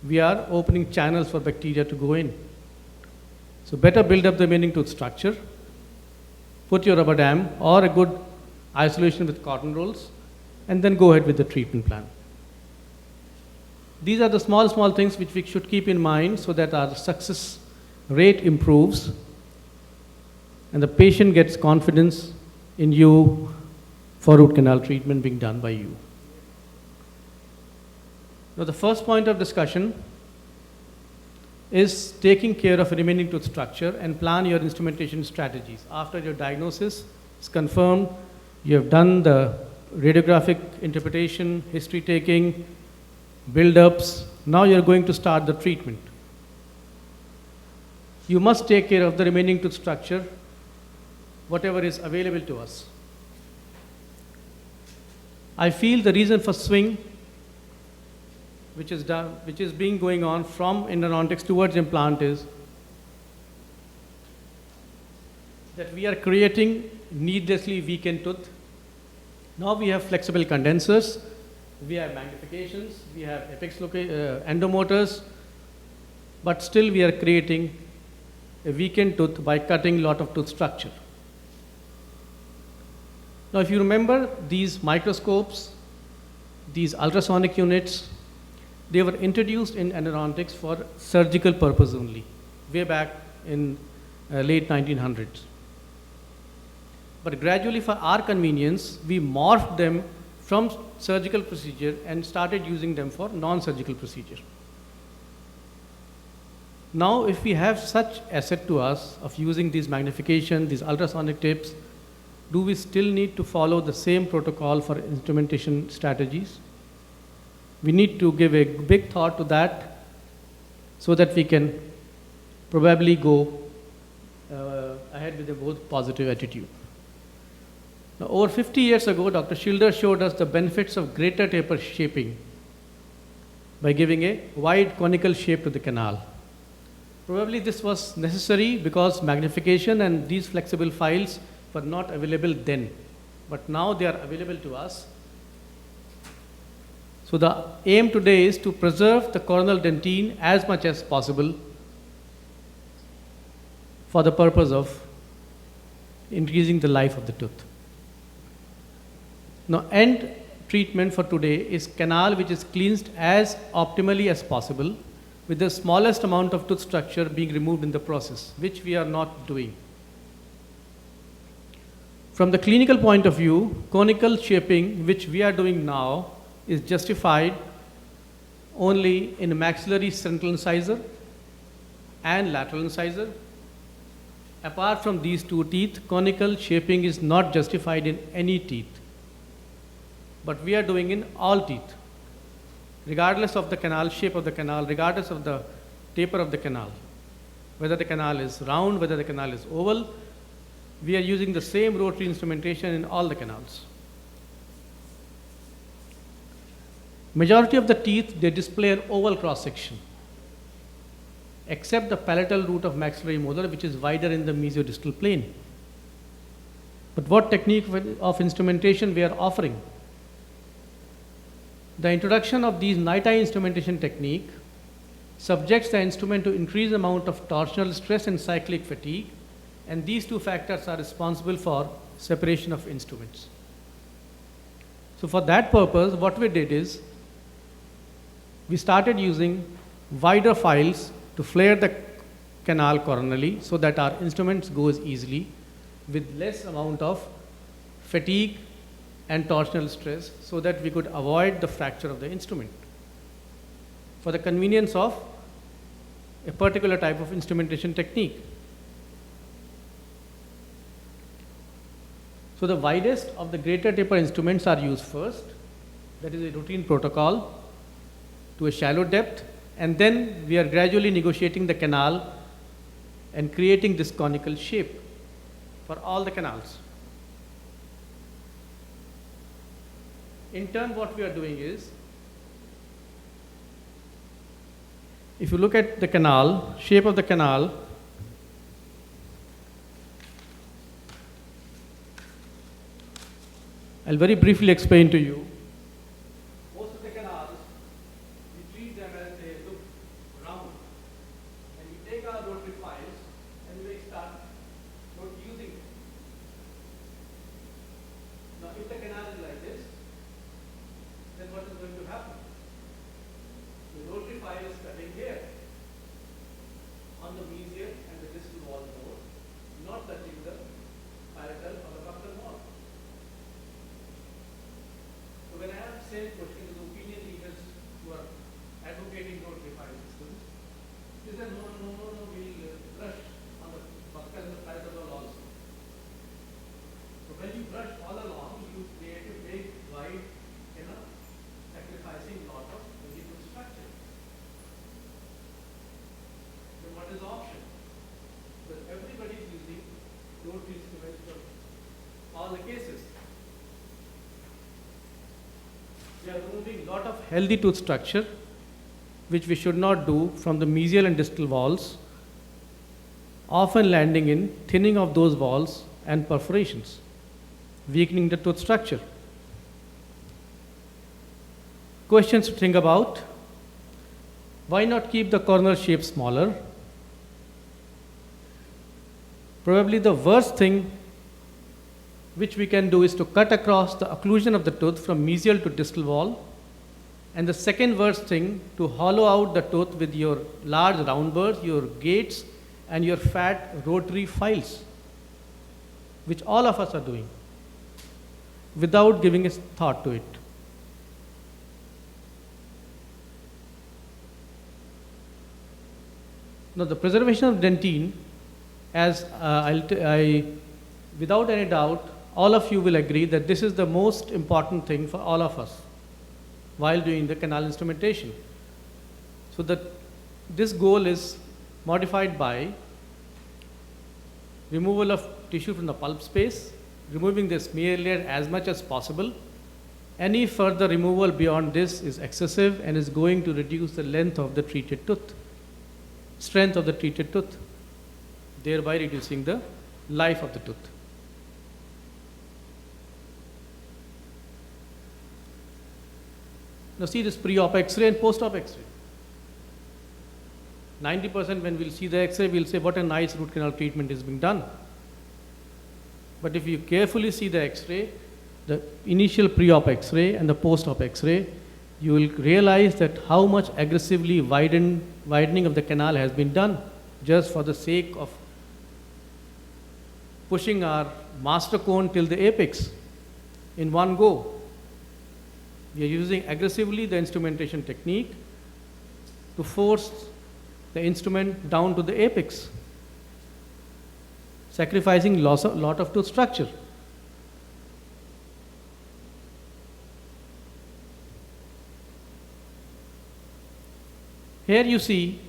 We are opening channels for bacteria to go in. So better build up the remaining tooth structure, put your rubber dam or a good isolation with cotton rolls, and then go ahead with the treatment plan. These are the small things which we should keep in mind so that our success rate improves and the patient gets confidence in you for root canal treatment being done by you. Now the first point of discussion is taking care of remaining tooth structure and plan your instrumentation strategies. After your diagnosis is confirmed, you have done the radiographic interpretation, history taking, build-ups. Now you're going to start the treatment. You must take care of the remaining tooth structure, whatever is available to us. I feel the reason for swing which is being going on from endodontics towards implant is that we are creating needlessly weakened tooth. Now we have flexible condensers, we have magnifications, we have apex endomotors, but still we are creating a weakened tooth by cutting a lot of tooth structure. Now if you remember these microscopes, these ultrasonic units, they were introduced in endodontics for surgical purpose only, way back in late 1900s. But gradually for our convenience, we morphed them from surgical procedure and started using them for non-surgical procedure. Now if we have such asset to us of using these magnification, these ultrasonic tips, do we still need to follow the same protocol for instrumentation strategies? We need to give a big thought to that so that we can probably go ahead with a both positive attitude. Now, over 50 years ago, Dr. Schilder showed us the benefits of greater taper shaping by giving a wide conical shape to the canal. Probably this was necessary because magnification and these flexible files were not available then, but now they are available to us. So the aim today is to preserve the coronal dentine as much as possible for the purpose of increasing the life of the tooth. Now, end treatment for today is canal which is cleansed as optimally as possible with the smallest amount of tooth structure being removed in the process, which we are not doing. From the clinical point of view, conical shaping, which we are doing now, is justified only in maxillary central incisor and lateral incisor. Apart from these two teeth, conical shaping is not justified in any teeth. But we are doing in all teeth, regardless of the canal shape of the canal, regardless of the taper of the canal. Whether the canal is round, whether the canal is oval, we are using the same rotary instrumentation in all the canals. Majority of the teeth, they display an oval cross section, except the palatal root of maxillary molar, which is wider in the mesiodistal plane. But what technique of instrumentation we are offering? The introduction of these night eye instrumentation technique subjects the instrument to increased amount of torsional stress and cyclic fatigue, and these two factors are responsible for separation of instruments. So for that purpose, what we did is, we started using wider files to flare the canal coronally so that our instruments goes easily with less amount of fatigue and torsional stress so that we could avoid the fracture of the instrument for the convenience of a particular type of instrumentation technique. So the widest of the greater taper instruments are used first. That is a routine protocol to a shallow depth, and then we are gradually negotiating the canal and creating this conical shape for all the canals. In turn, what we are doing is, if you look at the canal, shape of the canal, I'll very briefly explain to you. Most of the canals, we treat them as they look round. And we take our rotary files and we start using them. Now, if the canal is like this, then what is going to happen? The rotary file is cutting here on the mesial and the distal wall node, not touching the palatal or the buccal wall. So when I am saying putting the opinion leaders who are advocating rotary file systems, they say no, we'll brush on the buccal and the palatal wall also. So when you brush all along, you create a big, wide, sacrificing a lot of physical structure. Then what is the option? Because everybody is using rotary instruments for all the cases. We are removing a lot of healthy tooth structure, which we should not do from the mesial and distal walls, often landing in thinning of those walls and perforations, weakening the tooth structure. Questions to think about. Why not keep the corner shape smaller? Probably the worst thing which we can do is to cut across the occlusion of the tooth from mesial to distal wall. And the second worst thing, to hollow out the tooth with your large round burrs, your gates, and your fat rotary files, which all of us are doing, without giving a thought to it. Now, the preservation of dentine, as without any doubt, all of you will agree that this is the most important thing for all of us while doing the canal instrumentation. So this goal is modified by removal of tissue from the pulp space, removing the smear layer as much as possible. Any further removal beyond this is excessive and is going to reduce the length of the treated tooth, strength of the treated tooth, thereby reducing the life of the tooth. Now see this pre-op X-ray and post-op X-ray. 90% when we'll see the X-ray, we'll say what a nice root canal treatment is being done. But if you carefully see the X-ray, the initial pre-op X-ray and the post-op X-ray, you will realize that how much aggressively widening of the canal has been done just for the sake of pushing our master cone till the apex in one go. We are using aggressively the instrumentation technique to force the instrument down to the apex, sacrificing lot of tooth structure. Here you see,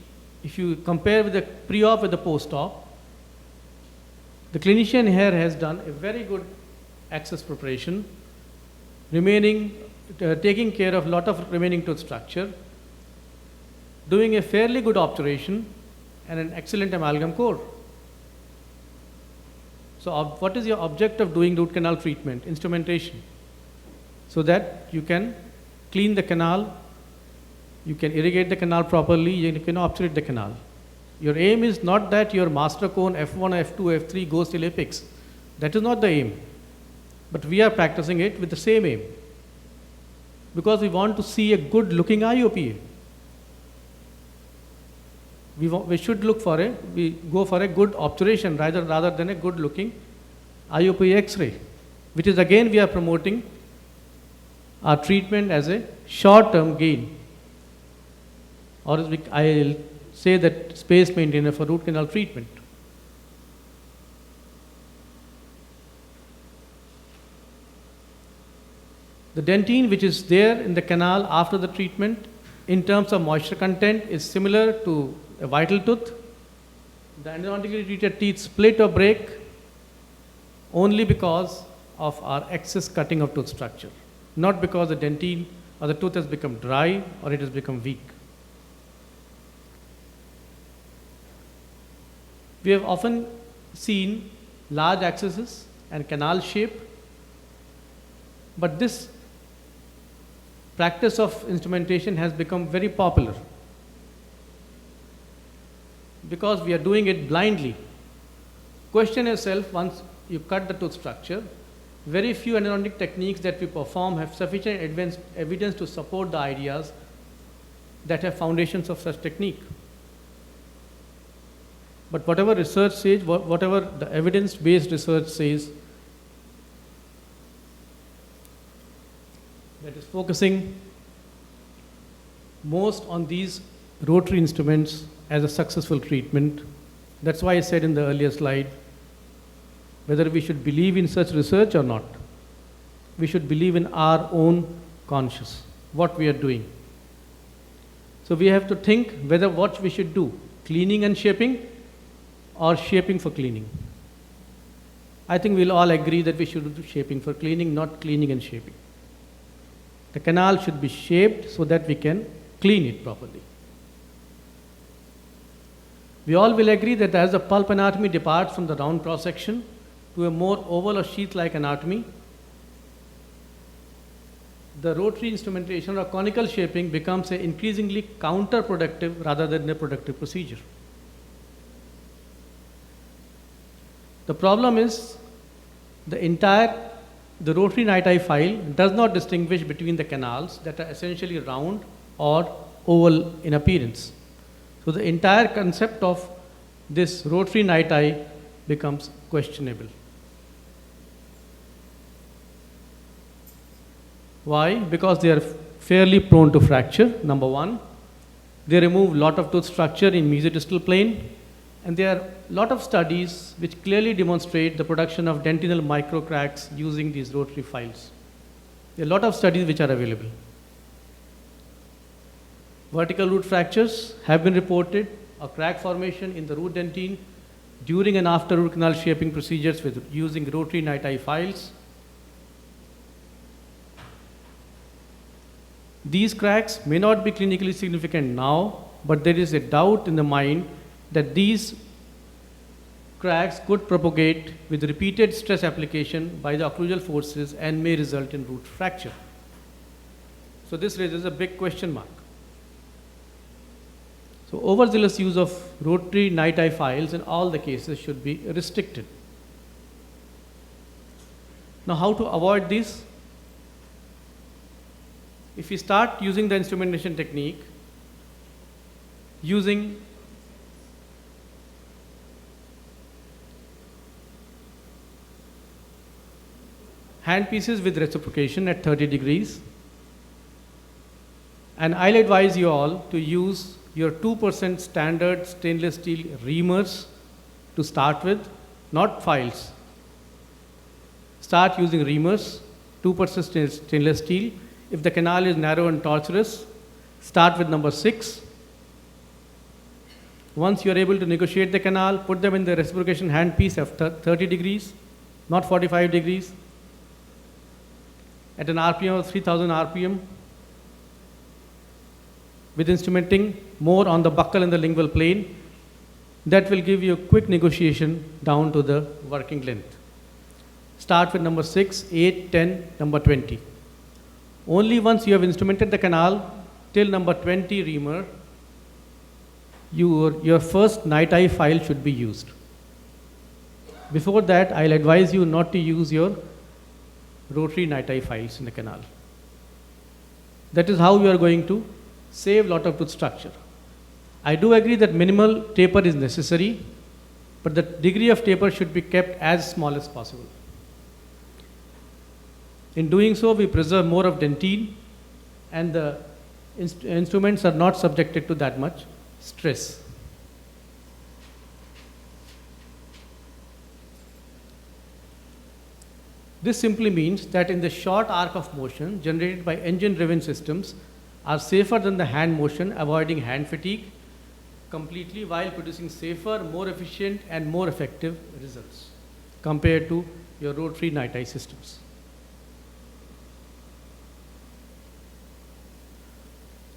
if you compare with the pre-op with the post-op, the clinician here has done a very good access preparation, taking care of a lot of remaining tooth structure, doing a fairly good obturation, and an excellent amalgam core. So what is your object of doing root canal treatment? Instrumentation. So that you can clean the canal, you can irrigate the canal properly, you can obturate the canal. Your aim is not that your master cone F1, F2, F3 goes till apex. That is not the aim. But we are practicing it with the same aim, because we want to see a good looking IOPA. We go for a good obturation rather than a good looking IOPA X-ray, which is again we are promoting our treatment as a short term gain, or as I'll say that space maintainer for root canal treatment. The dentine which is there in the canal after the treatment in terms of moisture content is similar to a vital tooth. The endodontically treated teeth split or break only because of our excess cutting of tooth structure, not because the dentine or the tooth has become dry or it has become weak. We have often seen large accesses and canal shape, but this practice of instrumentation has become very popular because we are doing it blindly. Question yourself, once you cut the tooth structure, very few endodontic techniques that we perform have sufficient evidence to support the ideas that have foundations of such technique. But whatever research says, whatever the evidence-based research says, that is focusing most on these rotary instruments as a successful treatment. That's why I said in the earlier slide, whether we should believe in such research or not, we should believe in our own conscience, what we are doing. So we have to think whether what we should do, cleaning and shaping or shaping for cleaning. I think we'll all agree that we should do shaping for cleaning, not cleaning and shaping. The canal should be shaped so that we can clean it properly. We all will agree that as the pulp anatomy departs from the round cross section to a more oval or sheath-like anatomy, the rotary instrumentation or conical shaping becomes an increasingly counterproductive rather than a productive procedure. The problem is the rotary night eye file does not distinguish between the canals that are essentially round or oval in appearance. So the entire concept of this rotary night eye becomes questionable. Why? Because they are fairly prone to fracture, number one. They remove a lot of tooth structure in mesodistal plane, and there are a lot of studies which clearly demonstrate the production of dentinal microcracks using these rotary files. There are a lot of studies which are available. Vertical root fractures have been reported, a crack formation in the root dentine during and after root canal shaping procedures with using rotary night eye files. These cracks may not be clinically significant now, but there is a doubt in the mind that these cracks could propagate with repeated stress application by the occlusal forces and may result in root fracture. So this raises a big question mark. So overzealous use of rotary night eye files in all the cases should be restricted. Now how to avoid this? If we start using the instrumentation technique, using handpieces with reciprocation at 30 degrees, and I'll advise you all to use your 2% standard stainless steel reamers to start with, not files. Start using reamers, 2% stainless steel. If the canal is narrow and tortuous, start with number 6. Once you are able to negotiate the canal, put them in the reciprocation handpiece at 30 degrees, not 45 degrees, at an RPM of 3000 RPM, with instrumenting more on the buccal and the lingual plane. That will give you a quick negotiation down to the working length. Start with number 6, 8, 10, number 20. Only once you have instrumented the canal till number 20 reamer, your first night eye file should be used. Before that, I'll advise you not to use your rotary night eye files in the canal. That is how you are going to save a lot of tooth structure. I do agree that minimal taper is necessary, but the degree of taper should be kept as small as possible. In doing so, we preserve more of dentine, and the instruments are not subjected to that much stress. This simply means that in the short arc of motion generated by engine-driven systems are safer than the hand motion, avoiding hand fatigue completely while producing safer, more efficient, and more effective results compared to your rotary night eye systems.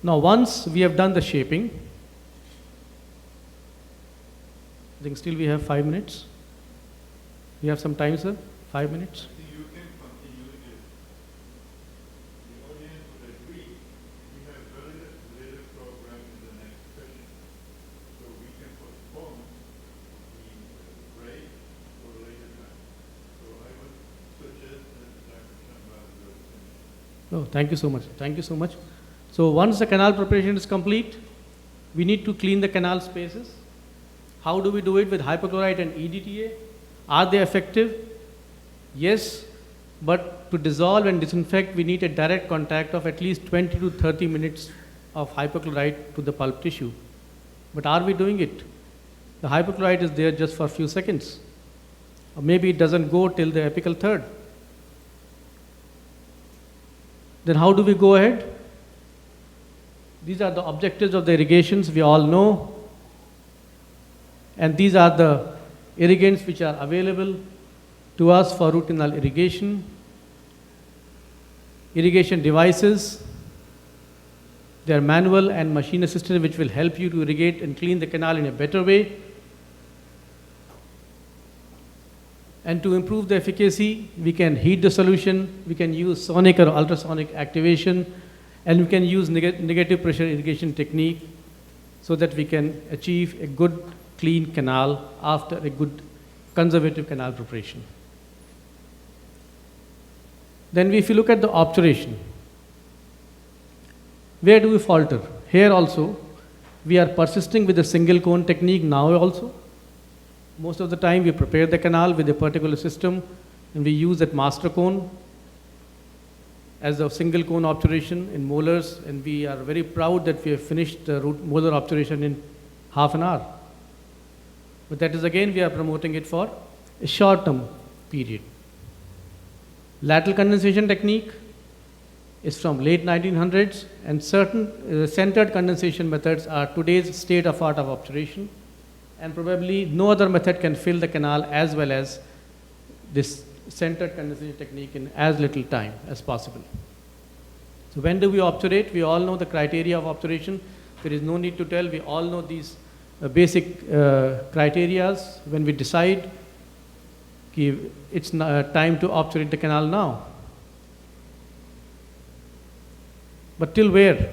Now, once we have done the shaping, I think still we have 5 minutes. We have some time, sir? 5 minutes? I think you can continue if the audience would agree. We have very little program in the next session, so we can postpone the break for later time. So I would suggest that Dr. Shambhala will finish. Oh, thank you so much. Thank you so much. So once the canal preparation is complete, we need to clean the canal spaces. How do we do it with hypochlorite and EDTA? Are they effective? Yes, but to dissolve and disinfect, we need a direct contact of at least 20 to 30 minutes of hypochlorite to the pulp tissue. But are we doing it? The hypochlorite is there just for a few seconds. Or maybe it doesn't go till the apical third. Then how do we go ahead? These are the objectives of the irrigations we all know. And these are the irrigants which are available to us for root canal irrigation. Irrigation devices. They are manual and machine assisted, which will help you to irrigate and clean the canal in a better way. And to improve the efficacy, we can heat the solution, we can use sonic or ultrasonic activation, and we can use negative pressure irrigation technique so that we can achieve a good clean canal after a good conservative canal preparation. Then if you look at the obturation, where do we falter? Here also, we are persisting with the single cone technique now also. Most of the time we prepare the canal with a particular system and we use that master cone as a single cone obturation in molars, and we are very proud that we have finished the molar obturation in half an hour. But that is again, we are promoting it for a short-term period. Lateral condensation technique is from late 1900s, and certain centered condensation methods are today's state of art of obturation, and probably no other method can fill the canal as well as this centered condensation technique in as little time as possible. So when do we obturate? We all know the criteria of obturation. There is no need to tell. We all know these basic criteria. When we decide it's time to obturate the canal now. But till where?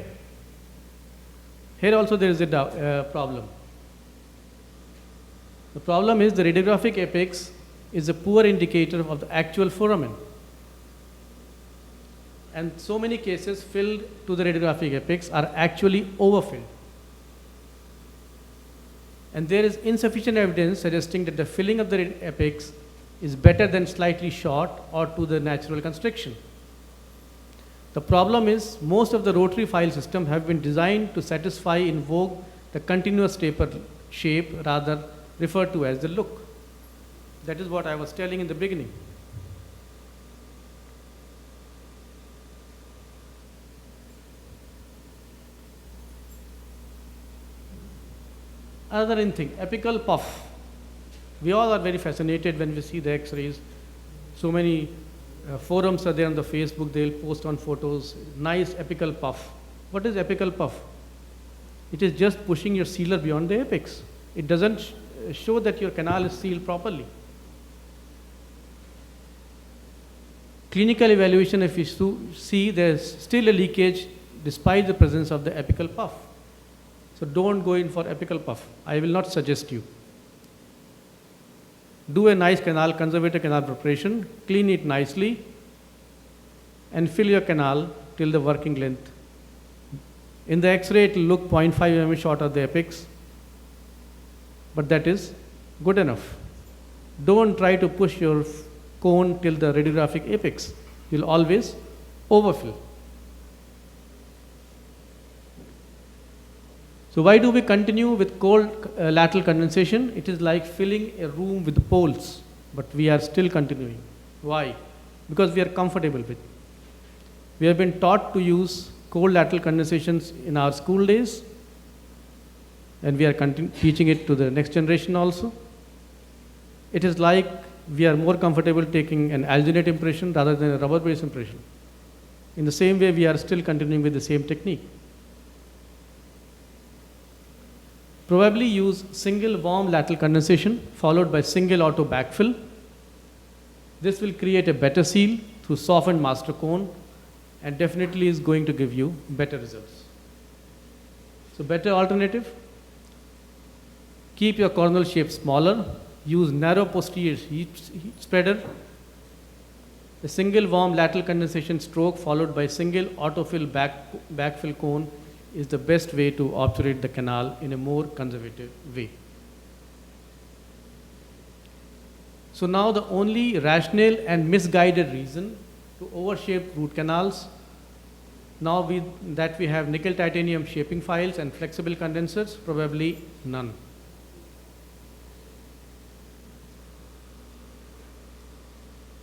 Here also there is a problem. The problem is the radiographic apex is a poor indicator of the actual foramen. And so many cases filled to the radiographic apex are actually overfilled. And there is insufficient evidence suggesting that the filling of the apex is better than slightly short or to the natural constriction. The problem is most of the rotary file systems have been designed to satisfy in vogue the continuous taper shape, rather referred to as the look. That is what I was telling in the beginning. Another thing, apical puff. We all are very fascinated when we see the X-rays. So many forums are there on the Facebook, they'll post on photos, nice apical puff. What is apical puff? It is just pushing your sealer beyond the apex. It doesn't show that your canal is sealed properly. Clinical evaluation, if you see there's still a leakage despite the presence of the apical puff. So don't go in for apical puff. I will not suggest you. Do a nice canal, conservative canal preparation, clean it nicely, and fill your canal till the working length. In the X-ray, it will look 0.5 mm short of the apex, but that is good enough. Don't try to push your cone till the radiographic apex. You'll always overfill. So why do we continue with cold lateral condensation? It is like filling a room with poles, but we are still continuing. Why? Because we are comfortable with it. We have been taught to use cold lateral condensations in our school days, and we are teaching it to the next generation also. It is like we are more comfortable taking an alginate impression rather than a rubber-based impression. In the same way, we are still continuing with the same technique. Probably use single warm lateral condensation followed by single auto backfill. This will create a better seal through softened master cone and definitely is going to give you better results. So better alternative, keep your coronal shape smaller, use narrow posterior heat spreader, a single warm lateral condensation stroke followed by single autofill backfill cone is the best way to obturate the canal in a more conservative way. So now the only rational and misguided reason to overshape root canals, now that we have nickel titanium shaping files and flexible condensers, probably none.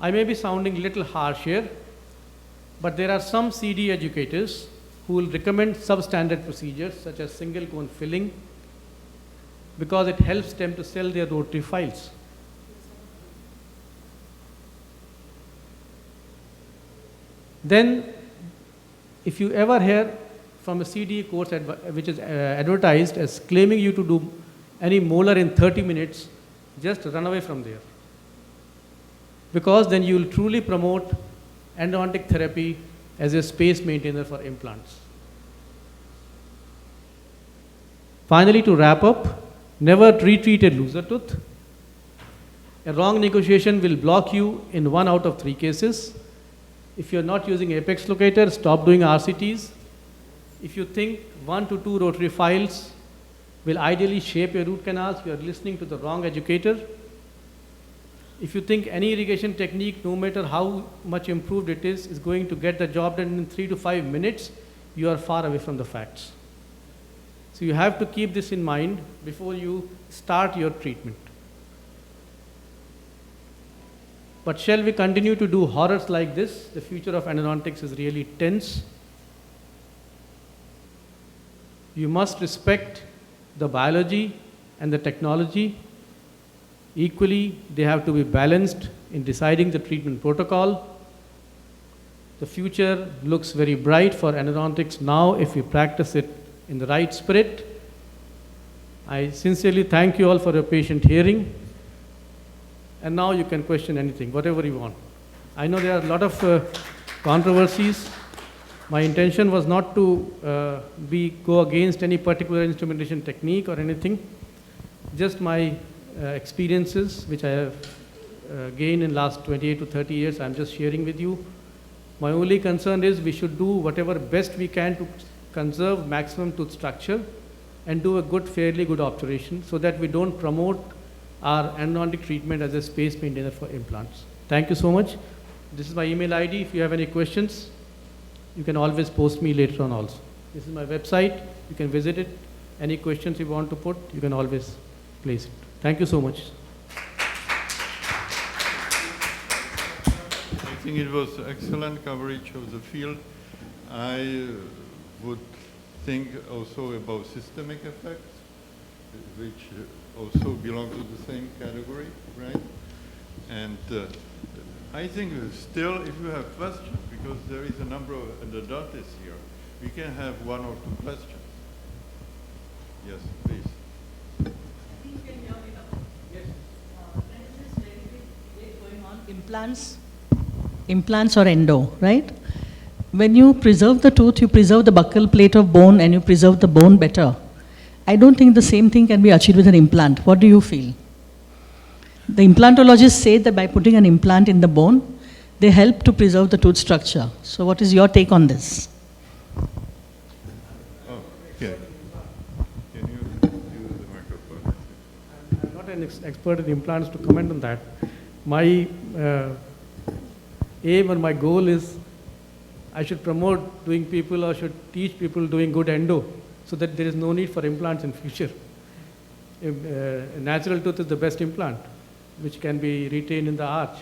I may be sounding a little harsh here, but there are some CD educators who will recommend substandard procedures such as single cone filling because it helps them to sell their rotary files. Then, if you ever hear from a CDE course which is advertised as claiming you to do any molar in 30 minutes, just run away from there. because then you will truly promote endodontic therapy as a space maintainer for implants. Finally, to wrap up, never retreat a loser tooth. A wrong negotiation will block you in 1 out of 3 cases. If you're not using apex locator, stop doing RCTs. If you think 1 to 2 rotary files will ideally shape your root canals, you are listening to the wrong educator. If you think any irrigation technique, no matter how much improved it is going to get the job done in 3 to 5 minutes, you are far away from the facts. So you have to keep this in mind before you start your treatment. But shall we continue to do horrors like this? The future of endodontics is really tense. You must respect the biology and the technology. Equally, they have to be balanced in deciding the treatment protocol. The future looks very bright for endodontics now if we practice it in the right spirit. I sincerely thank you all for your patient hearing. And now you can question anything, whatever you want. I know there are a lot of controversies. My intention was not to go against any particular instrumentation technique or anything. Just my experiences, which I have gained in last 28 to 30 years, I'm just sharing with you. My only concern is we should do whatever best we can to conserve maximum tooth structure and do a good, fairly good obturation so that we don't promote our endodontic treatment as a space maintainer for implants. Thank you so much. This is my email ID. If you have any questions, you can always post me later on also. This is my website. You can visit it. Any questions you want to put, you can always place it. Thank you so much. I think it was excellent coverage of the field. I would think also about systemic effects, which also belong to the same category, right? And I think still, if you have questions, because there is a number of endodontists here, we can have 1 or 2 questions. Yes, please. Implants or endo, right? When you preserve the tooth, you preserve the buccal plate of bone and you preserve the bone better. I don't think the same thing can be achieved with an implant. What do you feel? The implantologists say that by putting an implant in the bone, they help to preserve the tooth structure. So what is your take on this? Oh, okay. Can you use the microphone? I'm not an expert in implants to comment on that. My aim or my goal is I should promote doing people or should teach people doing good endo so that there is no need for implants in future. A natural tooth is the best implant, which can be retained in the arch.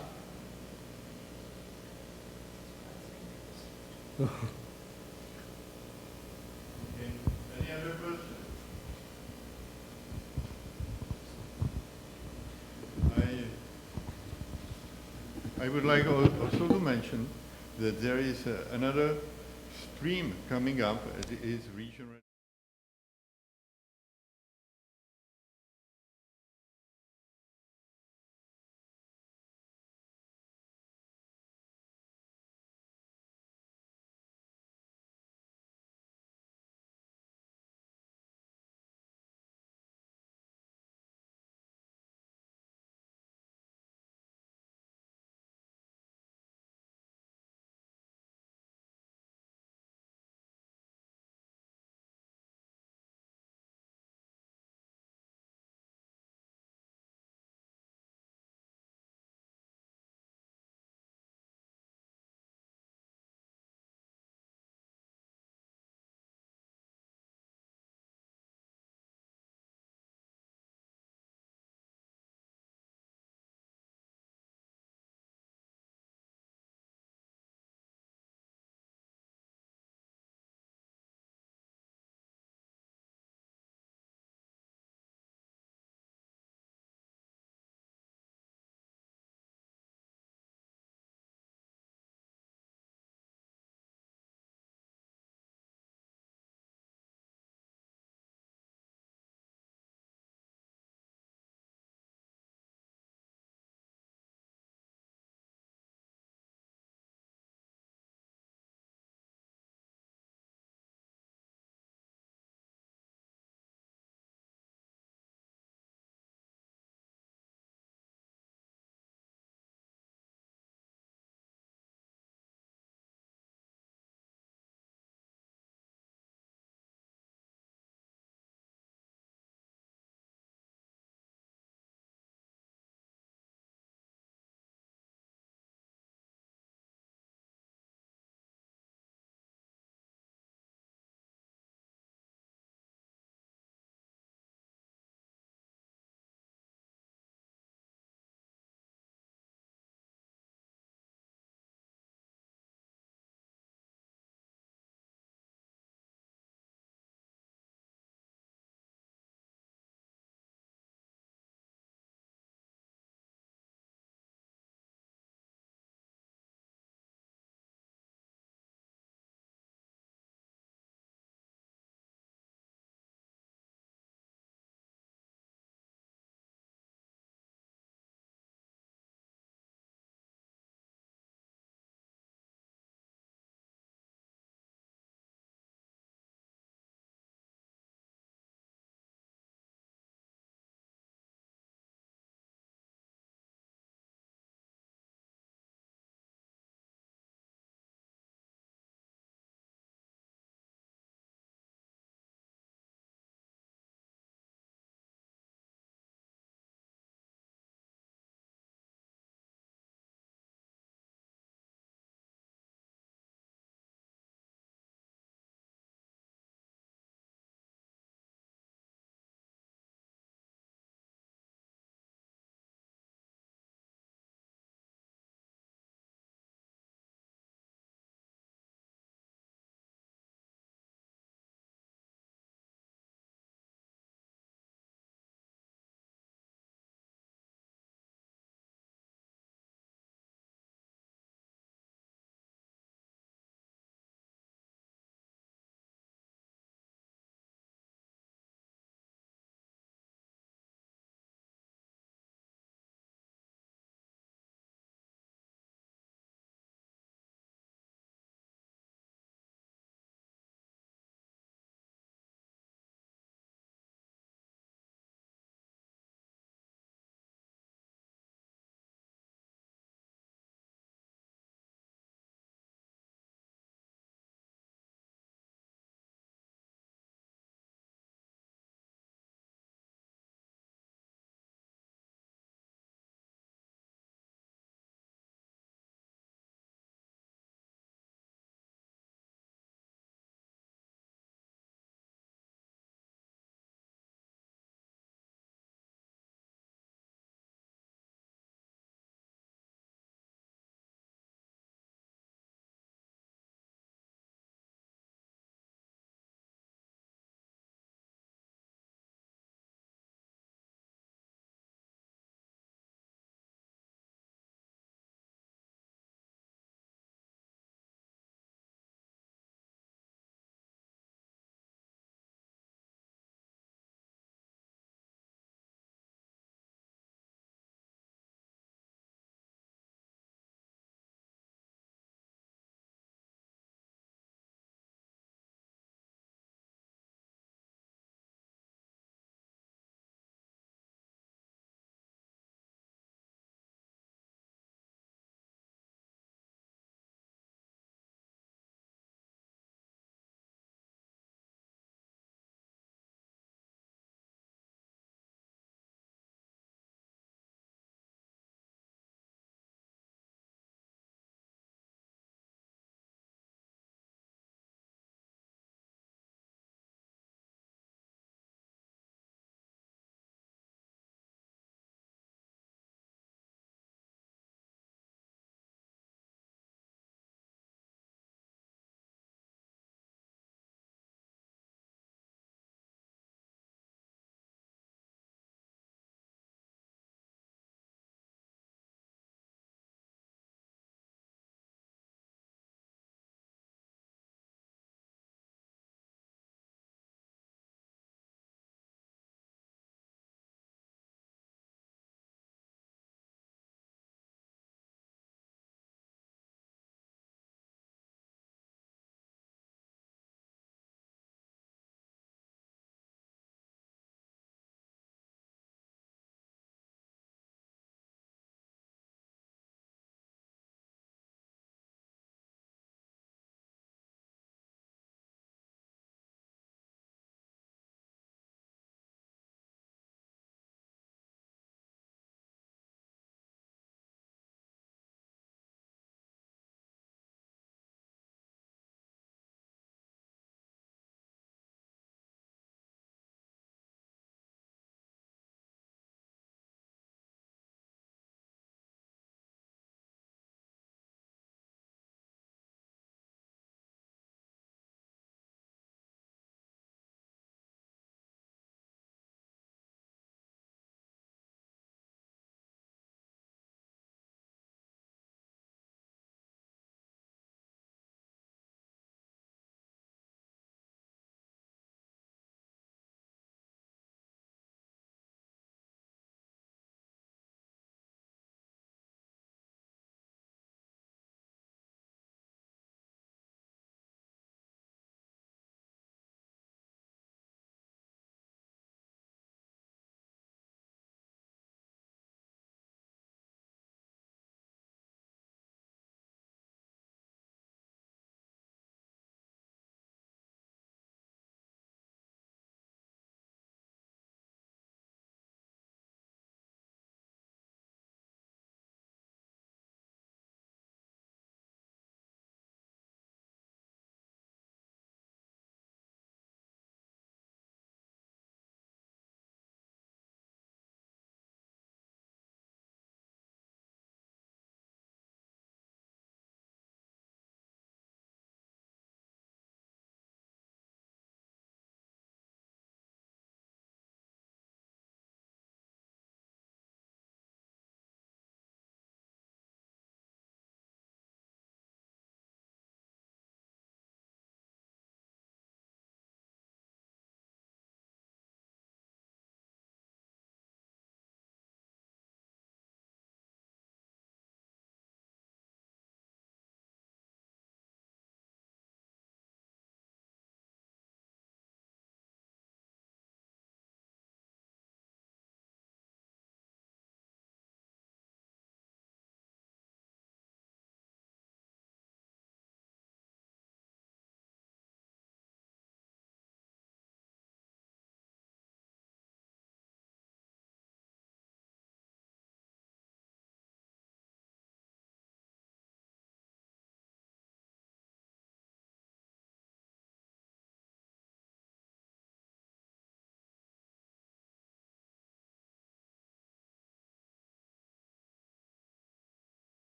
Any other questions? I would like also to mention that there is another stream coming up. It is regional.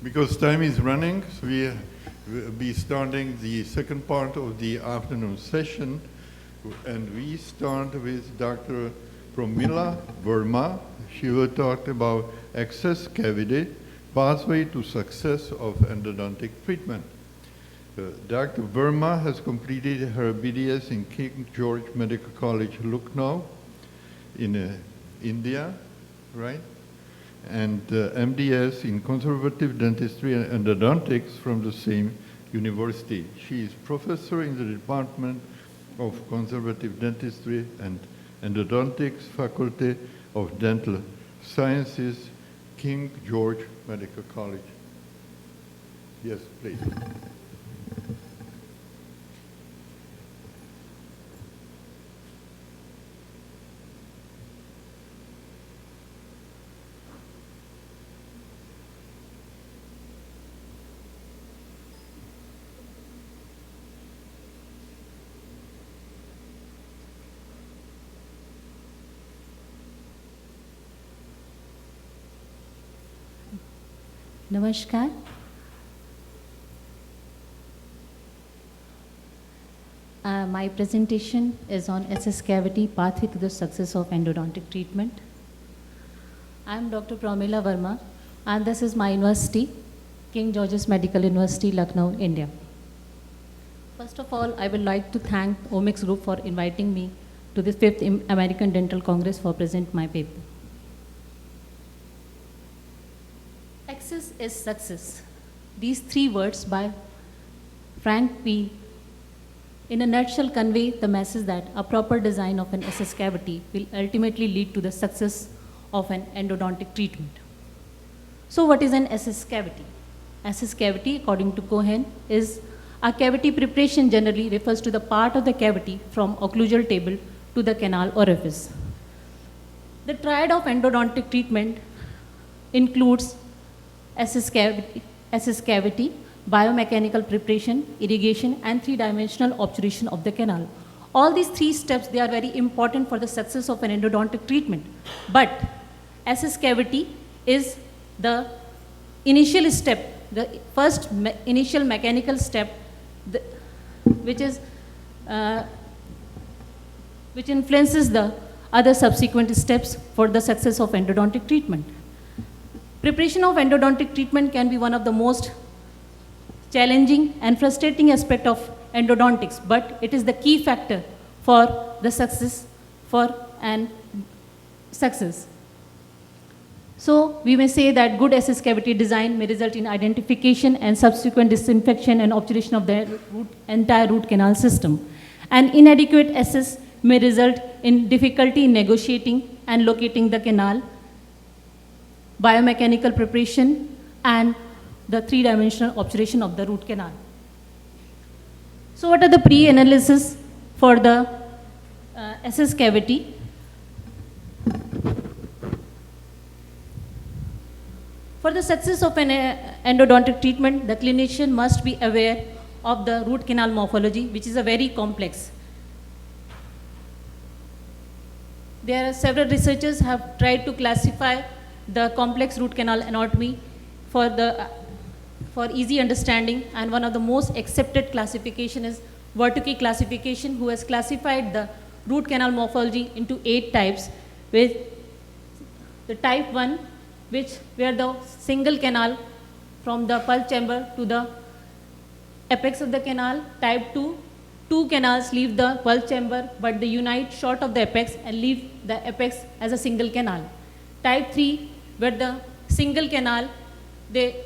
Because time is running, so we will be starting the second part of the afternoon session, and we start with Dr. Pramila Verma. She will talk about access cavity, pathway to success of endodontic treatment. Dr. Verma has completed her BDS in King George Medical College, Lucknow, in India, right? And MDS in conservative dentistry and endodontics from the same university. She is professor in the Department of Conservative Dentistry and Endodontics, Faculty of Dental Sciences, King George Medical College. Yes, please. Namaskar. My presentation is on SS cavity pathway to the success of endodontic treatment. I am Dr. Pramila Verma, and this is my university, King George's Medical University, Lucknow, India. First of all, I would like to thank Omics Group for inviting me to the 5th American Dental Congress for present my paper. Access is success. These three words by Frank P. in a nutshell convey the message that a proper design of an SS cavity will ultimately lead to the success of an endodontic treatment. So what is an SS cavity? SS cavity, according to Cohen, is a cavity preparation generally refers to the part of the cavity from occlusal table to the canal orifice. The triad of endodontic treatment includes SS cavity, biomechanical preparation, irrigation, and three-dimensional obturation of the canal. All these three steps, they are very important for the success of an endodontic treatment. But SS cavity is the initial step, the first initial mechanical step, which influences the other subsequent steps for the success of endodontic treatment. Preparation of endodontic treatment can be one of the most challenging and frustrating aspect of endodontics, but it is the key factor for the success So we may say that good SS cavity design may result in identification and subsequent disinfection and obturation of the entire root canal system. An inadequate SS may result in difficulty in negotiating and locating the canal, biomechanical preparation, and the three-dimensional obturation of the root canal. So what are the pre-analysis for the SS cavity? For the success of an endodontic treatment, the clinician must be aware of the root canal morphology, which is a very complex. There are several researchers have tried to classify the complex root canal anatomy for easy understanding, and one of the most accepted classification is Vertucci classification, who has classified the root canal morphology into 8 types, with the type 1, where the single canal from the pulse chamber to the apex of the canal. Type 2, 2 canals leave the pulse chamber, but they unite short of the apex and leave the apex as a single canal. Type 3, where the single canal, they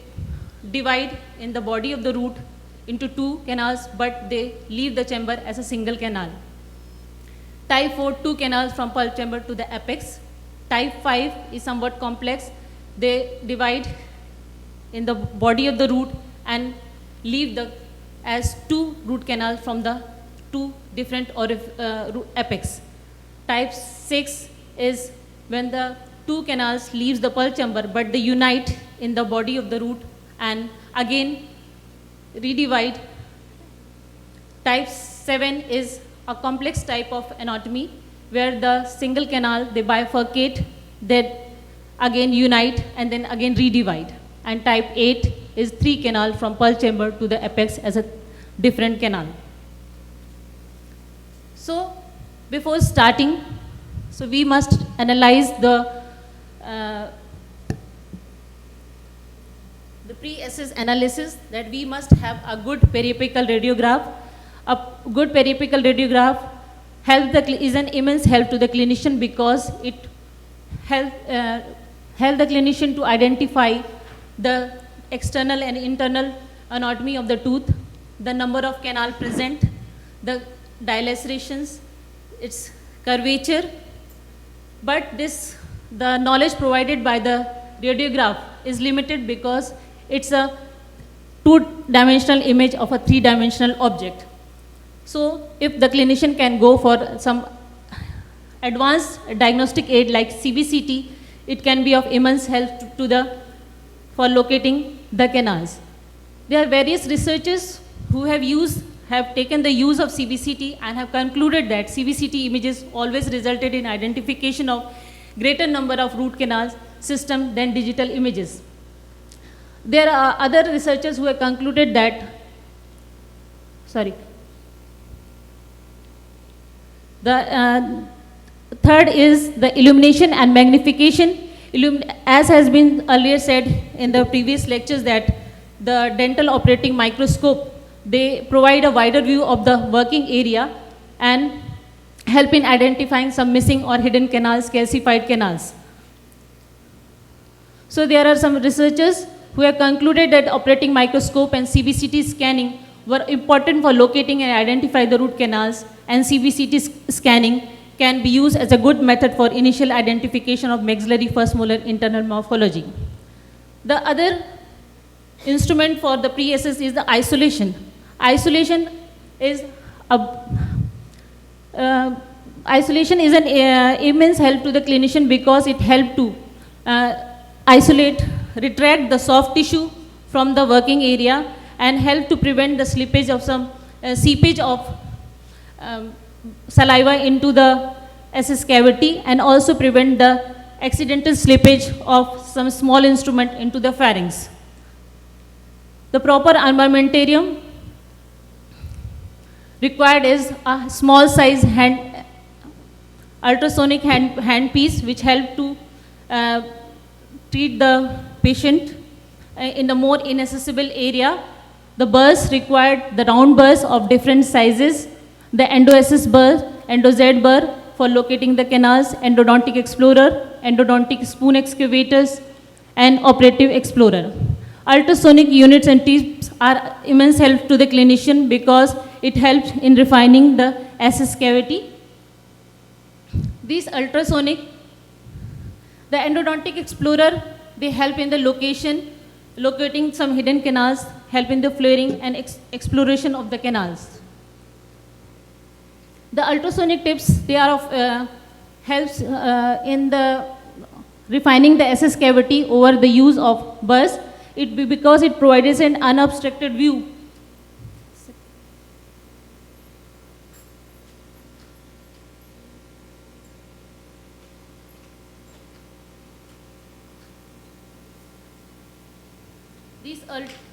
divide in the body of the root into 2 canals, but they leave the chamber as a single canal. Type 4, 2 canals from pulse chamber to the apex. Type 5 is somewhat complex. They divide in the body of the root and leave as 2 root canals from the 2 different apex. Type 6 is when the 2 canals leaves the pulse chamber, but they unite in the body of the root and again redivide. Type 7 is a complex type of anatomy where the single canal, they bifurcate, they again unite and then again redivide. And type 8 is 3 canal from pulse chamber to the apex as a different canal. So before starting, so we must analyze the pre-SS analysis, that we must have a good periapical radiograph. A good periapical radiograph is an immense help to the clinician, because it help the clinician to identify the external and internal anatomy of the tooth, the number of canal present, the dilacerations, its curvature. But the knowledge provided by the radiograph is limited, because it's a 2-dimensional image of a 3-dimensional object. So if the clinician can go for some advanced diagnostic aid like CBCT, it can be of immense help for locating the canals. There are various researchers who have taken the use of CBCT and have concluded that CBCT images always resulted in identification of greater number of root canal system than digital images. There are other researchers who have concluded that, the third is the illumination and magnification. As has been earlier said in the previous lectures, that the dental operating microscope, they provide a wider view of the working area and help in identifying some missing or hidden canals, calcified canals. So there are some researchers who have concluded that operating microscope and CBCT scanning were important for locating and identifying the root canals, and CBCT scanning can be used as a good method for initial identification of maxillary first molar internal morphology. The other instrument for the pre-SS is the isolation. Isolation is an immense help to the clinician, because it helps to retract the soft tissue from the working area and help to prevent the slippage of some seepage of saliva into the SS cavity, and also prevent the accidental slippage of some small instrument into the pharynx. The proper armamentarium required is a small size ultrasonic handpiece, which help to treat the patient in the more inaccessible area. The burrs required, the round burrs of different sizes, the endo-SS burr, endo-Z burr for locating the canals, endodontic explorer, endodontic spoon excavators, and operative explorer. Ultrasonic units and tips are immense help to the clinician, because it helps in refining the SS cavity. These ultrasonic, the endodontic explorer, they help in the locating some hidden canals, help in the flaring and exploration of the canals. The ultrasonic tips, they are of helps in the refining the SS cavity over the use of burrs, because it provides an unobstructed view. These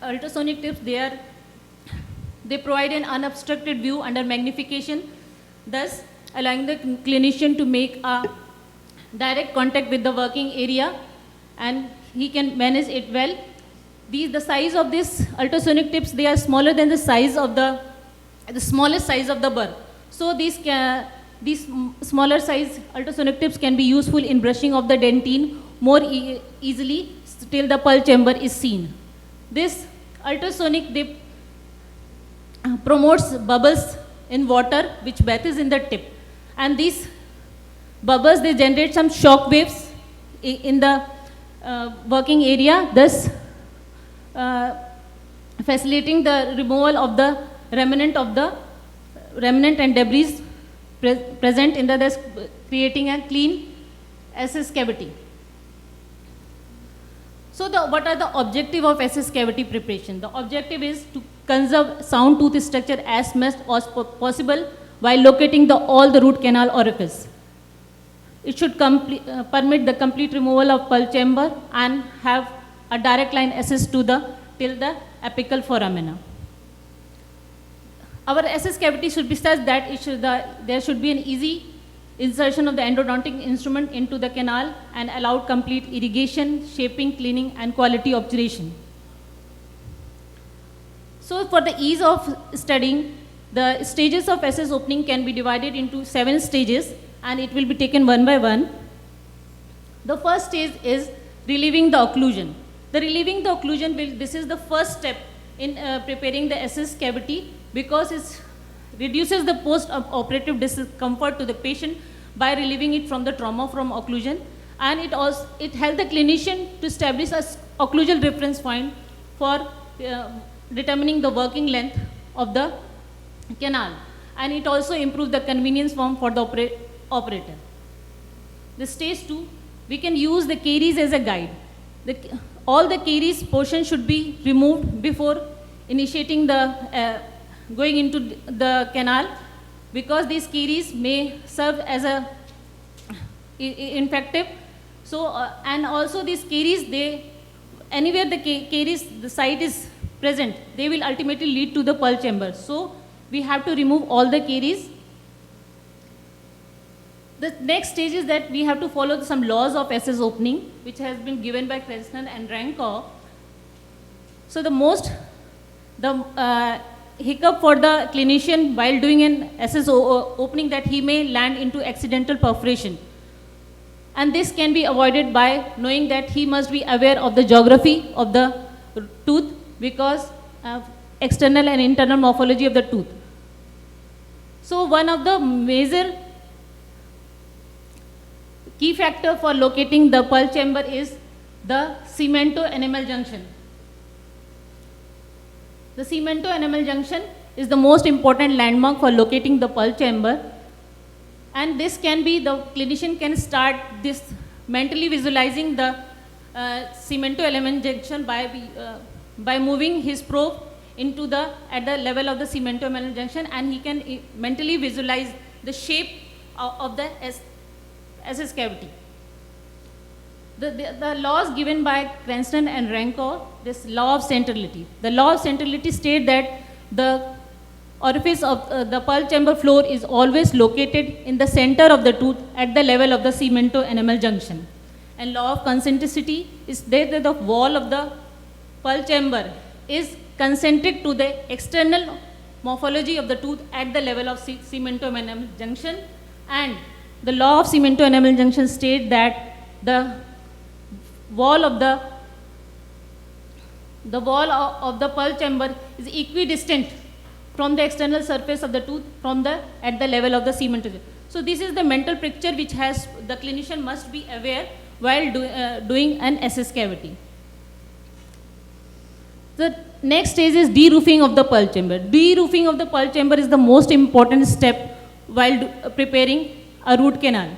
ultrasonic tips, they provide an unobstructed view under magnification, thus allowing the clinician to make a direct contact with the working area, and he can manage it well. The size of these ultrasonic tips, they are smaller than the size of the smallest size of the burr. So these smaller size ultrasonic tips can be useful in brushing of the dentine more easily till the pulse chamber is seen. This ultrasonic, they promotes bubbles in water which bathes in the tip, and these bubbles, they generate some shock waves in the working area, thus facilitating the removal of the remnant and debris present in the, thus creating a clean SS cavity. So what are the objective of SS cavity preparation? The objective is to conserve sound tooth structure as much as possible while locating all the root canal orifice. It should permit the complete removal of pulse chamber and have a direct line access to the till the apical foramina. Our SS cavity should be such that there should be an easy insertion of the endodontic instrument into the canal and allowed complete irrigation, shaping, cleaning, and quality obturation. So for the ease of studying, the stages of SS opening can be divided into 7 stages, and it will be taken one by one. The first stage is relieving the occlusion. The relieving the occlusion, this is the first step in preparing the SS cavity, because it reduces the post-operative discomfort to the patient by relieving it from the trauma from occlusion, and it helps the clinician to establish a occlusal reference point for determining the working length of the canal, and it also improves the convenience for the operator. The stage 2, we can use the caries as a guide. All the caries portion should be removed before initiating the going into the canal, because these caries may serve as a infective. So and also these caries, anywhere the caries, the site is present, they will ultimately lead to the pulse chamber. So we have to remove all the caries. The next stage is that we have to follow some laws of SS opening, which has been given by Krenston and Rankow. So the hiccup for the clinician while doing an SS opening, that he may land into accidental perforation. And this can be avoided by knowing that he must be aware of the geography of the tooth, because of external and internal morphology of the tooth. So one of the major key factor for locating the pulse chamber is the cemento-enamel junction. The cemento-enamel junction is the most important landmark for locating the pulse chamber, and this can be, the clinician can start this mentally visualizing the cemento-enamel junction by moving his probe at the level of the cemento-enamel junction, and he can mentally visualize the shape of the SS cavity. The laws given by Krenston and Rankow, this law of centrality. The law of centrality states that the orifice of the pulse chamber floor is always located in the center of the tooth at the level of the cemento-enamel junction. And law of concentricity is that the wall of the pulse chamber is concentric to the external morphology of the tooth at the level of cemento-enamel junction. And the law of cemento-enamel junction states that the wall of the pulse chamber is equidistant from the external surface of the tooth at the level of the cement. So this is the mental picture which the clinician must be aware while doing an SS cavity. The next stage is de-roofing of the pulse chamber. De-roofing of the pulse chamber is the most important step while preparing a root canal.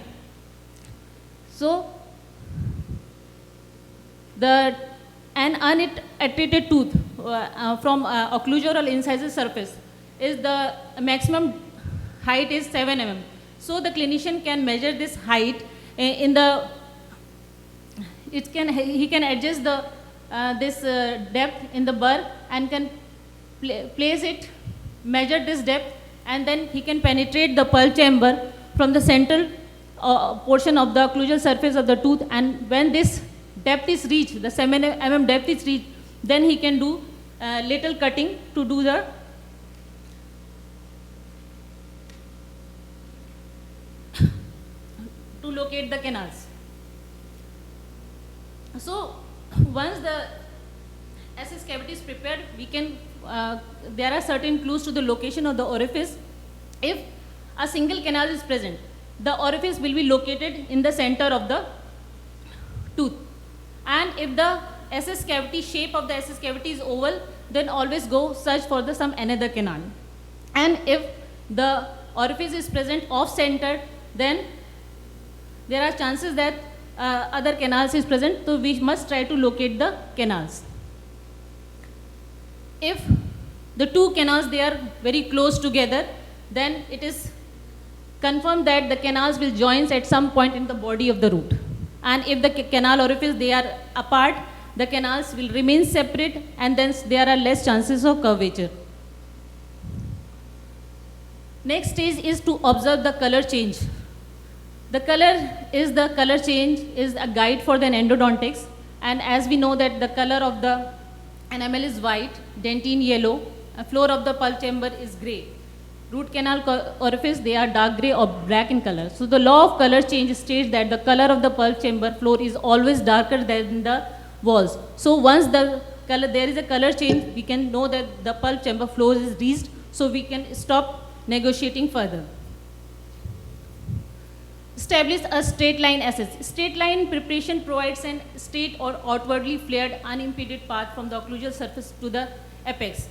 So an untreated tooth from occlusal or incisor surface is the maximum height is 7 mm. So the clinician can measure this height he can adjust this depth in the burr and can place it, measure this depth, and then he can penetrate the pulse chamber from the central portion of the occlusal surface of the tooth, and when this depth is reached, the 7 mm depth is reached, then he can do little cutting to do to locate the canals. So once the SS cavity is prepared, there are certain clues to the location of the orifice. If a single canal is present, the orifice will be located in the center of the tooth. And if the SS cavity, shape of the SS cavity is oval, then always go search for some another canal. And if the orifice is present off-centered, then there are chances that other canals is present, so we must try to locate the canals. If the two canals, they are very close together, then it is confirmed that the canals will join at some point in the body of the root. And if the canal orifice, they are apart, the canals will remain separate, and then there are less chances of curvature. Next stage is to observe the color change. The color change is a guide for the endodontics, and as we know that the color of the enamel is white, dentine yellow, floor of the pulp chamber is gray. Root canal orifice, they are dark gray or black in color. So the law of color change states that the color of the pulp chamber floor is always darker than the walls. So once there is a color change, we can know that the pulp chamber floor is reached, so we can stop negotiating further. Establish a straight line access. Straight line preparation provides an straight or outwardly flared unimpeded path from the occlusal surface to the apex.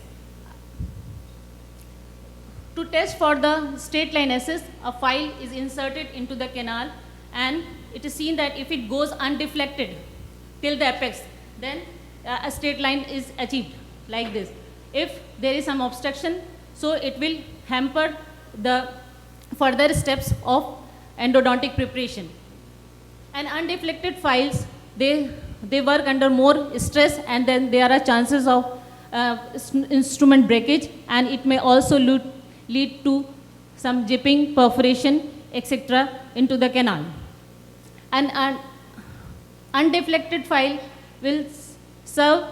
To test for the straight line access, a file is inserted into the canal, and it is seen that if it goes undeflected till the apex, then a straight line is achieved like this. If there is some obstruction, so it will hamper the further steps of endodontic preparation. And undeflected files, they work under more stress, and then there are chances of instrument breakage, and it may also lead to some jipping, perforation, etc. into the canal. And undeflected file will serve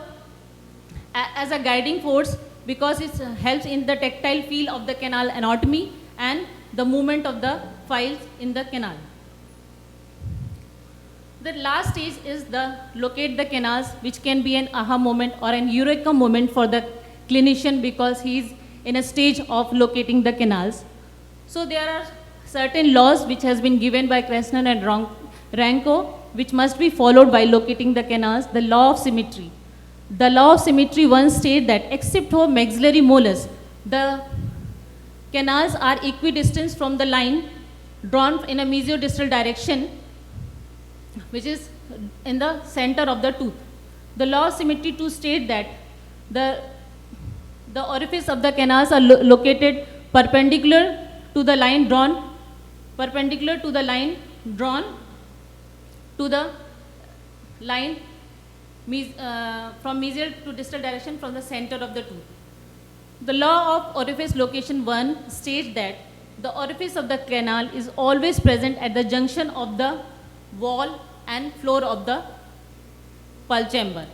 as a guiding force because it helps in the tactile feel of the canal anatomy and the movement of the files in the canal. The last stage is the locate the canals, which can be an aha moment or an eureka moment for the clinician because he is in a stage of locating the canals. So there are certain laws which has been given by Krasner and Ranko, which must be followed by locating the canals. The law of symmetry. The law of symmetry once states that except for maxillary molars, the canals are equidistant from the line drawn in a mesiodistal direction, which is in the center of the tooth. The law of symmetry too states that the orifice of the canals are located perpendicular to the line drawn to the line from mesial to distal direction from the center of the tooth. The law of orifice location 1 states that the orifice of the canal is always present at the junction of the wall and floor of the pulp chamber.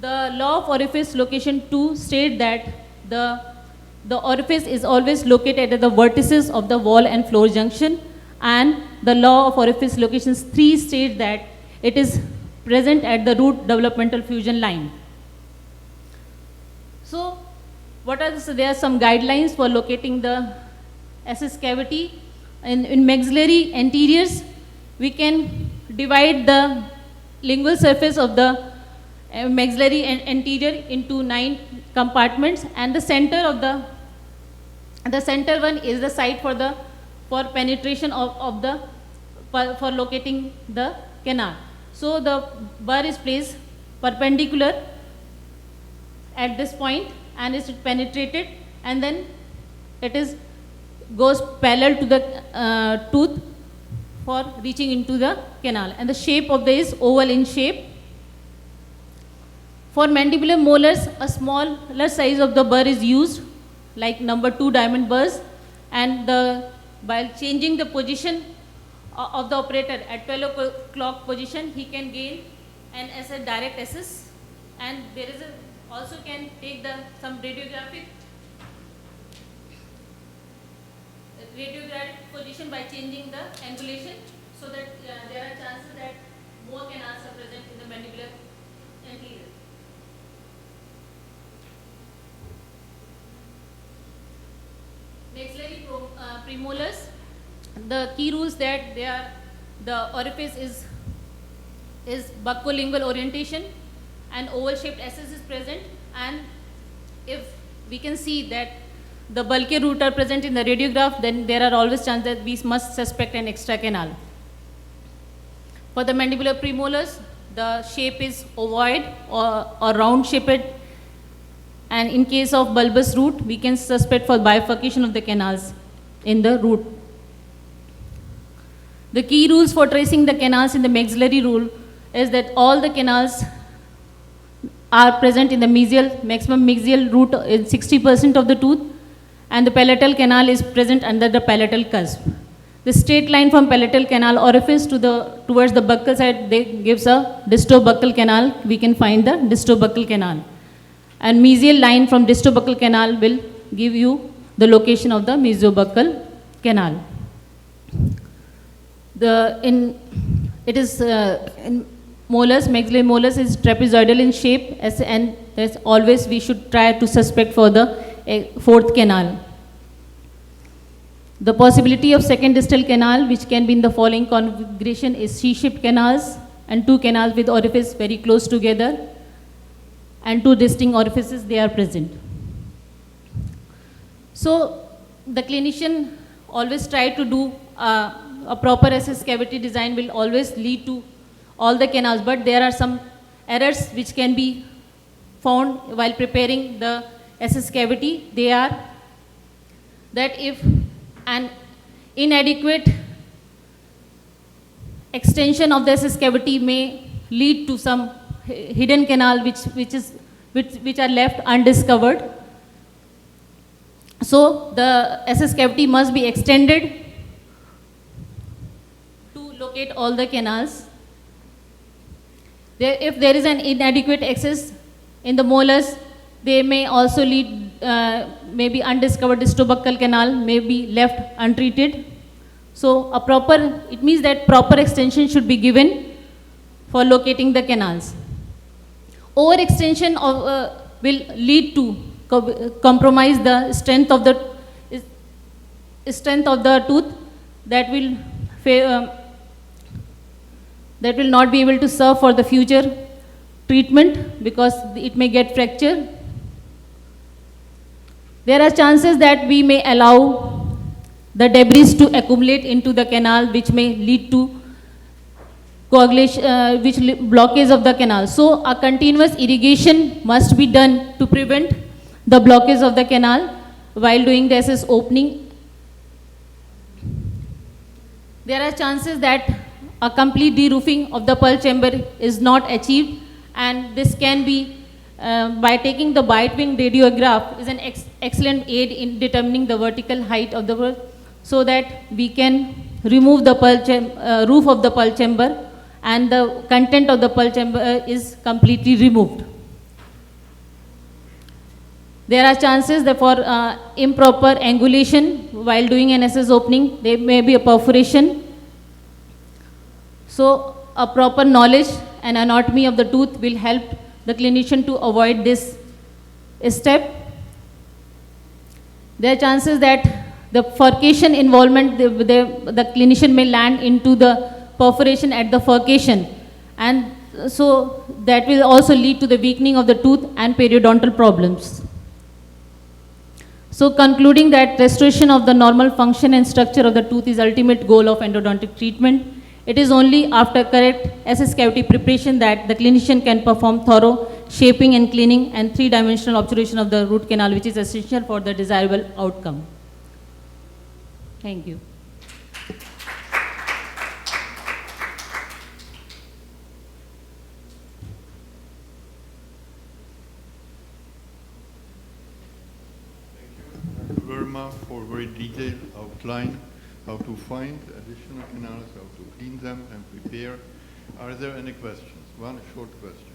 The law of orifice location 2 states that the orifice is always located at the vertices of the wall and floor junction, and the law of orifice location 3 states that it is present at the root developmental fusion line. So there are some guidelines for locating the SS cavity. In maxillary anteriors, we can divide the lingual surface of the maxillary anterior into 9 compartments, and the center one is the site for penetration for locating the canal. So the burr is placed perpendicular at this point and is penetrated, and then it goes parallel to the tooth for reaching into the canal, and the shape of this is oval in shape. For mandibular molars, a smaller size of the burr is used, like number 2 diamond burrs, and by changing the position of the operator at 12 o'clock position, he can gain an direct access, and there is also can take some radiographic position by changing the angulation, so that there are chances that more canals are present in the mandibular anterior. Maxillary premolars, the key rules that the orifice is buccolingual orientation and oval shaped access is present, and if we can see that the bulky root are present in the radiograph, then there are always chances that we must suspect an extra canal. For the mandibular premolars, the shape is ovoid or round shaped, and in case of bulbous root, we can suspect for bifurcation of the canals in the root. The key rules for tracing the canals in the maxillary rule is that all the canals are present in the mesial, maximum mesial root in 60% of the tooth, and the palatal canal is present under the palatal cusp. The straight line from palatal canal orifice towards the buccal side gives a distobuccal canal. We can find the distobuccal canal. And mesial line from distobuccal canal will give you the location of the mesiobuccal canal. In molars, maxillary molars is trapezoidal in shape, and as always we should try to suspect for the fourth canal. The possibility of second distal canal, which can be in the following configuration, is C-shaped canals and two canals with orifice very close together, and two distinct orifices they are present. So the clinician always try to do a proper SS cavity design will always lead to all the canals, but there are some errors which can be found while preparing the SS cavity. They are that if an inadequate extension of the SS cavity may lead to some hidden canal which are left undiscovered. So the SS cavity must be extended to locate all the canals. If there is an inadequate access in the molars, they may also lead maybe undiscovered distobuccal canal may be left untreated. So it means that proper extension should be given for locating the canals. Overextension will lead to compromise the strength of the tooth that will not be able to serve for the future treatment because it may get fractured. There are chances that we may allow the debris to accumulate into the canal, which may lead to coagulation, blockage of the canal. So a continuous irrigation must be done to prevent the blockage of the canal while doing the SS opening. There are chances that a complete de-roofing of the pulse chamber is not achieved, and this can be by taking the bite wing radiograph is an excellent aid in determining the vertical height of the pulse, so that we can remove the roof of the pulse chamber and the content of the pulse chamber is completely removed. There are chances that for improper angulation while doing an SS opening, there may be a perforation. So a proper knowledge and anatomy of the tooth will help the clinician to avoid this step. There are chances that the furcation involvement, the clinician may land into the perforation at the furcation, and so that will also lead to the weakening of the tooth and periodontal problems. So concluding that restoration of the normal function and structure of the tooth is ultimate goal of endodontic treatment. It is only after correct SS cavity preparation that the clinician can perform thorough shaping and cleaning and three-dimensional obturation of the root canal, which is essential for the desirable outcome. Thank you. Verma for very detailed outline how to find additional canals, how to clean them and prepare. Are there any questions? One short question.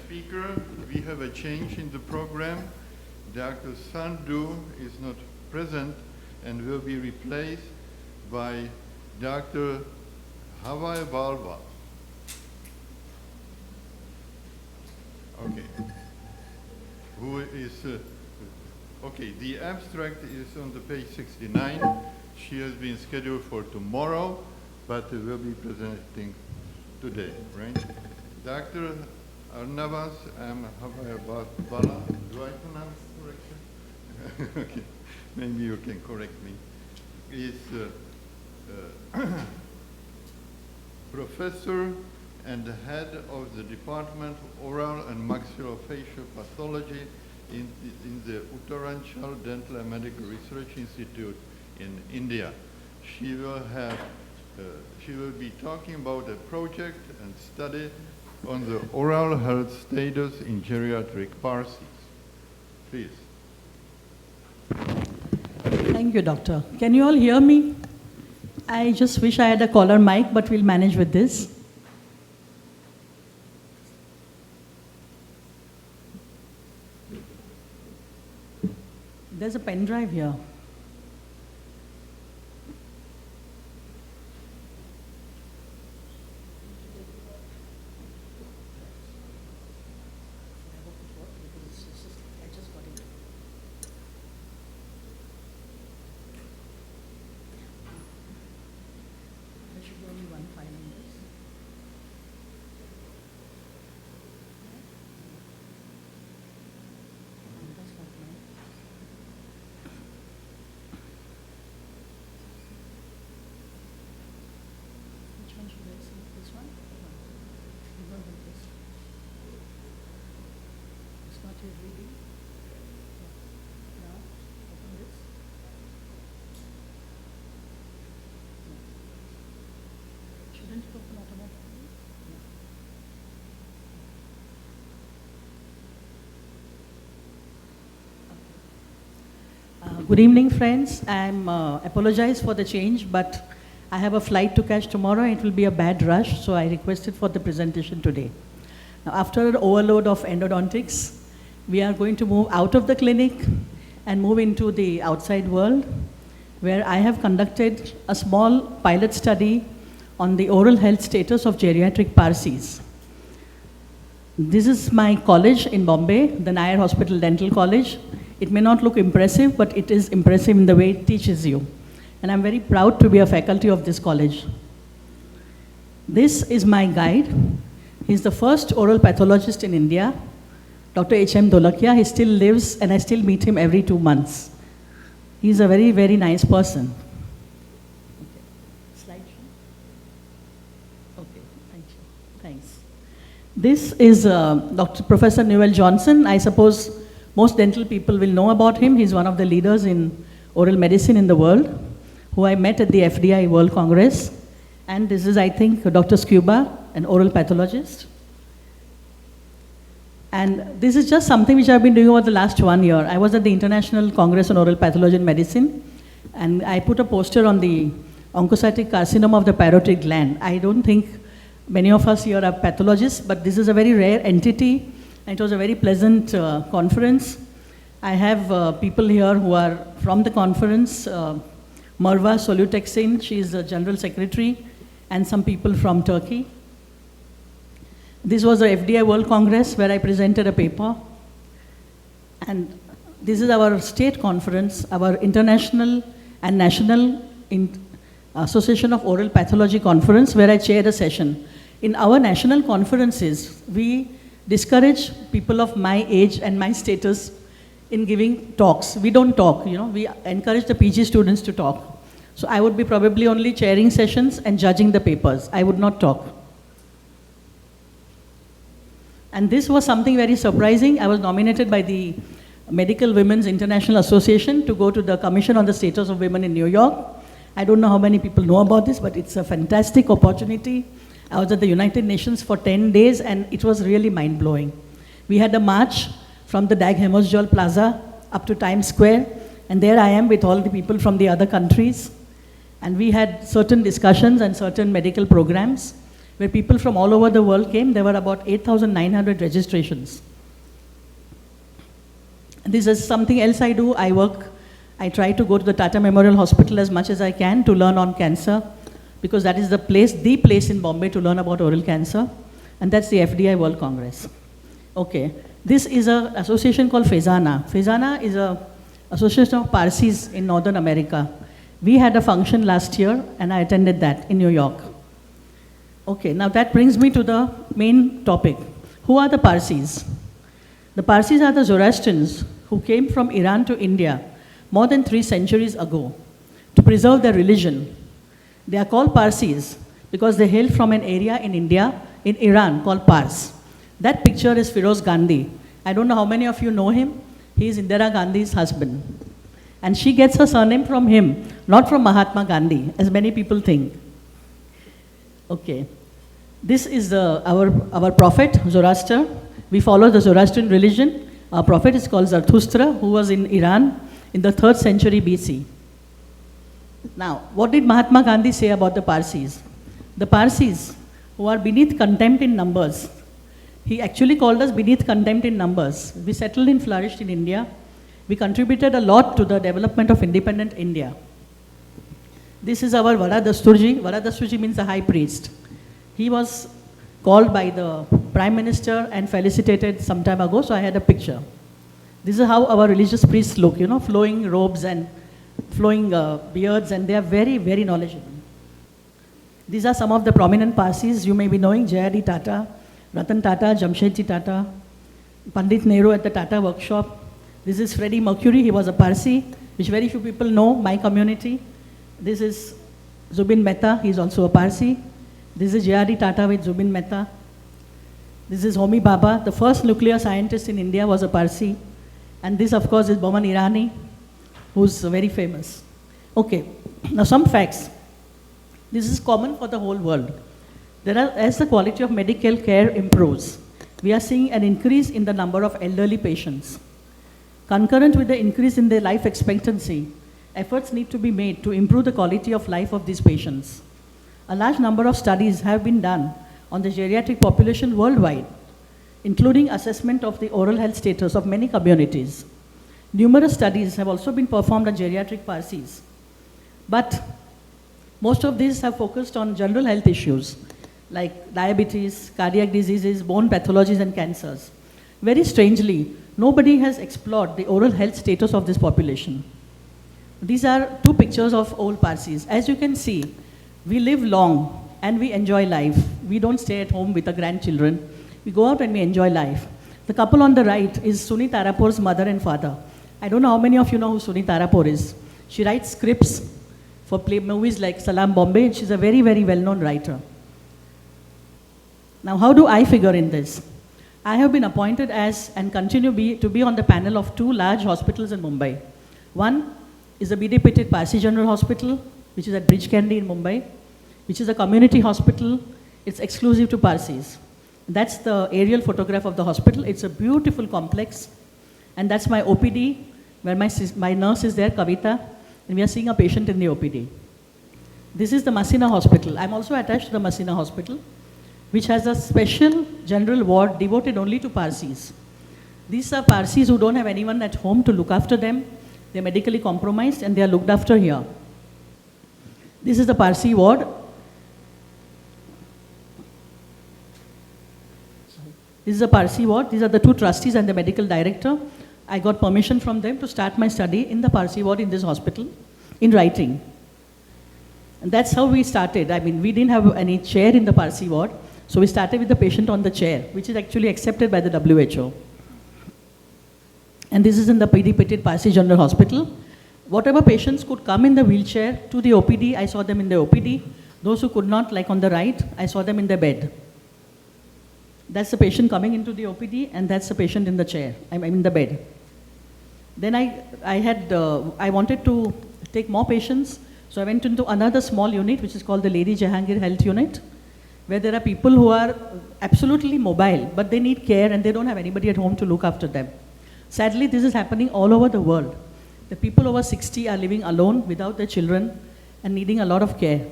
Speaker, we have a change in the program. Dr. Sandhu is not present and will be replaced by Dr. Havai Balwa. Okay. Who is, okay, the abstract is on the page 69. She has been scheduled for tomorrow, but will be presenting today, right? Dr. Arnavas Bala, do I pronounce correctly? Okay, maybe you can correct me. Is professor and the head of the Department of Oral and Maxillofacial Pathology in the Uttaranchal Dental and Medical Research Institute in India. She will be talking about a project and study on the oral health status in geriatric parsies. Please. Thank you, doctor. Can you all hear me? I just wish I had a collar mic, but we'll manage with this. There's a pen drive here. Good evening, friends. I apologize for the change, but I have a flight to catch tomorrow. It will be a bad rush, so I requested for the presentation today. Now, after an overload of endodontics, we are going to move out of the clinic and move into the outside world, where I have conducted a small pilot study on the oral health status of geriatric parsies. This is my college in Bombay, the Nair Hospital Dental College. It may not look impressive, but it is impressive in the way it teaches you. And I'm very proud to be a faculty of this college. This is my guide. He's the first oral pathologist in India, Dr. H.M. Dolakia. He still lives, and I still meet him every 2 months. He's a very, very nice person. Okay, thank you. Thanks. This is Professor Newell Johnson. I suppose most dental people will know about him. He's one of the leaders in oral medicine in the world, who I met at the FDI World Congress. And this is, I think, Dr. Scuba, an oral pathologist. And this is just something which I've been doing over the last 1 year. I was at the International Congress on Oral Pathology and Medicine, and I put a poster on the oncocytic carcinoma of the parotid gland. I don't think many of us here are pathologists, but this is a very rare entity. It was a very pleasant conference. I have people here who are from the conference. Merva Solutexin, she is the General Secretary, and some people from Turkey. This was the FDI World Congress where I presented a paper. And this is our state conference, our international and national Association of Oral Pathology Conference, where I chaired a session. In our national conferences, we discourage people of my age and my status in giving talks. We don't talk, we encourage the PG students to talk. So I would be probably only chairing sessions and judging the papers. I would not talk. And this was something very surprising. I was nominated by the Medical Women's International Association to go to the Commission on the Status of Women in New York. I don't know how many people know about this, but it's a fantastic opportunity. I was at the United Nations for 10 days, and it was really mind-blowing. We had a march from the Dag Hammarskjöld Plaza up to Times Square, and there I am with all the people from the other countries. And we had certain discussions and certain medical programs where people from all over the world came. There were about 8,900 registrations. This is something else I do. I try to go to the Tata Memorial Hospital as much as I can to learn on cancer, because that is the place in Bombay to learn about oral cancer, and that's the FDI World Congress. Okay, this is an association called FESANA. FESANA is an association of Parsis in Northern America. We had a function last year, and I attended that in New York. Okay, now that brings me to the main topic. Who are the Parsis? The Parsis are the Zoroastrians who came from Iran to India more than 3 centuries ago to preserve their religion. They are called Parsis because they hail from an area in India, in Iran, called Pars. That picture is Firoz Gandhi. I don't know how many of you know him. He is Indira Gandhi's husband. And she gets her surname from him, not from Mahatma Gandhi, as many people think. Okay. This is our prophet, Zoroaster. We follow the Zoroastrian religion. Our prophet is called Zarathustra, who was in Iran in the 3rd century BC. Now, what did Mahatma Gandhi say about the Parsis? The Parsis, who are beneath contempt in numbers. He actually called us beneath contempt in numbers. We settled and flourished in India. We contributed a lot to the development of independent India. This is our Vara Dasturji. Vara Dasturji means the high priest. He was called by the Prime Minister and felicitated some time ago, so I had a picture. This is how our religious priests look, you know, flowing robes and flowing beards, and they are very, very knowledgeable. These are some of the prominent Parsis you may be knowing: J.R.D. Tata, Ratan Tata, Jamshedji Tata, Pandit Nehru at the Tata workshop. This is Freddie Mercury. He was a Parsi, which very few people know, my community. This is Zubin Mehta. He is also a Parsi. This is J.R.D. Tata with Zubin Mehta. This is Homi Bhabha. The first nuclear scientist in India was a Parsi. And this, of course, is Boman Irani, who's very famous. Okay, now some facts. This is common for the whole world. As the quality of medical care improves, we are seeing an increase in the number of elderly patients. Concurrent with the increase in their life expectancy, efforts need to be made to improve the quality of life of these patients. A large number of studies have been done on the geriatric population worldwide, including assessment of the oral health status of many communities. Numerous studies have also been performed on geriatric Parsis. But most of these have focused on general health issues like diabetes, cardiac diseases, bone pathologies, and cancers. Very strangely, nobody has explored the oral health status of this population. These are 2 pictures of old Parsis. As you can see, we live long and we enjoy life. We don't stay at home with the grandchildren. We go out and we enjoy life. The couple on the right is Suni Tarapor's mother and father. I don't know how many of you know who Suni Tarapor is. She writes scripts for movies like Salam Bombay. She's a very, very well-known writer. Now, how do I figure in this? I have been appointed as and continue to be on the panel of 2 large hospitals in Mumbai. One is the B.D. Petit Parsi General Hospital, which is at Bridge Candy in Mumbai, which is a community hospital. It's exclusive to Parsis. That's the aerial photograph of the hospital. It's a beautiful complex. And that's my OPD, where my nurse is there, Kavita, and we are seeing a patient in the OPD. This is the Masina Hospital. I'm also attached to the Masina Hospital, which has a special general ward devoted only to Parsis. These are Parsis who don't have anyone at home to look after them. They're medically compromised and they are looked after here. This is the Parsi ward. This is a Parsi ward. These are the 2 trustees and the medical director. I got permission from them to start my study in the Parsi ward in this hospital, in writing. And that's how we started. I mean, we didn't have any chair in the Parsi ward, so we started with the patient on the chair, which is actually accepted by the WHO. And this is in the B.D. Petit Parsi General Hospital. Whatever patients could come in the wheelchair to the OPD, I saw them in the OPD. Those who could not, like on the right, I saw them in the bed. That's the patient coming into the OPD, and that's the patient in the chair, I mean in the bed. Then I wanted to take more patients, so I went into another small unit, which is called the Lady Jahangir Health Unit, where there are people who are absolutely mobile, but they need care and they don't have anybody at home to look after them. Sadly, this is happening all over the world. The people over 60 are living alone without their children and needing a lot of care.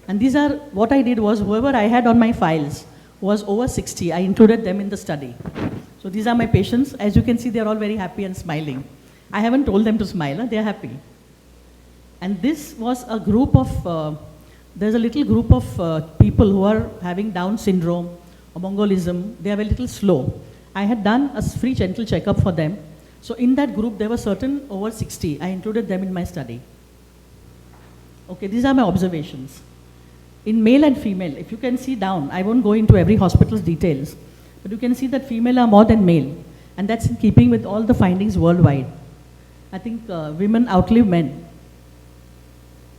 And these are, what I did was, whoever I had on my files was over 60, I included them in the study. So these are my patients. As you can see, they're all very happy and smiling. I haven't told them to smile, they're happy. And this was a group of, there's a little group of people who are having Down syndrome or Mongolism. They are a little slow. I had done a free gentle checkup for them. So in that group, there were certain over 60. I included them in my study. Okay, these are my observations. In male and female, if you can see down, I won't go into every hospital's details, but you can see that female are more than male, and that's in keeping with all the findings worldwide. I think women outlive men.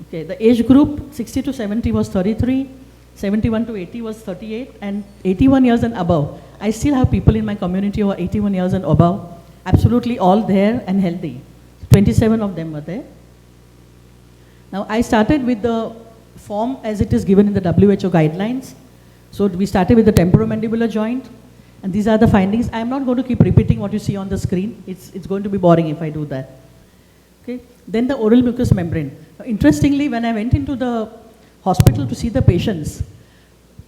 Okay, the age group 60 to 70 was 33, 71 to 80 was 38, and 81 years and above. I still have people in my community who are 81 years and above, absolutely all there and healthy. 27 of them were there. Now, I started with the form as it is given in the WHO guidelines. So we started with the temporomandibular joint, and these are the findings. I'm not going to keep repeating what you see on the screen. It's going to be boring if I do that. Okay. Then the oral mucous membrane. Now, interestingly, when I went into the hospital to see the patients,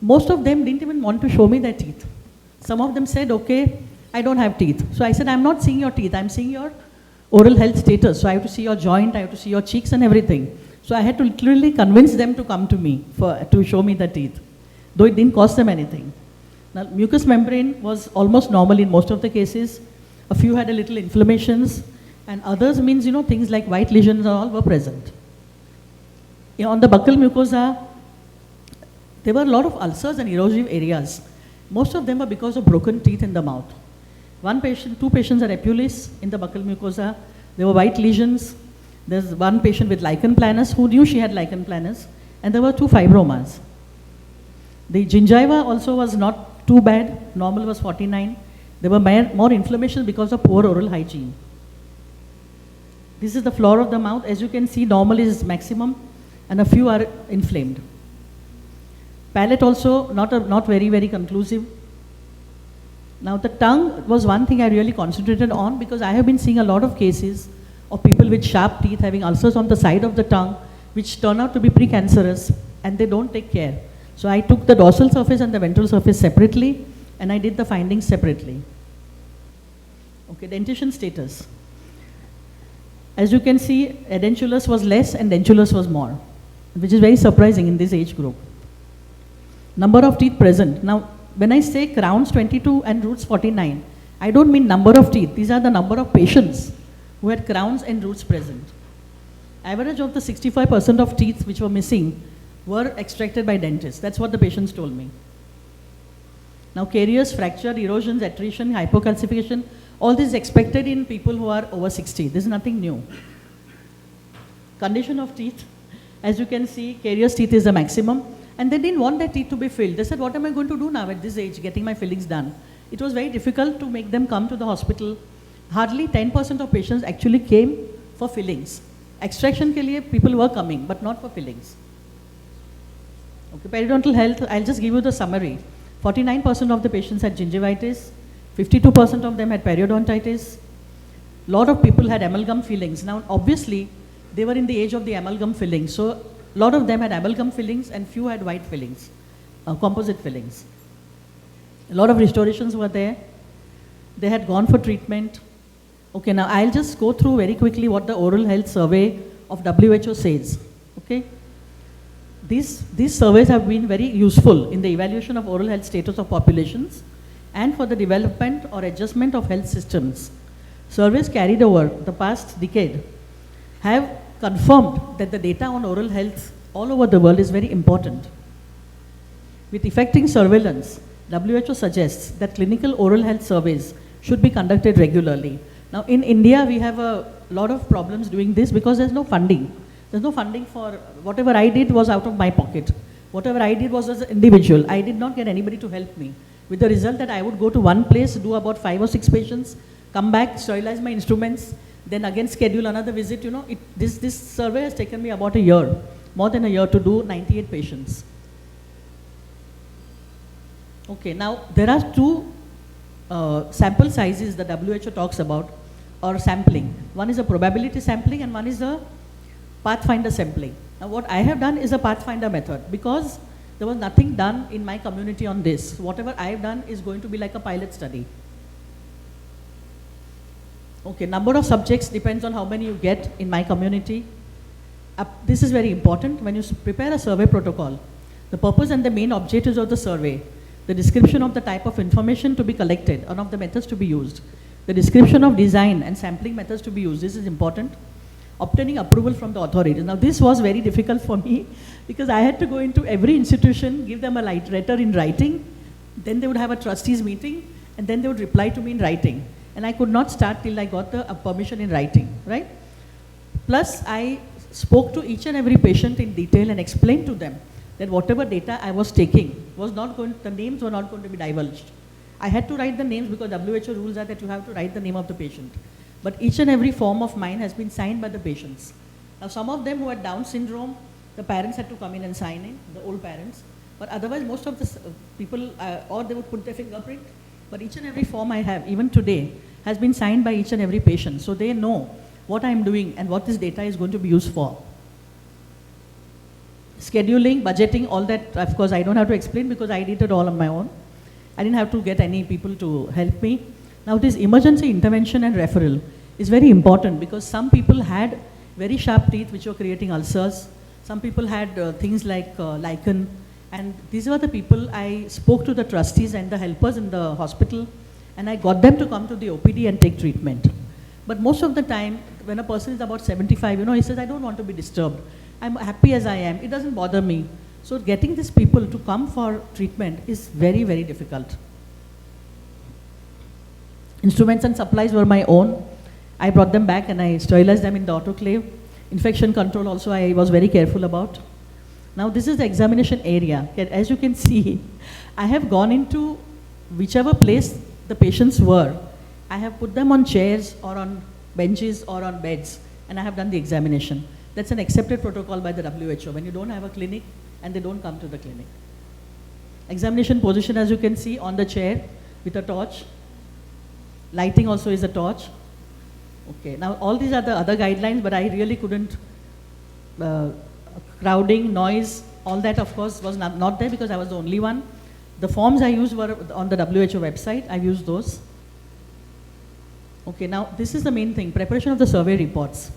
most of them didn't even want to show me their teeth. Some of them said, okay, I don't have teeth. So I said, I'm not seeing your teeth, I'm seeing your oral health status. So I have to see your joint, I have to see your cheeks and everything. So I had to literally convince them to come to me to show me the teeth, though it didn't cost them anything. Now, mucous membrane was almost normal in most of the cases. A few had a little inflammations, and others means, things like white lesions and all were present. On the buccal mucosa, there were a lot of ulcers and erosive areas. Most of them were because of broken teeth in the mouth. Two patients are epulis in the buccal mucosa. There were white lesions. There's one patient with lichen planus who knew she had lichen planus, and there were 2 fibromas. The gingiva also was not too bad. Normal was 49. There were more inflammation because of poor oral hygiene. This is the floor of the mouth. As you can see, normal is maximum, and a few are inflamed. Palate also not very, very conclusive. Now, the tongue was one thing I really concentrated on, because I have been seeing a lot of cases of people with sharp teeth having ulcers on the side of the tongue, which turn out to be precancerous, and they don't take care. So I took the dorsal surface and the ventral surface separately, and I did the findings separately. Okay, dentition status. As you can see, edentulous was less and dentulous was more, which is very surprising in this age group. Number of teeth present. Now, when I say crowns 22 and roots 49, I don't mean number of teeth. These are the number of patients who had crowns and roots present. Average of the 65% of teeth which were missing were extracted by dentists. That's what the patients told me. Now, caries, fracture, erosions, attrition, hypocalcification, all this is expected in people who are over 60. This is nothing new. Condition of teeth. As you can see, caries teeth is the maximum. And they didn't want their teeth to be filled. They said, what am I going to do now at this age, getting my fillings done? It was very difficult to make them come to the hospital. Hardly 10% of patients actually came for fillings. Extraction ke liye people were coming, but not for fillings. Okay, periodontal health, I'll just give you the summary. 49% of the patients had gingivitis, 52% of them had periodontitis. A lot of people had amalgam fillings. Now, obviously, they were in the age of the amalgam fillings. So, a lot of them had amalgam fillings and few had white fillings, composite fillings. A lot of restorations were there. They had gone for treatment. Okay, now I'll just go through very quickly what the oral health survey of WHO says. Okay, these surveys have been very useful in the evaluation of oral health status of populations and for the development or adjustment of health systems. Surveys carried over the past decade have confirmed that the data on oral health all over the world is very important. With effective surveillance, WHO suggests that clinical oral health surveys should be conducted regularly. Now, in India, we have a lot of problems doing this because there's no funding. There's no funding for whatever I did was out of my pocket. Whatever I did was as an individual. I did not get anybody to help me. With the result that I would go to one place, do about 5 or 6 patients, come back, sterilize my instruments, then again schedule another visit. This survey has taken me about a year, more than a year, to do 98 patients. Okay, now there are 2 sample sizes the WHO talks about, or sampling. One is a probability sampling and one is a pathfinder sampling. Now what I have done is a pathfinder method because there was nothing done in my community on this. Whatever I have done is going to be like a pilot study. Okay, number of subjects depends on how many you get in my community. This is very important when you prepare a survey protocol. The purpose and the main objectives of the survey, the description of the type of information to be collected and of the methods to be used, the description of design and sampling methods to be used, this is important. obtaining approval from the authorities. Now this was very difficult for me because I had to go into every institution, give them a letter in writing, then they would have a trustees meeting, and then they would reply to me in writing. And I could not start till I got the permission in writing, right? Plus, I spoke to each and every patient in detail and explained to them that whatever data I was taking was not going, the names were not going to be divulged. I had to write the names because WHO rules are that you have to write the name of the patient. But each and every form of mine has been signed by the patients. Now, some of them who had Down syndrome, the parents had to come in and sign in, the old parents. But otherwise, most of the people, or they would put their fingerprint. But each and every form I have, even today, has been signed by each and every patient. So they know what I'm doing and what this data is going to be used for. Scheduling, budgeting, all that, of course, I don't have to explain because I did it all on my own. I didn't have to get any people to help me. Now, this emergency intervention and referral is very important because some people had very sharp teeth which were creating ulcers. Some people had things like lichen. And these were the people I spoke to, the trustees and the helpers in the hospital, and I got them to come to the OPD and take treatment. But most of the time, when a person is about 75, he says, I don't want to be disturbed. I'm happy as I am. It doesn't bother me. So getting these people to come for treatment is very, very difficult. Instruments and supplies were my own. I brought them back and I sterilized them in the autoclave. Infection control also I was very careful about. Now this is the examination area. As you can see, I have gone into whichever place the patients were. I have put them on chairs or on benches or on beds, and I have done the examination. That's an accepted protocol by the WHO when you don't have a clinic and they don't come to the clinic. Examination position, as you can see, on the chair with a torch. Lighting also is a torch. Okay, now all these are the other guidelines, but I really couldn't. Crowding, noise, all that of course was not there because I was the only one. The forms I used were on the WHO website. I've used those. Okay, now this is the main thing, preparation of the survey reports.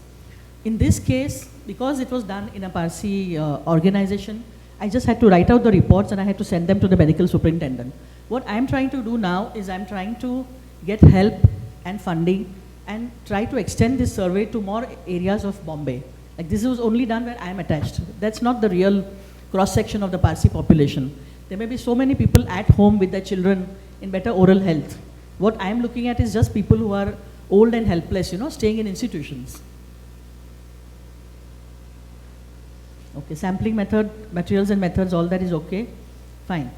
In this case, because it was done in a Parsi organization, I just had to write out the reports and I had to send them to the medical superintendent. What I'm trying to do now is I'm trying to get help and funding and try to extend this survey to more areas of Bombay. Like this was only done where I am attached. That's not the real cross-section of the Parsi population. There may be so many people at home with their children in better oral health. What I am looking at is just people who are old and helpless, staying in institutions. Okay, sampling method, materials and methods, all that is okay. Fine.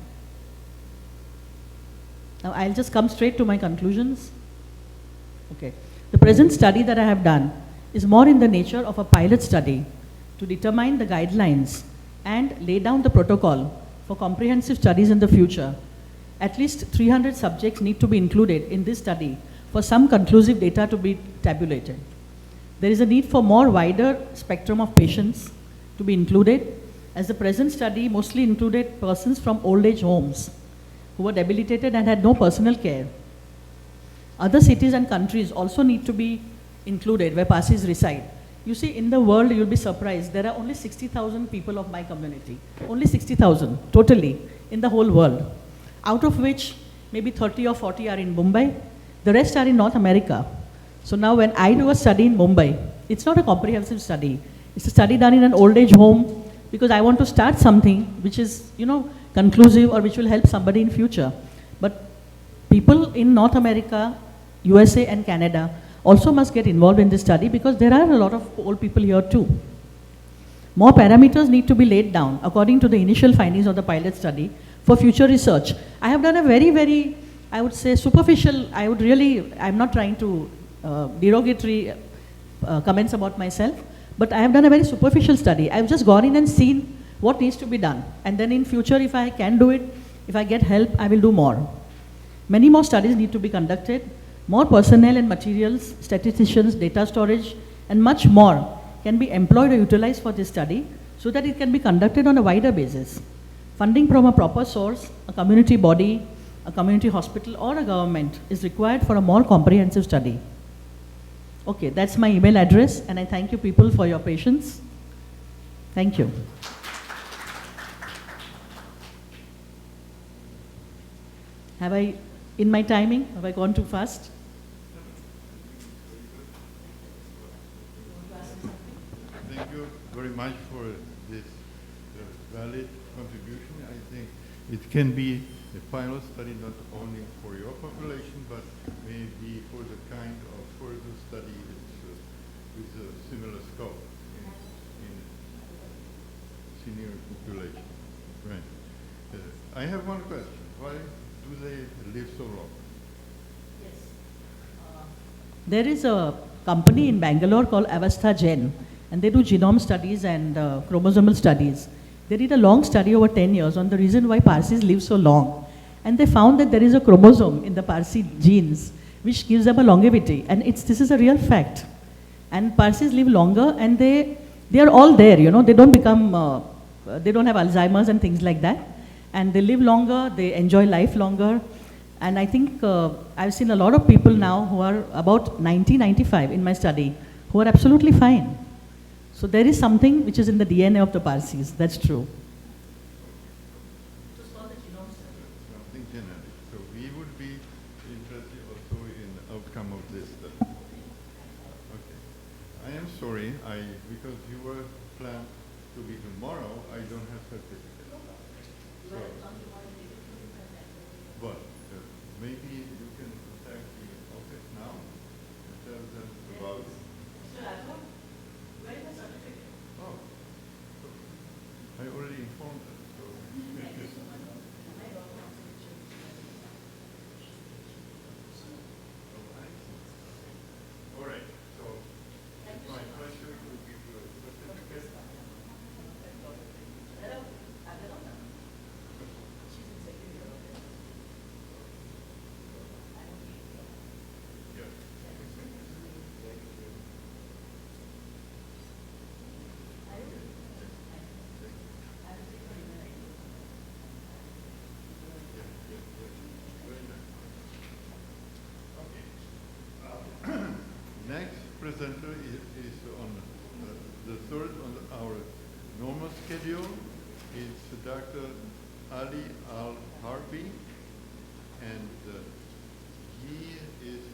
Now I'll just come straight to my conclusions. Okay. The present study that I have done is more in the nature of a pilot study to determine the guidelines and lay down the protocol for comprehensive studies in the future. At least 300 subjects need to be included in this study for some conclusive data to be tabulated. There is a need for more wider spectrum of patients to be included, as the present study mostly included persons from old age homes who were debilitated and had no personal care. Other cities and countries also need to be included where Parsis reside. You see, in the world, you'll be surprised, there are only 60,000 people of my community. Only 60,000, totally, in the whole world. Out of which, maybe 30 or 40 are in Mumbai. The rest are in North America. So now when I do a study in Mumbai, it's not a comprehensive study. It's a study done in an old age home because I want to start something which is, conclusive or which will help somebody in future. But people in North America, USA and Canada also must get involved in this study because there are a lot of old people here too. More parameters need to be laid down according to the initial findings of the pilot study for future research. I have done a very, very, I would say superficial, I'm not trying to derogatory comments about myself, but I have done a very superficial study. I've just gone in and seen what needs to be done. And then in future, if I can do it, if I get help, I will do more. Many more studies need to be conducted. More personnel and materials, statisticians, data storage, and much more can be employed or utilized for this study so that it can be conducted on a wider basis. Funding from a proper source, a community body, a community hospital, or a government is required for a more comprehensive study. Okay, that's my email address, and I thank you people for your patience. Thank you. Have I, in my timing, have I gone too fast? very much for this valid contribution. I think it can be a pilot study not only for your population, but maybe for the kind of further study with a similar scope in senior population. Right. I have one question. Why do they live so long? There is a company in Bangalore called Avastha Gen, and they do genome studies and chromosomal studies. They did a long study over 10 years on the reason why Parsis live so long. And they found that there is a chromosome in the Parsi genes which gives them a longevity. And this is a real fact. And Parsis live longer, and they are all there, you know. They don't become, they don't have Alzheimer's and things like that. And they live longer, they enjoy life longer. And I think I've seen a lot of people now who are about 90, 95 in my study, who are absolutely fine. So there is something which is in the DNA of the Parsis, that's true. Something genetic. So we would be interested also in the outcome of this study. Okay. I am sorry, because you were planned to be tomorrow, I don't have certificate. So, but maybe you can contact the office now and tell them about it. Oh, I already informed them. So all right. So it's my pleasure to give you a certificate. Next presenter is on the third on our normal schedule. It's Dr. Ali Al-Harbi, and he is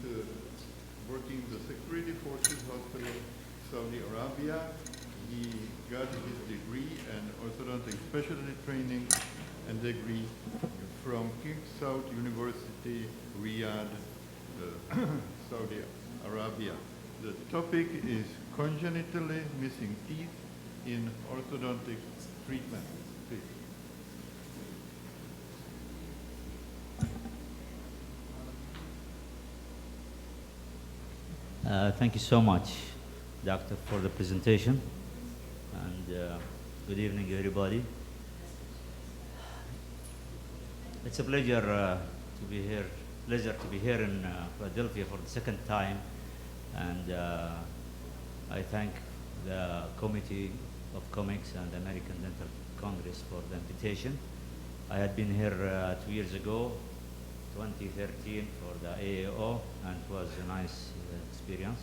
working the Security Forces Hospital, Saudi Arabia. He got his degree and orthodontic specialty training and degree from King Saud University, Riyadh, Saudi Arabia. The topic is congenitally missing teeth in orthodontic treatment. Please. Thank you so much, Doctor, for the presentation. And good evening, everybody. It's a pleasure to be here. Pleasure to be here in Philadelphia for the second time, and I thank the Committee of Comics and the American Dental Congress for the invitation. I had been here 2 years ago, 2013, for the AAO, and it was a nice experience.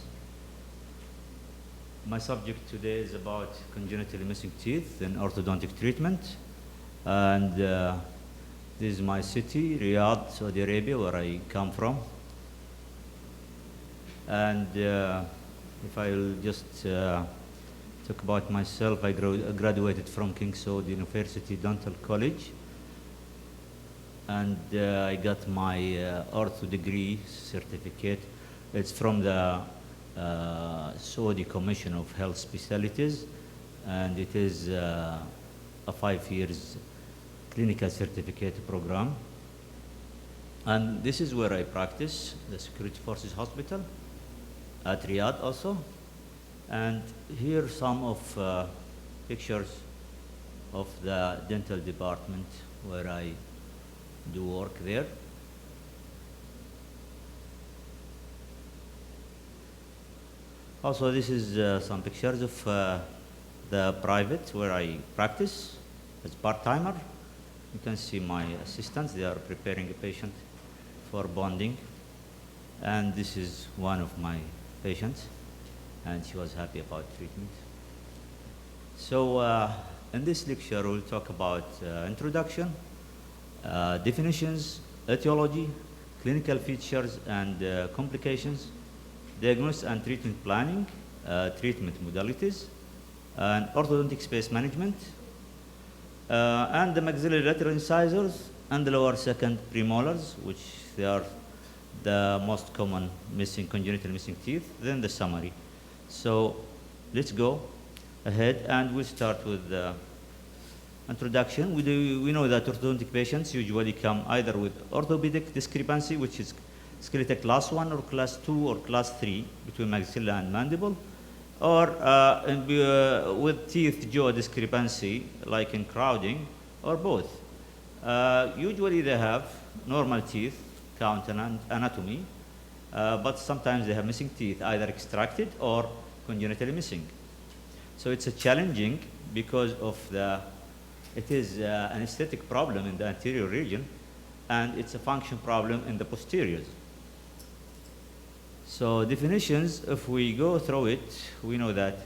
My subject today is about congenitally missing teeth in orthodontic treatment, and this is my city, Riyadh, Saudi Arabia, where I come from. And if I'll just talk about myself, I graduated from King Saud University Dental College. And I got my ortho degree certificate. It's from the Saudi Commission of Health Specialties, and it is a 5 years clinical certificate program. And this is where I practice, the Security Forces Hospital at Riyadh also. And here are some of pictures of the dental department where I do work there. Also, this is some pictures of the private where I practice as part-timer. You can see my assistants, they are preparing a patient for bonding. And this is one of my patients, and she was happy about treatment. So in this lecture, we'll talk about introduction, definitions, etiology, clinical features and complications, diagnosis and treatment planning, treatment modalities, and orthodontic space management, and the maxillary lateral incisors and the lower second premolars, which they are the most common congenital missing teeth, then the summary. So let's go ahead and we'll start with the introduction. We know that orthodontic patients usually come either with orthopedic discrepancy, which is skeletal class 1 or class 2 or class 3 between maxilla and mandible, or with teeth jaw discrepancy, like in crowding, or both. Usually they have normal teeth, count and anatomy, but sometimes they have missing teeth, either extracted or congenitally missing. So it's a challenging because of it is an aesthetic problem in the anterior region, and it's a function problem in the posteriors. So definitions, if we go through it, we know that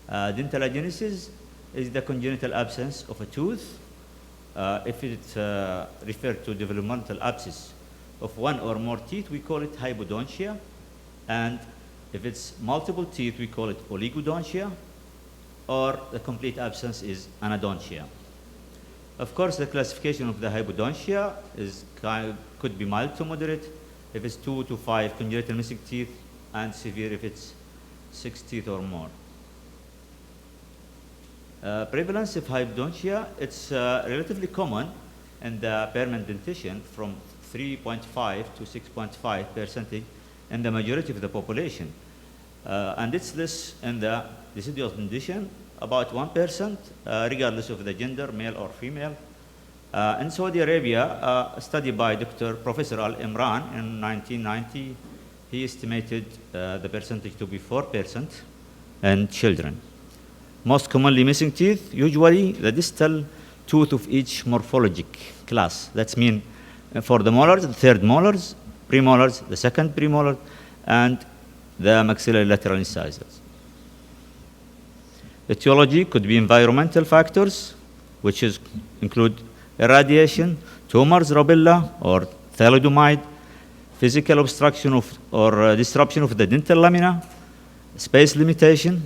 dental agenesis is the congenital absence of a tooth. If it's referred to developmental abscess of one or more teeth, we call it hypodontia. And if it's multiple teeth, we call it oligodontia, or the complete absence is anodontia. Of course, the classification of the hypodontia could be mild to moderate if it's 2 to 5 congenital missing teeth, and severe if it's 6 teeth or more. Prevalence of hypodontia, it's relatively common in the permanent dentition, from 3.5 to 6.5% in the majority of the population. And it's this in the decidual dentition, about 1%, regardless of the gender, male or female. In Saudi Arabia, a study by Professor Al-Imran in 1990, he estimated the percentage to be 4% in children. Most commonly missing teeth, usually the distal tooth of each morphologic class. That's mean for the molars, the third molars, premolars, the second premolar, and the maxillary lateral incisors. Etiology could be environmental factors, which include irradiation, tumors, rubella, or thalidomide, physical obstruction or disruption of the dental lamina, space limitation,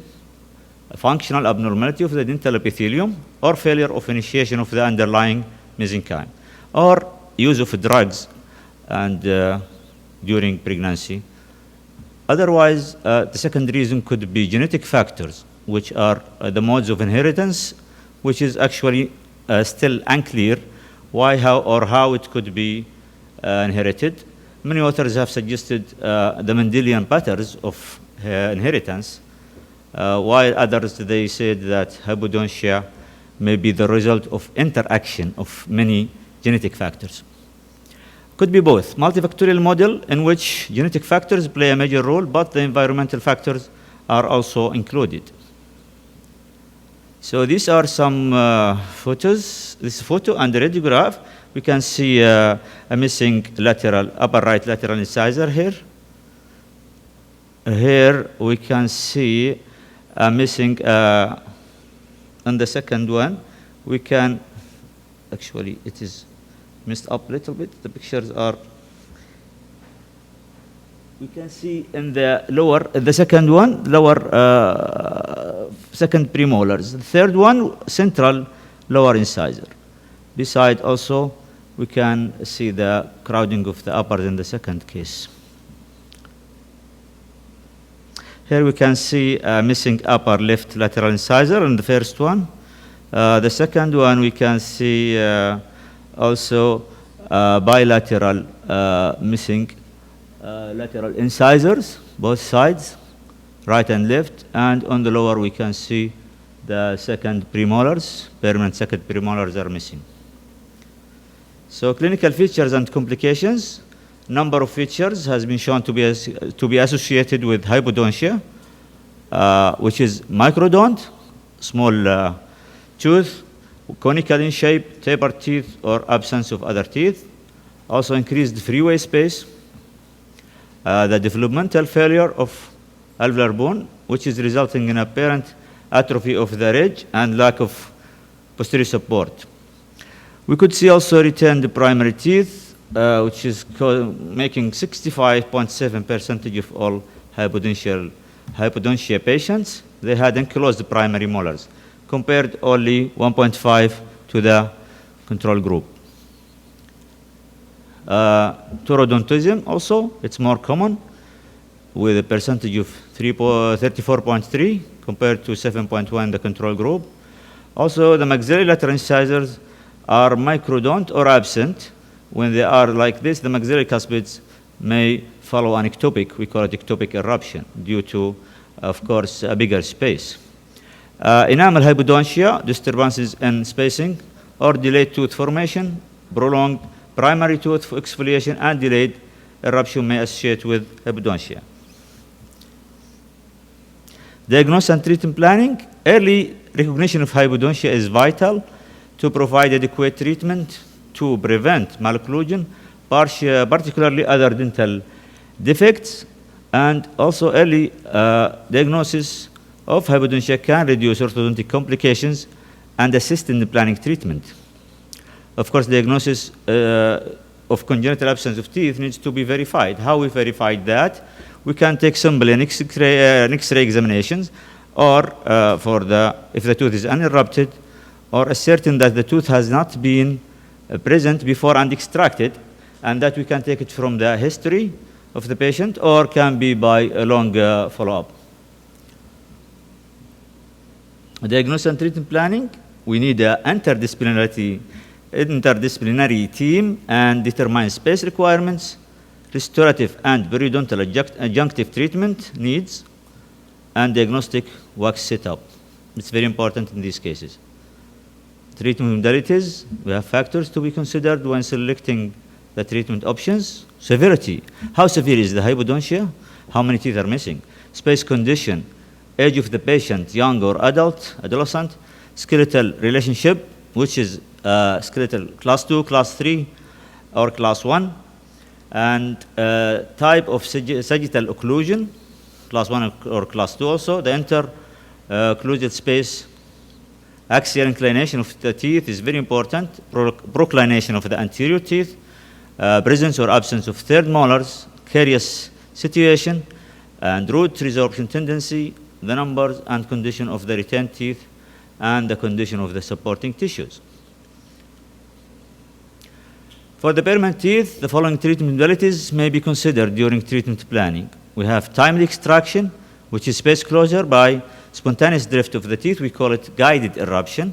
a functional abnormality of the dental epithelium, or failure of initiation of the underlying mesenchyme, or use of drugs and during pregnancy. Otherwise, the second reason could be genetic factors, which are the modes of inheritance, which is actually still unclear how it could be inherited. Many authors have suggested the Mendelian patterns of inheritance, while others, they said that hypodontia may be the result of interaction of many genetic factors. Could be both. Multifactorial model in which genetic factors play a major role, but the environmental factors are also included. So these are some photos. This photo and the radiograph, we can see a missing upper right lateral incisor here. Here we can see a missing, on the second one, we can, actually it is messed up a little bit. The pictures are, we can see in the lower, the second one, second premolars. The third one, central lower incisor. Beside also, we can see the crowding of the upper in the second case. Here we can see a missing upper left lateral incisor in the first one. The second one, we can see also bilateral missing lateral incisors, both sides, right and left, and on the lower we can see the second premolars, permanent second premolars are missing. So clinical features and complications, number of features has been shown to be associated with hypodontia, which is microdont, small tooth, conical in shape, tapered teeth, or absence of other teeth. Also increased freeway space, the developmental failure of alveolar bone, which is resulting in apparent atrophy of the ridge and lack of posterior support. We could see also retained primary teeth, which is making 65.7% of all hypodontial hypodontia patients, they had enclosed primary molars, compared only 1.5 to the control group. Taurodontism also, it's more common, with a percentage of 34.3 compared to 7.1 in the control group. Also, the maxillary lateral incisors are microdont or absent. When they are like this, the maxillary cuspids may follow an ectopic. We call it ectopic eruption due to, of course, a bigger space. Enamel hypodontia, disturbances in spacing, or delayed tooth formation, prolonged primary tooth exfoliation, and delayed eruption may associate with hypodontia. Diagnosis and treatment planning. Early recognition of hypodontia is vital to provide adequate treatment to prevent malocclusion, particularly other dental defects, and also early diagnosis of hypodontia can reduce orthodontic complications and assist in the planning treatment. Of course, diagnosis of congenital absence of teeth needs to be verified. How we verified that? We can take sample in X-ray examinations, or if the tooth is uninterrupted, or ascertain that the tooth has not been present before and extracted, and that we can take it from the history of the patient, or can be by a long follow-up. Diagnosis and treatment planning, we need an interdisciplinary team and determine space requirements, restorative and periodontal adjunctive treatment needs, and diagnostic wax setup. It's very important in these cases. Treatment modalities, we have factors to be considered when selecting the treatment options. Severity, how severe is the hypodontia? How many teeth are missing? Space condition, age of the patient, young or adult, adolescent, skeletal relationship, which is skeletal class 2, class 3, or class 1, and type of sagittal occlusion, class 1 or class 2 also. The interocclusal space, axial inclination of the teeth is very important, proclination of the anterior teeth, presence or absence of third molars, caries situation, and root resorption tendency, the numbers and condition of the retained teeth, and the condition of the supporting tissues. For the permanent teeth, the following treatment modalities may be considered during treatment planning. We have timely extraction, which is space closure by spontaneous drift of the teeth. We call it guided eruption.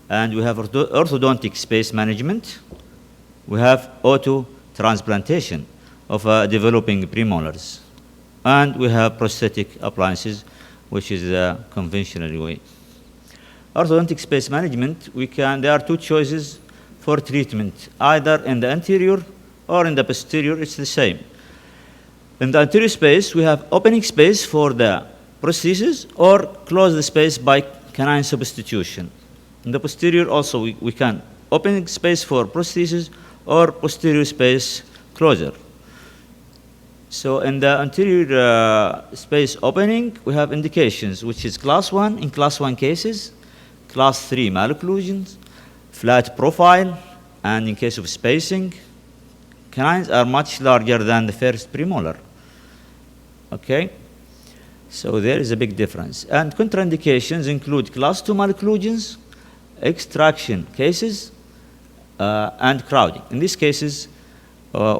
And we have orthodontic space management. We have auto-transplantation of developing premolars. And we have prosthetic appliances, which is the conventional way. Orthodontic space management, there are two choices for treatment, either in the anterior or in the posterior. It's the same. In the anterior space, we have opening space for the prosthesis or close the space by canine substitution. In the posterior also, we can open space for prosthesis or posterior space closure. So in the anterior space opening, we have indications, which is class 1 in class 1 cases, class 3 malocclusions, flat profile, and in case of spacing, canines are much larger than the first premolar. Okay? So there is a big difference. And contraindications include class 2 malocclusions, extraction cases, and crowding. In these cases,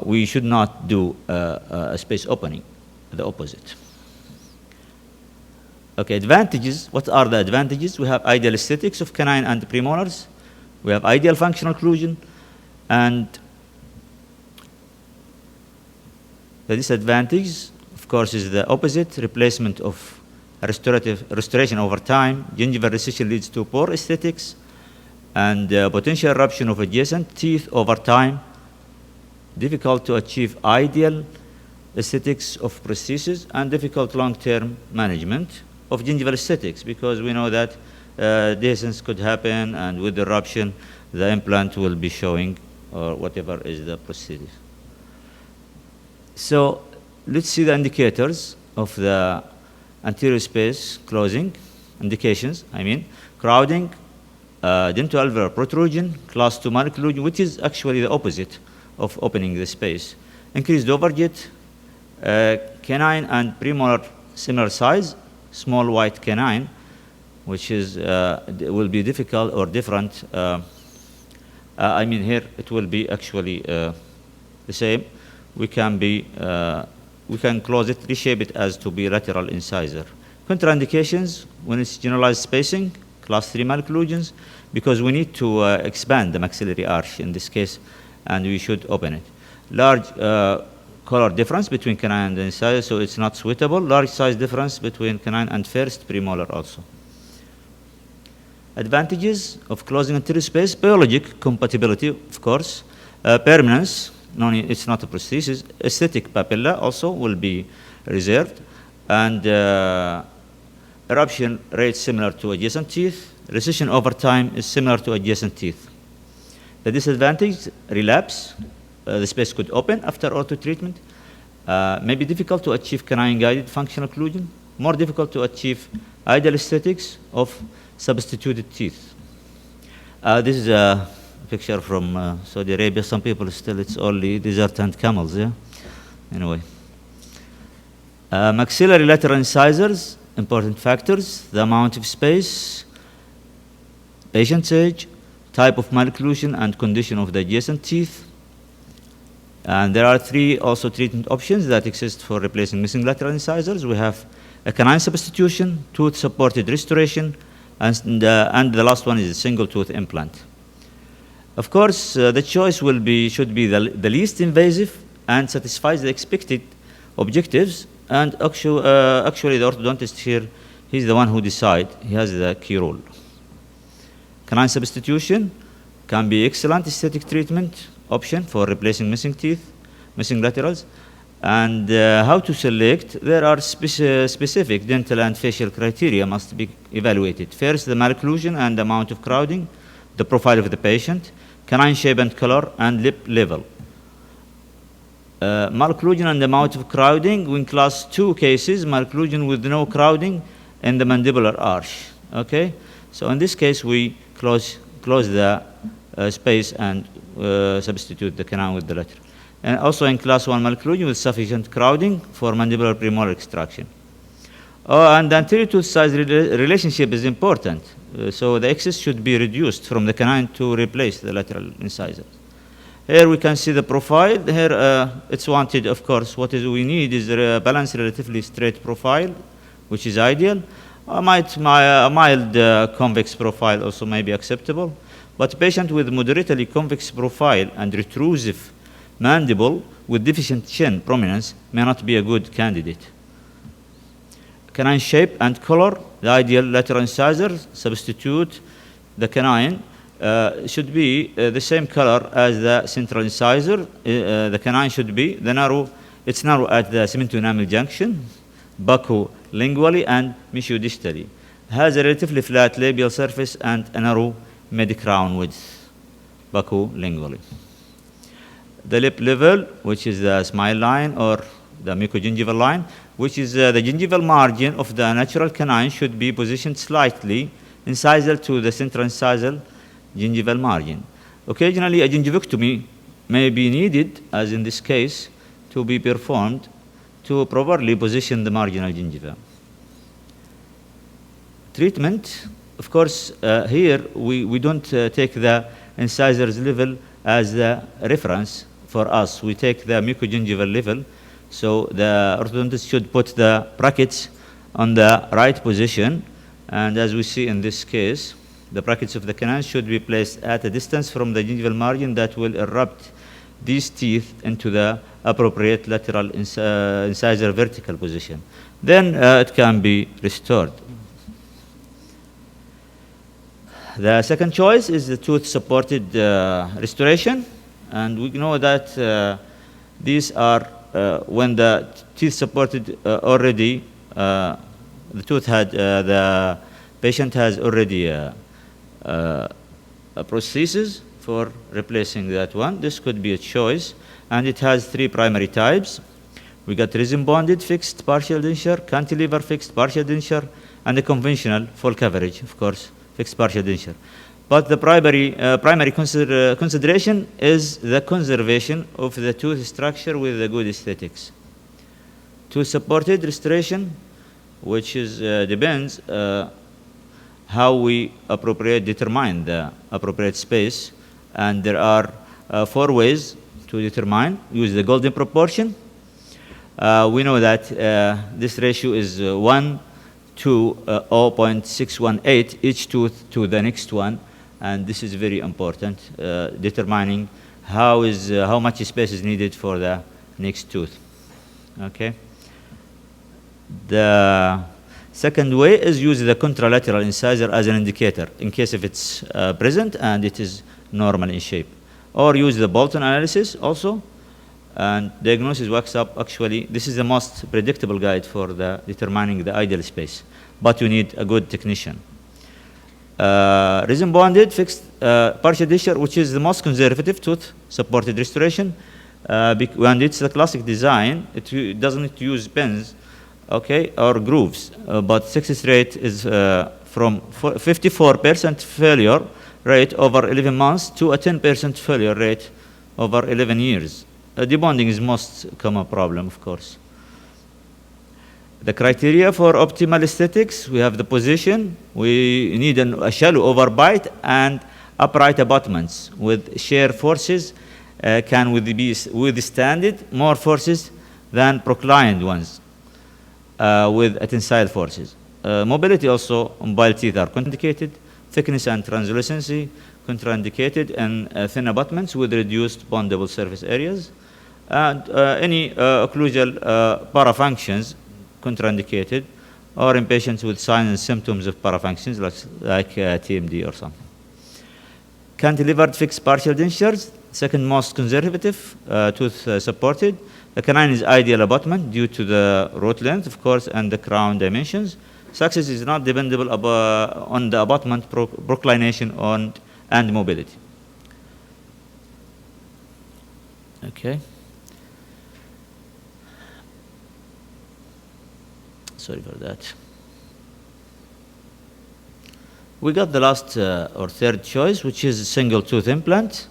we should not do a space opening, the opposite. Okay, advantages. What are the advantages? We have ideal aesthetics of canine and premolars. We have ideal functional occlusion, and the disadvantage, of course, is the opposite, replacement of restoration over time. Gingival recession leads to poor aesthetics and potential eruption of adjacent teeth over time. Difficult to achieve ideal aesthetics of prosthesis, and difficult long-term management of gingival aesthetics, because we know that dehiscence could happen, and with eruption, the implant will be showing, or whatever is the prosthesis. So let's see the indicators of the anterior space closing, indications, crowding, dentoalveolar protrusion, class 2 malocclusion, which is actually the opposite of opening the space. Increased overjet, canine and premolar similar size, small white canine, which is will be difficult or different. I mean, here it will be actually the same. We can close it, reshape it as to be lateral incisor. Contraindications when it's generalized spacing, class 3 malocclusions, because we need to expand the maxillary arch in this case, and we should open it. Large color difference between canine and incisor, so it's not suitable. Large size difference between canine and first premolar also. Advantages of closing anterior space: biologic compatibility, of course. Permanence, it's not a prosthesis. Aesthetic papilla also will be reserved. And eruption rate similar to adjacent teeth. Recession over time is similar to adjacent teeth. The disadvantage, relapse. The space could open after ortho treatment. May be difficult to achieve canine-guided functional occlusion. More difficult to achieve ideal aesthetics of substituted teeth. This is a picture from Saudi Arabia. Some people still, it's only desert and camels, yeah? Anyway. Maxillary lateral incisors, important factors: the amount of space, patient's age, type of malocclusion, and condition of the adjacent teeth. And there are three also treatment options that exist for replacing missing lateral incisors. We have a canine substitution, tooth-supported restoration, and the last one is a single tooth implant. Of course, the choice should be the least invasive and satisfies the expected objectives. And actually, the orthodontist here, he's the one who decides. He has the key role. Canine substitution can be excellent aesthetic treatment option for replacing missing teeth, missing laterals. And how to select? There are specific dental and facial criteria must be evaluated. First, the malocclusion and the amount of crowding, the profile of the patient, canine shape and color, and lip level. Malocclusion and the amount of crowding, in class 2 cases, malocclusion with no crowding in the mandibular arch. Okay? So in this case, we close the space and substitute the canine with the lateral. And also in class 1 malocclusion with sufficient crowding for mandibular premolar extraction. And the anterior tooth size relationship is important. So the excess should be reduced from the canine to replace the lateral incisors. Here we can see the profile. Here it's wanted, of course, we need is a balanced, relatively straight profile, which is ideal. A mild convex profile also may be acceptable. But patient with moderately convex profile and retrusive mandible with deficient chin prominence may not be a good candidate. Canine shape and color, the ideal lateral incisor, substitute the canine should be the same color as the central incisor. The canine should be it's narrow at the cemento-enamel junction, bucco-lingually and mesiodistally. Has a relatively flat labial surface and a narrow mid-crown width, bucco-lingually. The lip level, which is the smile line or the mucogingival line, which is the gingival margin of the natural canine, should be positioned slightly incisal to the central incisal gingival margin. Occasionally, a gingivectomy may be needed, as in this case, to be performed to properly position the marginal gingiva. Treatment, of course, here we don't take the incisors level as the reference for us. We take the mucogingival level. So the orthodontist should put the brackets on the right position. And as we see in this case, the brackets of the canine should be placed at a distance from the gingival margin that will erupt these teeth into the appropriate lateral incisor vertical position. Then it can be restored. The second choice is the tooth-supported restoration. And we know that these are when the teeth supported already, the patient has already a prosthesis for replacing that one. This could be a choice, and it has three primary types. We got resin-bonded fixed partial denture, cantilever fixed partial denture, and the conventional full coverage, of course, fixed partial denture. But the primary consideration is the conservation of the tooth structure with the good aesthetics. Tooth-supported restoration which is depends how we determine the appropriate space. And there are 4 ways to determine. Use the golden proportion. We know that this ratio is 1 to 0.618, each tooth to the next one. And this is very important, determining how much space is needed for the next tooth. Okay. The second way is use the contralateral incisor as an indicator in case if it's present and it is normal in shape. Or use the Bolton analysis also. And diagnosis works up, actually, this is the most predictable guide for determining the ideal space. But you need a good technician. Resin bonded fixed partial denture, which is the most conservative tooth supported restoration. When it's the classic design, it doesn't use pins, okay, or grooves. But success rate is from 54% failure rate over 11 months to a 10% failure rate over 11 years. Debonding is most common problem, of course. The criteria for optimal aesthetics, we have the position. We need a shallow overbite and upright abutments with shear forces can withstand more forces than proclined ones with tensile forces. Mobility also, mobile teeth are contraindicated. Thickness and translucency contraindicated, and thin abutments with reduced bondable surface areas. And any occlusal parafunctions contraindicated, or in patients with signs and symptoms of parafunctions like TMD or something. Cantilevered fixed partial dentures, second most conservative, tooth supported. The canine is ideal abutment due to the root length, of course, and the crown dimensions. Success is not dependable on the abutment proclination and mobility. Okay. Sorry for that. We got the last or third choice, which is single tooth implant.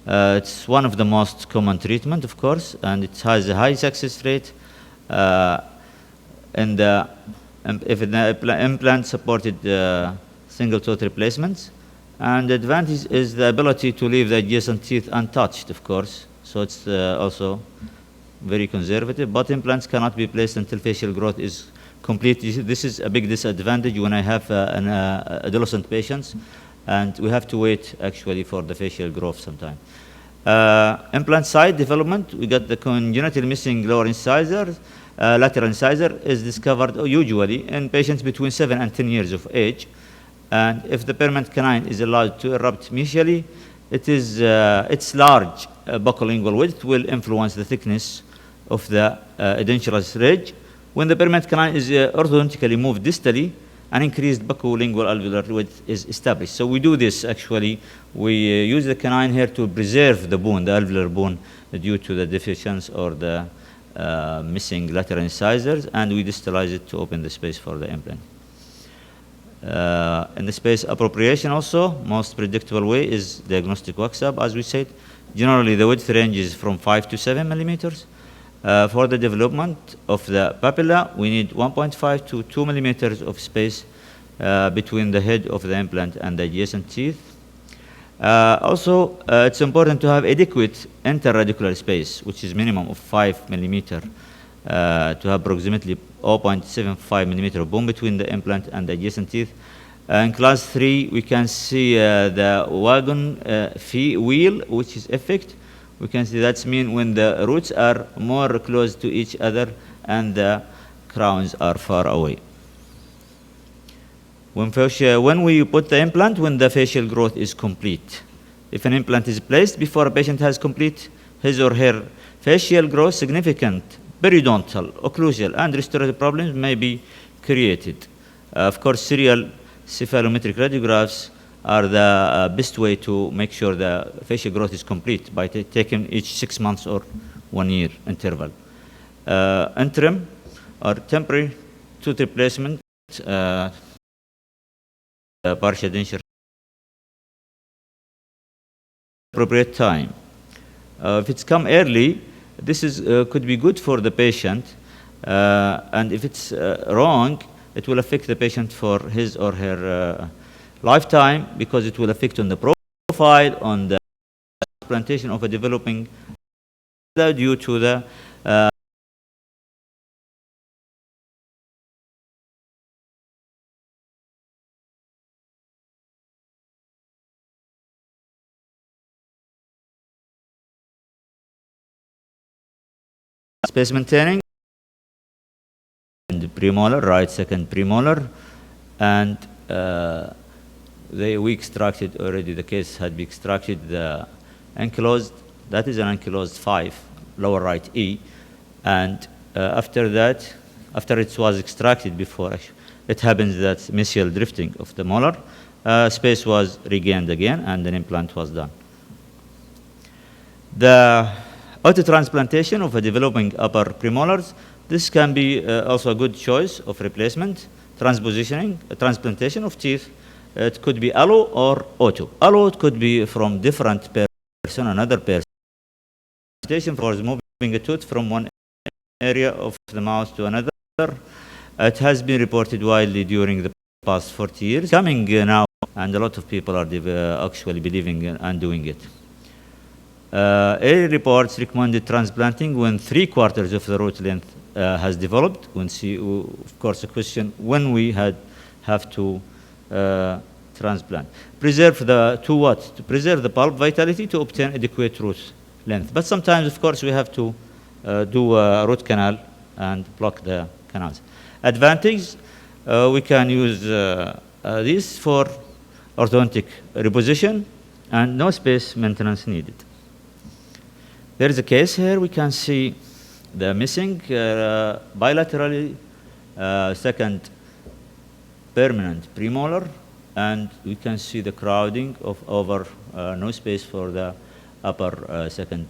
It's one of the most common treatment, of course, and it has a high success rate. If the implant supported single tooth replacements. And the advantage is the ability to leave the adjacent teeth untouched, of course. So it's also very conservative. But implants cannot be placed until facial growth is complete. This is a big disadvantage when I have adolescent patients, and we have to wait actually for the facial growth sometime. Implant site development, we got the congenital missing lower incisor. Lateral incisor is discovered usually in patients between 7 and 10 years of age. And if the permanent canine is allowed to erupt mesially, its large buccolingual width will influence the thickness of the edentulous ridge. When the permanent canine is orthodontically moved distally, an increased buccolingual alveolar width is established. So we do this actually. We use the canine here to preserve the bone, the alveolar bone, due to the deficiency or the missing lateral incisors, and we distalize it to open the space for the implant. In the space appropriation also, most predictable way is diagnostic wax-up, as we said. Generally, the width range is from 5 to 7 millimeters. For the development of the papilla, we need 1.5 to 2 millimeters of space between the head of the implant and the adjacent teeth. Also, it's important to have adequate interradicular space, which is minimum of 5 millimeter, to have approximately 0.75 millimeter of bone between the implant and the adjacent teeth. In class 3, we can see the wagon wheel, which is effect. We can see that's mean when the roots are more close to each other and the crowns are far away. When we put the implant, when the facial growth is complete. If an implant is placed before a patient has complete his or her facial growth, significant periodontal, occlusal, and restorative problems may be created. Of course, serial cephalometric radiographs are the best way to make sure the facial growth is complete by taking each 6 months or 1 year interval. Interim or temporary tooth replacement, partial denture, appropriate time. If it's come early, this is could be good for the patient, and if it's wrong, it will affect the patient for his or her lifetime, because it will affect on the profile, on the transplantation of a developing due to the space maintaining and premolar, right second premolar, and we extracted already, the case had been extracted, the ankylosed, that is an ankylosed 5, lower right E, and after that, after it was extracted before, it happens that mesial drifting of the molar, space was regained again, and an implant was done. The auto-transplantation of a developing upper premolars, this can be also a good choice of replacement, transpositioning, transplantation of teeth. It could be allo or auto. Allo, it could be from different person, another person. Transplantation for moving a tooth from one area of the mouth to another. It has been reported widely during the past 40 years. Coming now, and a lot of people are actually believing and doing it. Early reports recommended transplanting when 3/4 of the root length has developed. When of course, the question when we have to transplant. Preserve to what? To preserve the pulp vitality to obtain adequate root length. But sometimes, of course, we have to do a root canal and block the canals. Advantage, we can use this for orthodontic reposition and no space maintenance needed. There is a case here. We can see the missing bilaterally second permanent premolar, and we can see the crowding of over no space for the upper second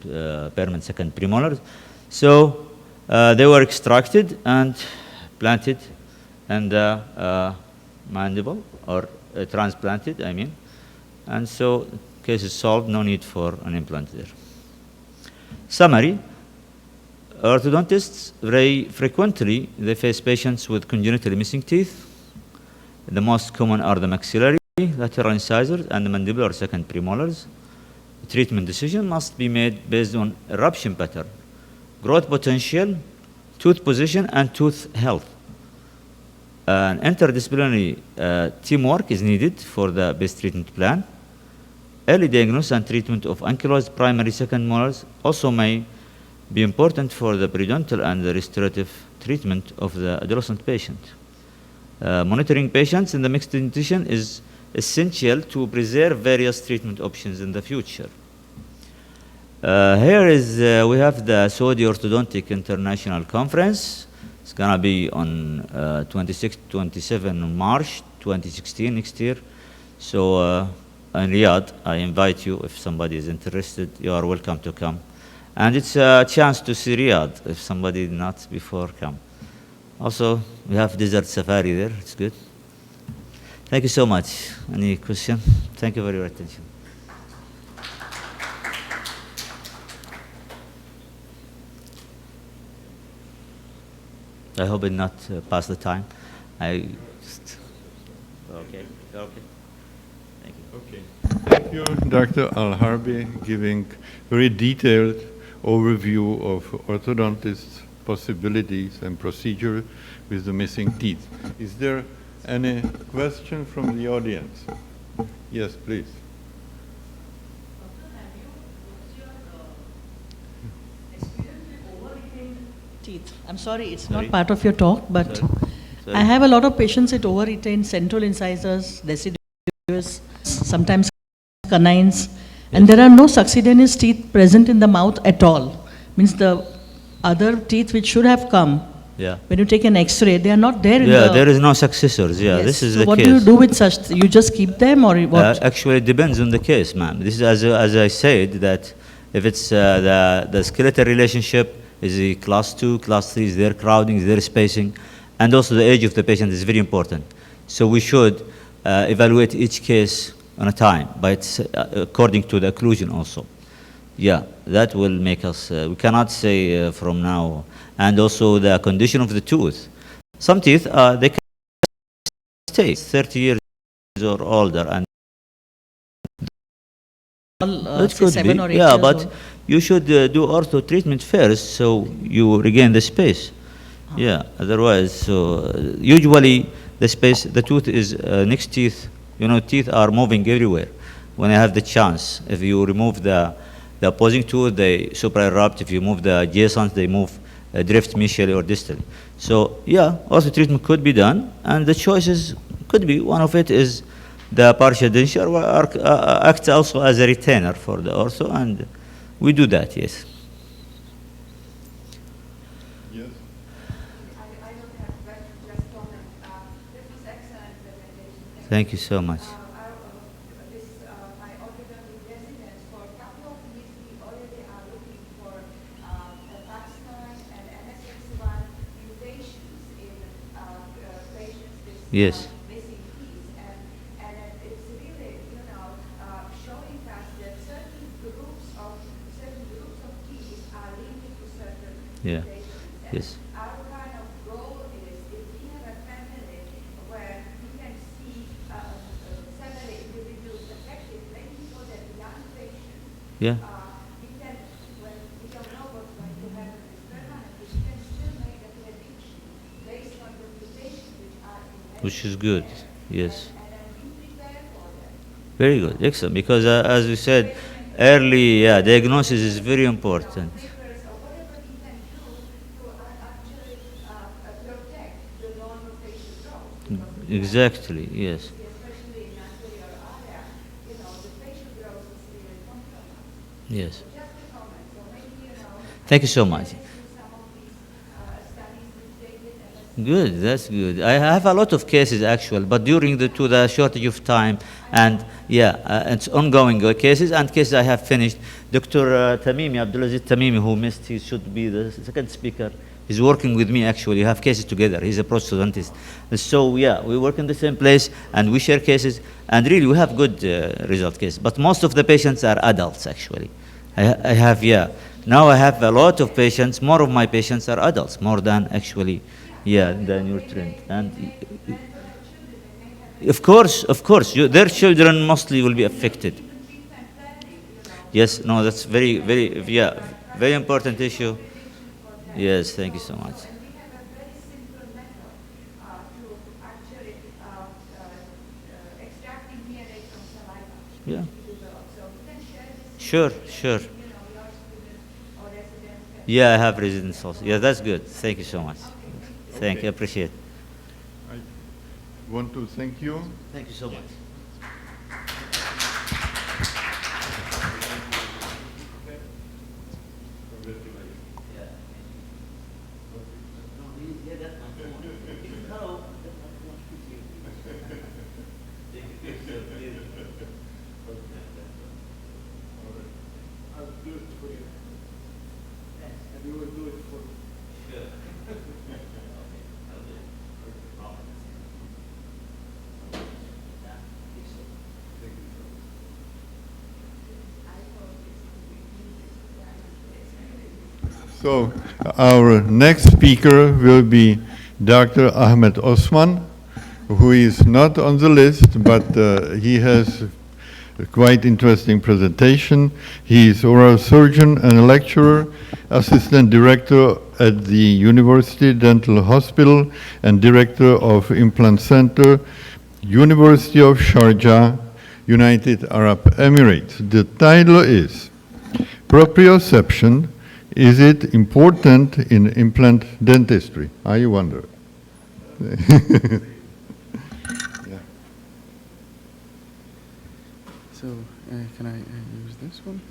permanent second premolars. So they were extracted and planted in the mandible, or transplanted, I mean. And so case is solved, no need for an implant there. Summary, orthodontists very frequently, they face patients with congenitally missing teeth. The most common are the maxillary, lateral incisors, and the mandibular second premolars. The treatment decision must be made based on eruption pattern, growth potential, tooth position, and tooth health. An interdisciplinary teamwork is needed for the best treatment plan. Early diagnosis and treatment of ankylosed primary second molars also may be important for the periodontal and the restorative treatment of the adolescent patient. Monitoring patients in the mixed dentition is essential to preserve various treatment options in the future. Here is, we have the Saudi Orthodontic International Conference. It's gonna be on 26, 27 March 2016, next year. So in Riyadh, I invite you, if somebody is interested, you are welcome to come. And it's a chance to see Riyadh, if somebody did not before come. Also, we have desert safari there, it's good. Thank you so much. Any question? Thank you for your attention. I hope it not pass the time. I just, okay, okay. Thank you. Okay. Thank you, Dr. Al-Harbi, giving very detailed overview of orthodontists' possibilities and procedure with the missing teeth. Is there any question from the audience? Yes, please. Teeth. I'm sorry, it's not part of your talk, but Sorry. I have a lot of patients with over-retained central incisors, deciduous, sometimes canines, and there are no succedaneous teeth present in the mouth at all. Means the other teeth which should have come, Yeah. when you take an X-ray, they are not there in the... Yeah, there is no successors. Yeah, Yes. this is So the what case. do you do with such? You just keep them, or what? Actually, it depends on the case, ma'am. This is, as I said, that if it's the skeletal relationship is a class 2, class 3, is there crowding, is there spacing, and also the age of the patient is very important. So we should evaluate each case on a time, but according to the occlusion also. Yeah, that will make us, we cannot say from now. And also the condition of the tooth. Some teeth, they stay 30 years or older, and it say could 7 be, or 8 yeah, years but old. you should do ortho treatment first, so you regain the space. Yeah, otherwise, so usually the space, the tooth is next teeth. You know, teeth are moving everywhere. When I have the chance, if you remove the opposing tooth, they supra-erupt. If you move the adjacent, they move drift mesially or distally. So yeah, ortho treatment could be done, and the choices could be, one of it is the partial denture acts also as a retainer for the ortho, and we do that, yes. Thank you so much. Yes. Yeah. Yes. Yeah. Which is good. Yes. Very good. Excellent. Because as you said, early diagnosis is very important. Exactly. Yes. Yes. Thank you so much. Good, that's good. I have a lot of cases actually, but during the shortage of time, and it's ongoing cases and cases I have finished. Dr. Tamimi, Abdulaziz Tamimi, who missed, he should be the second speaker. He's working with me actually. We have cases together. He's a prosthodontist. So yeah, we work in the same place and we share cases, and really we have good result cases. But most of the patients are adults actually. I have, now I have a lot of patients. More of my patients are adults, more than actually, the new trend. And of course, their children mostly will be affected. Yes, no, that's very important issue. Yes, thank you so much. Yeah. Sure. Yeah, I have residence also. Yeah, that's good. Thank you so much. Thank you, appreciate it. I want to thank you. Thank you so much. So our next speaker will be Dr. Ahmed Osman, who is not on the list, but he has a quite interesting presentation. He is oral surgeon and lecturer, assistant director at the University Dental Hospital, and director of Implant Center, University of Sharjah, United Arab Emirates. The title is Proprioception. Is it important in implant dentistry? I wonder. So, can I use this one?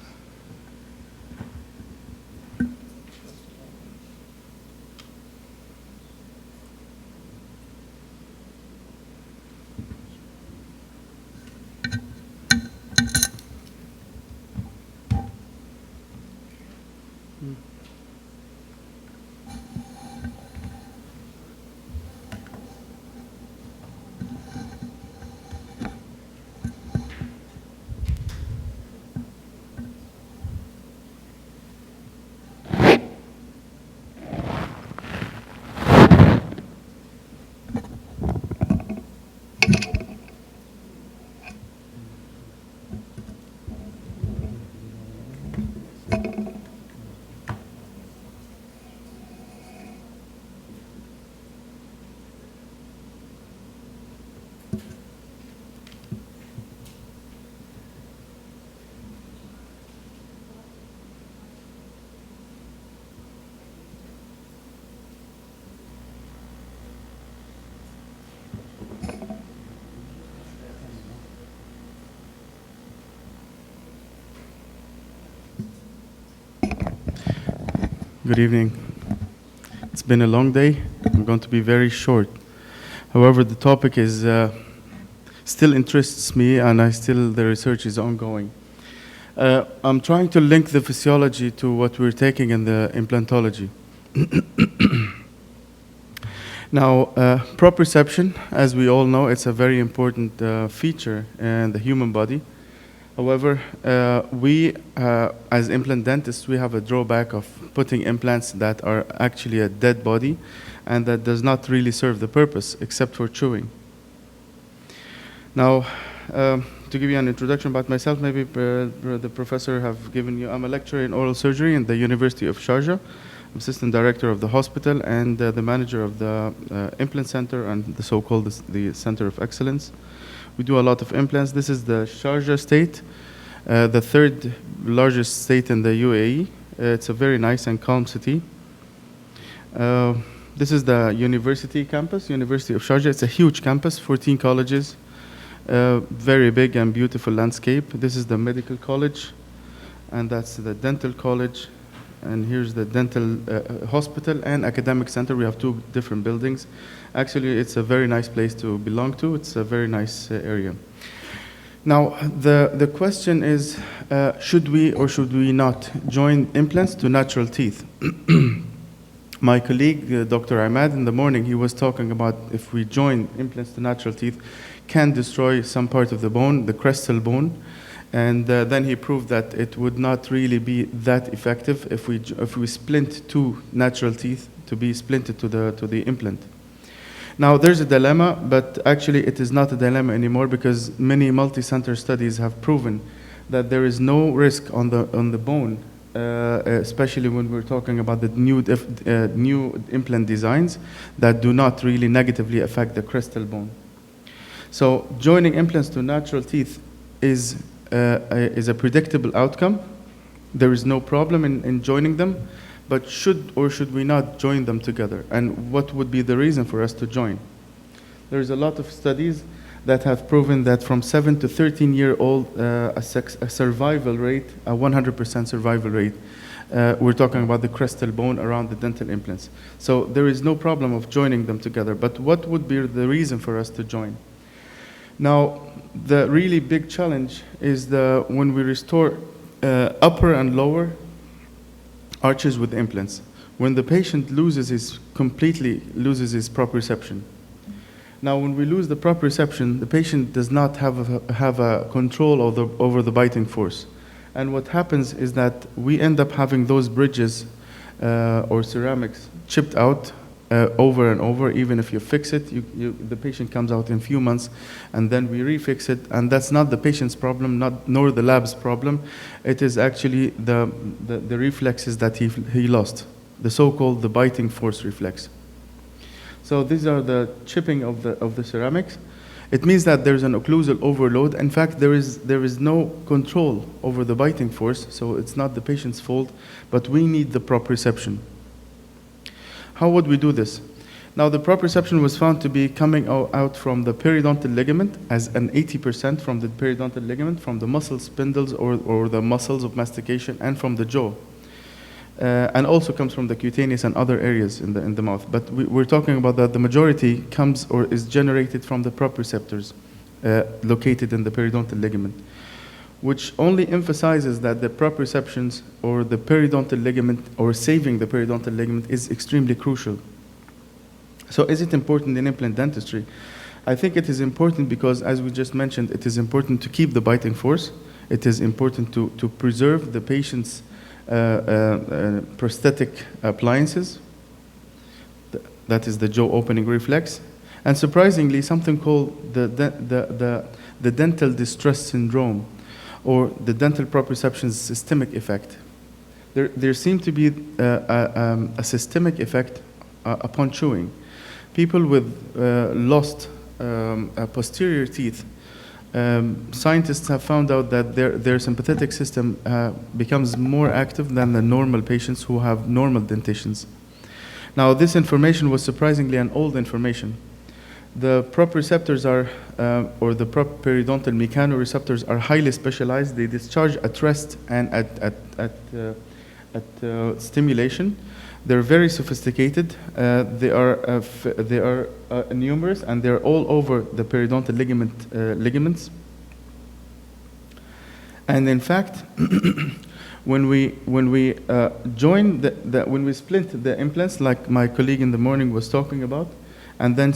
Good evening. It's been a long day. I'm going to be very short. However, the topic is still interests me, and the research is ongoing. I'm trying to link the physiology to what we're taking in the implantology. Now, proprioception, as we all know, it's a very important feature in the human body. However, we, as implant dentists, we have a drawback of putting implants that are actually a dead body and that does not really serve the purpose except for chewing. Now, to give you an introduction about myself, maybe the professor have given you, I'm a lecturer in oral surgery in the University of Sharjah. I'm assistant director of the hospital and the manager of the implant center and the so-called the Center of Excellence. We do a lot of implants. This is the Sharjah state, the third largest state in the UAE. It's a very nice and calm city. This is the university campus, University of Sharjah. It's a huge campus, 14 colleges, very big and beautiful landscape. This is the medical college, and that's the dental college. And here's the dental hospital and academic center. We have two different buildings. Actually, it's a very nice place to belong to. It's a very nice area. Now, the question is, should we or should we not join implants to natural teeth? My colleague, Dr. Ahmad, in the morning, he was talking about if we join implants to natural teeth, can destroy some part of the bone, the crestal bone. And then he proved that it would not really be that effective if we splint two natural teeth to be splinted to the implant. Now there's a dilemma, but actually it is not a dilemma anymore because many multi-center studies have proven that there is no risk on the bone, especially when we're talking about the new implant designs that do not really negatively affect the crestal bone. So joining implants to natural teeth is a predictable outcome. There is no problem in joining them, but should or should we not join them together? And what would be the reason for us to join? There's a lot of studies that have proven that from 7 to 13-year-old, a survival rate, a 100% survival rate. We're talking about the crestal bone around the dental implants. So there is no problem of joining them together, but what would be the reason for us to join? Now, the really big challenge is when we restore upper and lower arches with implants. When the patient completely loses his proprioception. Now, when we lose the proprioception, the patient does not have a control over the biting force. And what happens is that we end up having those bridges or ceramics chipped out over and over. Even if you fix it, the patient comes out in a few months, and then we refix it. And that's not the patient's problem, nor the lab's problem. It is actually the reflexes that he lost, the so-called the biting force reflex. So these are the chipping of the ceramics. It means that there's an occlusal overload. In fact, there is no control over the biting force, so it's not the patient's fault, but we need the proprioception. How would we do this? Now, the proprioception was found to be coming out from the periodontal ligament as an 80% from the periodontal ligament, from the muscle spindles or the muscles of mastication, and from the jaw. And also comes from the cutaneous and other areas in the mouth. But we're talking about that the majority comes or is generated from the proprioceptors located in the periodontal ligament, which only emphasizes that the proprioceptions or the periodontal ligament or saving the periodontal ligament is extremely crucial. So is it important in implant dentistry? I think it is important because, as we just mentioned, it is important to keep the biting force. It is important to preserve the patient's prosthetic appliances. That is the jaw opening reflex. And surprisingly, something called the dental distress syndrome, or the dental proprioception's systemic effect. There seemed to be a systemic effect upon chewing. People with lost posterior teeth, scientists have found out that their sympathetic system becomes more active than the normal patients who have normal dentitions. Now, this information was surprisingly an old information. The proprioceptors or the periodontal mechanoreceptors are highly specialized. They discharge at rest and at stimulation. They're very sophisticated. They are numerous, and they're all over the periodontal ligaments. And in fact, when we join when we splint the implants, like my colleague in the morning was talking about, and then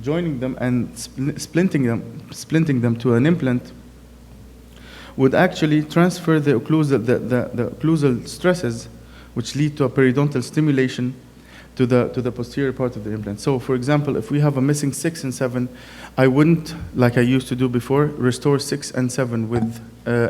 joining them and splitting them to an implant, would actually transfer the occlusal stresses, which lead to a periodontal stimulation, to the posterior part of the implant. So, for example, if we have a missing 6 and 7, I wouldn't, like I used to do before, restore 6 and 7 with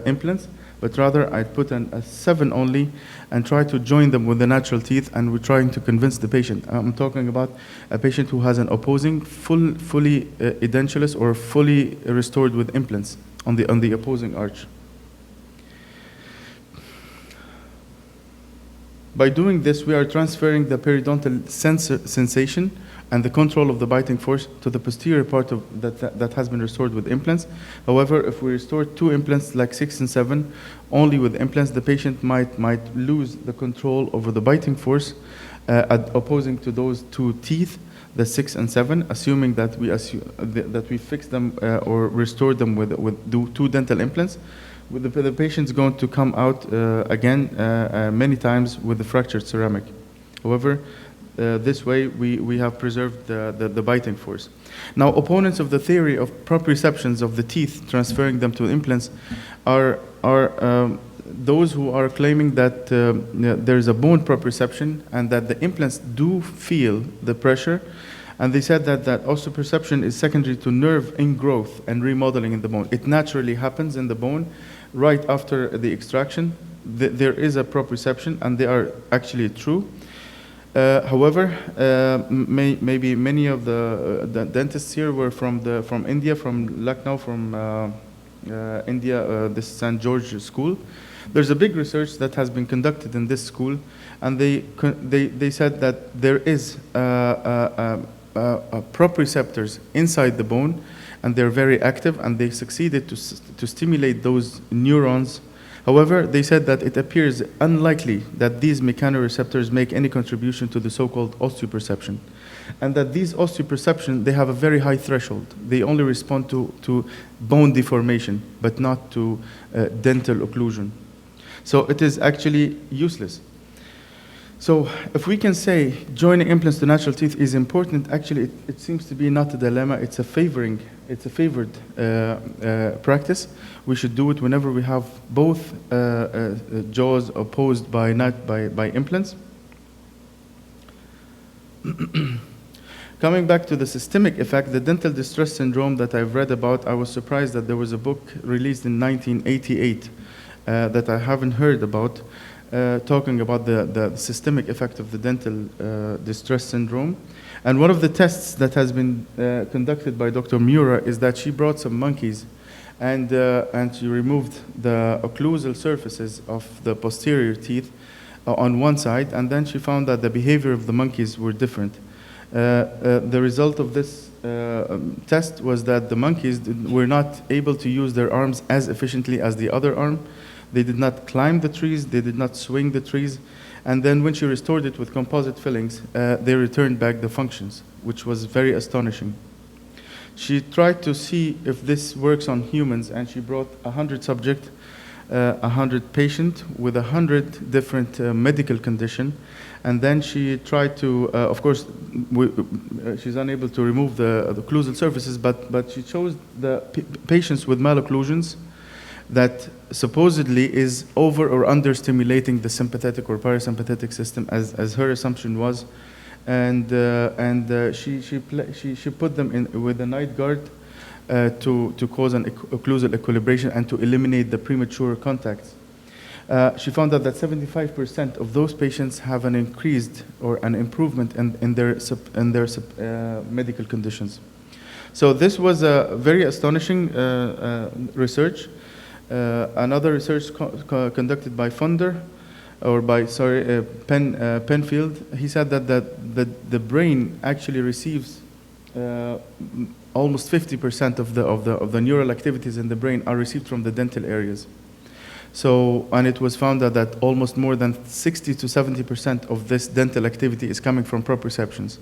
implants, but rather I'd put a 7 only and try to join them with the natural teeth, and we're trying to convince the patient. I'm talking about a patient who has an opposing, fully edentulous or fully restored with implants on the opposing arch. By doing this, we are transferring the periodontal sensation and the control of the biting force to the posterior part of that has been restored with implants. However, if we restore 2 implants like 6 and 7 only with implants, the patient might lose the control over the biting force opposing to those 2 teeth, the 6 and 7, assuming that we fix them or restore them with 2 dental implants. The patient's going to come out again many times with the fractured ceramic. However, this way we have preserved the biting force. Now, opponents of the theory of proprioceptions of the teeth, transferring them to implants, are those who are claiming that there is a bone proprioception and that the implants do feel the pressure. And they said that osteoperception is secondary to nerve ingrowth and remodeling in the bone. It naturally happens in the bone right after the extraction. There is a proprioception, and they are actually true. However, maybe many of the dentists here were from India, from Lucknow, from India, this St. George school. There's a big research that has been conducted in this school, and they said that there is proprioceptors inside the bone, and they're very active, and they succeeded to stimulate those neurons. However, they said that it appears unlikely that these mechanoreceptors make any contribution to the so-called osteoperception, and that these osteoperception, they have a very high threshold. They only respond to bone deformation, but not to dental occlusion. So it is actually useless. So if we can say joining implants to natural teeth is important, actually it seems to be not a dilemma. It's a favored practice. We should do it whenever we have both jaws opposed by implants. Coming back to the systemic effect, the dental distress syndrome that I've read about, I was surprised that there was a book released in 1988 that I haven't heard about, talking about the systemic effect of the dental distress syndrome. And one of the tests that has been conducted by Dr. Mura is that she brought some monkeys and she removed the occlusal surfaces of the posterior teeth on one side, and then she found that the behavior of the monkeys were different. The result of this test was that the monkeys were not able to use their arms as efficiently as the other arm. They did not climb the trees, they did not swing the trees, and then when she restored it with composite fillings, they returned back the functions, which was very astonishing. She tried to see if this works on humans, and she brought 100 subjects, 100 patients with 100 different medical conditions, and then she tried to, of course, she's unable to remove the occlusal surfaces, but she chose the patients with malocclusions that supposedly is over or under stimulating the sympathetic or parasympathetic system, as her assumption was, and she put them in with a night guard to cause an occlusal equilibration and to eliminate the premature contacts. She found out that 75% of those patients have an increased or an improvement in their medical conditions. So this was a very astonishing research. Another research conducted by Funder, or by Penfield, he said that the brain actually receives almost 50% of the neural activities in the brain are received from the dental areas. So, and it was found that almost more than 60 to 70% of this dental activity is coming from proprioceptions.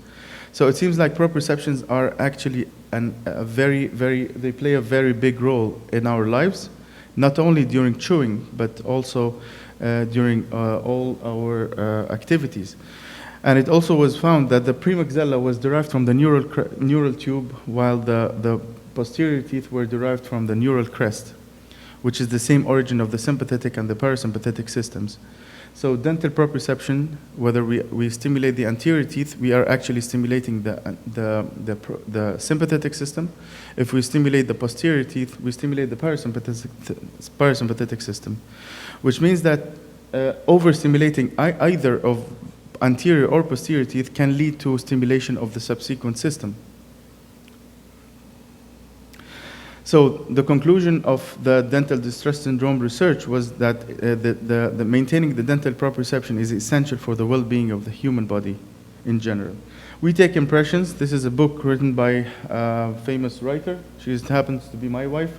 So it seems like proprioceptions are actually they play a very big role in our lives, not only during chewing, but also during all our activities. And it also was found that the premaxilla was derived from the neural tube, while the posterior teeth were derived from the neural crest, which is the same origin of the sympathetic and the parasympathetic systems. So dental proprioception, whether we stimulate the anterior teeth, we are actually stimulating the sympathetic system. If we stimulate the posterior teeth, we stimulate the parasympathetic system, which means that overstimulating either of anterior or posterior teeth can lead to stimulation of the subsequent system. So the conclusion of the dental distress syndrome research was that the maintaining the dental proprioception is essential for the well-being of the human body in general. We take impressions. This is a book written by a famous writer. She happens to be my wife.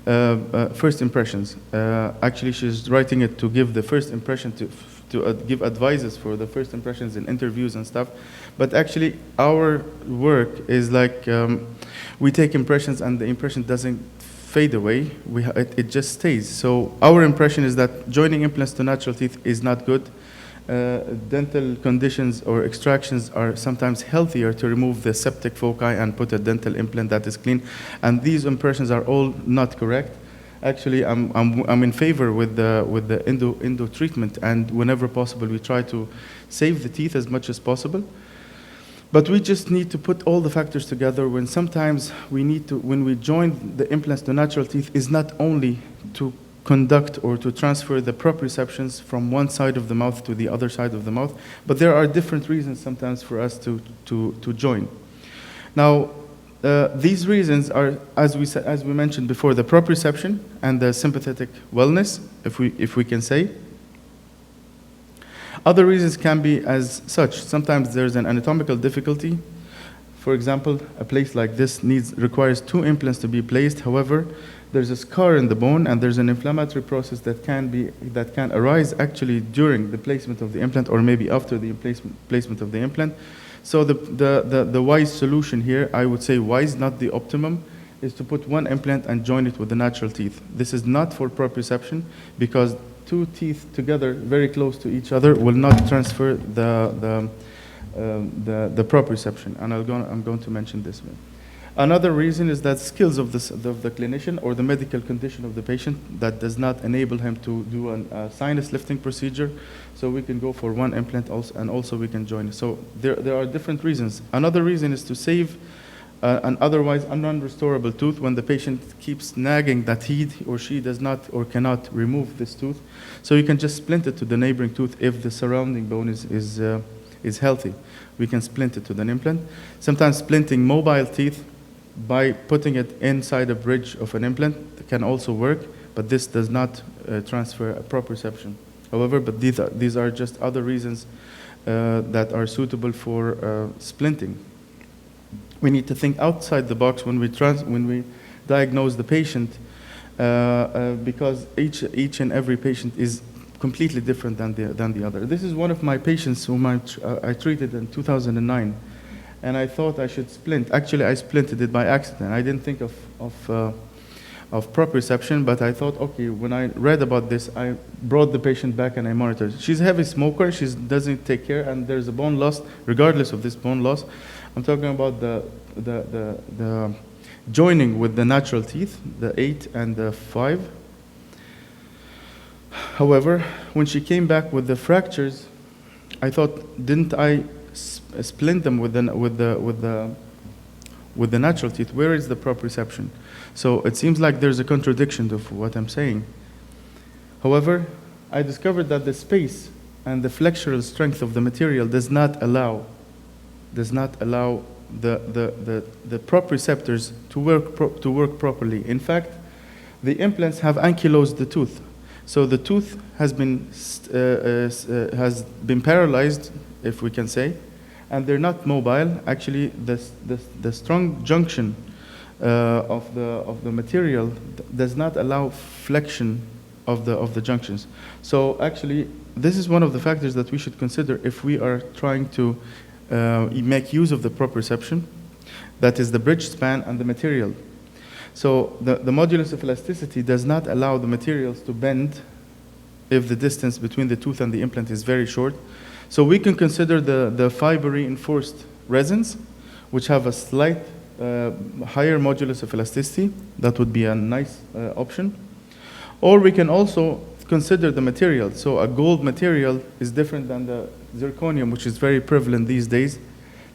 First Impressions. Actually, she's writing it to give the first impression, to give advices for the first impressions in interviews and stuff. But actually, our work is like we take impressions and the impression doesn't fade away. It just stays. So our impression is that joining implants to natural teeth is not good. Dental conditions or extractions are sometimes healthier to remove the septic foci and put a dental implant that is clean. And these impressions are all not correct. Actually, I'm in favor with the endo treatment, and whenever possible, we try to save the teeth as much as possible. But we just need to put all the factors together when sometimes when we join the implants to natural teeth, is not only to conduct or to transfer the proprioceptions from one side of the mouth to the other side of the mouth, but there are different reasons sometimes for us to join. Now, these reasons are, as we mentioned before, the proprioception and the sympathetic wellness, if we can say. Other reasons can be as such. Sometimes there's an anatomical difficulty. For example, a place like this requires 2 implants to be placed. However, there's a scar in the bone, and there's an inflammatory process that can arise actually during the placement of the implant, or maybe after the placement of the implant. So the wise solution here, I would say wise, not the optimum, is to put 1 implant and join it with the natural teeth. This is not for proprioception, because 2 teeth together, very close to each other, will not transfer the proprioception, and I'm going to mention this one. Another reason is that skills of the clinician or the medical condition of the patient that does not enable him to do a sinus lifting procedure. So we can go for 1 implant also, and also we can join it. So there are different reasons. Another reason is to save an otherwise non-restorable tooth when the patient keeps nagging that he or she does not or cannot remove this tooth. So you can just splint it to the neighboring tooth if the surrounding bone is healthy. We can splint it to the implant. Sometimes splinting mobile teeth by putting it inside a bridge of an implant can also work, but this does not transfer a proprioception. However, but these are just other reasons that are suitable for splinting. We need to think outside the box when we diagnose the patient, because each and every patient is completely different than the other. This is one of my patients whom I treated in 2009. And I thought I should splint. Actually, I splinted it by accident. I didn't think of proprioception, but I thought, okay, when I read about this, I brought the patient back and I monitored. She's a heavy smoker. She doesn't take care, and there's a bone loss. Regardless of this bone loss, I'm talking about the joining with the natural teeth, the 8 and the 5. However, when she came back with the fractures, I thought, didn't I splint them with the natural teeth? Where is the proprioception? So it seems like there's a contradiction to what I'm saying. However, I discovered that the space and the flexural strength of the material does not allow the proprioceptors to work properly. In fact, the implants have ankylosed the tooth, so the tooth has been paralyzed, if we can say, and they're not mobile. Actually, the strong junction of the material does not allow flexion of the junctions. So actually, this is one of the factors that we should consider if we are trying to make use of the proprioception, that is the bridge span and the material. So the modulus of elasticity does not allow the materials to bend if the distance between the tooth and the implant is very short. So we can consider the fiber reinforced resins, which have a slight higher modulus of elasticity. That would be a nice option. Or we can also consider the material. So a gold material is different than the zirconium, which is very prevalent these days.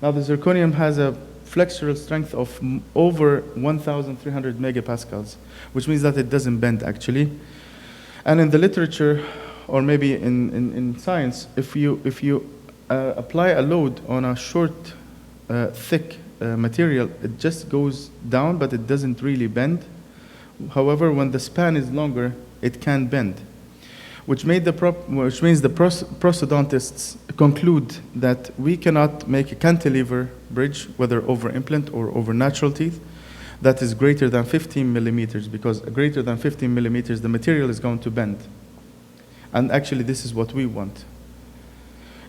Now the zirconium has a flexural strength of over 1,300 megapascals, which means that it doesn't bend actually. And in the literature, or maybe in science, if you apply a load on a short, thick material, it just goes down, but it doesn't really bend. However, when the span is longer, it can bend, which means the prosthodontists conclude that we cannot make a cantilever bridge, whether over implant or over natural teeth, that is greater than 15 millimeters, because greater than 15 millimeters, the material is going to bend. And actually, this is what we want.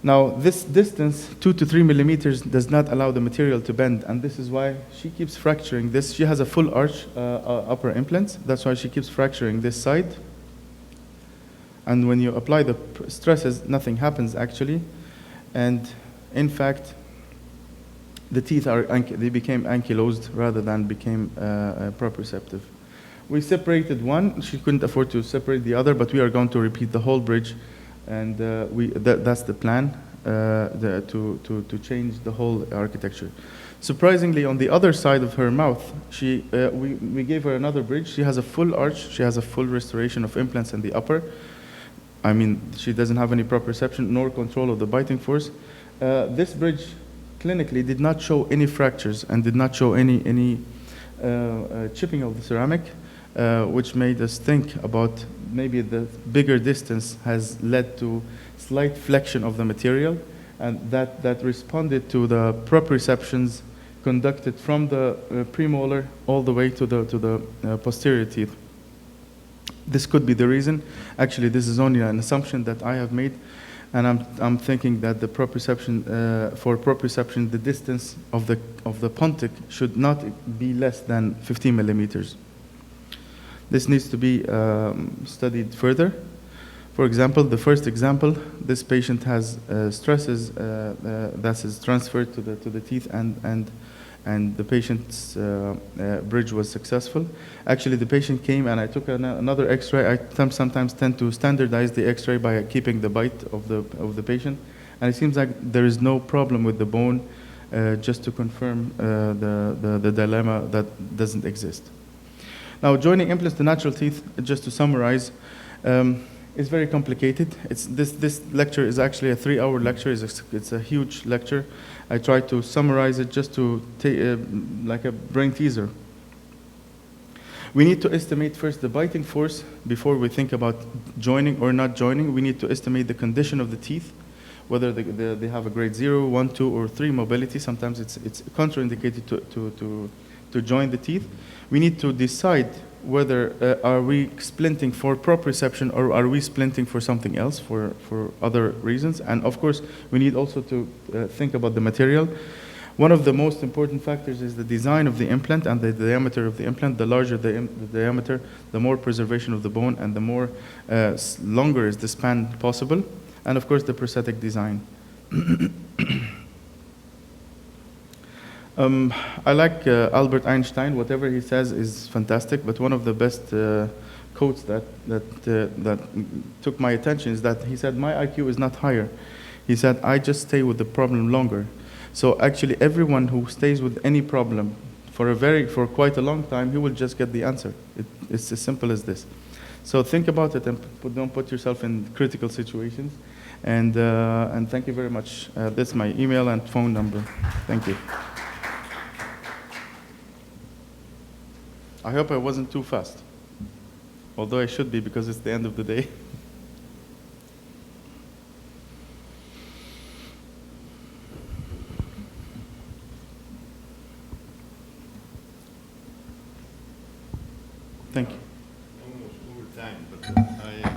Now, this distance, 2 to 3 millimeters, does not allow the material to bend, and this is why she keeps fracturing this. She has a full arch upper implant. That's why she keeps fracturing this side. And when you apply the stresses, nothing happens actually. And in fact, the teeth they became ankylosed rather than became proprioceptive. We separated one. She couldn't afford to separate the other, but we are going to repeat the whole bridge, and that's the plan to change the whole architecture. Surprisingly, on the other side of her mouth, we gave her another bridge. She has a full arch. She has a full restoration of implants in the upper. I mean, she doesn't have any proprioception nor control of the biting force. This bridge clinically did not show any fractures and did not show any chipping of the ceramic, which made us think about maybe the bigger distance has led to slight flexion of the material, and that responded to the proprioceptions conducted from the premolar all the way to the posterior teeth. This could be the reason. Actually, this is only an assumption that I have made, and I'm thinking that the proprioception, for proprioception, the distance of the pontic should not be less than 15 millimeters. This needs to be studied further. For example, the first example, this patient has stresses that is transferred to the teeth, and the patient's bridge was successful. Actually, the patient came and I took another X-ray. I sometimes tend to standardize the X-ray by keeping the bite of the patient, and it seems like there is no problem with the bone, just to confirm the dilemma that doesn't exist. Now, joining implants to natural teeth, just to summarize, is very complicated. This lecture is actually a 3-hour lecture. It's a huge lecture. I try to summarize it just to take like a brain teaser. We need to estimate first the biting force before we think about joining or not joining. We need to estimate the condition of the teeth, whether they have a grade 0, 1, 2, or 3 mobility. Sometimes it's contraindicated to join the teeth. We need to decide whether are we splinting for proprioception or are we splinting for something else, for other reasons. And of course, we need also to think about the material. One of the most important factors is the design of the implant and the diameter of the implant. The larger the diameter, the more preservation of the bone and the more longer is the span possible. And of course, the prosthetic design. I like Albert Einstein. Whatever he says is fantastic, but one of the best quotes that took my attention is that he said, "My IQ is not higher." He said, "I just stay with the problem longer." So actually, everyone who stays with any problem for quite a long time, he will just get the answer. It's as simple as this. So think about it and don't put yourself in critical situations. And thank you very much. This is my email and phone number. Thank you. I hope I wasn't too fast, although I should be because it's the end of the day. Thank you. Almost over time, but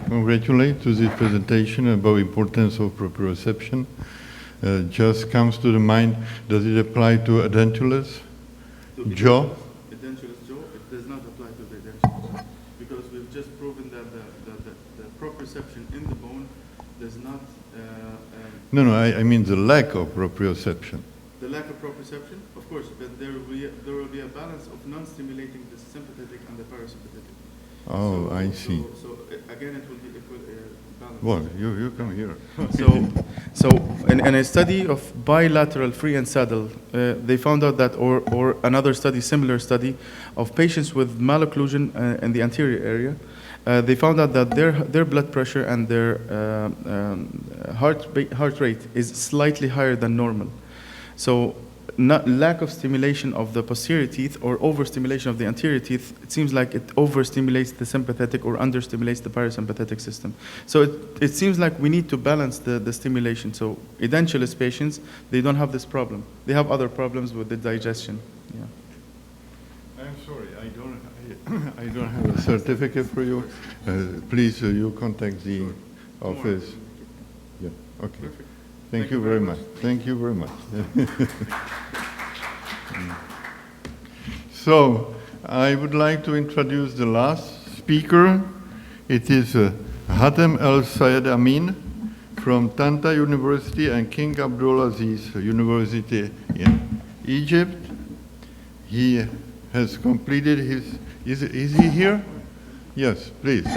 congratulate to this presentation about importance of proprioception. Just comes to the mind, does it apply to edentulous jaw? Edentulous jaw, it does not apply to the edentulous jaw because we've just proven that the proprioception in the bone does not... No, I mean the lack of proprioception. The lack of proprioception, of course, but there will be a balance of non-stimulating the sympathetic and the parasympathetic. Oh, I see. So again, it will be balanced. Well, you come here. So in a study of bilateral free and saddle, they found out that, or another study, similar study, of patients with malocclusion in the anterior area, they found out that their blood pressure and their heart rate is slightly higher than normal. So lack of stimulation of the posterior teeth or overstimulation of the anterior teeth, it seems like it overstimulates the sympathetic or understimulates the parasympathetic system. So it seems like we need to balance the stimulation. So edentulous patients, they don't have this problem. They have other problems with the digestion. Yeah. I'm sorry, I don't have a certificate for you. Please, you contact the office. Yeah, okay. Perfect. Thank you very much. Thank you very much. So, I would like to introduce the last speaker. It is Hatem El Sayed Amin from Tanta University and King Abdulaziz University in Egypt. He has completed his, is he here? Yes, please.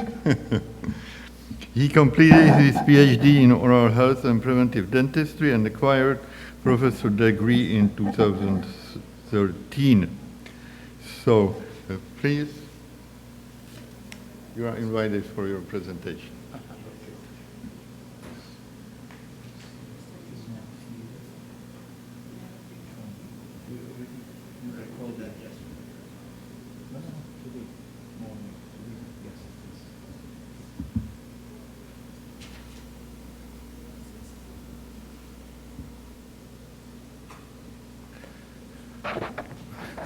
He completed his PhD in oral health and preventive dentistry and acquired professor degree in 2013. So, please, you are invited for your presentation.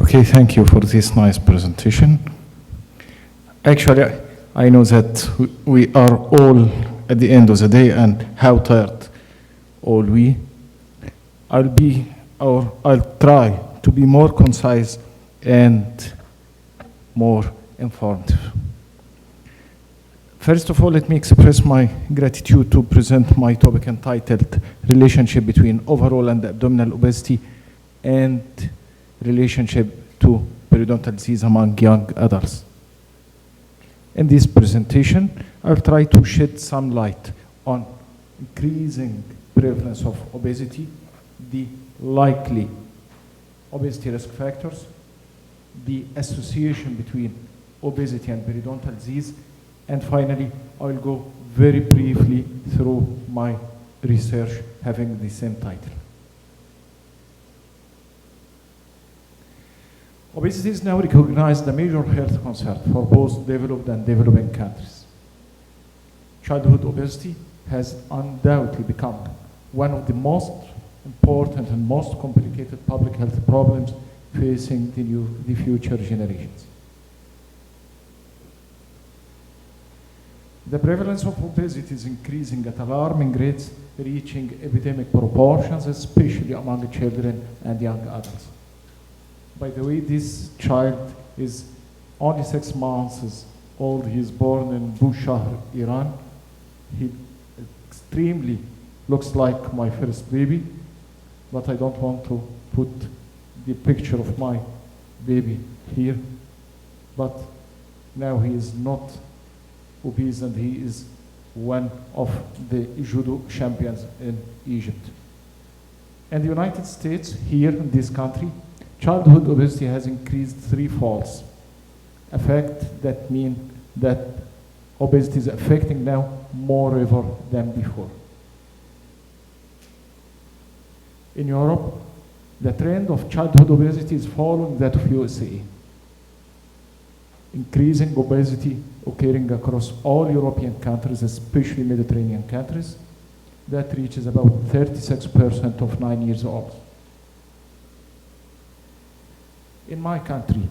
Okay, thank you for this nice presentation. Actually, I know that we are all at the end of the day and how tired all we. I'll try to be more concise and more informative. First of all, let me express my gratitude to present my topic entitled Relationship between Overall and Abdominal Obesity and Relationship to Periodontal Disease among Young Adults. In this presentation, I'll try to shed some light on increasing prevalence of obesity, the likely obesity risk factors, the association between obesity and periodontal disease, and finally, I'll go very briefly through my research having the same title. Obesity is now recognized a major health concern for both developed and developing countries. Childhood obesity has undoubtedly become one of the most important and most complicated public health problems facing the future generations. The prevalence of obesity is increasing at alarming rates, reaching epidemic proportions, especially among children and young adults. By the way, this child is only 6 months old. He is born in Bushehr, Iran. He extremely looks like my first baby, but I don't want to put the picture of my baby here. But now he is not obese and he is one of the judo champions in Egypt. In the United States, here in this country, childhood obesity has increased threefold, a fact that means that obesity is affecting now more ever than before. In Europe, the trend of childhood obesity is following that of USA. Increasing obesity occurring across all European countries, especially Mediterranean countries, that reaches about 36% of 9 years old. In my country,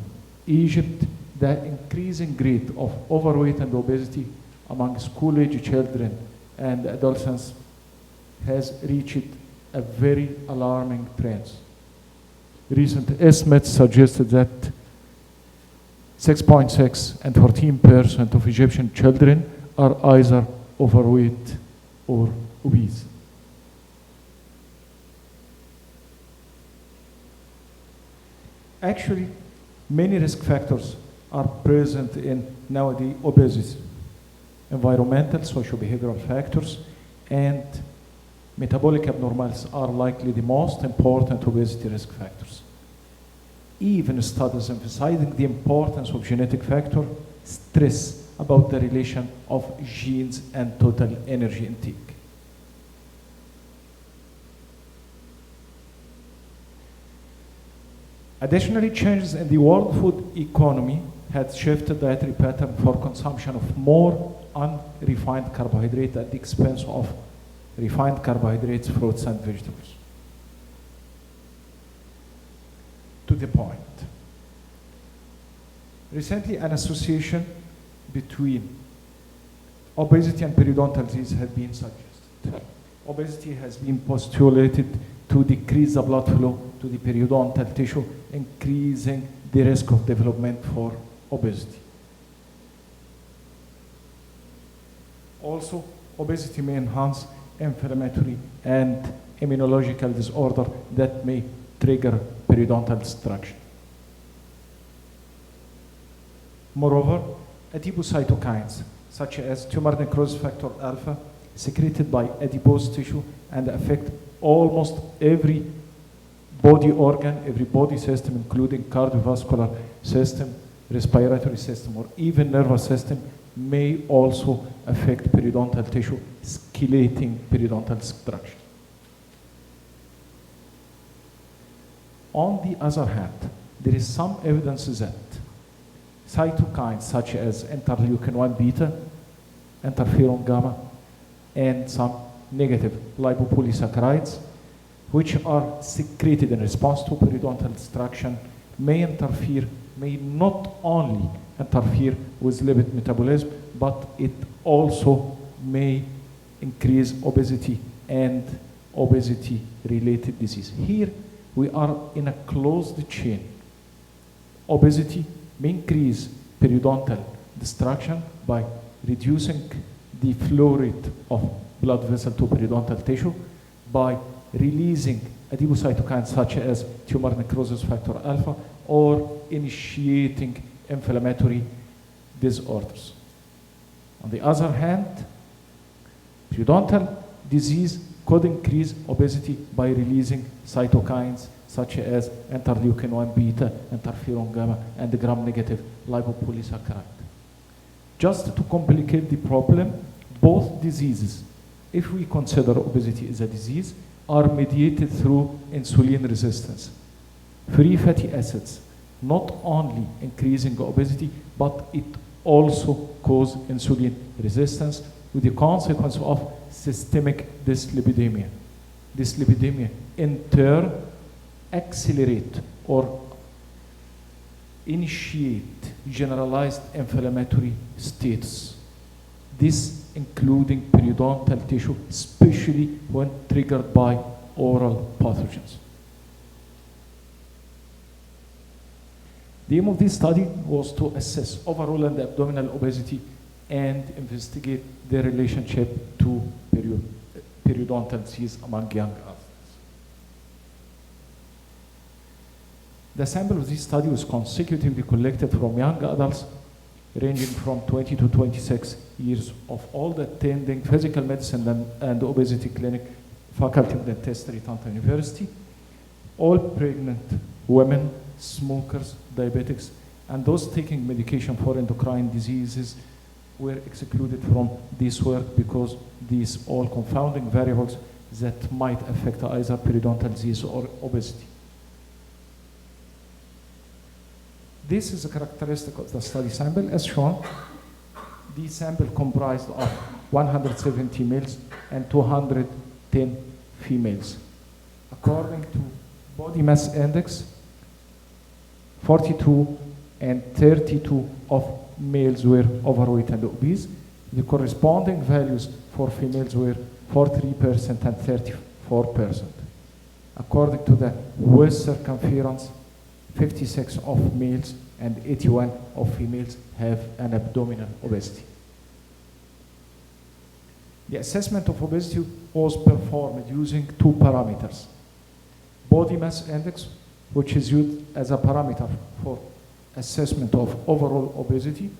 Egypt, the increasing rate of overweight and obesity among school-age children and adolescents has reached a very alarming trend. Recent estimates suggested that 6.6 and 14% of Egyptian children are either overweight or obese. Actually, many risk factors are present in nowadays obesity. Environmental, socio-behavioral factors, and metabolic abnormalities are likely the most important obesity risk factors. Even studies emphasizing the importance of genetic factor stress about the relation of genes and total energy intake. Additionally, changes in the world food economy had shifted dietary pattern for consumption of more unrefined carbohydrate at the expense of refined carbohydrates, fruits, and vegetables. To the point. Recently, an association between obesity and periodontal disease has been suggested. Obesity has been postulated to decrease the blood flow to the periodontal tissue, increasing the risk of development for obesity. Also, obesity may enhance inflammatory and immunological disorder that may trigger periodontal destruction. Moreover, adipocytokines, such as tumor necrosis factor alpha, secreted by adipose tissue and affect almost every body organ, every body system, including cardiovascular system, respiratory system, or even nervous system, may also affect periodontal tissue, escalating periodontal destruction. On the other hand, there is some evidence that cytokines such as interleukin-1 beta, interferon gamma, and some negative lipopolysaccharides, which are secreted in response to periodontal destruction, may not only interfere with lipid metabolism, but it also may increase obesity and obesity-related disease. Here, we are in a closed chain. Obesity may increase periodontal destruction by reducing the flow rate of blood vessel to periodontal tissue, by releasing adipocytokines such as tumor necrosis factor alpha, or initiating inflammatory disorders. On the other hand, periodontal disease could increase obesity by releasing cytokines such as interleukin-1 beta, interferon gamma, and the gram-negative lipopolysaccharide. Just to complicate the problem, both diseases, if we consider obesity as a disease, are mediated through insulin resistance. Free fatty acids not only increasing obesity, but it also causes insulin resistance with the consequence of systemic dyslipidemia. Dyslipidemia in turn accelerate or initiate generalized inflammatory states. This including periodontal tissue, especially when triggered by oral pathogens. The aim of this study was to assess overall and abdominal obesity and investigate their relationship to periodontal disease among young adults. The sample of this study was consecutively collected from young adults ranging from 20 to 26 years of old, attending physical medicine and obesity clinic, faculty of dentistry, Tanta University, all pregnant women, smokers, diabetics, and those taking medication for endocrine diseases were excluded from this work because these all confounding variables that might affect either periodontal disease or obesity. This is a characteristic of the study sample. As shown, the sample comprised of 170 males and 210 females. According to body mass index, 42 and 32 of males were overweight and obese. The corresponding values for females were 43% and 34%. According to the waist circumference, 56 of males and 81 of females have an abdominal obesity. The assessment of obesity was performed using two parameters. Body mass index, which is used as a parameter for assessment of overall obesity.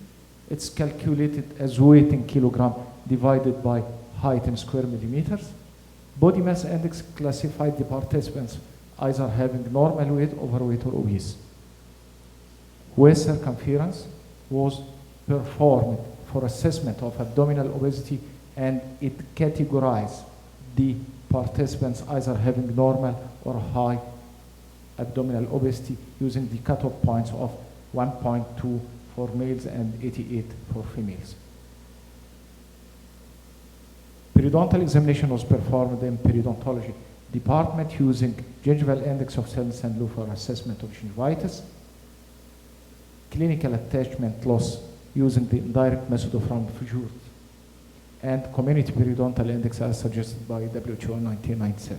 It's calculated as weight in kilogram divided by height in square millimeters. Body mass index classified the participants either having normal weight, overweight, or obese. Waist circumference was performed for assessment of abdominal obesity, and it categorized the participants either having normal or high abdominal obesity using the cutoff points of 1.2 for males and 88 for females. Periodontal examination was performed in periodontology department using gingival index of Sandler for assessment of gingivitis, clinical attachment loss using the indirect method of round fissure, and community periodontal index as suggested by WHO in 1997.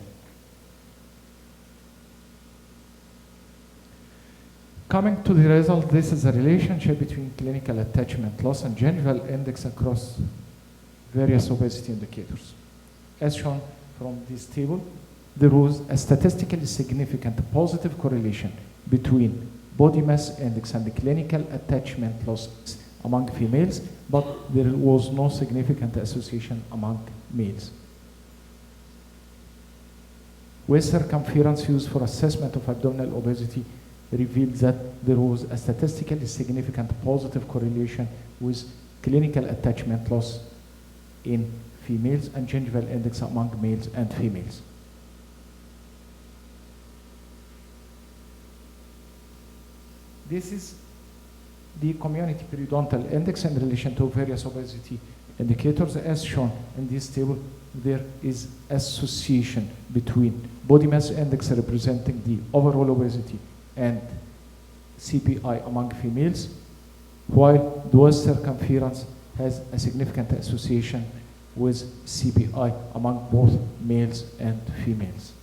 Coming to the result, this is a relationship between clinical attachment loss and gingival index across various obesity indicators. As shown from this table, there was a statistically significant positive correlation between body mass index and the clinical attachment loss among females, but there was no significant association among males. Waist circumference used for assessment of abdominal obesity revealed that there was a statistically significant positive correlation with clinical attachment loss in females and gingival index among males and females. This is the community periodontal index in relation to various obesity indicators. As shown in this table, there is association between body mass index representing the overall obesity and CPI among females, while the waist circumference has a significant association with CPI among both males and females.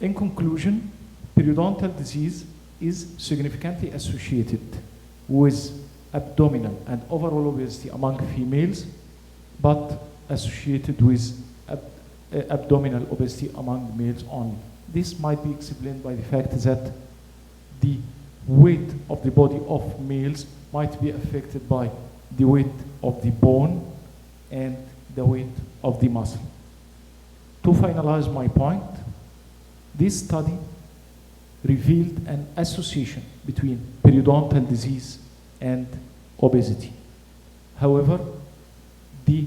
In conclusion, periodontal disease is significantly associated with abdominal and overall obesity among females, but associated with abdominal obesity among males only. This might be explained by the fact that the weight of the body of males might be affected by the weight of the bone and the weight of the muscle. To finalize my point, this study revealed an association between periodontal disease and obesity. However, the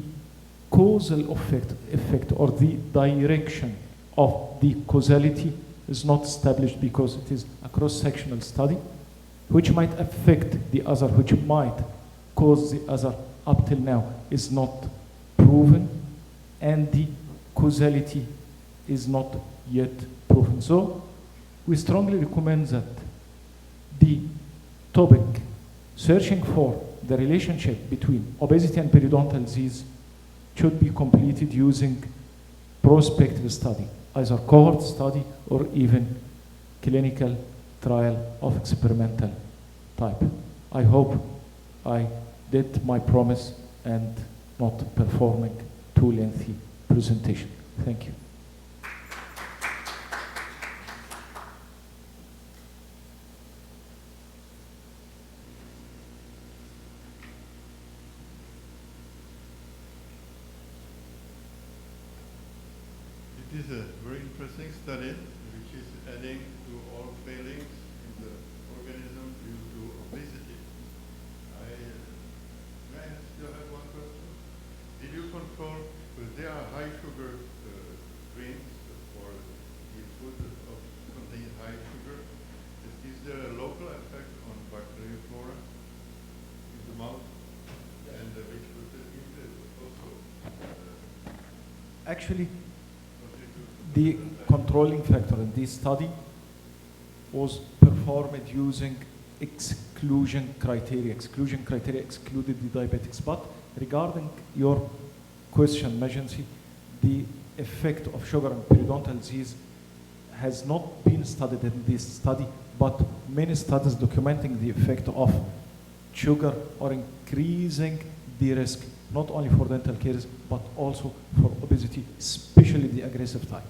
causal effect or the direction of the causality is not established because it is a cross-sectional study, which might affect the other, which might cause the other up till now is not proven, and the causality is not yet proven. So we strongly recommend that the topic searching for the relationship between obesity and periodontal disease should be completed using prospective study, either cohort study or even clinical trial of experimental type. I hope I did my promise and not performing too lengthy presentation. Thank you. It is a very interesting study which is adding to all failings in the organism due to obesity. May I still have one question? Did you control, because there are high sugar drinks or the food of contain high sugar, is there a local effect on bacterial flora in the mouth and which would also Actually, the controlling factor in this study was performed using exclusion criteria. Exclusion criteria excluded the diabetics. But regarding your question, emergency, the effect of sugar and periodontal disease has not been studied in this study, but many studies documenting the effect of sugar or increasing the risk, not only for dental caries, but also for obesity, especially the aggressive type.